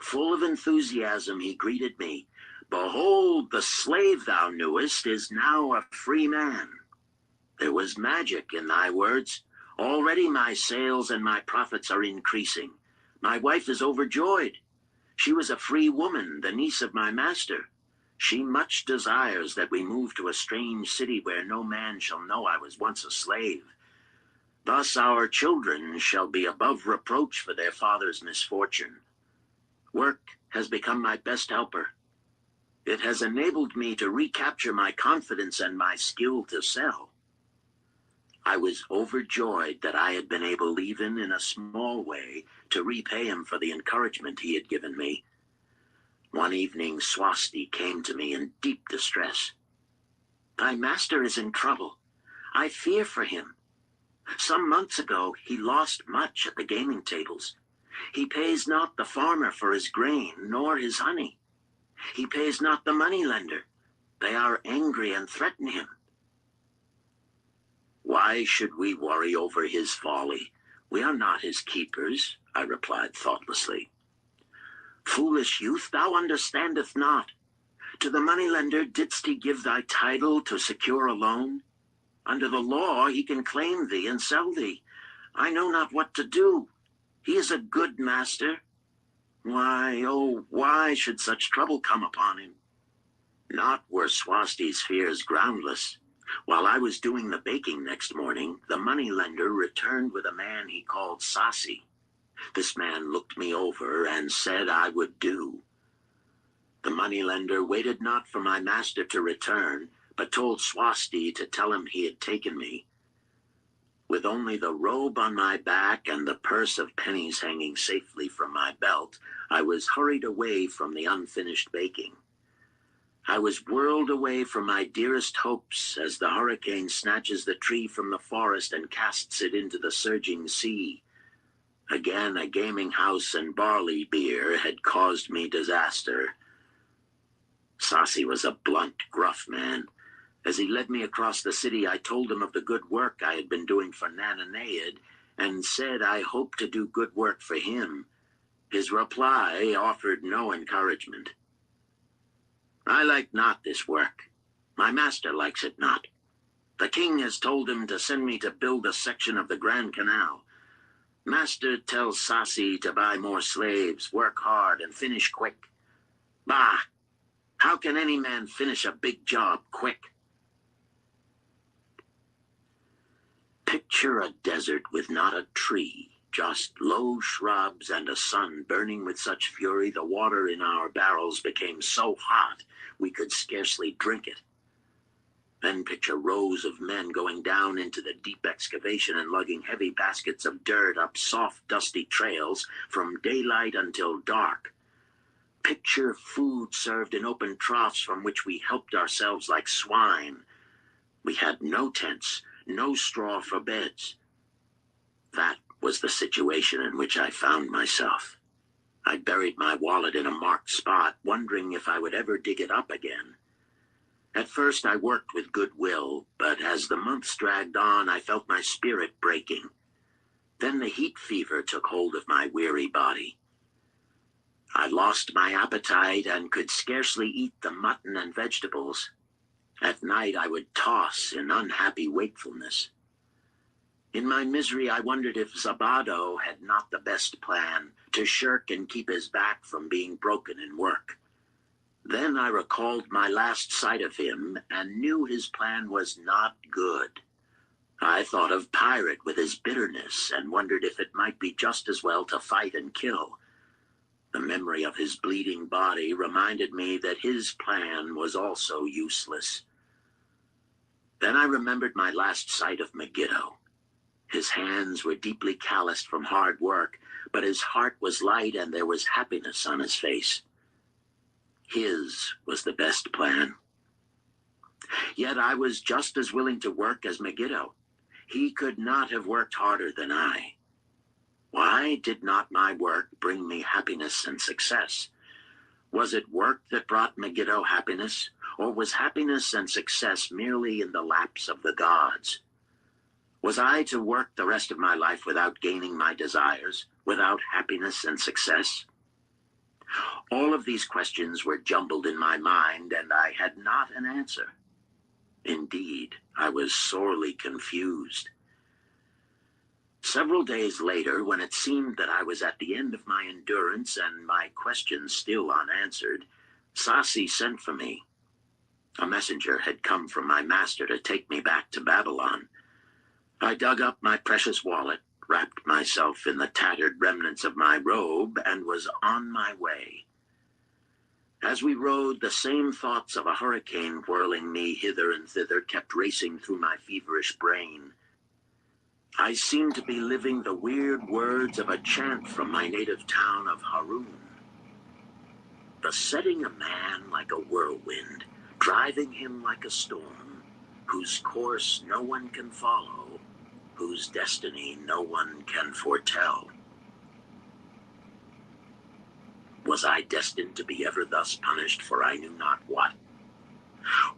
Full of enthusiasm, he greeted me. "Behold, the slave thou knewest is now a free man. There was magic in thy words. Already my sales and my profits are increasing. My wife is overjoyed. She was a free woman, the niece of my master. She much desires that we move to a strange city where no man shall know I was once a slave. Thus our children shall be above reproach for their father's misfortune. Work has become my best helper. It has enabled me to recapture my confidence and my skill to sell." I was overjoyed that I had been able, even in a small way, to repay him for the encouragement he had given me. One evening, Swasti came to me in deep distress. "Thy master is in trouble. I fear for him. Some months ago, he lost much at the gaming tables. He pays not the farmer for his grain, nor his honey. He pays not the moneylender. They are angry and threaten him." "Why should we worry over his folly? We are not his keepers," I replied thoughtlessly. "Foolish youth, thou understandest not. To the moneylender didst he give thy title to secure a loan? Under the law he can claim thee and sell thee. I know not what to do. He is a good master. Why, oh, why should such trouble come upon him?" Not were Swasti's fears groundless. While I was doing the baking next morning, the moneylender returned with a man he called Sasi. This man looked me over and said I would do. The moneylender waited not for my master to return, but told Swasti to tell him he had taken me. With only the robe on my back and the purse of pennies hanging safely from my belt, I was hurried away from the unfinished baking. I was whirled away from my dearest hopes as the hurricane snatches the tree from the forest and casts it into the surging sea. Again, a gaming house and barley beer had caused me disaster. Sasi was a blunt, gruff man. As he led me across the city, I told him of the good work I had been doing for Nananeid and said I hoped to do good work for him. His reply offered no encouragement. "I like not this work. My master likes it not. The king has told him to send me to build a section of the Grand Canal. Master tells Sasi to buy more slaves, work hard, and finish quick. Bah! How can any man finish a big job quick?" Picture a desert with not a tree, just low shrubs and a sun burning with such fury the water in our barrels became so hot we could scarcely drink it. Then picture rows of men going down into the deep excavation and lugging heavy baskets of dirt up soft, dusty trails from daylight until dark. Picture food served in open troughs from which we helped ourselves like swine. We had no tents, no straw for beds. That was the situation in which I found myself. I buried my wallet in a marked spot, wondering if I would ever dig it up again. At first I worked with good will, but as the months dragged on, I felt my spirit breaking. Then the heat fever took hold of my weary body. I lost my appetite and could scarcely eat the mutton and vegetables. At night I would toss in unhappy wakefulness. In my misery, I wondered if Zabado had not the best plan, to shirk and keep his back from being broken in work. Then I recalled my last sight of him and knew his plan was not good. I thought of Pirate with his bitterness and wondered if it might be just as well to fight and kill. The memory of his bleeding body reminded me that his plan was also useless. Then I remembered my last sight of Megiddo. His hands were deeply calloused from hard work, but his heart was light and there was happiness on his face. His was the best plan. Yet I was just as willing to work as Megiddo. He could not have worked harder than I. Why did not my work bring me happiness and success? Was it work that brought Megiddo happiness, or was happiness and success merely in the laps of the gods? Was I to work the rest of my life without gaining my desires, without happiness and success? All of these questions were jumbled in my mind, and I had not an answer. Indeed, I was sorely confused. Several days later, when it seemed that I was at the end of my endurance and my questions still unanswered, Sasi sent for me. A messenger had come from my master to take me back to Babylon. I dug up my precious wallet, wrapped myself in the tattered remnants of my robe, and was on my way. As we rode, the same thoughts of a hurricane whirling me hither and thither kept racing through my feverish brain. I seemed to be living the weird words of a chant from my native town of Harun. Besetting a man like a whirlwind, driving him like a storm, whose course no one can follow, whose destiny no one can foretell. Was I destined to be ever thus punished for I knew not what?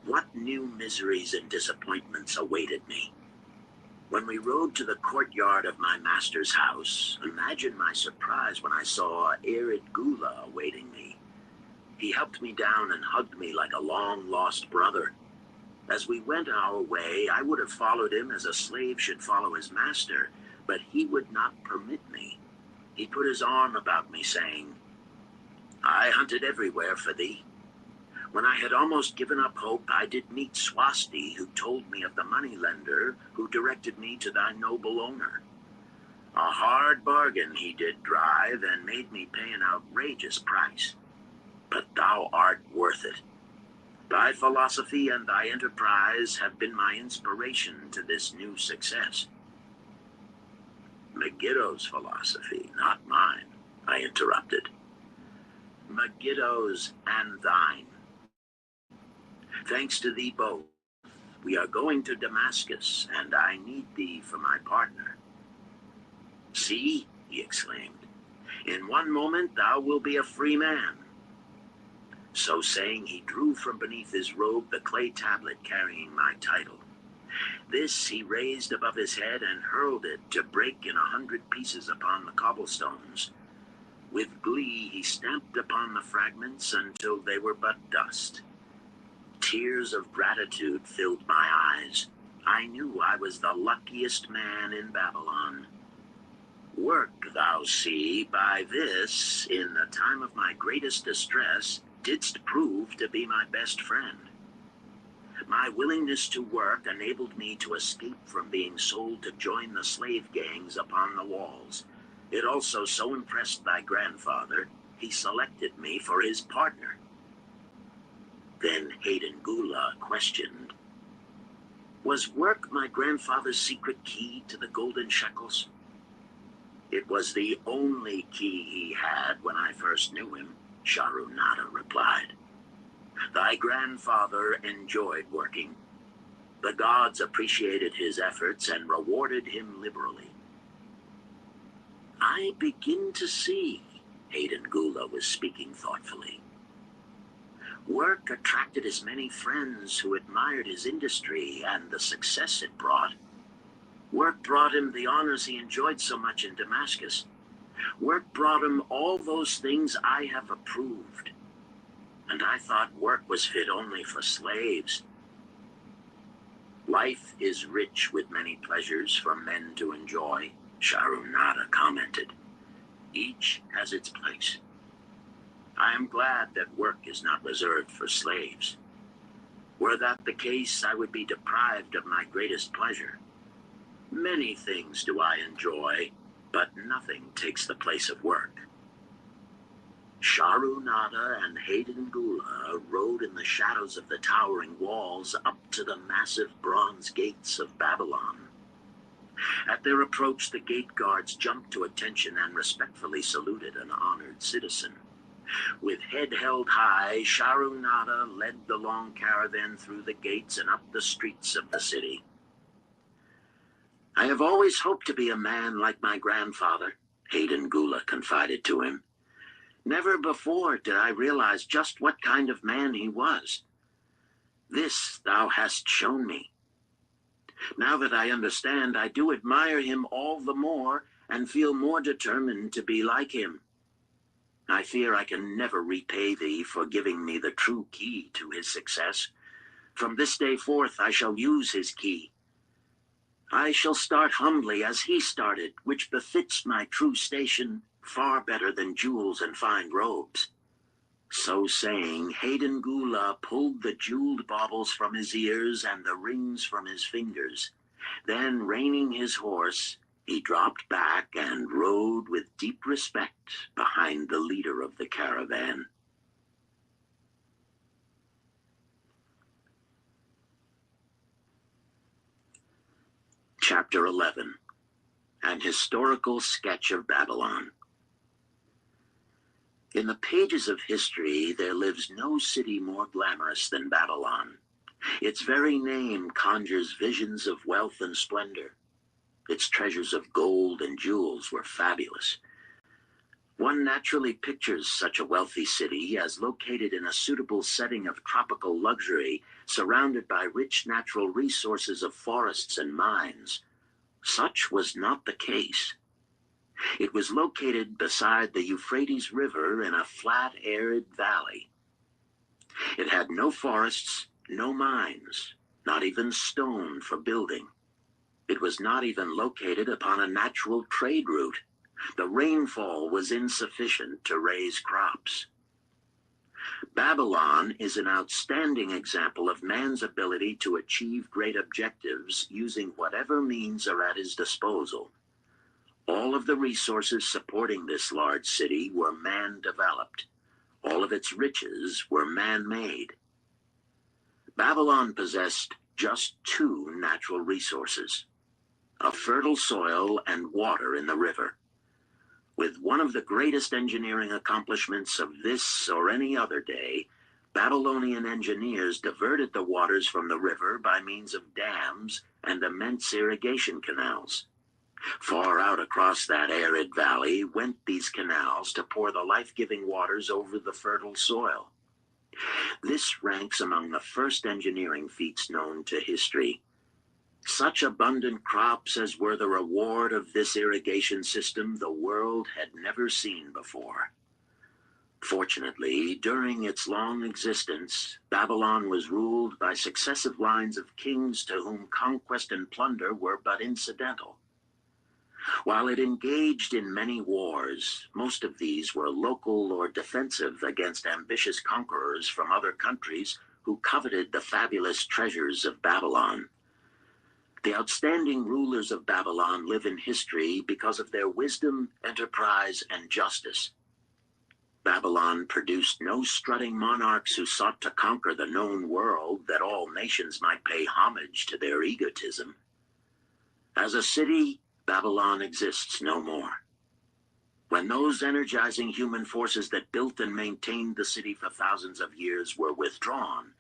What new miseries and disappointments awaited me? When we rode to the courtyard of my master's house, imagine my surprise when I saw Erid Gula awaiting me. He helped me down and hugged me like a long-lost brother. As we went our way, I would have followed him as a slave should follow his master, but he would not permit me. He put his arm about me, saying, "I hunted everywhere for thee. When I had almost given up hope, I did meet Swasti, who told me of the moneylender who directed me to thy noble owner. A hard bargain he did drive, and made me pay an outrageous price. But thou art worth it. Thy philosophy and thy enterprise have been my inspiration to this new success." "Megiddo's philosophy, not mine," I interrupted. "Megiddo's and thine. Thanks to thee both, we are going to Damascus, and I need thee for my partner." "See," he exclaimed, "in one moment thou wilt be a free man." So saying, he drew from beneath his robe the clay tablet carrying my title. This he raised above his head and hurled it to break in 100 pieces upon the cobblestones. With glee he stamped upon the fragments until they were but dust. Tears of gratitude filled my eyes. I knew I was the luckiest man in Babylon. Work, thou see, by this, in the time of my greatest distress, didst prove to be my best friend. My willingness to work enabled me to escape from being sold to join the slave gangs upon the walls. It also so impressed thy grandfather, he selected me for his partner. Then Hayden Gula questioned, "Was work my grandfather's secret key to the golden shekels?" "It was the only key he had when I first knew him," Sharunada replied. "Thy grandfather enjoyed working. The gods appreciated his efforts and rewarded him liberally." "I begin to see," Hayden Gula was speaking thoughtfully. "Work attracted as many friends who admired his industry and the success it brought. Work brought him the honors he enjoyed so much in Damascus. Work brought him all those things I have approved. And I thought work was fit only for slaves." "Life is rich with many pleasures for men to enjoy," Sharunada commented. "Each has its place. I am glad that work is not reserved for slaves. Were that the case, I would be deprived of my greatest pleasure. Many things do I enjoy, but nothing takes the place of work." Sharunada and Hayden Gula rode in the shadows of the towering walls up to the massive bronze gates of Babylon. At their approach, the gate guards jumped to attention and respectfully saluted an honored citizen. With head held high, Sharunada led the long caravan through the gates and up the streets of the city. "I have always hoped to be a man like my grandfather," Hayden Gula confided to him. "Never before did I realize just what kind of man he was. This thou hast shown me. Now that I understand, I do admire him all the more and feel more determined to be like him. I fear I can never repay thee for giving me the true key to his success. From this day forth I shall use his key. I shall start humbly as he started, which befits my true station far better than jewels and fine robes. So saying, Hayden Gula pulled the jeweled baubles from his ears and the rings from his fingers. Then, reining his horse, he dropped back and rode with deep respect behind the leader of the caravan. Chapter 11. An Historical Sketch of Babylon. In the pages of history, there lives no city more glamorous than Babylon. Its very name conjures visions of wealth and splendor. Its treasures of gold and jewels were fabulous. One naturally pictures such a wealthy city as located in a suitable setting of tropical luxury, surrounded by rich natural resources of forests and mines. Such was not the case. It was located beside the Euphrates River in a flat, arid valley. It had no forests, no mines, not even stone for building. It was not even located upon a natural trade route. The rainfall was insufficient to raise crops. Babylon is an outstanding example of man's ability to achieve great objectives using whatever means are at his disposal. All of the resources supporting this large city were man-developed. All of its riches were man-made. Babylon possessed just two natural resources: a fertile soil and water in the river. With one of the greatest engineering accomplishments of this or any other day, Babylonian engineers diverted the waters from the river by means of dams and immense irrigation canals. Far out across that arid valley went these canals to pour the life-giving waters over the fertile soil. This ranks among the first engineering feats known to history. Such abundant crops as were the reward of this irrigation system the world had never seen before. Fortunately, during its long existence, Babylon was ruled by successive lines of kings to whom conquest and plunder were but incidental. While it engaged in many wars, most of these were local or defensive against ambitious conquerors from other countries who coveted the fabulous treasures of Babylon. The outstanding rulers of Babylon live in history because of their wisdom, enterprise, and justice. Babylon produced no strutting monarchs who sought to conquer the known world that all nations might pay homage to their egotism. As a city, Babylon exists no more. When those energizing human forces that built and maintained the city for thousands of years were withdrawn,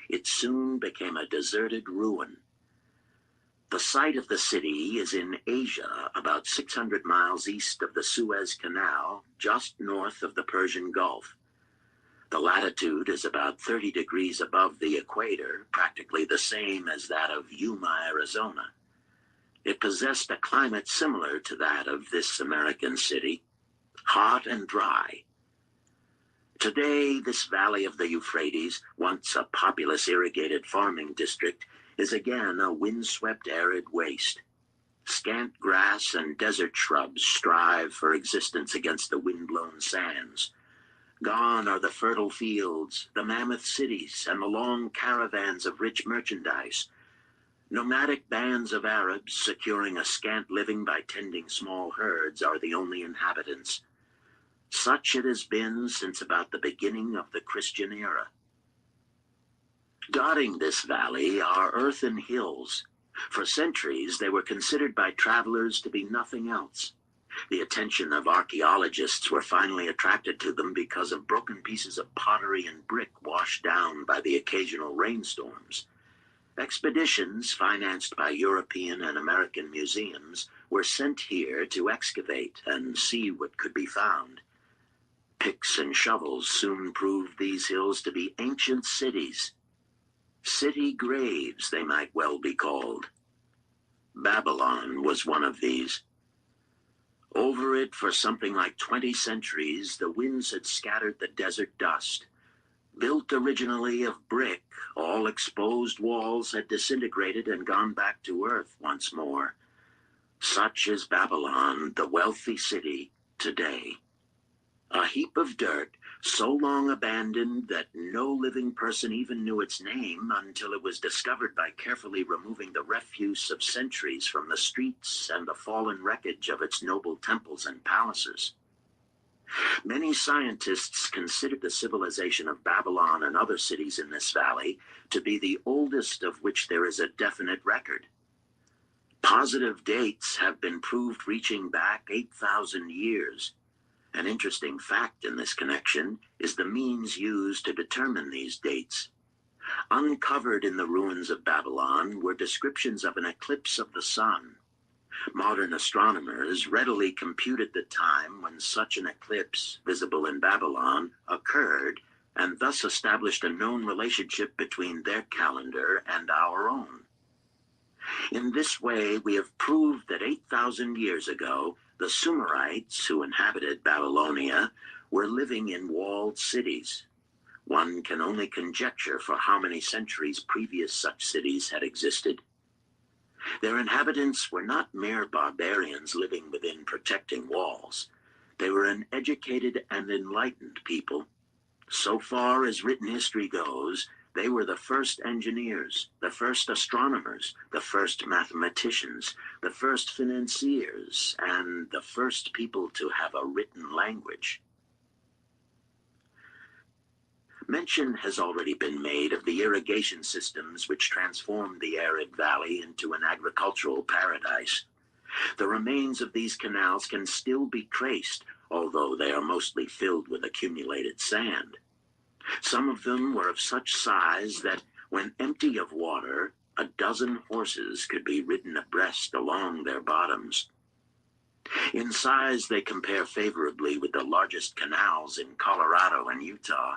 it soon became a deserted ruin. The site of the city is in Asia, about 600 miles east of the Suez Canal, just north of the Persian Gulf. The latitude is about 30 degrees above the equator, practically the same as that of Yuma, Arizona. It possessed a climate similar to that of this American city, hot and dry. Today, this valley of the Euphrates, once a populous irrigated farming district, is again a windswept arid waste. Scant grass and desert shrubs strive for existence against the wind-blown sands. Gone are the fertile fields, the mammoth cities, and the long caravans of rich merchandise. Nomadic bands of Arabs securing a scant living by tending small herds are the only inhabitants. Such it has been since about the beginning of the Christian era. Dotting this valley are earthen hills. For centuries, they were considered by travelers to be nothing else. The attention of archaeologists were finally attracted to them because of broken pieces of pottery and brick washed down by the occasional rainstorms. Expeditions, financed by European and American museums, were sent here to excavate and see what could be found. Picks and shovels soon proved these hills to be ancient cities. City graves, they might well be called. Babylon was one of these. Over it for something like 20 centuries, the winds had scattered the desert dust. Built originally of brick, all exposed walls had disintegrated and gone back to earth once more. Such is Babylon, the wealthy city, today. A heap of dirt, so long abandoned that no living person even knew its name until it was discovered by carefully removing the refuse of centuries from the streets and the fallen wreckage of its noble temples and palaces. Many scientists consider the civilization of Babylon and other cities in this valley to be the oldest of which there is a definite record. Positive dates have been proved reaching back 8,000 years. An interesting fact in this connection is the means used to determine these dates. Uncovered in the ruins of Babylon were descriptions of an eclipse of the sun. Modern astronomers readily computed the time when such an eclipse, visible in Babylon, occurred, and thus established a known relationship between their calendar and our own. In this way, we have proved that 8,000 years ago, the Sumerites who inhabited Babylonia were living in walled cities. One can only conjecture for how many centuries previous such cities had existed. Their inhabitants were not mere barbarians living within protecting walls. They were an educated and enlightened people. So far as written history goes, they were the first engineers, the first astronomers, the first mathematicians, the first financiers, and the first people to have a written language. Mention has already been made of the irrigation systems which transformed the arid valley into an agricultural paradise. The remains of these canals can still be traced, although they are mostly filled with accumulated sand. Some of them were of such size that, when empty of water, a dozen horses could be ridden abreast along their bottoms. In size, they compare favorably with the largest canals in Colorado and Utah.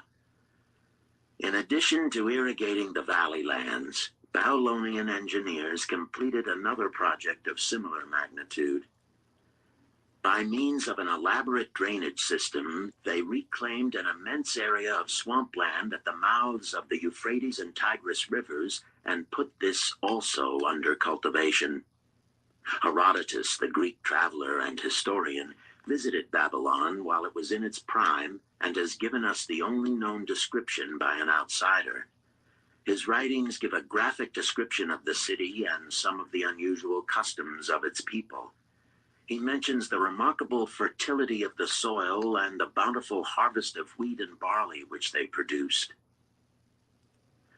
In addition to irrigating the valley lands, Babylonian engineers completed another project of similar magnitude. By means of an elaborate drainage system, they reclaimed an immense area of swampland at the mouths of the Euphrates and Tigris rivers and put this also under cultivation. Herodotus, the Greek traveler and historian, visited Babylon while it was in its prime and has given us the only known description by an outsider. His writings give a graphic description of the city and some of the unusual customs of its people. He mentions the remarkable fertility of the soil and the bountiful harvest of wheat and barley which they produced.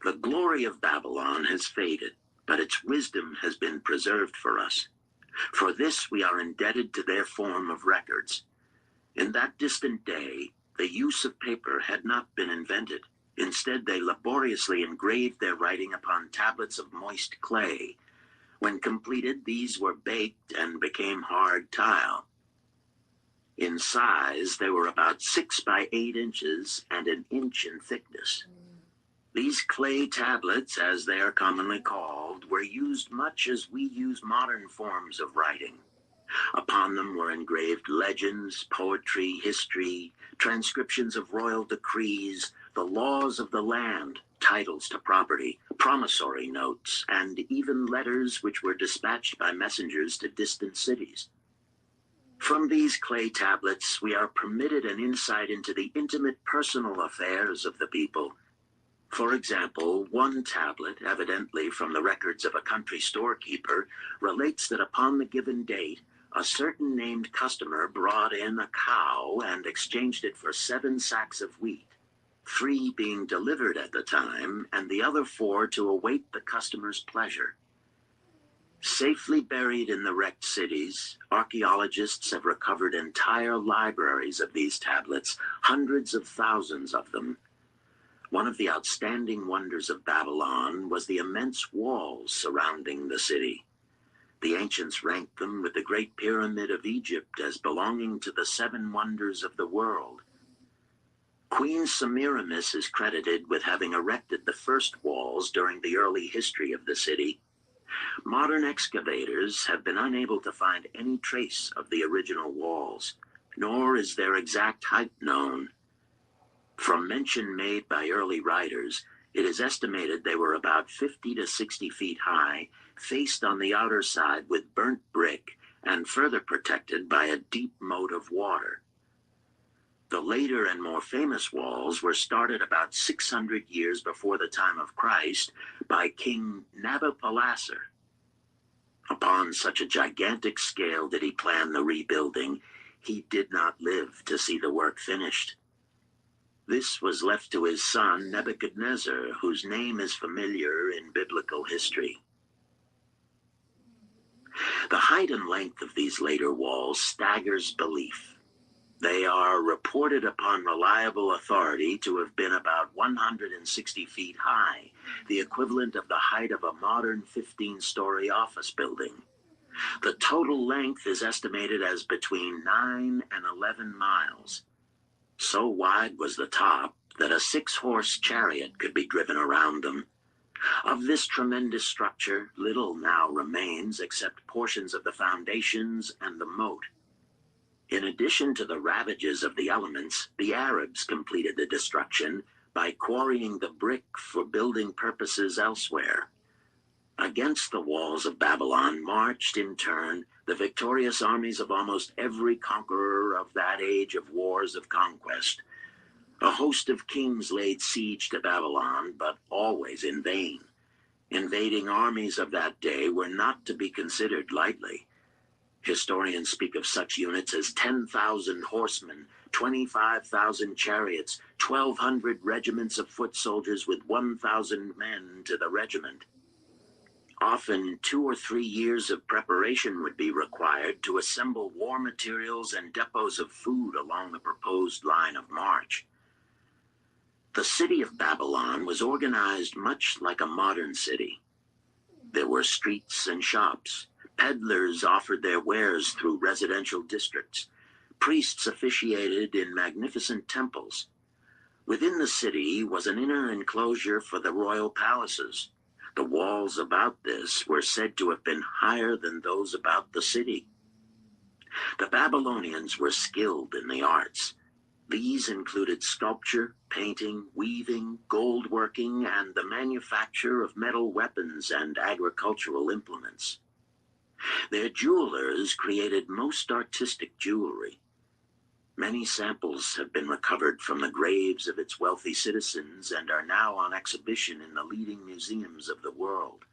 The glory of Babylon has faded, but its wisdom has been preserved for us. For this we are indebted to their form of records. In that distant day, the use of paper had not been invented. Instead, they laboriously engraved their writing upon tablets of moist clay. When completed, these were baked and became hard tile. In size, they were about 6 by 8 inches and an inch in thickness. These clay tablets, as they are commonly called, were used much as we use modern forms of writing. Upon them were engraved legends, poetry, history, transcriptions of royal decrees, the laws of the land, titles to property, promissory notes, and even letters which were dispatched by messengers to distant cities. From these clay tablets, we are permitted an insight into the intimate personal affairs of the people. For example, one tablet, evidently from the records of a country storekeeper, relates that upon the given date, a certain named customer brought in a cow and exchanged it for 7 sacks of wheat, 3 being delivered at the time, and the other 4 to await the customer's pleasure. Safely buried in the wrecked cities, archaeologists have recovered entire libraries of these tablets, hundreds of thousands of them. One of the outstanding wonders of Babylon was the immense walls surrounding the city. The ancients ranked them with the Great Pyramid of Egypt as belonging to the 7 wonders of the world. Queen Semiramis is credited with having erected the first walls during the early history of the city. Modern excavators have been unable to find any trace of the original walls, nor is their exact height known. From mention made by early writers, it is estimated they were about 50 to 60 feet high, faced on the outer side with burnt brick, and further protected by a deep moat of water. The later and more famous walls were started about 600 years before the time of Christ by King Nabopolassar. Upon such a gigantic scale did he plan the rebuilding, he did not live to see the work finished. This was left to his son Nebuchadnezzar, whose name is familiar in biblical history. The height and length of these later walls staggers belief. They are reported upon reliable authority to have been about 160 feet high, the equivalent of the height of a modern 15-story office building. The total length is estimated as between 9 and 11 miles. So wide was the top that a 6-horse chariot could be driven around them. Of this tremendous structure, little now remains except portions of the foundations and the moat. In addition to the ravages of the elements, the Arabs completed the destruction by quarrying the brick for building purposes elsewhere. Against the walls of Babylon marched, in turn, the victorious armies of almost every conqueror of that age of wars of conquest. A host of kings laid siege to Babylon, but always in vain. Invading armies of that day were not to be considered lightly. Historians speak of such units as 10,000 horsemen, 25,000 chariots, 1,200 regiments of foot soldiers with 1,000 men to the regiment. Often 2 or 3 years of preparation would be required to assemble war materials and depots of food along the proposed line of march. The city of Babylon was organized much like a modern city. There were streets and shops. Peddlers offered their wares through residential districts. Priests officiated in magnificent temples. Within the city was an inner enclosure for the royal palaces. The walls about this were said to have been higher than those about the city. The Babylonians were skilled in the arts. These included sculpture, painting, weaving, gold working, and the manufacture of metal weapons and agricultural implements. Their jewelers created most artistic jewelry. Many samples have been recovered from the graves of its wealthy citizens and are now on exhibition in the leading museums of the world.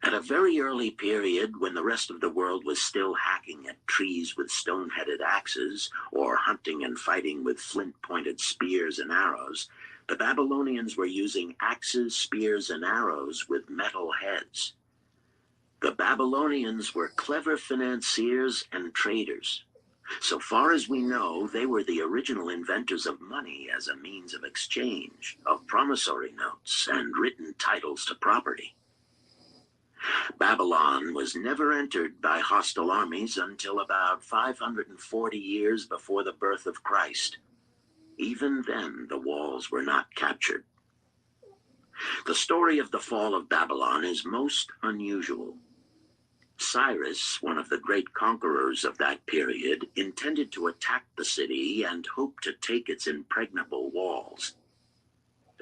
At a very early period, when the rest of the world was still hacking at trees with stone-headed axes, or hunting and fighting with flint-pointed spears and arrows, the Babylonians were using axes, spears, and arrows with metal heads. The Babylonians were clever financiers and traders. So far as we know, they were the original inventors of money as a means of exchange, of promissory notes, and written titles to property. Babylon was never entered by hostile armies until about 540 years before the birth of Christ. Even then, the walls were not captured. The story of the fall of Babylon is most unusual. Cyrus, one of the great conquerors of that period, intended to attack the city and hoped to take its impregnable walls.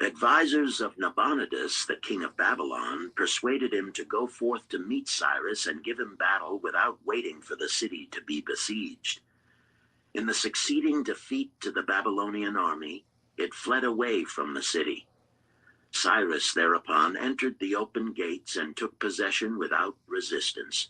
Advisors of Nabonidus, the king of Babylon, persuaded him to go forth to meet Cyrus and give him battle without waiting for the city to be besieged. In the succeeding defeat to the Babylonian army, it fled away from the city. Cyrus thereupon entered the open gates and took possession without resistance.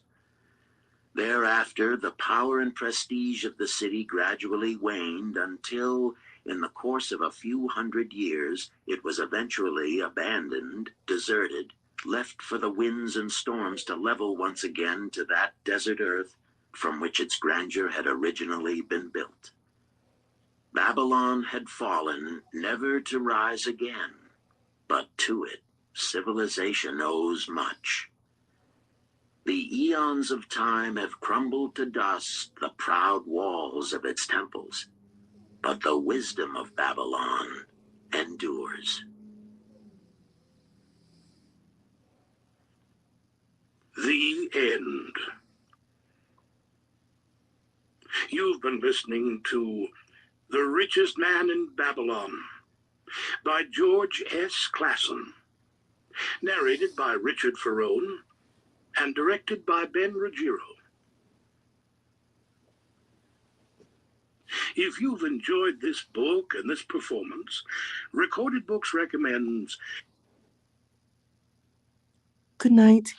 Thereafter, the power and prestige of the city gradually waned until, in the course of a few hundred years, it was eventually abandoned, deserted, left for the winds and storms to level once again to that desert earth from which its grandeur had originally been built. Babylon had fallen, never to rise again. But to it, civilization owes much. The eons of time have crumbled to dust the proud walls of its temples, but the wisdom of Babylon endures. The end. You've been listening to The Richest Man in Babylon by George S. Clason, narrated by Richard Ferrone and directed by Ben Ruggiero. If you've enjoyed this book and this performance, Recorded Books recommends. Good night.